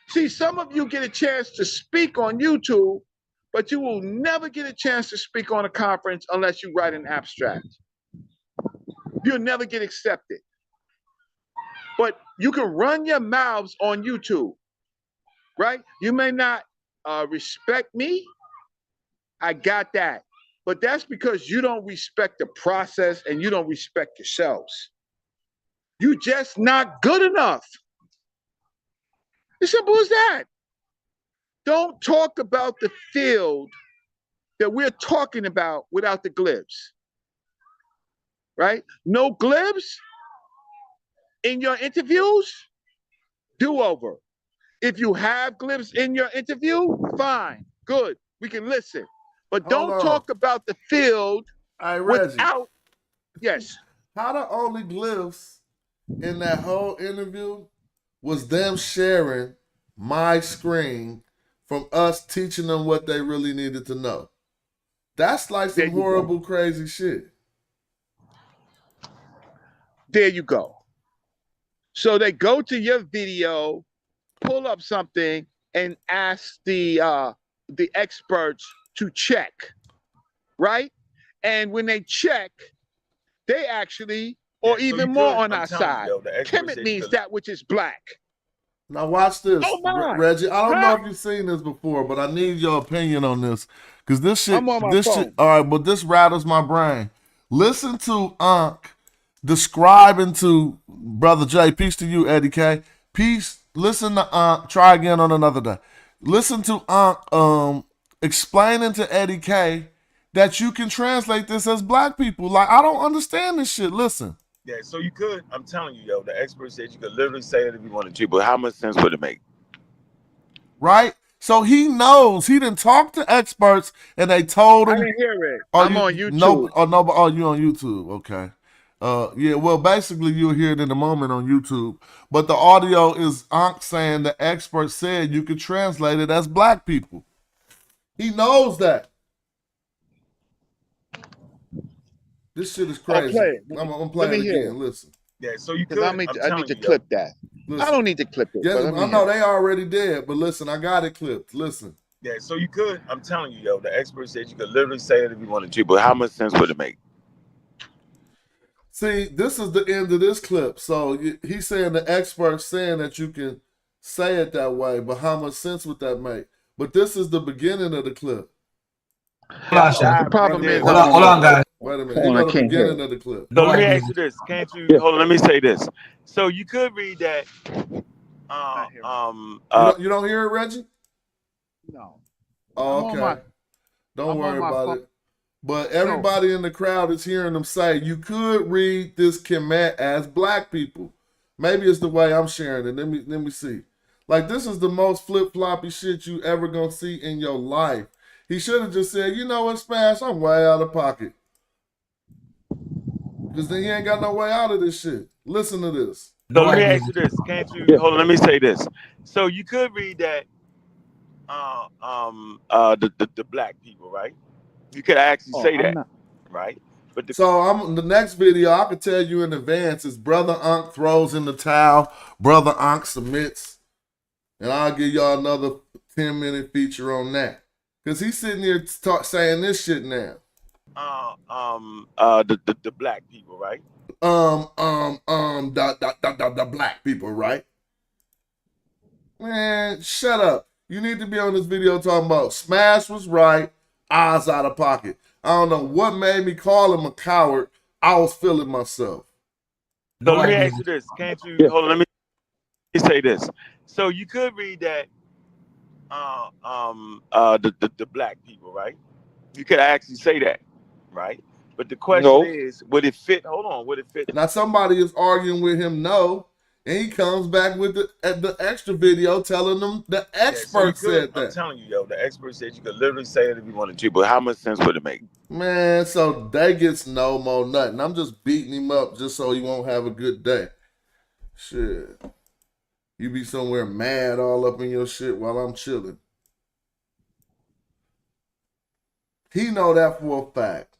See, some of you get a chance to speak on YouTube, but you will never get a chance to speak on a conference unless you write an abstract. You'll never get accepted. But you can run your mouths on YouTube, right? You may not respect me. I got that. But that's because you don't respect the process and you don't respect yourselves. You're just not good enough. As simple as that. Don't talk about the field that we're talking about without the glibs. Right? No glibs in your interviews, do-over. If you have glibs in your interview, fine, good, we can listen. But don't talk about the field without, yes. How the only glyphs in that whole interview was them sharing my screen from us teaching them what they really needed to know. That's like some horrible, crazy shit. There you go. So they go to your video, pull up something, and ask the experts to check, right? And when they check, they actually, or even more on our side, Kemet means that which is black. Now watch this, my. Reggie. I don't know if you've seen this before, but I need your opinion on this. Because this shit, I'm on my phone. all right, but this rattles my brain. Listen to Unc describing to Brother J, peace to you, Eddie K. Peace, listen to Unc, try again on another day. Listen to Unc explaining to Eddie K that you can translate this as black people. Like, I don't understand this shit. Listen. Yeah, so you could. I'm telling you, yo, the expert said you could literally say it if you wanted to, but how much sense would it make? Right? So he knows. He didn't talk to experts, and they told him. I didn't hear it. I'm on YouTube. You on YouTube? Okay. Yeah. Well, basically, you'll hear it in a moment on YouTube. But the audio is Ankh saying the expert said you could translate it as black people. He knows that. This shit is crazy. I'm gonna play it again. Listen. Yeah, so you could. I need to clip that. Listen. I don't need to clip it. Yeah, I know they already did, but listen, I got it clipped. Listen. Yeah, so you could. I'm telling you, yo, the expert said you could literally say it if you wanted to, but how much sense would it make? See, this is the end of this clip. So he's saying the expert's saying that you can say it that way, but how much sense would that make? But this is the beginning of the clip. The problem is, hold on, guys. Wait a minute. Hold on, I can't hear Beginning of the clip. So let me ask you this. Can't you hold on, let me say this. So you could read that. You don't hear it, Reggie? No. Oh, okay. Don't worry about it. But everybody in the crowd is hearing them say you could read this Kemet as black people. Maybe it's the way I'm sharing it. Let me see. Like, this is the most flip-floppy shit you ever gonna see in your life. He should have just said, you know what, Smash, I'm way out of pocket. Because then he ain't got no way out of this shit. Listen to this. So let me ask you this. Can't you hold on, let me say this. So you could read that the black people, right? You could actually say that, right? But the next video I could tell you in advance is Brother Ankh throws in the towel, Brother Ankh submits, and I'll give y'all another 10-minute feature on that. Because he's sitting here saying this shit now. The black people, right? The black people, right? Man, shut up. You need to be on this video talking about Smash was right, Oz out of pocket. I don't know what made me call him a coward. I was feeling myself. So let me ask you this. Can't you hold on, let me say this. So you could read that the black people, right? You could actually say that, right? But the question is, would it fit? Hold on, would it fit? Now somebody is arguing with him, no, and he comes back with the extra video telling them the expert said that. I'm telling you, yo, the expert said you could literally say it if you wanted to, but how much sense would it make? Man, so they gets no more nothing. I'm just beating him up just so he won't have a good day. Shit. You be somewhere mad all up in your shit while I'm chilling. He know that for a fact.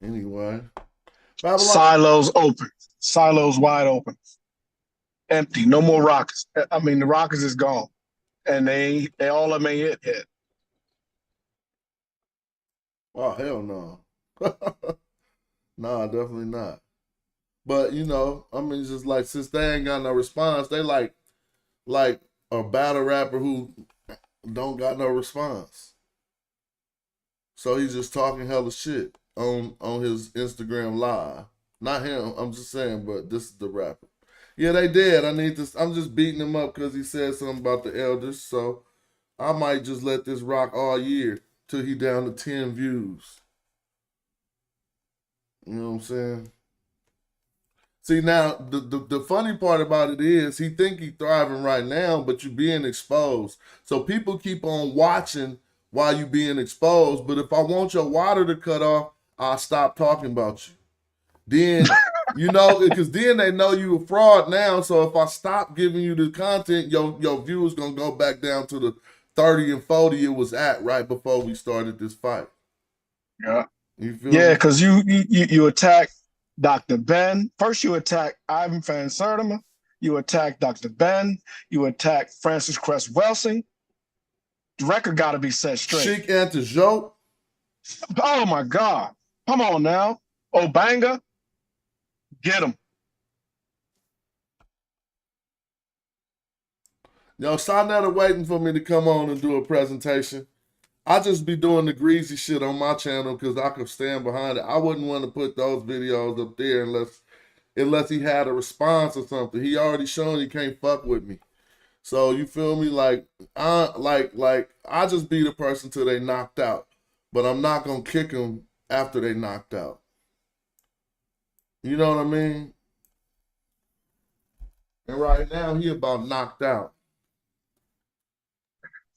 Anyway. Babylon. Silos open. Silos wide open. Empty. No more rockets. I mean, the rockets is gone. And they all of them ain't hit. Oh, hell no. Nah, definitely not. But, you know, I mean, it's just like, since they ain't got no response, they like a battle rapper who don't got no response. So he's just talking hella shit on his Instagram live. Not him, I'm just saying, but this is the rapper. Yeah, they did. I'm just beating him up because he said something about the elders. So I might just let this rock all year till he down to 10 views. You know what I'm saying? See, now the funny part about it is he think he thriving right now, but you being exposed. So people keep on watching while you being exposed. But if I want your water to cut off, I'll stop talking about you. Then, because then they know you a fraud now. So if I stop giving you the content, your views gonna go back down to the 30 and 40 it was at right before we started this fight. Yeah. You feel Yeah, me? because you attack Dr. Ben. First you attack Ivan Van Sertima. You attack Dr. Ben. You attack Francis Cress Welsing. The record got to be set straight. Chic Antijoke. Oh my God. Come on now. Obanga. Get him. Yo, Sarnetta waiting for me to come on and do a presentation. I just be doing the greasy shit on my channel because I could stand behind it. I wouldn't want to put those videos up there unless he had a response or something. He already shown he can't fuck with me. So you feel me? Like I just be the person till they knocked out. But I'm not gonna kick them after they knocked out. You know what I mean? And right now he about knocked out.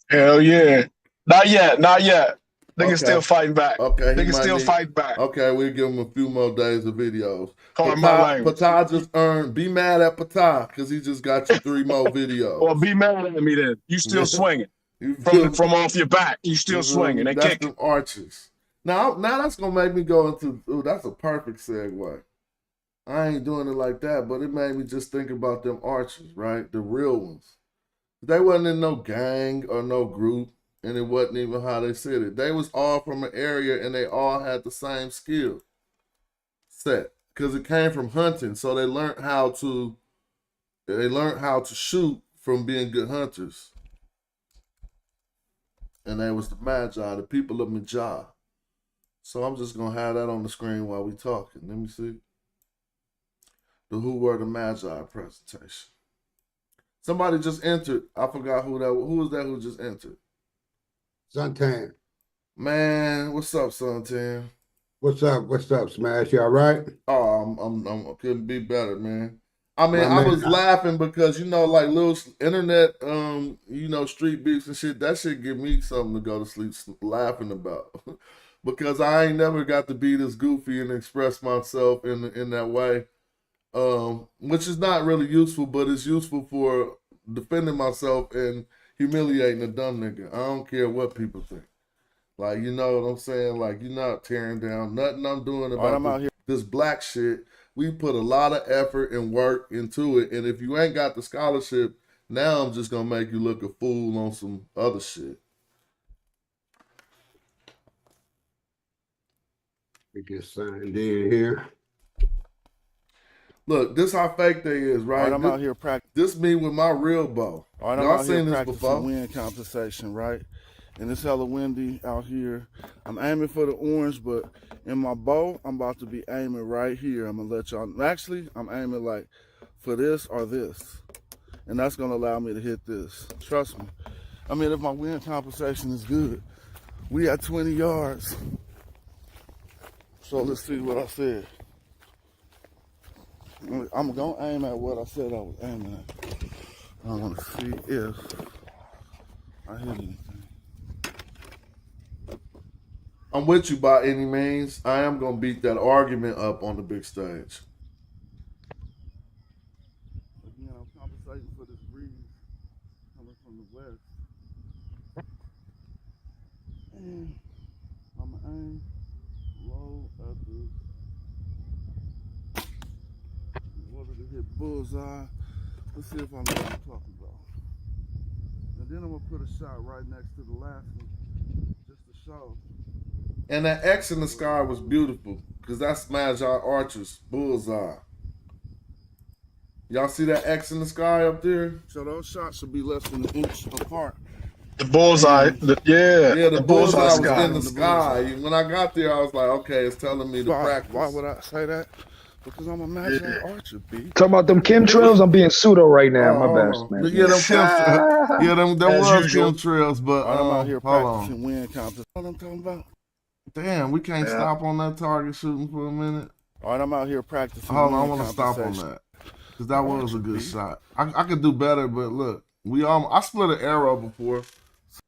Hell yeah. Not yet. Niggas Okay. still fighting back. Okay. Niggas still fighting back. Okay, we'll give him a few more days of videos. Call my language. Patah just earned. Be mad at Patah because he just got you 3 more videos. Well, be mad at me then. You still swinging. From off your back. You still swinging. They That's kicking. them arches. Now that's gonna make me go into. Ooh, that's a perfect segue. I ain't doing it like that, but it made me just think about them archers, right? The real ones. They wasn't in no gang or no group, and it wasn't even how they said it. They was all from an area, and they all had the same skill set because it came from hunting. So they learned how to shoot from being good hunters. And they was the Magi, the people of Magi. So I'm just gonna have that on the screen while we talking. Let me see. The Who Were the Magi presentation. Somebody just entered. I forgot who was that who just entered. Suntan. Man, what's up, Suntan? What's up, Smash? You all right? Oh, I'm couldn't be better, man. I mean, I was laughing because like little internet, street beats and shit. That shit give me something to go to sleep laughing about, because I ain't never got to be this goofy and express myself in that way, which is not really useful, but it's useful for defending myself and humiliating a dumb nigga. I don't care what people think. Like, you know what I'm saying? Like, you're not tearing down nothing I'm doing about this black shit. We put a lot of effort and work into it. And if you ain't got the scholarship, now I'm just going to make you look a fool on some other shit. We get signed in here. Look, this how fake they is, right? All right, I'm out here practicing. This me with my real bow. All right, I'm Y'all out here seen this practicing before? wind compensation, right? And it's hella windy out here. I'm aiming for the orange, but in my bow, I'm about to be aiming right here. I'm gonna let y'all, actually, I'm aiming like for this or this. And that's gonna allow me to hit this. Trust me. I mean, if my wind compensation is good, we at 20 yards. So let's see what I said. I'm gonna aim at what I said I was aiming at. I wanna see if I hit anything. I'm with you by any means. I am going to beat that argument up on the big stage. Again, I'm compensating for this breeze coming from the west. And I'm going to aim low at this. In order to hit bullseye. Let's see if I know what I'm talking about. And then I'm going to put a shot right next to the last one, just to show. And that X in the sky was beautiful because that's Magi Archer's bullseye. Y'all see that X in the sky up there? So those shots should be less than an inch apart. The bullseye, the bullseye was sky. in the sky. When I got there, I was like, okay, it's telling me to practice. Why would I say that? Because I'm a magi archer, B. Talking about them chemtrails, I'm being pseudo right now. My bad, Oh, man. yeah, them chemtrails. yeah, them As was usual. chemtrails, but All right, I'm out here hold on. practicing wind competition. What I'm talking about? Damn, we can't Yeah. stop on that target shooting for a minute. All right, I'm out here practicing. Hold on, I wind want to stop on compensation. that because that was a good shot. I could do better, but look, I split an arrow before.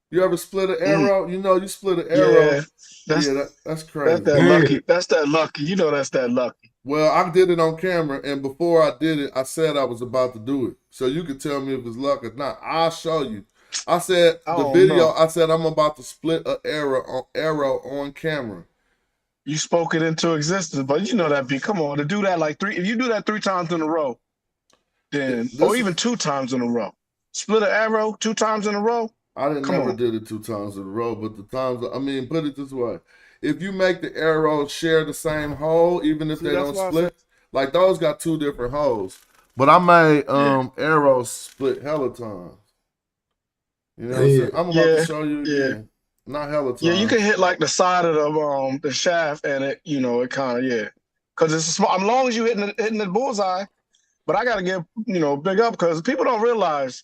You ever split an arrow? You know, you split an arrow. Yeah, that's That's crazy. that's that lucky. That's that lucky. You know that's that lucky. Well, I did it on camera, and before I did it, I said I was about to do it. So you can tell me if it's luck or not. I'll show you. I said I the don't video. know. I said I'm about to split an arrow on camera. You spoke it into existence, but you know that be. Come on, to do that like three. If you do that 3 times in a row, then or even 2 times in a row, split an arrow 2 times in a row. I Come never on. did it 2 times in a row, but the times, I mean, put it this way. If you make the arrows share the same hole, even if See, they that's don't why I split, like those got 2 different holes. But I made arrows split hella times. You know what I'm saying? I'm about to show you again. Not hella times. Yeah, you can hit like the side of the shaft, and it it kind of because it's a small. As long as you hitting the bullseye, but I gotta give big up because people don't realize,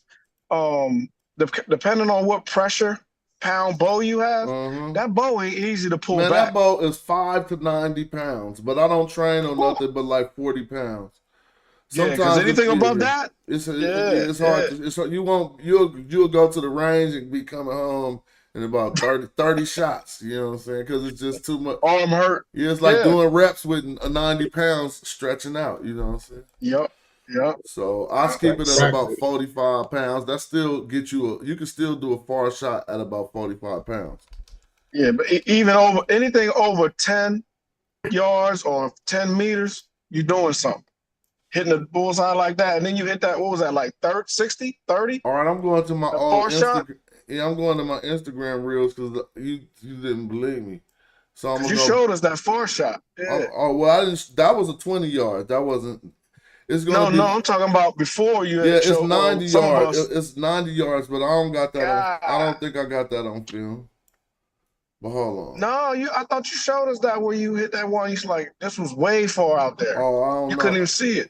depending on what pressure pound bow you have, that bow ain't easy to pull Man, back. that bow is 5 to 90 pounds, but I don't train on nothing but like 40 pounds. Yeah, because anything above that, it's hard. You'll go to the range and be coming home in about 30 shots. You know what I'm saying? Because it's just too much. Arm hurt. Yeah, it's like doing reps with 90 pounds stretching out. You know what I'm saying? Yep. So I keep it at about 45 pounds. That still get you you can still do a far shot at about 45 pounds. Yeah, but even over anything over 10 yards or 10 meters, you're doing something. Hitting the bullseye like that, and then you hit that, what was that, like 30, 60, 30? All right, I'm going to my A old far shot? Instagram. Yeah, I'm going to my Instagram reels because you didn't believe me. So I'm Because gonna you showed us that far shot. Yeah. Well, I didn't. That was a 20 yard. That wasn't. It's gonna be. No, I'm talking about before you. Yeah, Had it's showed, 90 some of yards. us. It's 90 yards, but I don't got that. I don't think I got that on film. But hold on. No, I thought you showed us that where you hit that one. You like this was way far out there. Oh, I don't you know. couldn't even see it.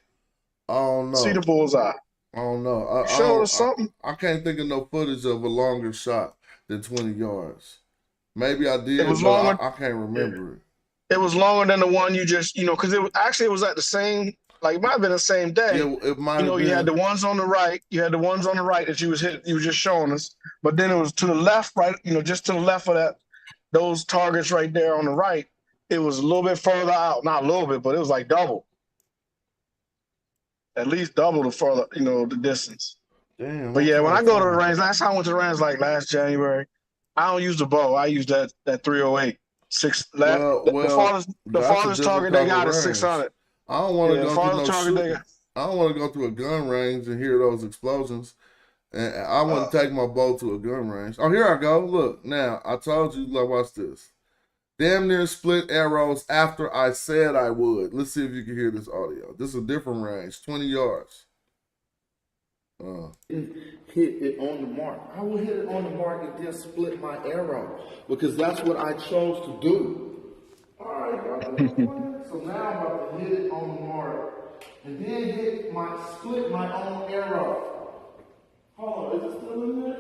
I don't know. See the bullseye. I don't know. You showed us something. I can't think of no footage of a longer shot than 20 yards. Maybe I did, It was but longer. I can't remember it. It was longer than the one you just, because it was at the same, like it might have been the same day. Yeah, it might have been. You had the ones on the right. You had the ones on the right that you was just showing us. But then it was to the left, right? Just to the left of that, those targets right there on the right. It was a little bit further out, not a little bit, but it was like double. At least double the further, the distance. Damn. But yeah, when I go to the range, last time I went to the range like last January, I don't use the bow. I use that 308. The farthest target they got is 600. I don't want to go through no target shooting. I don't want to go through a gun range and hear those explosions. And I wouldn't take my bow to a gun range. Oh, here I go. Look, now I told you. Look, watch this. Damn near split arrows after I said I would. Let's see if you can hear this audio. This is a different range, 20 yards. Hit it on the mark. I will hit it on the mark and then split my arrow because that's what I chose to do. All right, so now I'm about to hit it on the mark and then split my own arrow. Hold on, is it still in there?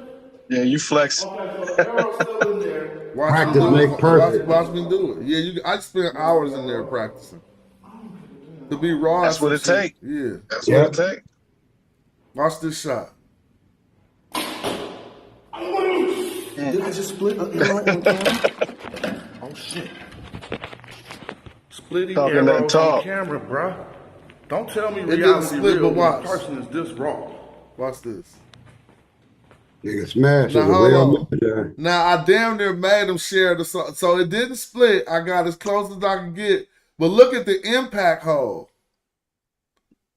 Yeah, you flex. Okay, so the arrow's still in there. Practice makes perfect. Watch me do it. Yeah, I spent hours in there practicing. To be raw. That's what it takes. Yeah. That's what it takes. Watch this shot. Did I just split an arrow on camera? Oh shit. Splitting Talking that arrows talk. on camera, bruh. Don't tell me It didn't reality split, real but when watch. the person is this raw. Watch this. Nigga smash Now, is a hold real on. nigga. Now, I damn near made them share the song. So it didn't split. I got as close as I could get. But look at the impact hole.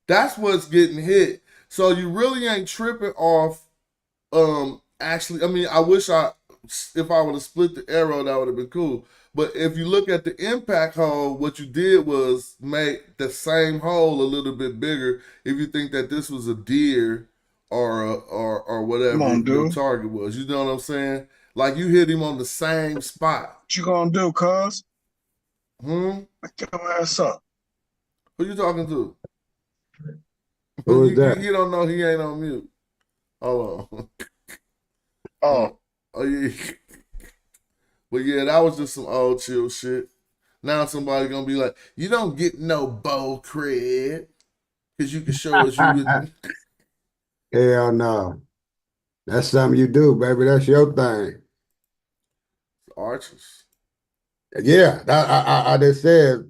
That's what's getting hit. So you really ain't tripping off. Actually, I mean, I wish if I would have split the arrow, that would have been cool. But if you look at the impact hole, what you did was make the same hole a little bit bigger. If you think that this was a deer or whatever your target was, you know what I'm saying? Like you hit him on the same spot. What you gonna do, cuz? Back your ass up. Who you talking to? Who is that? You don't know he ain't on mute. Hold on. Oh. Oh yeah. But yeah, that was just some old chill shit. Now somebody gonna be like, you don't get no bowl cred because you can show us you with. Hell no. That's something you do, baby. That's your thing. Archers. Yeah, I just said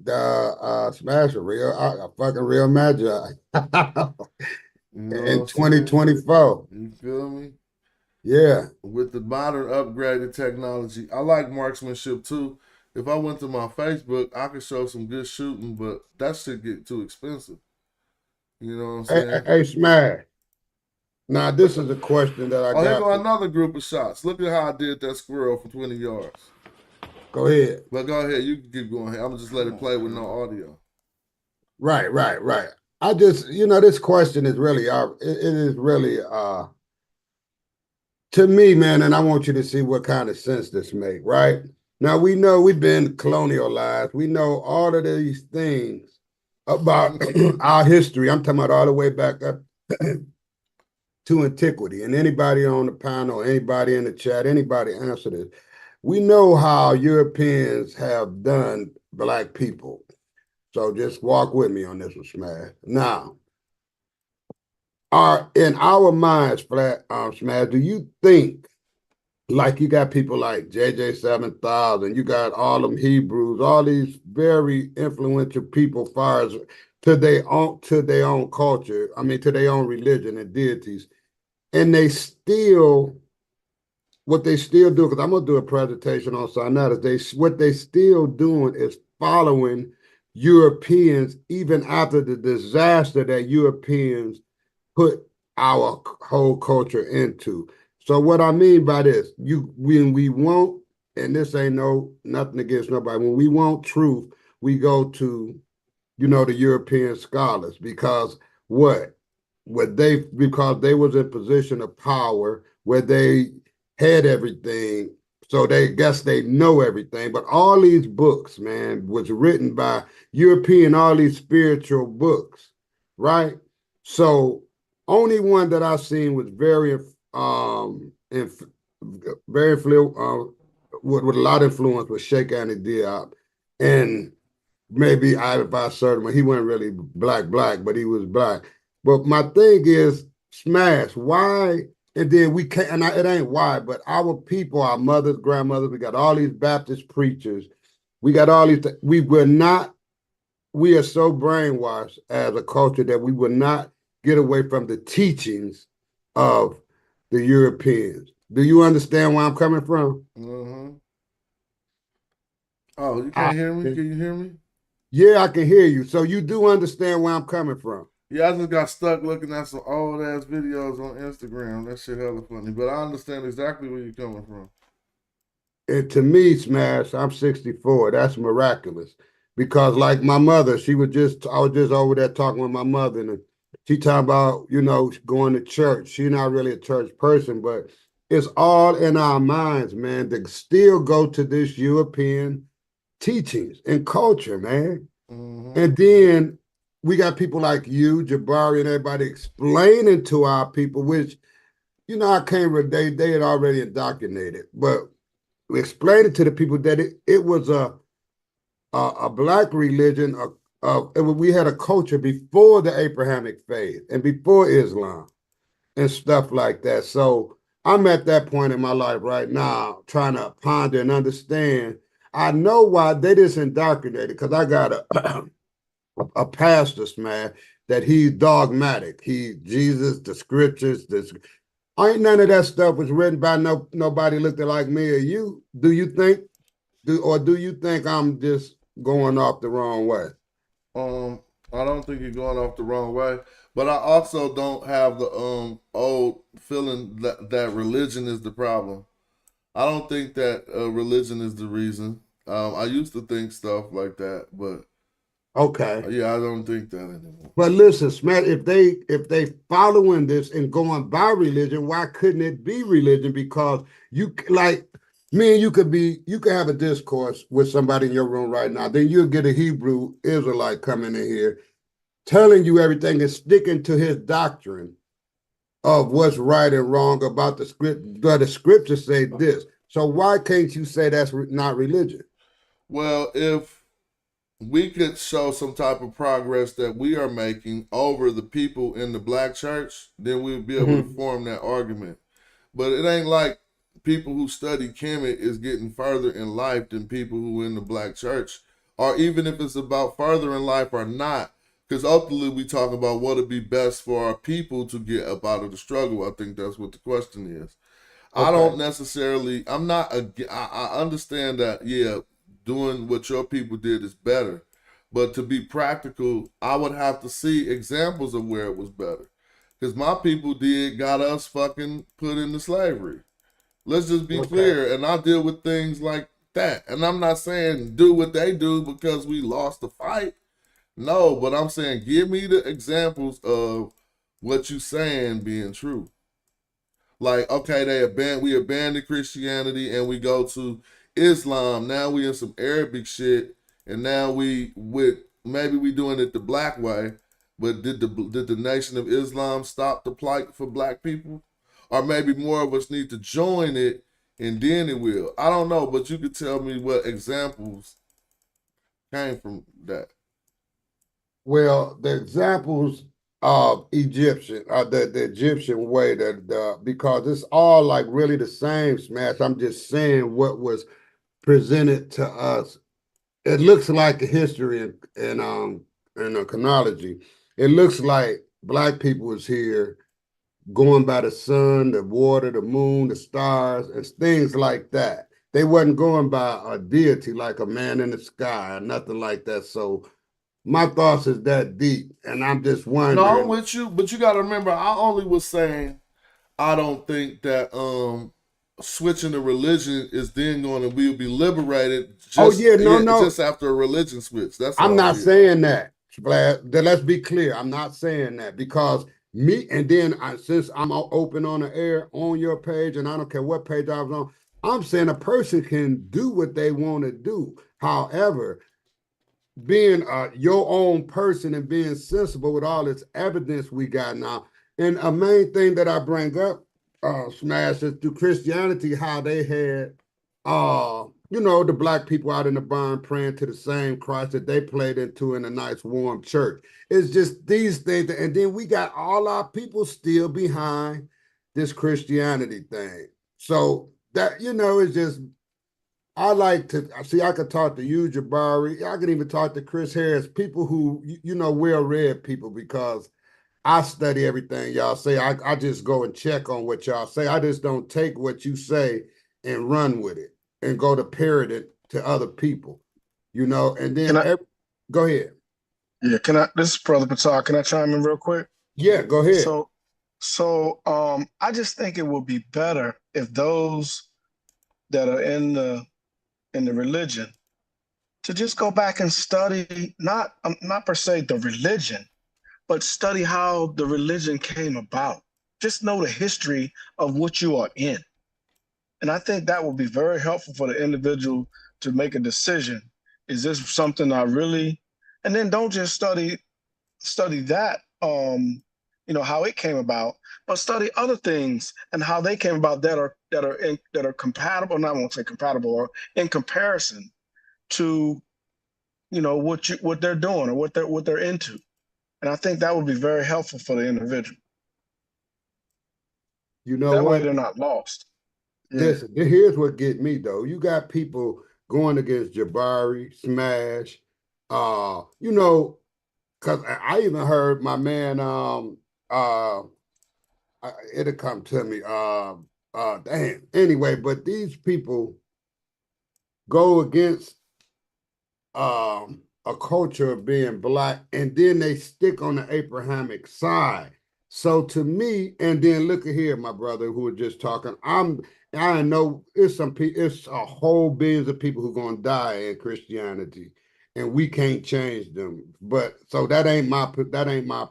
Smash a fucking real magi You know in what I'm saying? 2024. You feel me? Yeah. With the modern upgraded technology, I like marksmanship too. If I went to my Facebook, I could show some good shooting, but that shit get too expensive. You know what I'm saying? Hey, Smash. Now, this is a question that I Oh, here got. go another group of shots. Look at how I did that squirrel for 20 yards. Go ahead. But go ahead. You can keep going. I'm going to just let it play with no audio. Right. I just, this question is really, it is really, to me, man, and I want you to see what kind of sense this make, right? Now, we know we've been colonialized. We know all of these things about our history. I'm talking about all the way back up to antiquity. And anybody on the panel, anybody in the chat, anybody answer this. We know how Europeans have done Black people. So just walk with me on this one, Smash. Now, in our minds, Smash, do you think, like you got people like JJ 7000, you got all them Hebrews, all these very influential people far as to their own culture, to their own religion and deities, and what they still do, because I'm gonna do a presentation on Sinaiticus, what they still doing is following Europeans even after the disaster that Europeans put our whole culture into. So what I mean by this, when we want, and this ain't nothing against nobody, when we want truth, we go to, the European scholars because because they was in position of power where they had everything, so they guess they know everything. But all these books, man, was written by European, all these spiritual books, right? So only one that I seen was very with a lot of influence was Sheikh Andy Diop, and maybe Ivan Sertima. He wasn't really black, but he was black. But my thing is, Smash, why? And then we can't, and it ain't why, but our people, our mothers, grandmothers, we got all these Baptist preachers. We got all these, we are so brainwashed as a culture that we will not get away from the teachings of the Europeans. Do you understand where I'm coming from? Mm-hmm. Oh, you can't hear me? Can you hear me? Yeah, I can hear you. So you do understand where I'm coming from. Yeah, I just got stuck looking at some old ass videos on Instagram. That shit hella funny. But I understand exactly where you're coming from. And to me, Smash, I'm 64. That's miraculous. Because like my mother, I was just over there talking with my mother, and she talking about, going to church. She's not really a church person, but it's all in our minds, man, to still go to this European teachings and culture, man. Mm-hmm. And then we got people like you, Jabari, and everybody explaining to our people, which, I can't relate. They had already indoctrinated, but we explained it to the people that it was a Black religion. We had a culture before the Abrahamic faith and before Islam and stuff like that. So I'm at that point in my life right now, trying to ponder and understand. I know why they just indoctrinated, because I got a pastor, man, that he's dogmatic. Jesus, the scriptures, ain't none of that stuff was written by nobody looked like me or you. Do you think I'm just going off the wrong way? I don't think you're going off the wrong way, but I also don't have the old feeling that religion is the problem. I don't think that religion is the reason. I used to think stuff like that, but okay, yeah, I don't think that anymore. But listen, Smack, if they following this and going by religion, why couldn't it be religion? Because you, like me and you could have a discourse with somebody in your room right now. Then you'll get a Hebrew Israelite coming in here, telling you everything and sticking to his doctrine of what's right and wrong about the script. But the scriptures say this. So why can't you say that's not religion? Well, if we could show some type of progress that we are making over the people in the black church, then we would be able to form that argument. But it ain't like people who study Kemet is getting further in life than people who in the black church, or even if it's about further in life or not. Because ultimately we talk about what would be best for our people to get up out of the struggle. I think that's what the question is. I don't necessarily, I understand that, yeah, doing what your people did is better. But to be practical, I would have to see examples of where it was better. Because my people got us fucking put into slavery. Let's just be clear. And I deal with things like that. And I'm not saying do what they do because we lost the fight. No, but I'm saying give me the examples of what you saying being true. Like, okay, we abandoned Christianity and we go to Islam. Now we in some Arabic shit, and now maybe we doing it the black way. But did the Nation of Islam stop the plight for black people? Or maybe more of us need to join it and then it will. I don't know, but you could tell me what examples came from that. Well, the examples of Egyptian, the Egyptian way, because it's all like really the same, Smash. I'm just saying what was presented to us. It looks like the history and the chronology. It looks like black people was here going by the sun, the water, the moon, the stars, and things like that. They wasn't going by a deity like a man in the sky or nothing like that. So my thoughts is that deep, and I'm just wondering. No, I'm with you, but you got to remember, I only was saying I don't think that switching to religion is then going to be liberated. Just after a religion switch. That's I'm not saying that. Let's be clear. I'm not saying that because since I'm open on the air on your page, and I don't care what page I was on, I'm saying a person can do what they want to do. However, being your own person and being sensible with all this evidence we got now. And a main thing that I bring up, Smash, is through Christianity, how they had, the black people out in the barn praying to the same Christ that they played into in a nice warm church. It's just these things. And then we got all our people still behind this Christianity thing. So that, it's just, I like to see. I could talk to you, Jabari. I could even talk to Chris Harris, people who well-read people, because I study everything y'all say. I just go and check on what y'all say. I just don't take what you say and run with it and go to parrot it to other people, And then go ahead. Yeah, this is Brother Patar. Can I chime in real quick? Yeah, go ahead. So I just think it would be better if those that are in the religion to just go back and study not per se the religion, but study how the religion came about. Just know the history of what you are in. And I think that would be very helpful for the individual to make a decision. Is this something I really, and then don't just study that, how it came about, but study other things and how they came about that are compatible. Not I won't say compatible, or in comparison to, what they're doing or what they're into. And I think that would be very helpful for the individual. That way they're not lost. Listen, here's what get me though. You got people going against Jabari, Smash, because I even heard my man, it'll come to me, damn. Anyway, but these people go against a culture of being black, and then they stick on the Abrahamic side. So to me, and then look at here, my brother who was just talking, I know it's a whole billions of people who are gonna die in Christianity, and we can't change them. But so that ain't my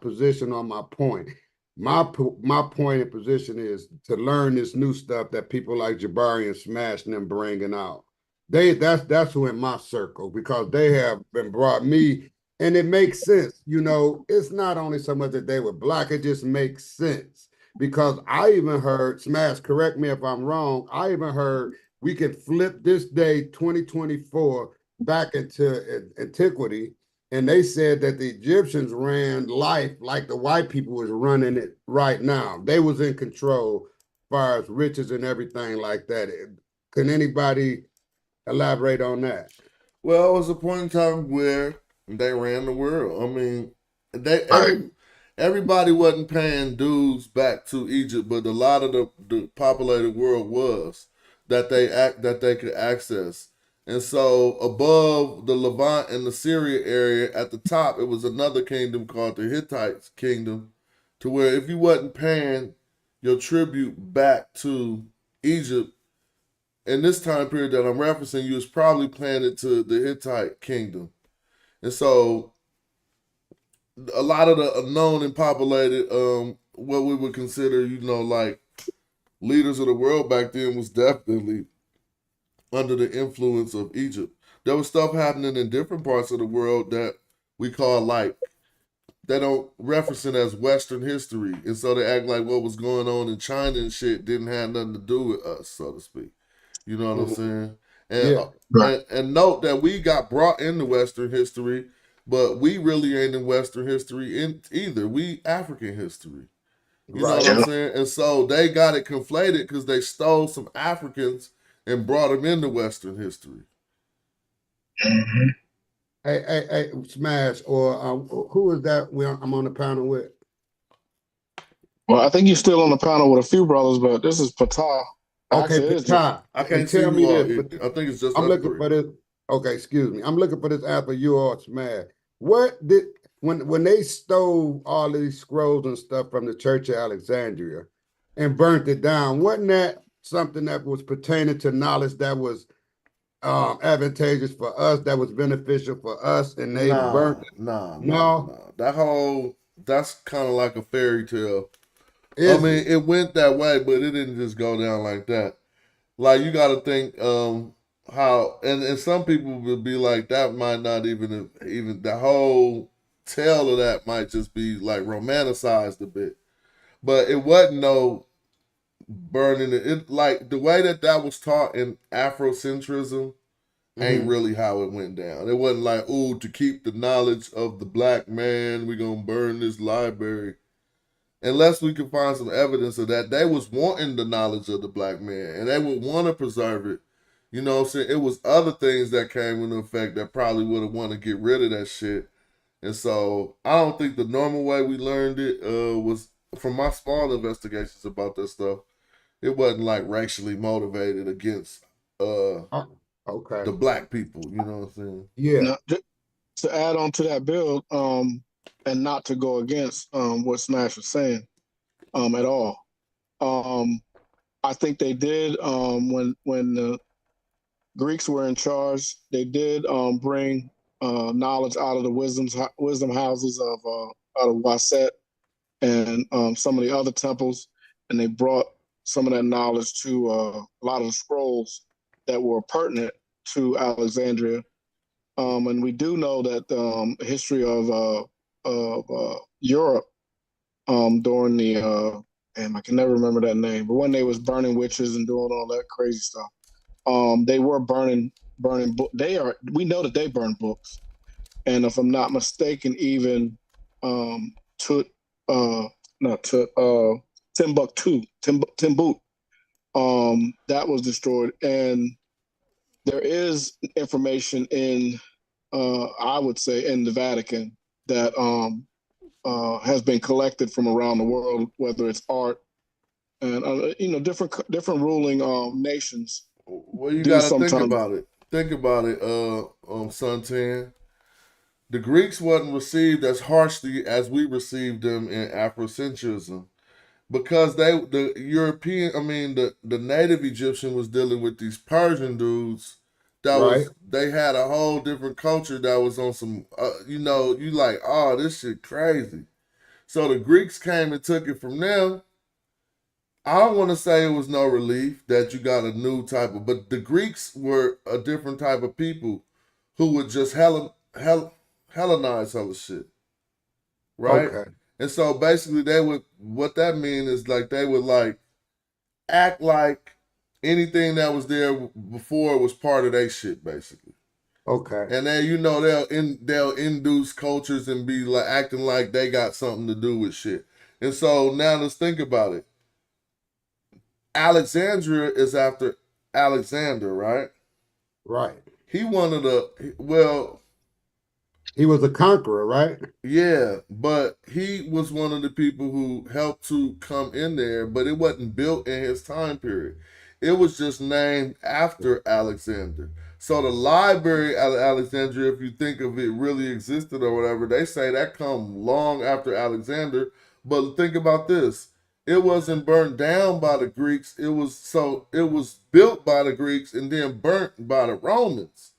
position or my point. My point and position is to learn this new stuff that people like Jabari and Smash and them bringing out. That's who in my circle, because they have been brought me And it makes sense. You know, it's not only so much that they were black, it just makes sense. Because I even heard, Smash, correct me if I'm wrong, I even heard we could flip this day, 2024, back into antiquity. And they said that the Egyptians ran life like the white people was running it right now. They was in control as far as riches and everything like that. Can anybody elaborate on that? Well, it was a point in time where they ran the world. I mean, everybody wasn't paying dues back to Egypt, but a lot of the populated world was that they could access. And so above the Levant and the Syria area, at the top, it was another kingdom called the Hittite kingdom, to where if you wasn't paying your tribute back to Egypt, in this time period that I'm referencing, you was probably planted to the Hittite kingdom. And so a lot of the known and populated, what we would consider, like leaders of the world back then was definitely under the influence of Egypt. There was stuff happening in different parts of the world that we call like, they don't reference it as Western history. And so they act like what was going on in China and shit didn't have nothing to do with us, so to speak. You know what I'm saying? And, Yeah. and note that we got brought into Western history, but we really ain't in Western history either. We African history. You know what I'm saying? And so they got it conflated because they stole some Africans and brought them into Western history. Hey, Smash, or who is that I'm on the panel with? Well, I think you're still on the panel with a few brothers, but this is Patah. Okay, Actually, it is Patah. I can't tell see me who all this, it- but I think it's just I'm us looking three. for this. Okay, excuse me. I'm looking for this after you all, Smash. What did when they stole all these scrolls and stuff from the Church of Alexandria and burnt it down? Wasn't that something that was pertaining to knowledge that was advantageous for us, that was beneficial for us, and they burnt it? No. That's kind of like a fairy tale. Is I mean, it went that way, but it didn't just go down like that. Like you got to think how, and some people would be like that might not even the whole tale of that might just be like romanticized a bit, but it wasn't no burning it like the way that was taught in Afrocentrism ain't really how it went down. It wasn't like, ooh, to keep the knowledge of the black man, we're gonna burn this library. Unless we can find some evidence of that. They was wanting the knowledge of the black man and they would want to preserve it. You know what I'm saying? It was other things that came into effect that probably would have wanted to get rid of that shit. And so I don't think the normal way we learned it was, from my small investigations about that stuff, it wasn't like racially motivated against the black people. You know what I'm saying? Yeah. Now, to add on to that build, and not to go against what Smash was saying at all. I think they did when the Greeks were in charge, they did bring knowledge out of the wisdom houses of out of Waset and some of the other temples, and they brought some of that knowledge to a lot of the scrolls that were pertinent to Alexandria. And we do know that the history of Europe during the I can never remember that name, but when they was burning witches and doing all that crazy stuff, they were burning books. We know that they burn books, and if I'm not mistaken, even Timbuktu, Timbuktu, that was destroyed, and there is information in, I would say, in the Vatican that has been collected from around the world, whether it's art and different ruling nations. Well, you got to think about it. Think about it, Suntan. The Greeks wasn't received as harshly as we received them in Afrocentrism, because the European, the native Egyptian was dealing with these Persian dudes they had a whole different culture that was on some, you like, oh, this shit crazy. So the Greeks came and took it from them. I don't want to say it was no relief that you got a new type of, but the Greeks were a different type of people who would just hella Hellenize hella shit, right? Okay. And so basically, what that means is like they would like act like anything that was there before was part of their shit, basically. Okay. And then they'll induce cultures and be like acting like they got something to do with shit. And so now let's think about it. Alexandria is after Alexander, right? Right. He wanted he was a conqueror, right? Yeah, but he was one of the people who helped to come in there, but it wasn't built in his time period. It was just named after Alexander. So the library at Alexandria, if you think of it, really existed or whatever, they say that come long after Alexander. But think about this. It wasn't burnt down by the Greeks. It was built by the Greeks and then burnt by the Romans.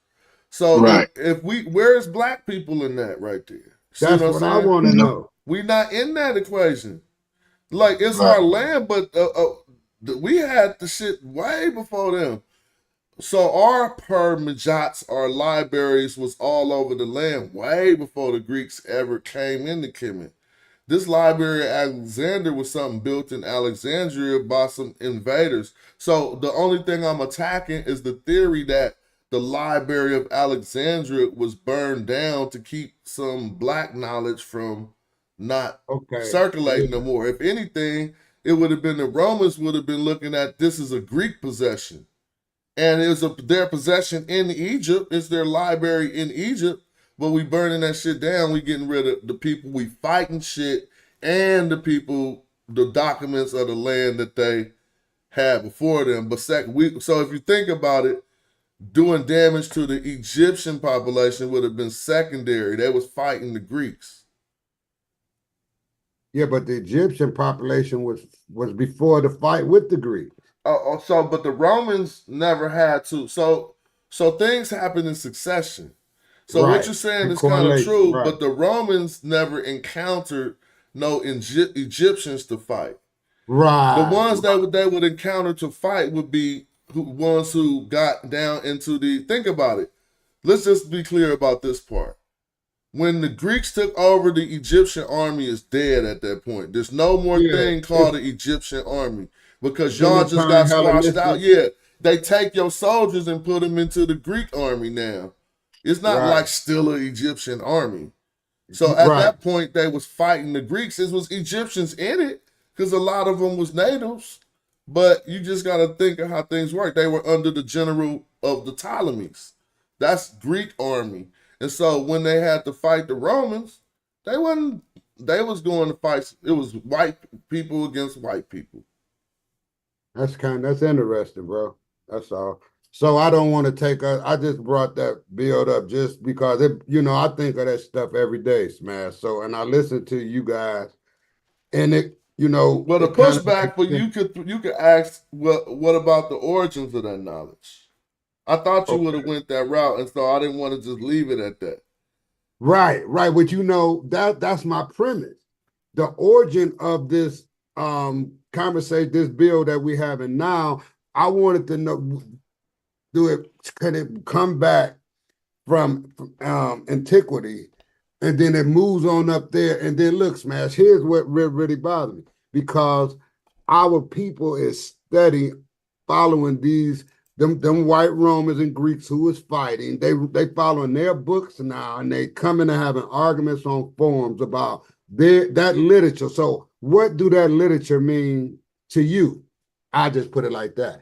So Right. where's black people in that right there? See That's I'm what I saying? want to know. We not in that equation. Like it's Right. our land, but we had the shit way before them. So our permajats, our libraries was all over the land way before the Greeks ever came into Kemet. This library at Alexander was something built in Alexandria by some invaders. So the only thing I'm attacking is the theory that the Library of Alexandria was burned down to keep some black knowledge from not circulating no more. If anything, it would have been the Romans would have been looking at this as a Greek possession. And it was their possession in Egypt. It's their library in Egypt. But we burning that shit down. We getting rid of the people. We fighting shit and the people, the documents of the land that they had before them. But so if you think about it, doing damage to the Egyptian population would have been secondary. They was fighting the Greeks. Yeah, but the Egyptian population was before the fight with the Greeks. But the Romans never had to. So things happen in succession. So what you're saying is kind of true, but the Romans never encountered no Egyptians to fight. Right. The ones that they would encounter to fight would be ones who got down into the. Think about it. Let's just be clear about this part. When the Greeks took over, the Egyptian army is dead at that point. There's no more thing called the Egyptian army because y'all just got squashed out. Yeah, they take your soldiers and put them into the Greek army now. It's not like still an Egyptian army. So at that point, they was fighting the Greeks. It was Egyptians in it because a lot of them was natives. But you just got to think of how things work. They were under the general of the Ptolemies. That's Greek army. And so when they had to fight the Romans, they was going to fight. It was white people against white people. That's interesting, bro. That's all. So I don't want to take I just brought that build up just because I think of that stuff every day, Smash. So and I listen to you guys, and Well, the pushback for you could ask what about the origins of that knowledge? I thought you would have went that route, and so I didn't want to just leave it at that. Right. But that's my premise. The origin of this conversation, this bill that we having now, I wanted to know, can it come back from antiquity, and then it moves on up there, and then look, Smash, here's what really bothers me, because our people is steady following them white Romans and Greeks who was fighting. They following their books now, and they coming and having arguments on forums about that literature. So what do that literature mean to you? I just put it like that.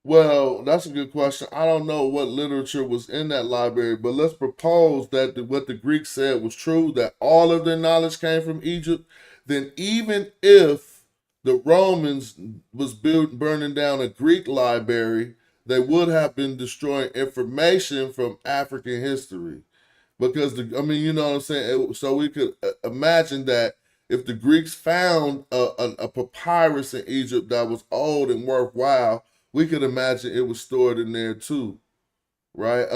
Well, that's a good question. I don't know what literature was in that library, but let's propose that what the Greeks said was true, that all of their knowledge came from Egypt. Then even if the Romans was burning down a Greek library, they would have been destroying information from African history. Because, you know what I'm saying? So we could imagine that if the Greeks found a papyrus in Egypt that was old and worthwhile, we could imagine it was stored in there too, right?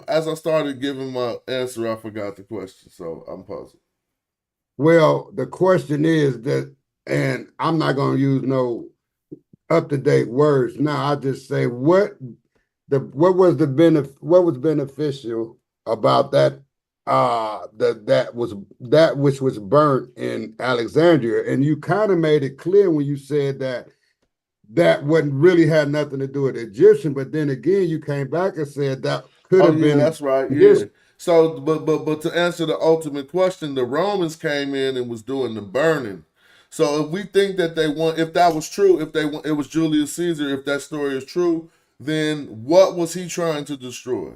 As I started giving my answer, I forgot the question, so I'm puzzled. Well, the question is that, and I'm not going to use no up-to-date words now. I just say what was beneficial about that that which was burnt in Alexandria, and you kind of made it clear when you said that wasn't really had nothing to do with the Egyptian, but then again you came back and said that could Oh have yeah, been that's right. this. Yeah. So, but to answer the ultimate question, the Romans came in and was doing the burning. So if we think that if that was true, it was Julius Caesar, if that story is true, then what was he trying to destroy?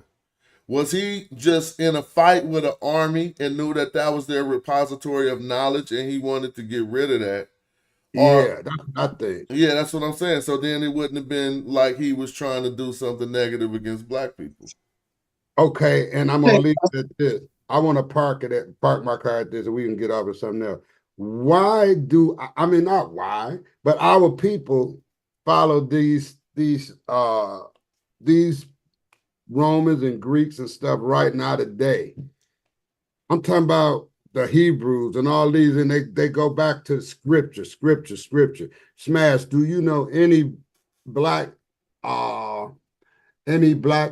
Was he just in a fight with an army and knew that that was their repository of knowledge and he wanted to get rid of that? Yeah, that's what I think. Yeah, that's what I'm saying. So then it wouldn't have been like he was trying to do something negative against black people. Okay, and I'm gonna leave it at this. I want to park my car at this, and we can get off of something else. Why do I mean not why, but our people follow these Romans and Greeks and stuff right now today? I'm talking about the Hebrews and all these, and they go back to scripture. Smash, do you know any black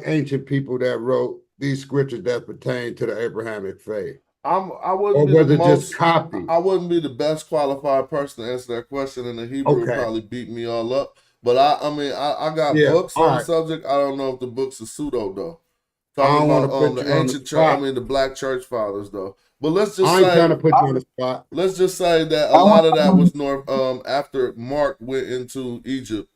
ancient people that wrote these scriptures that pertain to the Abrahamic faith? I wouldn't Or be was the it most just copy? I wouldn't be the best qualified person to answer that question, and the Hebrew would Okay. probably beat me all up. But I got Yeah, books all on the right. subject. I don't know if the books are pseudo though. I Talking don't want about to put the you on the ancient church, spot. the black church fathers though. But let's just I ain't say trying to put you on the spot. let's just say that a lot of that was north after Mark went into Egypt.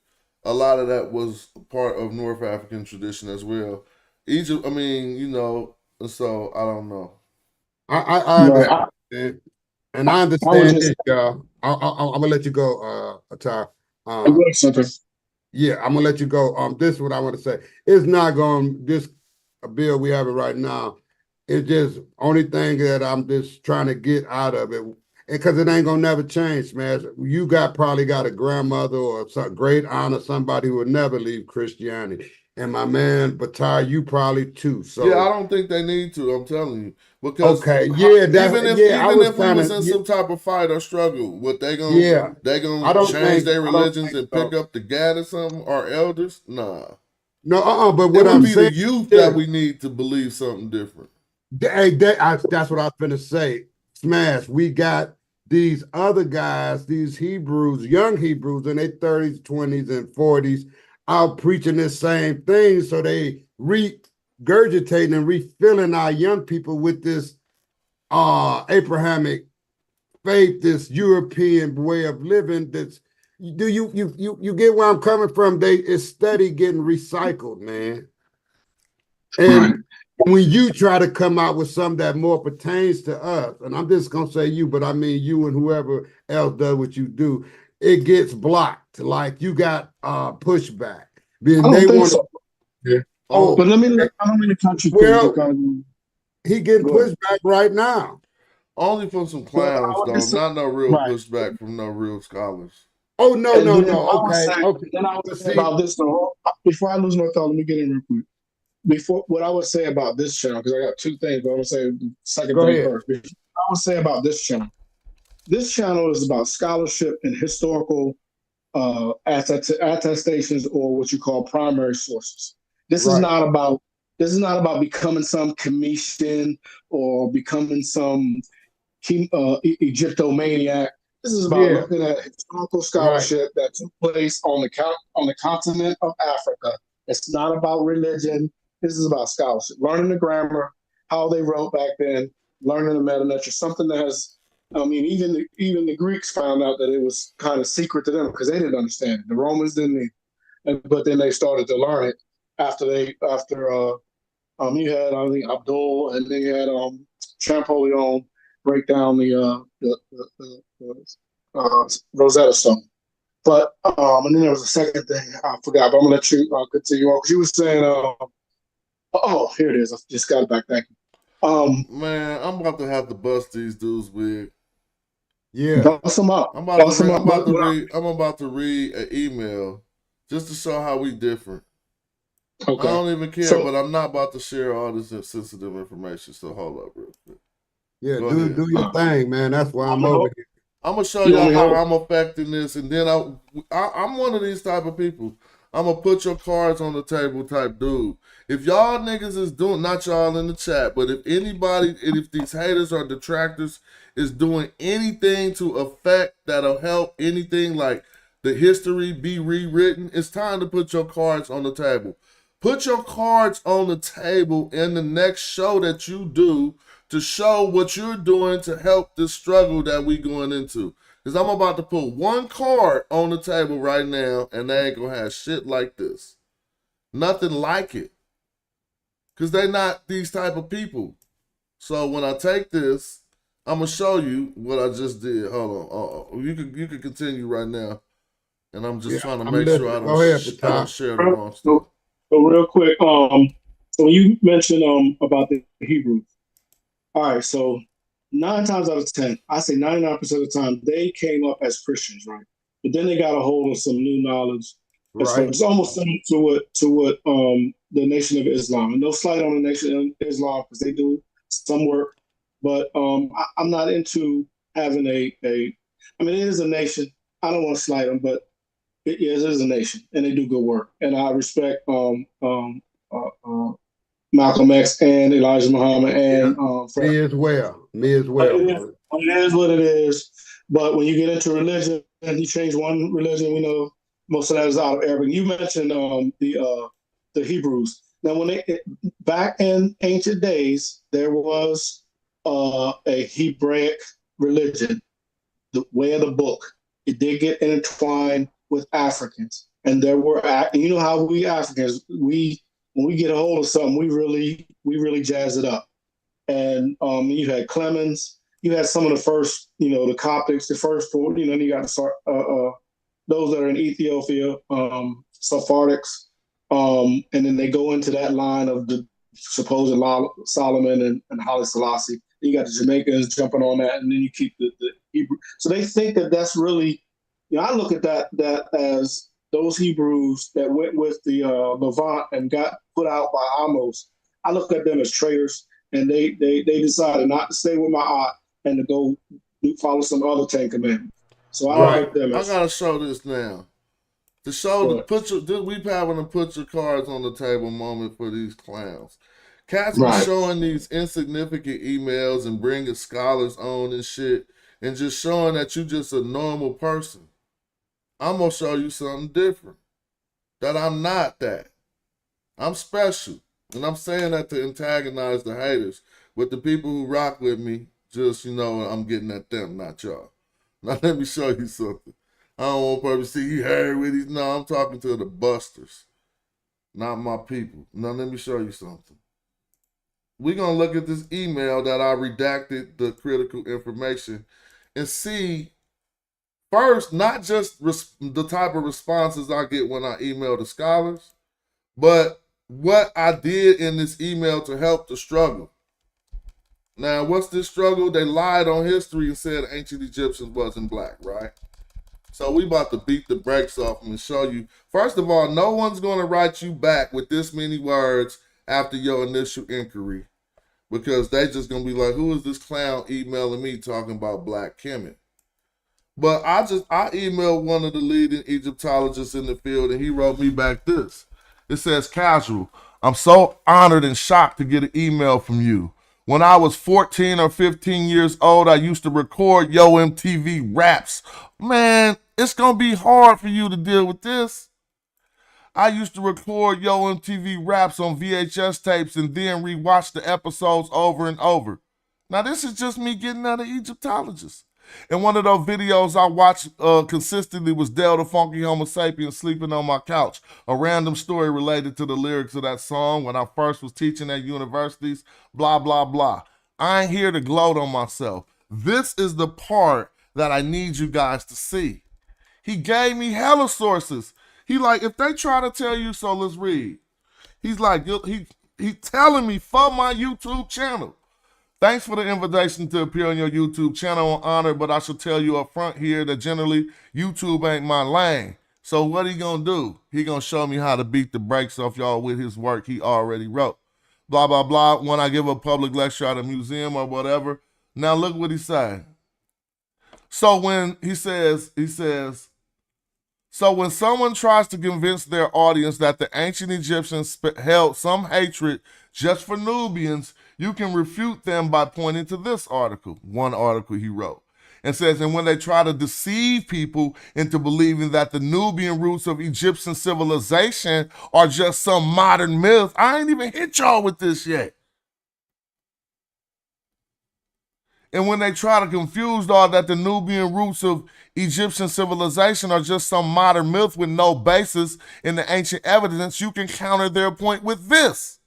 A lot of that was part of North African tradition as well. Egypt, I mean, so I don't know. I Right. understand, and I I understand was this, just y'all. I'm gonna let you go, Atar. something. Yeah, I'm gonna let you go. This is what I want to say. It's not going this a bill we have it right now. It's just only thing that I'm just trying to get out of it, because it ain't gonna never change, Smash. You probably got a grandmother or some great aunt or somebody who would never leave Christianity. And my man Batar, you probably too. So Yeah, I don't think they need to. I'm telling you, because okay, yeah, I even was if we kind was of in some type of fight or struggle, what they yeah. gonna I don't change think their I don't religions think and so. pick up the gad or something? Our elders, nah. No, but It what would I'm be the saying youth is, that we need to believe something different. that's what I was finna say. Smash. We got these other guys, these Hebrews, young Hebrews in their 30s, 20s, and 40s, out preaching this same thing. So they regurgitating and refilling our young people with this Abrahamic faith, this European way of living. That's you get where I'm coming from? It's steady getting recycled, man. And when you try to come out with something that more pertains to us, and I'm just gonna say you, but I mean you and whoever else does what you do, it gets blocked. Like you got pushback. Then I they don't think want so. to. But I don't mean to cut you Well, because he getting go ahead. pushback right now. Only from some But I clowns would though, just say, not no real right. pushback from no real scholars. Oh no, And no, then no. Okay, okay. then I would But say see, about this though. Before I lose my thought, let me get in real quick. Before what I would say about this channel, because I got two things, but I'm gonna say the second go thing ahead. first. I would say about this channel. This channel is about scholarship and historical attestations, or what you call primary sources. This is Right. not about becoming some commission or becoming some Egyptomaniac. This is about Yeah. looking at historical Right. scholarship that took place on the continent of Africa. It's not about religion. This is about scholarship, learning the grammar, how they wrote back then, learning the meta nature, something that has. I mean, even the Greeks found out that it was kind of secret to them because they didn't understand it. The Romans didn't, but then they started to learn it after you had I think Abdul, and then you had Champollion break down the Rosetta Stone. But and then there was a second thing I forgot, but I'm gonna let you continue on because you were saying oh, here it is. I just got it back. Thank you. Man, I'm about to have to bust these dudes wig. Yeah. Bust them up. I'm about to read an email just to show how we different. Okay. I don't even care, but I'm not about to share all this sensitive information. So hold up real quick. Yeah, Go do ahead. your thing, man. That's why I'm over here. I'm gonna show y'all how I'm affecting this, and then I'm one of these type of people. I'm gonna put your cards on the table type dude. If y'all niggas is doing, not y'all in the chat, but if anybody, if these haters or detractors is doing anything to affect that'll help anything like the history be rewritten, it's time to put your cards on the table. Put your cards on the table in the next show that you do to show what you're doing to help this struggle that we going into. Because I'm about to put one card on the table right now, and they ain't gonna have shit like this. Nothing like it. Because they not these type of people. So when I take this, I'm gonna show you what I just did. Hold on. You can continue right now. And I'm just trying to make sure I don't share the wrong stuff. So real quick, so you mentioned about the Hebrews. All right, so 9 times out of 10, I say 99% of the time, they came up as Christians, right? But then they got a hold of some new knowledge. And so it's almost similar to what the Nation of Islam. And no slight on the Nation of Islam because they do some work. But I'm not into having I mean, it is a nation. I don't want to slight them, but it is a nation, and they do good work. And I respect Malcolm X and Elijah Muhammad and me as well. It is what it is. But when you get into religion and you change one religion, we know most of that is out of Arabic. You mentioned the Hebrews. Now, when back in ancient days, there was a Hebraic religion, the way of the book. It did get intertwined with Africans, and there were, you know how we Africans, when we get a hold of something, we really jazz it up. And you had Clemens, you had some of the first, the Coptics, the first four, you got those that are in Ethiopia, Sephardics, and then they go into that line of the supposed Solomon and Haile Selassie. You got the Jamaicans jumping on that, and then you keep the Hebrew. So they think that that's really, I look at that as those Hebrews that went with the Levant and got put out by Amos. I look at them as traitors, and they decided not to stay with my aunt and to go follow some other 10 commandments. So I look at them as. I gotta show this now. To show we having a put your cards on the table moment for these clowns. Cats be showing these insignificant emails and bringing scholars on and shit and just showing that you just a normal person. I'm going to show you something different. That I'm not that. I'm special. And I'm saying that to antagonize the haters. But the people who rock with me, just, I'm getting at them, not y'all. Now let me show you something. I don't want people to see he heard with these. No, I'm talking to the busters. Not my people. Now let me show you something. We're going to look at this email that I redacted the critical information and see, first, not just the type of responses I get when I email the scholars, but what I did in this email to help the struggle. Now, what's this struggle? They lied on history and said ancient Egyptians wasn't black, right? So we about to beat the brakes off them and show you. First of all, no one's going to write you back with this many words after your initial inquiry, because they just going to be like, who is this clown emailing me talking about black Kemet? But I emailed one of the leading Egyptologists in the field, and he wrote me back this. It says, casual, I'm so honored and shocked to get an email from you. When I was 14 or 15 years old, I used to record Yo MTV raps. Man, it's going to be hard for you to deal with this. I used to record Yo MTV raps on VHS tapes and then rewatch the episodes over and over. Now, this is just me getting at an Egyptologist. And one of those videos I watched consistently was Del the Funky Homo Sapien sleeping on my couch, a random story related to the lyrics of that song when I first was teaching at universities, blah, blah, blah. I ain't here to gloat on myself. This is the part that I need you guys to see. He gave me hella sources. He like, if they try to tell you so, let's read. He's like, he telling me for my YouTube channel. Thanks for the invitation to appear on your YouTube channel. I'm honored, but I should tell you up front here that generally YouTube ain't my lane. So what he gonna do? He gonna show me how to beat the brakes off y'all with his work he already wrote. Blah, blah, blah. When I give a public lecture at a museum or whatever. Now look what he's saying. So when he says, So when someone tries to convince their audience that the ancient Egyptians held some hatred just for Nubians, you can refute them by pointing to this article, one article he wrote. And says, and when they try to deceive people into believing that the Nubian roots of Egyptian civilization are just some modern myth, I ain't even hit y'all with this yet. And when they try to confuse all that the Nubian roots of Egyptian civilization are just some modern myth with no basis in the ancient evidence, you can counter their point with this.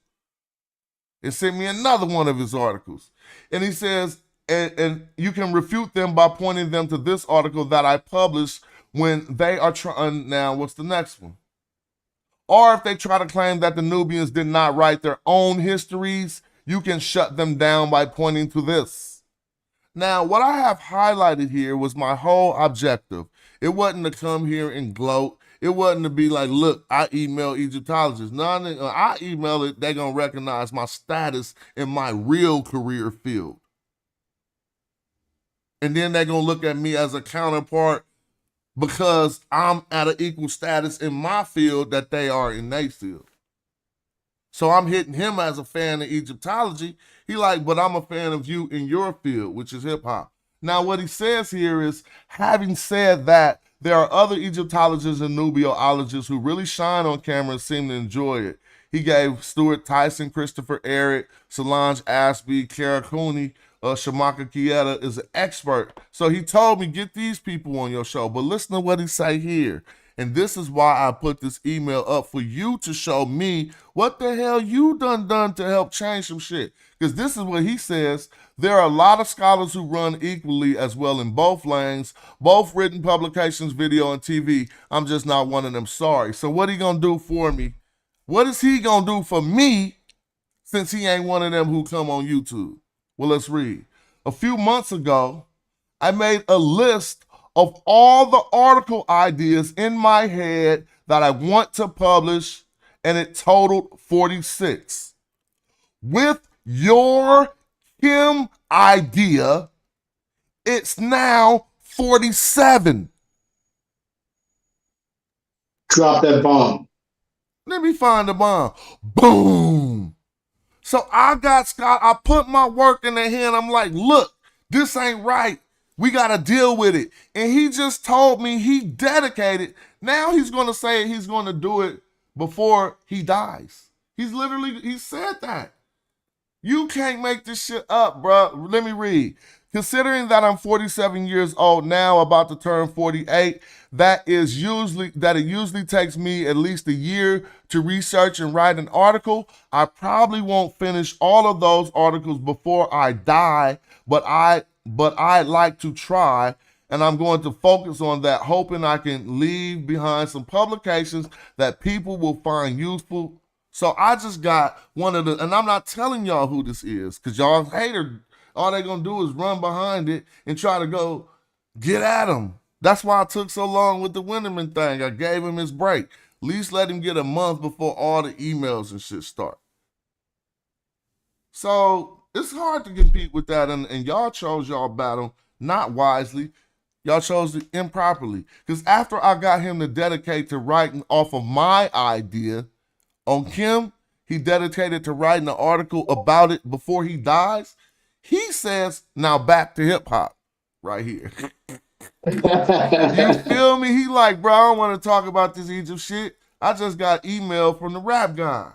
It sent me another one of his articles. And he says, and you can refute them by pointing them to this article that I published when they are trying. Now, what's the next one? Or if they try to claim that the Nubians did not write their own histories, you can shut them down by pointing to this. Now, what I have highlighted here was my whole objective. It wasn't to come here and gloat. It wasn't to be like, look, I email Egyptologists. None, I email it, they're going to recognize my status in my real career field. And then they're going to look at me as a counterpart because I'm at an equal status in my field that they are in their field. So I'm hitting him as a fan of Egyptology. He like, but I'm a fan of you in your field, which is hip hop. Now, what he says here is, having said that, there are other Egyptologists and Nubiologists who really shine on camera and seem to enjoy it. He gave Stuart Tyson, Christopher Eric, Solange Ashby, Kara Cooney, Shamaka Kieta is an expert. So he told me, get these people on your show. But listen to what he say here. And this is why I put this email up for you to show me what the hell you done to help change some shit. Because this is what he says. There are a lot of scholars who run equally as well in both lanes, both written publications, video, and TV. I'm just not one of them, sorry. So what he gonna do for me? What is he gonna do for me since he ain't one of them who come on YouTube? Well, let's read. A few months ago, I made a list of all the article ideas in my head that I want to publish, and it totaled 46. With your Kim idea, it's now 47. Drop that bomb. Let me find the bomb. Boom. So I got Scott, I put my work in their hand. I'm like, look, this ain't right. We got to deal with it. And he just told me he dedicated. Now he's going to say he's going to do it before he dies. He said that. You can't make this shit up, bro. Let me read. Considering that I'm 47 years old now, about to turn 48, that it usually takes me at least a year to research and write an article. I probably won't finish all of those articles before I die, but I'd like to try, and I'm going to focus on that, hoping I can leave behind some publications that people will find useful. So I just got one of the, and I'm not telling y'all who this is, because y'all hater, all they're going to do is run behind it and try to go get at him. That's why I took so long with the Winterman thing. I gave him his break. At least let him get a month before all the emails and shit start. So it's hard to compete with that, and y'all chose y'all battle not wisely. Y'all chose it improperly. Because after I got him to dedicate to writing off of my idea on Kim, he dedicated to writing an article about it before he dies. He says, now back to hip hop right here. You feel me? He like, bro, I don't want to talk about this Egypt shit. I just got email from the rap guy.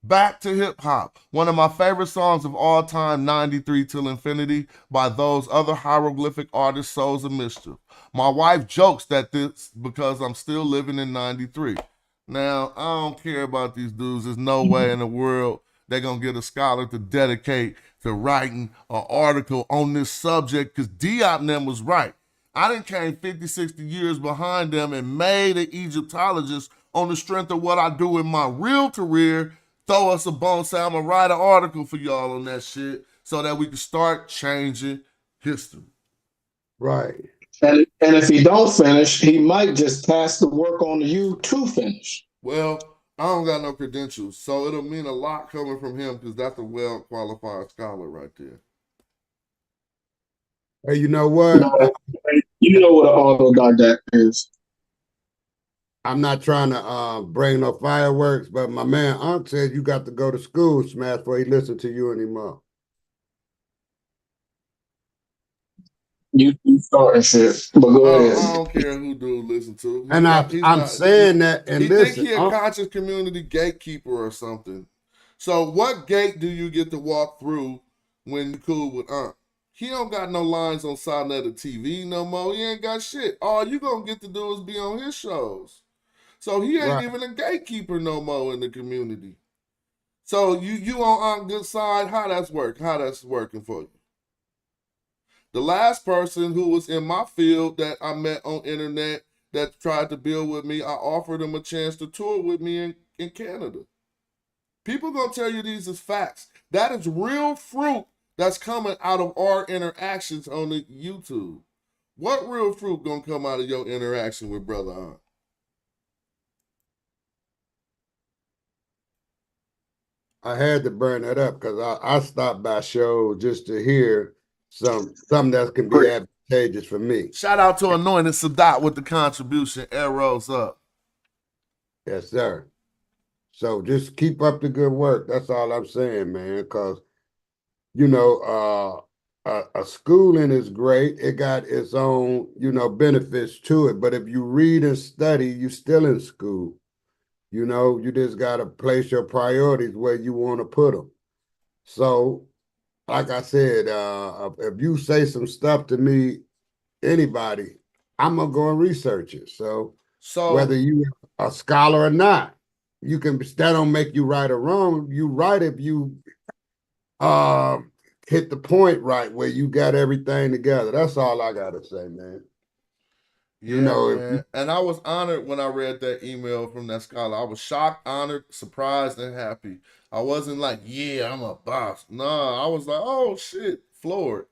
Back to hip hop. One of my favorite songs of all time, 93 Till Infinity, by those other hieroglyphic artists, Souls of Mischief. My wife jokes that this because I'm still living in 93. Now, I don't care about these dudes. There's no way in the world they're going to get a scholar to dedicate to writing an article on this subject, because Diop and them was right. I done came 50, 60 years behind them and made an Egyptologist on the strength of what I do in my real career. Throw us a bone, say I'm going to write an article for y'all on that shit so that we can start changing history. Right. And if he don't finish, he might just pass the work on to you to finish. Well, I don't got no credentials, so it'll mean a lot coming from him, because that's a well-qualified scholar right there. Hey, you know what? You know what an autodidact is. I'm not trying to bring no fireworks, but my man Unc said you got to go to school, Smash, before he listen to you anymore. You starting shit, but go ahead. I don't care who dude listen to. And I'm saying that, and he listen, think he a conscious community gatekeeper or something. So what gate do you get to walk through when you cool with Unc? He don't got no lines on Sonetta TV no more. He ain't got shit. All you gonna get to do is be on his shows. So he ain't even a gatekeeper no more in the community. So you on Unc good side? How that's working for you? The last person who was in my field that I met on internet that tried to build with me, I offered him a chance to tour with me in Canada. People gonna tell you these is facts. That is real fruit that's coming out of our interactions on the YouTube. What real fruit gonna come out of your interaction with Brother Aunt? I had to burn that up because I stopped by shows just to hear something that can be advantageous for me. Shout out to Anointed Sadat with the contribution. Arrows up. Yes, sir. So just keep up the good work. That's all I'm saying, man. Because a schooling is great. It got its own benefits to it. But if you read and study, you still in school. You just got to place your priorities where you want to put them. So, like I said, if you say some stuff to me, anybody, I'm going to go and research it. So whether you a scholar or not, that don't make you right or wrong. You right if you hit the point right where you got everything together. That's all I got to say, man. Yeah, man. And I was honored when I read that email from that scholar. I was shocked, honored, surprised, and happy. I wasn't like, yeah, I'm a boss. Nah, I was like, oh shit, floored.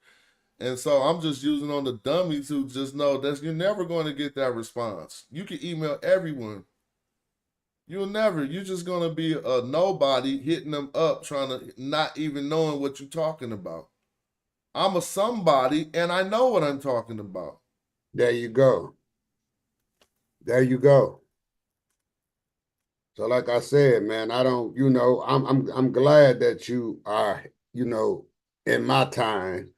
And so I'm just using on the dummies who just know that you're never going to get that response. You can email everyone. You're just going to be a nobody hitting them up, trying to not even knowing what you're talking about. I'm a somebody and I know what I'm talking about. There you go. There you go. So like I said, man, I don't, I'm glad that you are, in my time,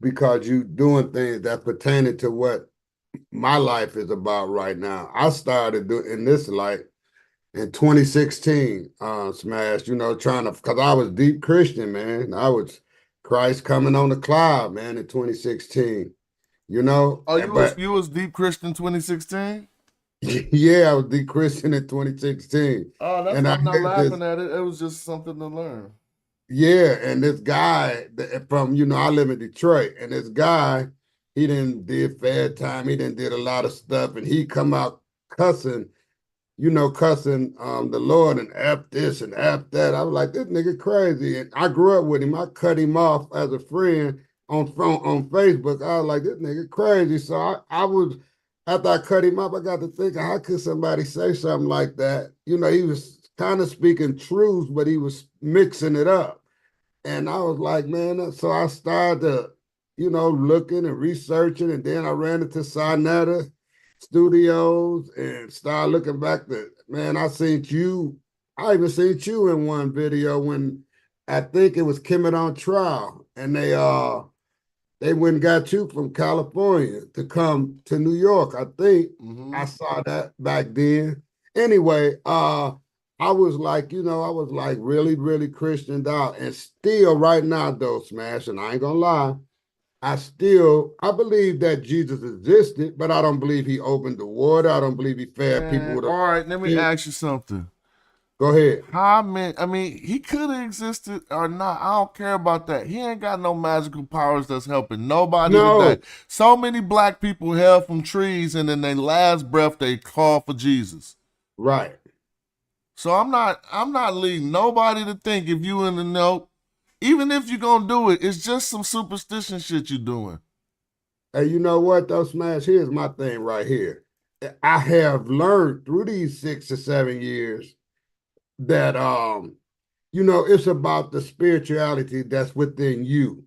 because you doing things that pertaining to what my life is about right now. I started doing this like in 2016, Smash, trying to, because I was deep Christian, man. I was Christ coming on the cloud, man, in 2016. Oh, you was deep Christian 2016? Yeah, I was deep Christian in 2016. Oh, that's why I'm not laughing at it. It was just something to learn. Yeah, and this guy from, I live in Detroit, and this guy, he didn't did fair time, he didn't did a lot of stuff, and he come out cussing the Lord and F this and F that. I was like, this nigga crazy. And I grew up with him. I cut him off as a friend on Facebook. I was like, this nigga crazy. So I was, after I cut him off, I got to thinking, how could somebody say something like that? He was kind of speaking truth, but he was mixing it up. And I was like, man, so I started to, looking and researching, and then I ran into Sonetta Studios and started looking back man, I even seen you in one video when I think it was Kemet on Trial, and they went and got you from California to come to New York. I think I saw that back then. Anyway, I was like, really, really Christianed out. And still right now, though, Smash, and I ain't gonna lie, I believe that Jesus existed, but I don't believe he opened the water. I don't believe he fed people with all right, let me ask you something. Go ahead. He could have existed or not. I don't care about that. He ain't got no magical powers that's helping nobody today. So many black people held from trees, and in their last breath, they call for Jesus. Right. So I'm not leading nobody to think if you in the know, even if you're gonna do it, it's just some superstition shit you're doing. Hey, you know what though, Smash? Here's my thing right here. I have learned through these 6 to 7 years that it's about the spirituality that's within you,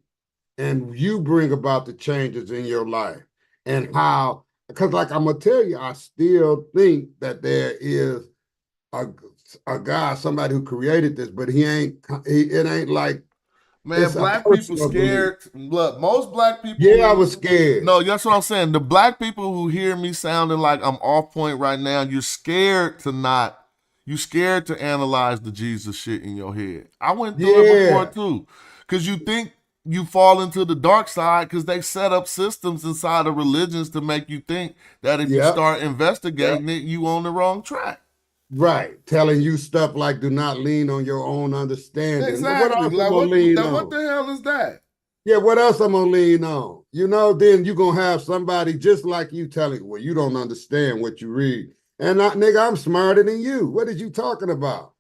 and you bring about the changes in your life. and how, because like I'm gonna tell you, I still think that there is a guy, somebody who created this, but it ain't like Man, it's a black people personal belief. scared. Look, most black people. Yeah, I was scared. No, that's what I'm saying. The black people who hear me sounding like I'm off point right now, you're scared to not. You scared to analyze the Jesus shit in your head. I went through it before too, because you think you fall into the dark side because they set up systems inside of religions to make you think that if you start investigating it, you on the wrong track. Right, telling you stuff like do not lean on your own understanding. Exactly. What else I'm gonna lean on? What the hell is that? Yeah, what else I'm gonna lean on? You know, then you're gonna have somebody just like you telling, well, you don't understand what you read. And nigga, I'm smarter than you. What are you talking about?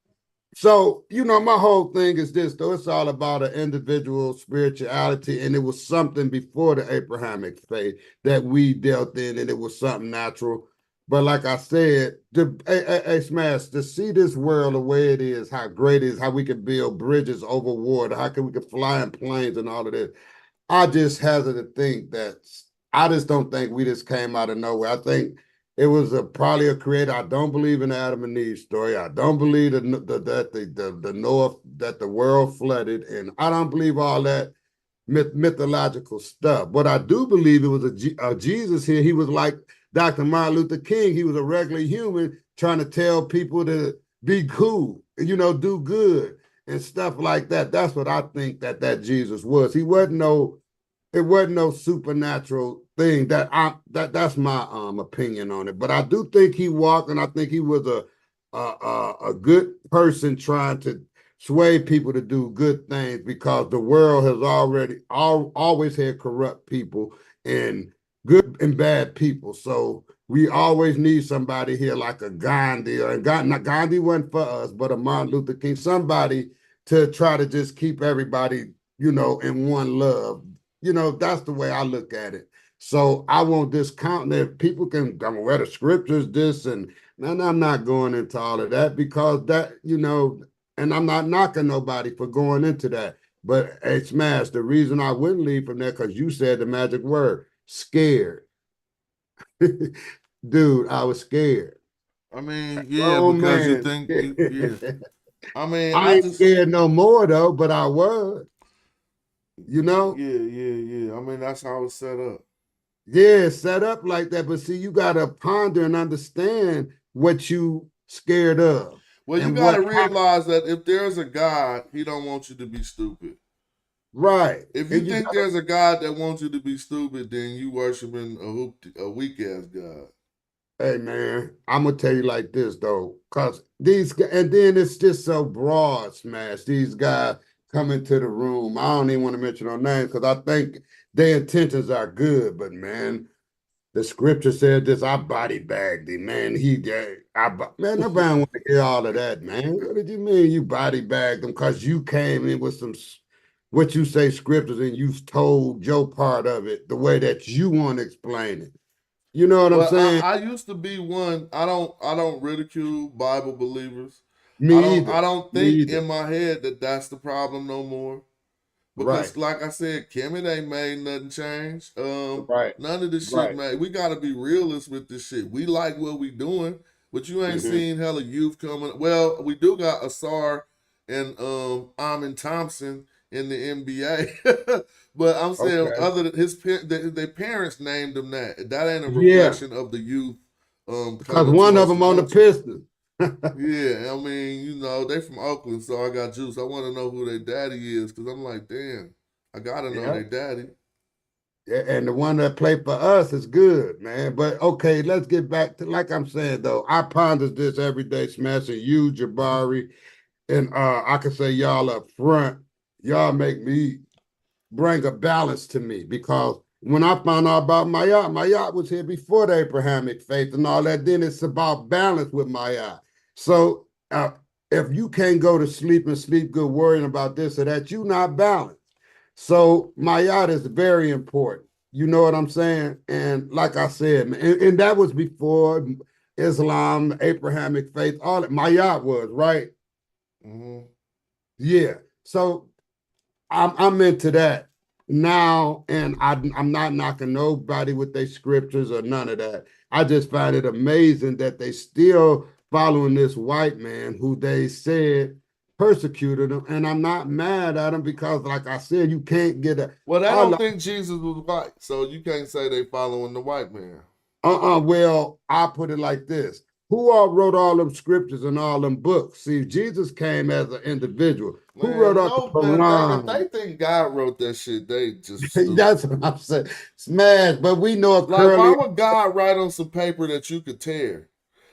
So, you know, my whole thing is this, though. It's all about an individual spirituality, and it was something before the Abrahamic faith that we dealt in, and it was something natural. But like I said, Smash, to see this world the way it is, how great it is, how we can build bridges over water, we can fly in planes and all of this. I just hazard to think that I just don't think we just came out of nowhere. I think it was probably a creator. I don't believe in the Adam and Eve story. I don't believe that the Noah, that the world flooded, and I don't believe all that mythological stuff. But I do believe it was a Jesus here. He was like Dr. Martin Luther King. He was a regular human trying to tell people to be cool, you know, do good and stuff like that. That's what I think that Jesus was. It wasn't no supernatural thing. That's my opinion on it. But I do think he walked, and I think he was a good person trying to sway people to do good things, because the world has always had corrupt people and good and bad people. So we always need somebody here like a Gandhi, Gandhi wasn't for us, but a Martin Luther King, somebody to try to just keep everybody, you know, in one love. You know, that's the way I look at it. So I won't discount that. People can, where the scriptures, this, and I'm not going into all of that, because that, you know, and I'm not knocking nobody for going into that. But hey, Smash, the reason I wouldn't leave from there, because you said the magic word, scared. Dude, I was scared. I mean, yeah, because you think, yeah. I mean, I ain't scared no more though, but I was. You know? Yeah. I mean, that's how it's set up. Yeah, set up like that. But see, you gotta ponder and understand what you scared of. Well, you gotta realize that if there's a God, he don't want you to be stupid. Right. If you think there's a God that wants you to be stupid, then you worshiping a weak ass God. Hey man, I'm gonna tell you like this though, cause and then it's just so broad, Smash. These guys come into the room. I don't even want to mention no names, because I think their intentions are good, but man, the scripture said this. I body bagged him, man. Man, nobody want to hear all of that, man. What did you mean you body bagged him? Because you came in with some, what you say, scriptures, and you told your part of it the way that you want to explain it. You know what I'm saying? I used to be one. I don't ridicule Bible believers. Me either. I don't think in my head that that's the problem no more. Because like I said, Kemet ain't made nothing change. None of this shit made. We gotta be realists with this shit. We like what we doing, but you ain't seen hella youth coming. Well, we do got Asar and Amin Thompson in the NBA. But I'm saying other than their parents named them that. That ain't a reflection of the youth. Because one of them on the Pistons. Yeah, I mean, you know, they from Oakland, so I got juice. I want to know who their daddy is, because I'm like, damn, I gotta know their daddy. Yeah, and the one that played for us is good, man. But okay, let's get back to, like I'm saying though, I ponder this every day, smashing you, Jabari, and I can say y'all up front, y'all make me bring a balance to me, because when I found out about Mayat was here before the Abrahamic faith and all that. Then it's about balance with Mayat. So if you can't go to sleep and sleep good worrying about this or that, you not balanced. So Mayat is very important. You know what I'm saying? And like I said, and that was before Islam, the Abrahamic faith, all that. Mayat was, right? Yeah. So I'm into that. now, and I'm not knocking nobody with their scriptures or none of that. I just find it amazing that they still following this white man who they said persecuted them, and I'm not mad at them because, like I said, you can't get a. Well, they don't think Jesus was white, so you can't say they following the white man. Well, I put it like this. Who all wrote all them scriptures and all them books? See, Jesus came as an individual. Who wrote all the Quran? If they think God wrote that shit, they just That's what I'm saying. Smash, but we know a like, why would God write on some paper that you could tear?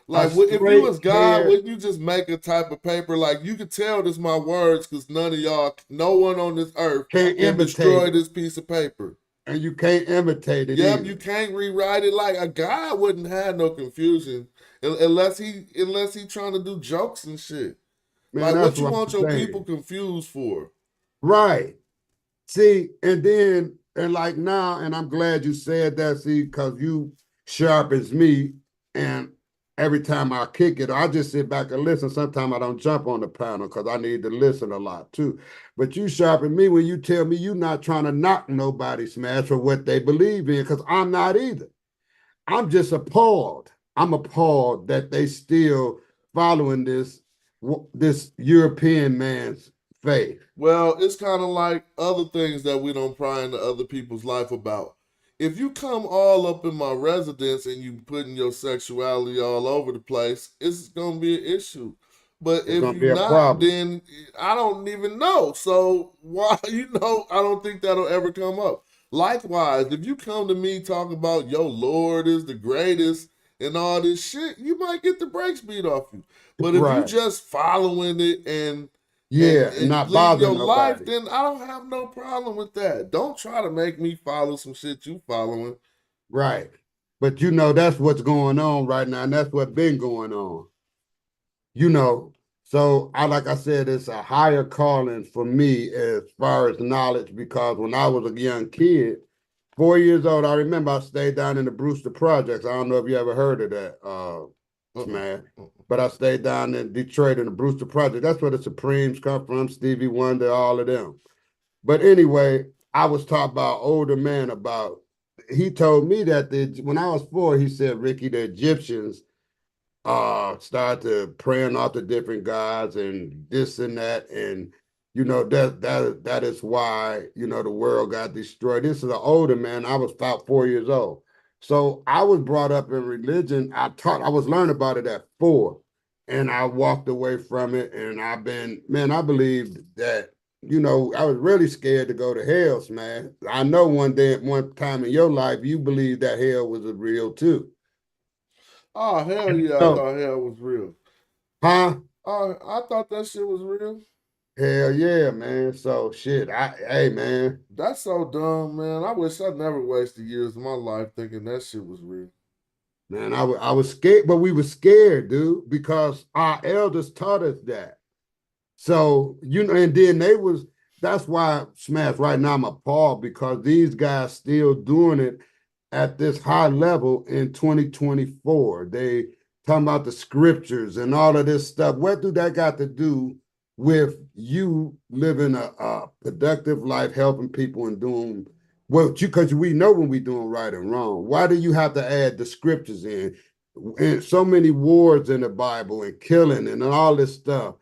Like, if you was God, wouldn't you just make a type of paper like you could tell this my words because no one on this earth can destroy this piece of paper. And you can't imitate it. Yep, you can't rewrite it. Like a God wouldn't have no confusion unless he trying to do jokes and shit. Man, like what you want your people confused for? Right. See, and like now, and I'm glad you said that, see, because you sharpens me, and every time I kick it, I just sit back and listen. Sometimes I don't jump on the panel because I need to listen a lot too. But you sharpen me when you tell me you're not trying to knock nobody, Smash, for what they believe in, because I'm not either. I'm just appalled. I'm appalled that they still following this European man's faith. Well, it's kind of like other things that we don't pry into other people's life about. If you come all up in my residence and you putting your sexuality all over the place, it's gonna be an issue. But if you're not, then I don't even know. So why, I don't think that'll ever come up. Likewise, if you come to me talking about your Lord is the greatest and all this shit, you might get the brakes beat off you. But if you just following it and not bothering your life, then I don't have no problem with that. Don't try to make me follow some shit you following. Right. But that's what's going on right now, and that's what's been going on. So like I said, it's a higher calling for me as far as knowledge, because when I was a young kid, 4 years old, I remember I stayed down in the Brewster Projects. I don't know if you ever heard of that, Smash. But I stayed down in Detroit in the Brewster Project. That's where the Supremes come from, Stevie Wonder, all of them. But anyway, I was taught by an older man he told me that when I was 4, he said, Ricky, the Egyptians started to praying off the different gods and this and that. And, that is why, the world got destroyed. This is an older man. I was about 4 years old. So I was brought up in religion. I was learning about it at 4, and I walked away from it. And I believe that, I was really scared to go to hell, man. I know one time in your life, you believed that hell was real too. Oh, hell yeah, I thought hell was real. Huh? I thought that shit was real. Hell yeah, man. So shit, hey man. That's so dumb, man. I wish I never wasted years of my life thinking that shit was real. Man, I was scared, but we were scared, dude, because our elders taught us that. So, and then that's why, Smash, right now I'm appalled, because these guys still doing it at this high level in 2024. They talking about the scriptures and all of this stuff. What do that got to do with you living a productive life, helping people and doing because we know when we're doing right and wrong. Why do you have to add the scriptures in? And so many wars in the Bible and killing and all this stuff.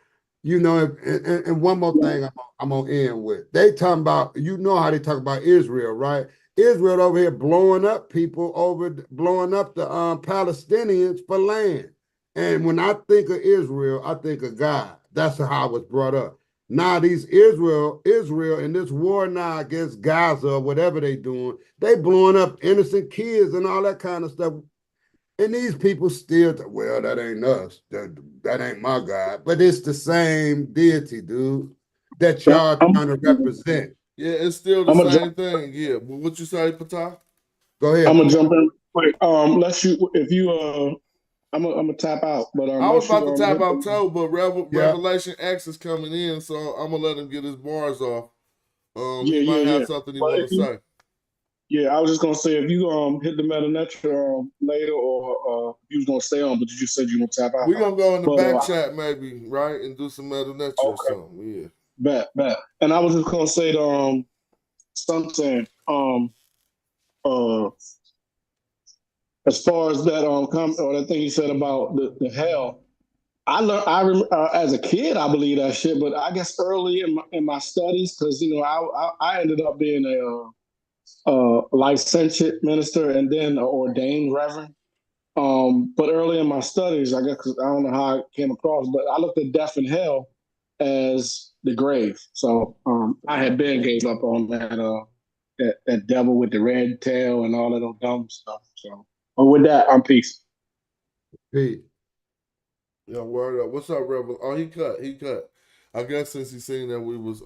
And one more thing I'm gonna end with. They talking about, how they talk about Israel, right? Israel over here blowing up blowing up the Palestinians for land. And when I think of Israel, I think of God. That's how I was brought up. Now these Israel in this war now against Gaza or whatever they doing, they blowing up innocent kids and all that kind of stuff. And these people still, well, that ain't us. That ain't my God. But it's the same deity, dude, that y'all trying to represent. Yeah, it's still the same thing. Yeah. What you say, Patah? Go ahead. I'm gonna jump in quick. I'm gonna tap out, but I was about to tap out too, but Revelation X is coming in, so I'm gonna let him get his bars off. He might have something he want to say. Yeah, I was just gonna say, if you hit the meta lecture later, or you was gonna stay on, but you just said you gonna tap out. We're gonna go in the back chat maybe, right, and do some meta lecture or something. Yeah. Bet. And I was just gonna say, something. Uh, as far as that or that thing you said about the hell, I learned. As a kid, I believe that shit, but I guess early in my studies, because I ended up being a licentiate minister and then an ordained reverend. But early in my studies, I guess 'cause I don't know how I came across, but I looked at death and hell as the grave. So I had been gave up on that devil with the red tail and all of those dumb stuff. So, but with that, I'm peace. Pete. Yeah, word up. What's up, Rebel? Oh, he cut. I guess since he seen that we was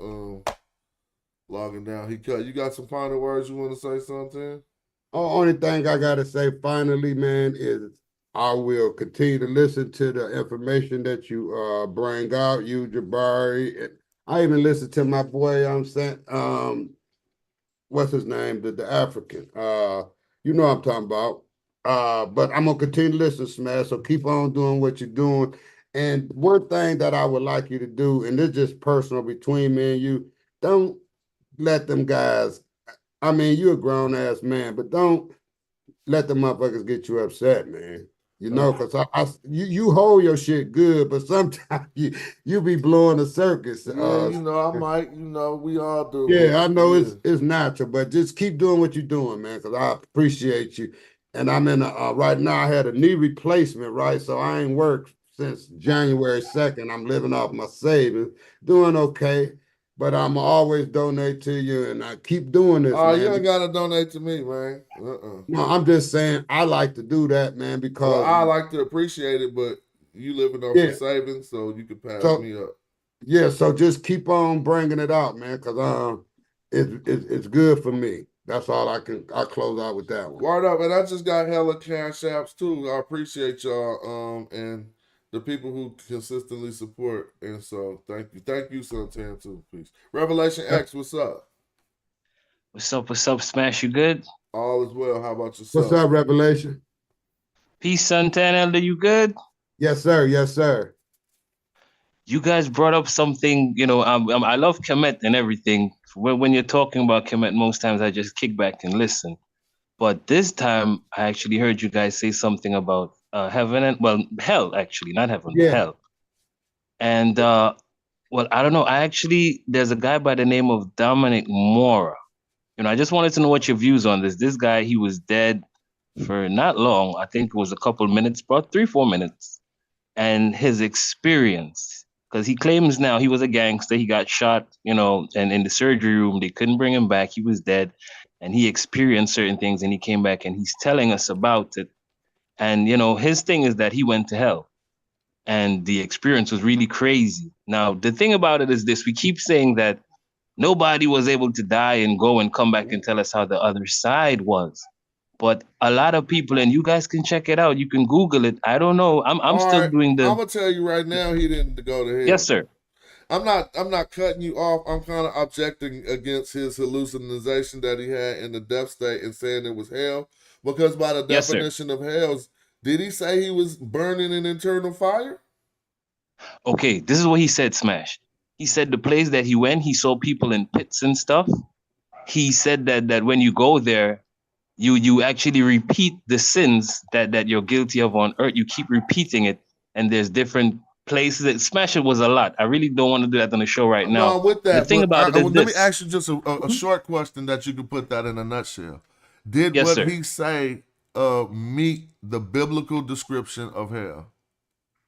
logging down, he cut. You got some final words you want to say something? Only thing I gotta say finally, man, is I will continue to listen to the information that you bring out, you Jabari. I even listen to my boy, I'm saying, what's his name? The African. You know what I'm talking about. But I'm gonna continue to listen, Smash. So keep on doing what you're doing. And one thing that I would like you to do, and this is just personal between me and you, don't let them guys. I mean, you're a grown ass man, but don't let the motherfuckers get you upset, man. You know, because you hold your shit good, but sometimes you be blowing the circus. Yeah, you know, I might, we all do. Yeah, I know it's natural, but just keep doing what you're doing, man, because I appreciate you. And I'm in right now, I had a knee replacement, right? So I ain't worked since January 2nd. I'm living off my savings, doing okay. But I'm always donate to you, and I keep doing this, man. You ain't gotta donate to me, man. No, I'm just saying I like to do that, man, because I like to appreciate it, but you living off your savings, so you can pass me up. Yeah, so just keep on bringing it out, man, because it's good for me. That's all I'll close out with that one. Word up, and I just got hella cash apps too. I appreciate y'all, and the people who consistently support. And so thank you, Suntan, too. Peace. Revelation X, what's up? What's up, Smash? You good? All is well. How about yourself? What's up, Revelation? Peace, Suntan Elder. You good? Yes, sir. Yes, sir. You guys brought up something, I love Kemet and everything. When you're talking about Kemet, most times I just kick back and listen. But this time, I actually heard you guys say something about heaven and, hell, actually, not heaven, hell. And, I don't know. There's a guy by the name of Dominic Mora. I just wanted to know what your views on this. This guy, he was dead for not long. I think it was a couple minutes, about 3-4 minutes. And his experience, because he claims now he was a gangster. He got shot, and in the surgery room, they couldn't bring him back. He was dead. And he experienced certain things and he came back and he's telling us about it. And, his thing is that he went to hell and the experience was really crazy. Now, the thing about it is this, we keep saying that nobody was able to die and go and come back and tell us how the other side was. But a lot of people, and you guys can check it out. You can Google it. I don't know. I'm still doing the. I'm gonna tell you right now, he didn't go to hell. Yes, sir. I'm not cutting you off. I'm kind of objecting against his hallucination that he had in the death state and saying it was hell. Because by the definition of hell, did he say he was burning in internal fire? Okay, this is what he said, Smash. He said the place that he went, he saw people in pits and stuff. He said that when you go there, you actually repeat the sins that you're guilty of on earth. You keep repeating it, and there's different places. Smash, it was a lot. I really don't want to do that on the show right now. No, with that, the thing about it is let me ask you just a short question that you can put that in a nutshell. Did what he say meet the biblical description of hell?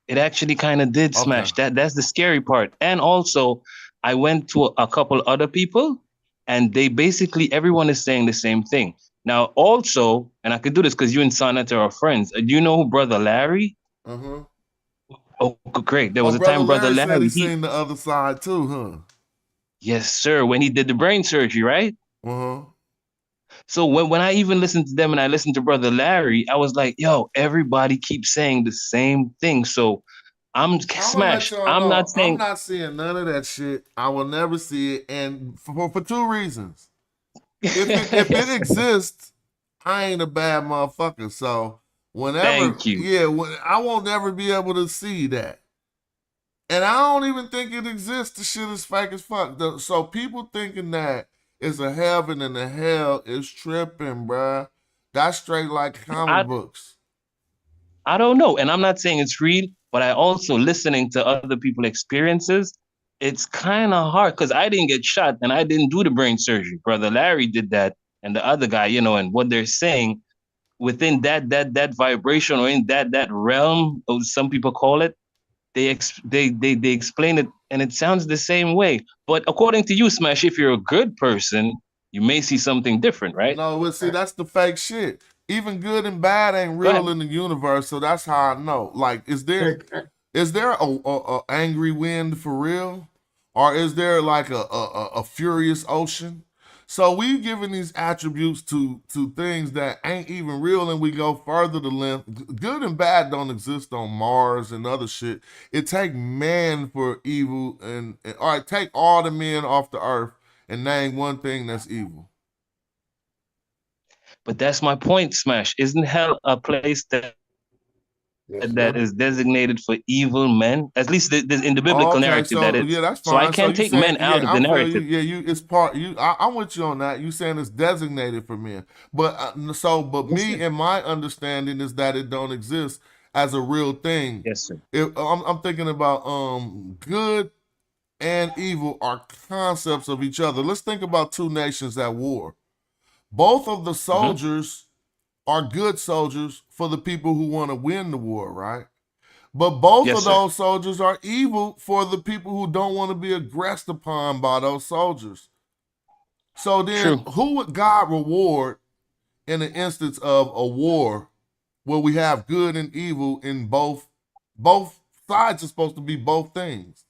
It actually kind of did, Smash. That's the scary part. And also, I went to a couple other people, and they basically, everyone is saying the same thing. Now, also, and I could do this because you and Sonata are friends. Do you know who Brother Larry? Oh, great. There was a time Brother Larry said he seen the other side too, huh? Yes, sir. When he did the brain surgery, right? So when I even listened to them and I listened to Brother Larry, I was like, yo, everybody keeps saying the same thing. So I'm smashed. I'm not saying. I'm not seeing none of that shit. I will never see it. And for two reasons. If it exists, I ain't a bad motherfucker. So whenever, I won't never be able to see that. And I don't even think it exists. The shit is fake as fuck. So people thinking that is a heaven and a hell is tripping, bruh. That's straight like comic books. I don't know. And I'm not saying it's real, but I also listening to other people's experiences, it's kind of hard because I didn't get shot and I didn't do the brain surgery. Brother Larry did that, and the other guy, and what they're saying within that vibration or in that realm, or some people call it, they explain it and it sounds the same way. But according to you, Smash, if you're a good person, you may see something different, right? No, well, see, that's the fake shit. Even good and bad ain't real in the universe, so that's how I know. Like, is there a angry wind for real, or is there like a furious ocean? So we giving these attributes to things that ain't even real, and we go further to length. Good and bad don't exist on Mars and other shit. It take man for evil, and all right, take all the men off the earth and name one thing that's evil. But that's my point, Smash. Isn't hell a place that is designated for evil men? At least in the biblical narrative, so, that is. Yeah, that's fine. So I can't take men out of the narrative. It's part. I'm with you on that. You saying it's designated for men, but me and my understanding is that it don't exist as a real thing. Yes, sir. I'm thinking about good and evil are concepts of each other. Let's think about two nations at war. Both of the soldiers are good soldiers for the people who want to win the war, right? But both of those soldiers are evil for the people who don't want to be aggressed upon by those soldiers. So then who would God reward in the instance of a war where we have good and evil in both sides are supposed to be both things?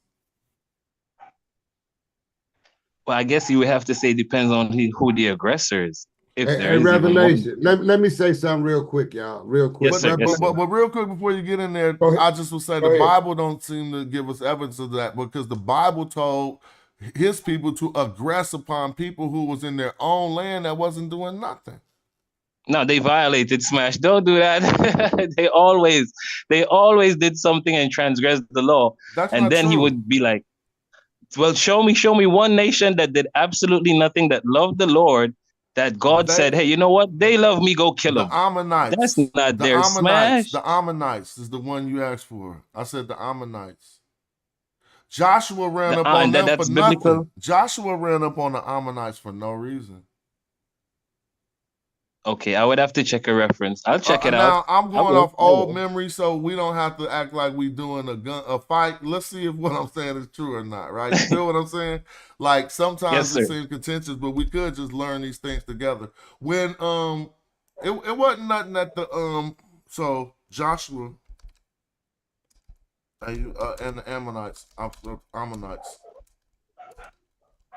Well, I guess you would have to say it depends on who the aggressor is. If there Hey, is Revelation. Let me say something real quick, y'all. Real quick. Yes, sir. But real quick before you get in there, I just will say the Bible don't seem to give us evidence of that, because the Bible told his people to aggress upon people who was in their own land that wasn't doing nothing. No, they violated Smash. Don't do that. they always did something and transgressed the law. And then he would be like, well, show me one nation that did absolutely nothing, that loved the Lord, that God said, hey, you know what? They love me, go kill them. The Ammonites. That's not their Smash. The Ammonites is the one you asked for. I said the Ammonites. Joshua ran up on them for nothing. Joshua ran up on the Ammonites for no reason. Okay, I would have to check a reference. I'll check it out. Now, I'm going off old memory, so we don't have to act like we doing a fight. Let's see if what I'm saying is true or not, right? You feel what I'm saying? Like, sometimes it seems contentious, but we could just learn these things together. When it wasn't nothing at the so Joshua and the Ammonites.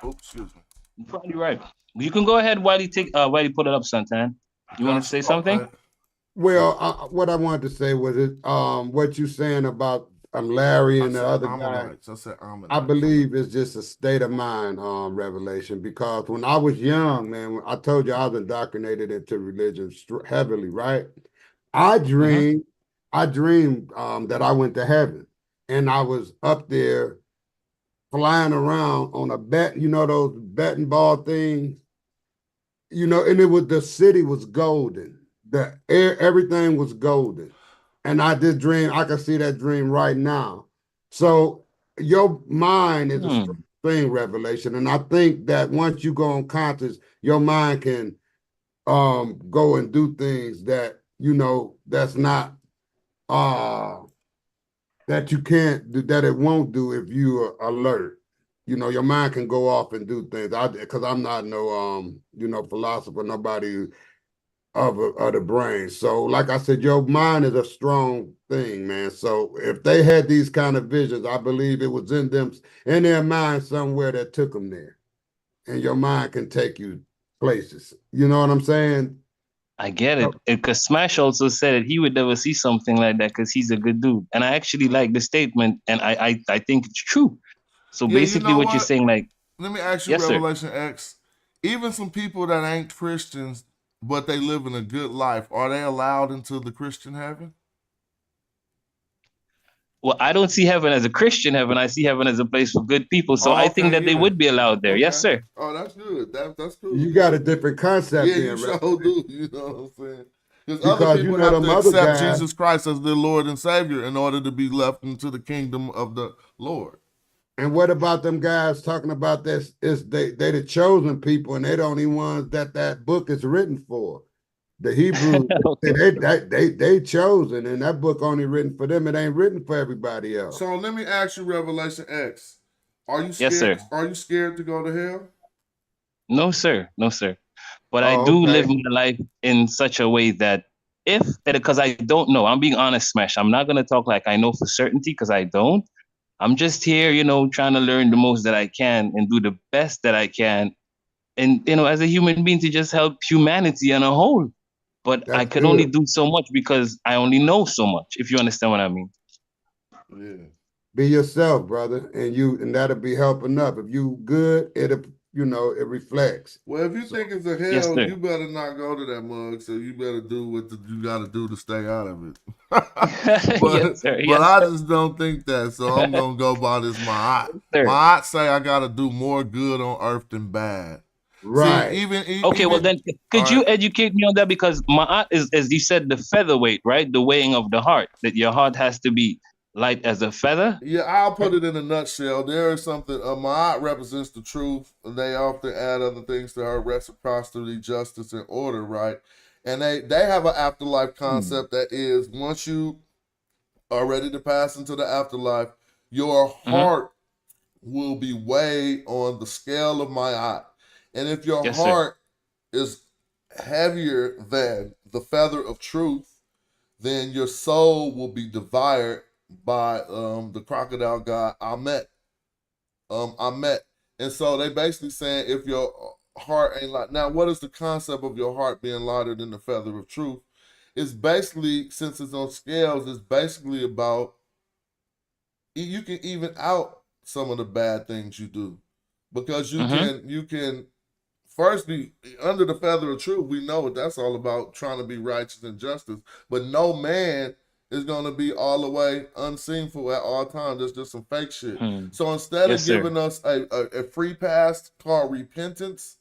Oops, excuse me. You're probably right. You can go ahead while you put it up, Santan. You want to say something? Well, what I wanted to say was what you're saying about Larry and the other guy. I said Ammonites. I believe it's just a state of mind revelation, because when I was young, man, I told you I was indoctrinated into religion heavily, right? I dreamed that I went to heaven, and I was up there flying around on a those betting ball things, and the city was golden. Everything was golden. And I did dream, I can see that dream right now. So your mind is a strong thing, Revelation. And I think that once you go unconscious, your mind can go and do things that, that's not, that you can't do, that it won't do if you are alert. Your mind can go off and do things. Because I'm not no philosopher, nobody of the brain. So like I said, your mind is a strong thing, man. So if they had these kind of visions, I believe it was in their mind somewhere that took them there. And your mind can take you places. You know what I'm saying? I get it. Because Smash also said that he would never see something like that because he's a good dude. And I actually like the statement, and I think it's true. So basically what you're saying, like, let me ask you, Revelation X, even some people that ain't Christians, but they live in a good life, are they allowed into the Christian heaven? Well, I don't see heaven as a Christian heaven. I see heaven as a place for good people. So Oh, I think okay, that they yeah. would be allowed there. Yes, Okay. sir. Oh, that's good. That's cool. You got a different concept Yeah, then, you sure Revelation. do. You know what I'm saying? Because other Because you people know have them to other accept guys. Jesus Christ as their Lord and Savior in order to be left into the kingdom of the Lord. And what about them guys talking about this? Is they the chosen people, and they the only ones that book is written for. The Hebrews, they chosen, and that book only written for them. It ain't written for everybody else. So let me ask you, Revelation X. Are you Yes, scared? sir. Are you scared to go to hell? No, sir. No, sir. But I Oh, do live okay. my life in such a way that because I don't know, I'm being honest, Smash. I'm not going to talk like I know for certainty because I don't. I'm just here, trying to learn the most that I can and do the best that I can. And, as a human being to just help humanity on a whole. But I That's can only good. do so much because I only know so much, if you understand what I mean. Yeah. Be yourself, brother, and that'll be helping up. If you good, it reflects. Well, if you think it's a Yes, hell, sir. you better not go to that mug. So you better do what you got to do to stay out of it. Yes, sir. But Yes, I sir. just don't think that. So I'm gonna go by this my Sir. my say I got to do more good on earth than bad. See, Right. Okay, well even then, all could right. you educate me on that? Because ma'at is, as you said, the featherweight, right? The weighing of the heart. That your heart has to be light as a feather. Yeah, I'll put it in a nutshell. There is something. Ma'at represents the truth. They often add other things to her: reciprocity, justice, and order. Right, and they have an afterlife concept that is once you are ready to pass into the afterlife, your heart will be weighed on the scale of Ma'at, and if your Yes, sir. heart is heavier than the feather of truth, then your soul will be devoured by the crocodile god Amet. Amet. And so they basically saying if your heart ain't like now, what is the concept of your heart being lighter than the feather of truth? It's basically, since it's on scales, it's basically about you can even out some of the bad things you do. Because you can first be under the feather of truth. We know what that's all about, trying to be righteous and justice. But no man is gonna be all the way unsinful at all times. There's just some fake shit. So instead of Yes, sir. giving us a free pass called repentance,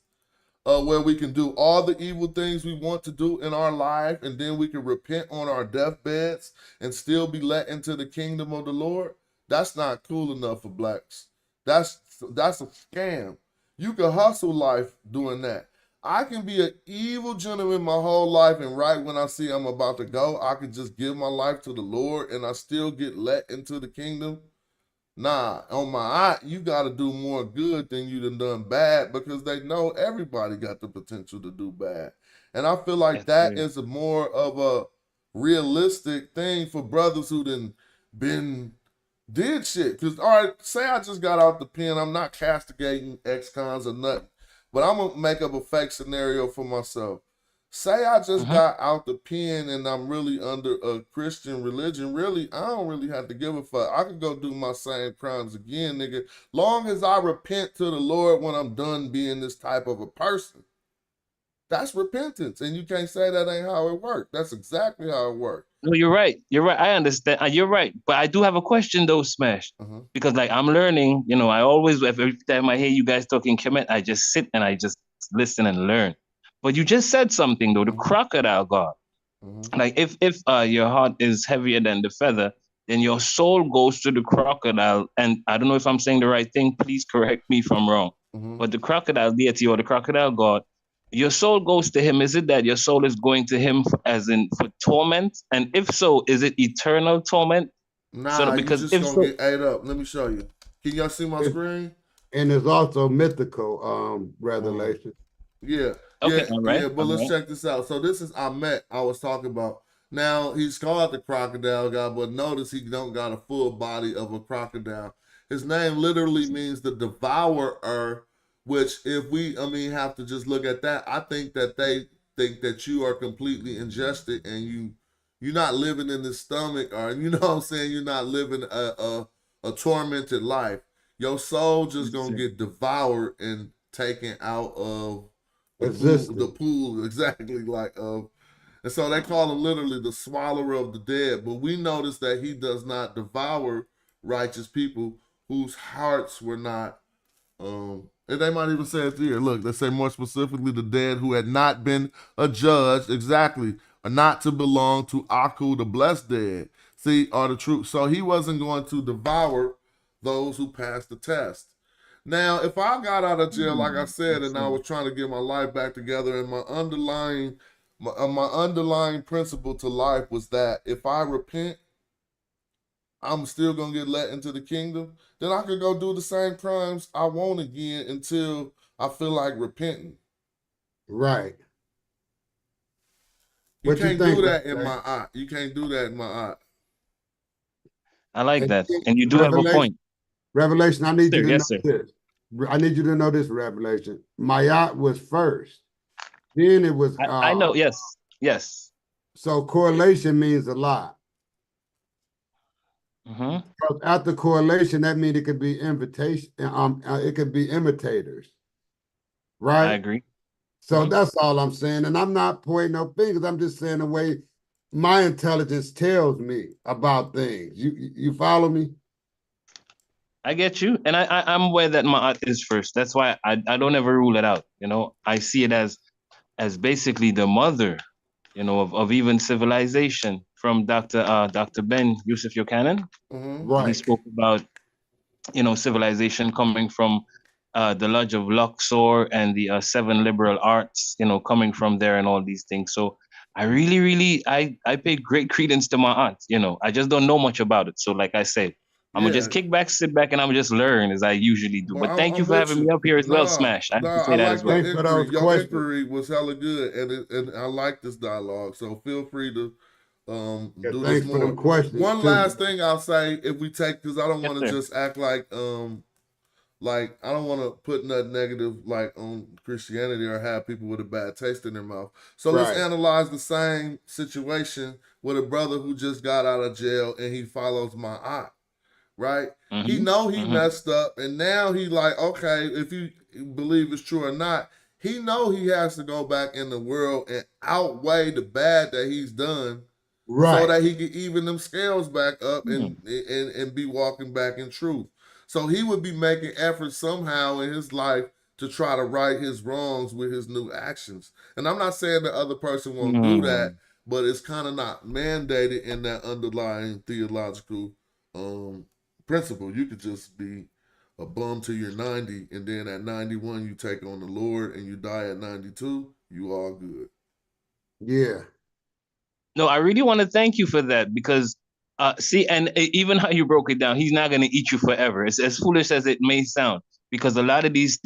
where we can do all the evil things we want to do in our life, and then we can repent on our deathbeds and still be let into the kingdom of the Lord. That's not cool enough for blacks. That's a scam. You can hustle life doing that. I can be an evil gentleman my whole life, and right when I see I'm about to go, I can just give my life to the Lord and I still get let into the kingdom. Nah, on my eye, you got to do more good than you done bad, because they know everybody got the potential to do bad. And I feel like that is a more of a realistic thing for brothers who been did shit. Because, all right, say I just got out the pen. I'm not castigating ex-cons or nothing, but I'm going to make up a fake scenario for myself. Say I just got out the pen and I'm really under a Christian religion. Really, I don't really have to give a fuck. I could go do my same crimes again, nigga. Long as I repent to the Lord when I'm done being this type of a person. That's repentance. And you can't say that ain't how it works. That's exactly how it works. No, you're right. You're right. I understand. You're right. But I do have a question though, Smash. Because like I'm learning, I always every time I hear you guys talking Kemet, I just sit and I just listen and learn. But you just said something though, the crocodile god. Like if your heart is heavier than the feather, then your soul goes to the crocodile. And I don't know if I'm saying the right thing. Please correct me if I'm wrong. But the crocodile deity or the crocodile god, your soul goes to him. Is it that your soul is going to him as in for torment? And if so, is it eternal torment? Nah, you Because just if gonna so, get ate up. Let me show you. Can y'all see my screen? And there's also mythical revelation. Yeah, okay, all right, yeah. But all let's right. check this out. So this is Ahmet I was talking about. Now he's called the crocodile guy, but notice he don't got a full body of a crocodile. His name literally means the devourer, which if we, have to just look at that, I think that they think that you are completely ingested and you're not living in the stomach, or you know what I'm saying, you're not living a tormented life. Your soul just gonna get devoured and taken out of the Existence. pool exactly like of And so they call him literally the swallower of the dead. But we notice that he does not devour righteous people whose hearts were not, and they might even say it here. Look, they say more specifically the dead who had not been adjudged, exactly, or not to belong to Aku, the blessed dead. See, are the truth. So he wasn't going to devour those who passed the test. Now, if I got out of jail, like I said, and I was trying to get my life back together, and my underlying principle to life was that if I repent, I'm still gonna get let into the kingdom, then I could go do the same crimes I want again until I feel like repenting. Right. You What you can't think, do that in Ray? my eye. You can't do that in my eye. I like And that. And you do have a point. Revelation, I need Sir, you to know yes, sir. this. I need you to know this, Revelation. Mayat was first. Then it was I know, yes. Yes. So correlation means a lot. Because after correlation, that means it could be invitation, it could be imitators. Right? I agree. So that's all I'm saying. And I'm not pointing no fingers. I'm just saying the way my intelligence tells me about things. You follow me? I get you. And I'm aware that my art is first. That's why I don't ever rule it out. You know, I see it as basically the mother, you know, of even civilization from Dr. Ben Yusuf Yokanan. Right. He spoke about, you know, civilization coming from the Lodge of Luxor and the seven liberal arts, you know, coming from there and all these things. So I really, I pay great credence to my art. You know, I just don't know much about it. So like I said, I'm gonna just kick back, sit back, and I'm just learn as I usually do. But thank you for having me up here as well, Smash. I have to say I that like as well. your inquiry. Your inquiry was hella good, and I like this dialogue. So feel free to do this Thanks for more. them questions. One too. last thing I'll say, if we take, because I don't want to sir. just act like I don't want to put nothing negative like on Christianity or have people with a bad taste in their mouth. So let's Right. analyze the same situation with a brother who just got out of jail and he follows my eye. Right? He know he messed up, and now he like, okay, if you believe it's true or not, he know he has to go back in the world and outweigh the bad that he's done, so Right. that he can even them scales back up and be walking back in truth. So he would be making efforts somehow in his life to try to right his wrongs with his new actions. And I'm not saying the other person won't do that, but it's kind of not mandated in that underlying theological principle. You could just be a bum till you're 90, and then at 91 you take on the Lord, and you die at 92. You all good. Yeah. No, I really want to thank you for that because, see, and even how you broke it down, he's not going to eat you forever. It's as foolish as it may sound, because a lot of these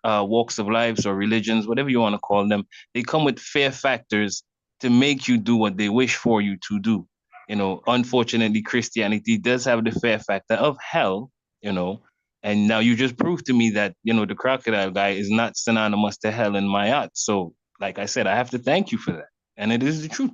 walks of lives or religions, whatever you want to call them, they come with fear factors to make you do what they wish for you to do. You know, unfortunately, Christianity does have the fear factor of hell, you know, and now you just proved to me that, you know, the crocodile guy is not synonymous to hell in my art. So, like I said, I have to thank you for that. And it is the truth.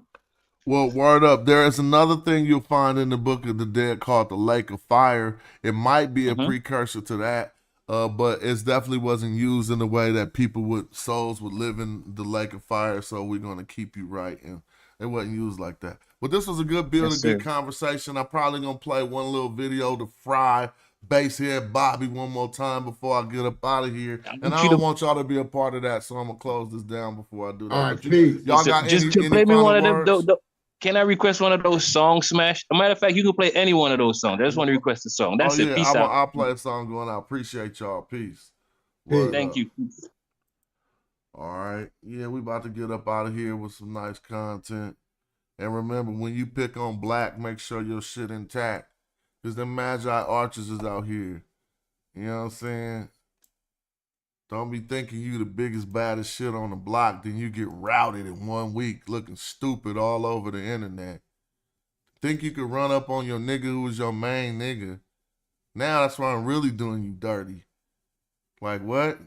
Well, word up. There is another thing you'll find in the Book of the Dead called the Lake of Fire. It might be a precursor to that, but it definitely wasn't used in the way that souls would live in the Lake of Fire. So we're going to keep you right. And it wasn't used like that. But this was a good build, Yes, a good sir. conversation. I'm probably going to play one little video to fry Basehead Bobby one more time before I get up out of here. And I don't want y'all to be a part of that, so I'm going to close this down before I do that. All right, But peace. y'all got just any play me final one of words? them. Can I request one of those songs, Smash? A matter of fact, you can play any one of those songs. I just want to request a song. That's it. Peace out. I'll play a song going out. Appreciate y'all. Peace. Thank you. All right. Yeah, we about to get up out of here with some nice content. And remember, when you pick on black, make sure your shit intact. Because them magi archers is out here. You know what I'm saying? Don't be thinking you the biggest, baddest shit on the block, then you get routed in 1 week looking stupid all over the internet. Think you could run up on your nigga who was your main nigga. Now that's why I'm really doing you dirty. Like what?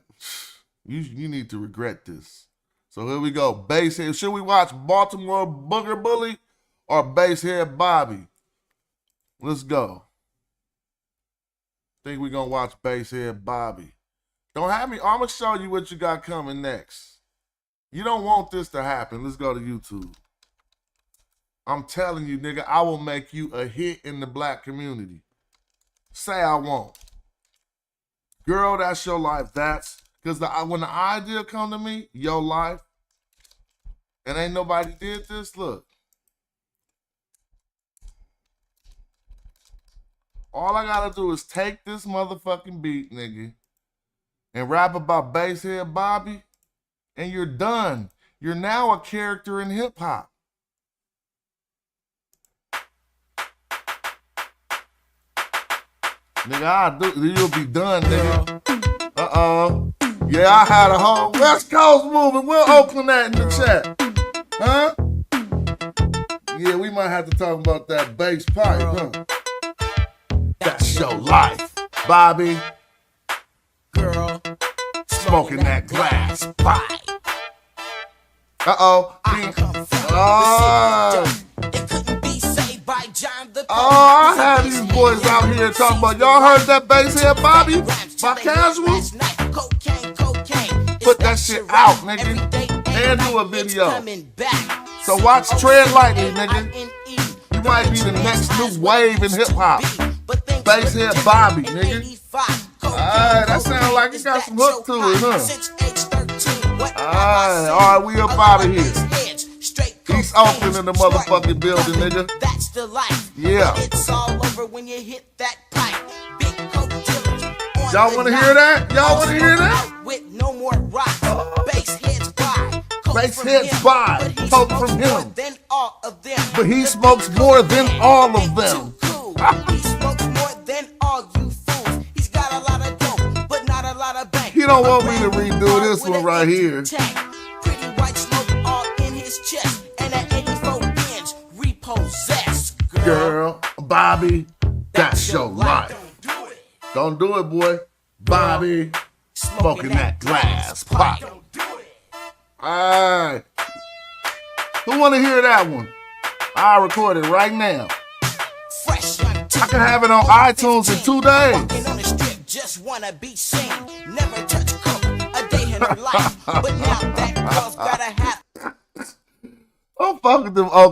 You need to regret this. So here we go. Basehead. Should we watch Baltimore Booger Bully or Basehead Bobby? Let's go. Think we're gonna watch Basehead Bobby. Don't have me. I'm gonna show you what you got coming next. You don't want this to happen. Let's go to YouTube. I'm telling you, nigga, I will make you a hit in the black community. Say I won't. Girl, that's your life. That's because when the idea come to me, your life, and ain't nobody did this, look. All I gotta do is take this motherfucking beat, nigga, and rap about Basehead Bobby, and you're done. You're now a character in hip hop. Nigga, you'll be done, nigga. Uh-oh. Yeah, I had a whole West Coast movement. We'll Oakland that in the chat. Huh? Yeah, we might have to talk about that bass pipe, huh? That's your life, Bobby. Girl, smoking that glass pipe. Uh-oh. I had these boys out here talking about, y'all heard that Basehead Bobby by Casual? Put that shit out, nigga, and do a video. So watch Tread Lightly, nigga. You might be the next new wave in hip hop. Basehead Bobby, nigga. Alright, that sounds like it got some hook to it, huh? Alright, we up out of here. East Oakland in the motherfucking building, nigga. That's the life. Yeah. It's all over when you hit that pipe. Big coke dealers. Y'all want to hear that? Y'all want to hear that? With no more rock. Baseheads by. Baseheads by. Coke from him. Than all of them. But he smokes more than all of them. He smokes more than all you fools. He's got a lot of dope, but not a lot of bank. He don't want me to redo this one right here. Pretty white smoke all in his chest. And at 84 inch, repossessed. Girl, Bobby, that's your life. Don't do it, boy. Bobby, smoking that glass pipe. Alright. Who want to hear that one? I'll record it right now. I can have it on iTunes in 2 days. Just wanna be seen. Never touch coke a day in her life. But now that girl's gotta have. I'm fucking them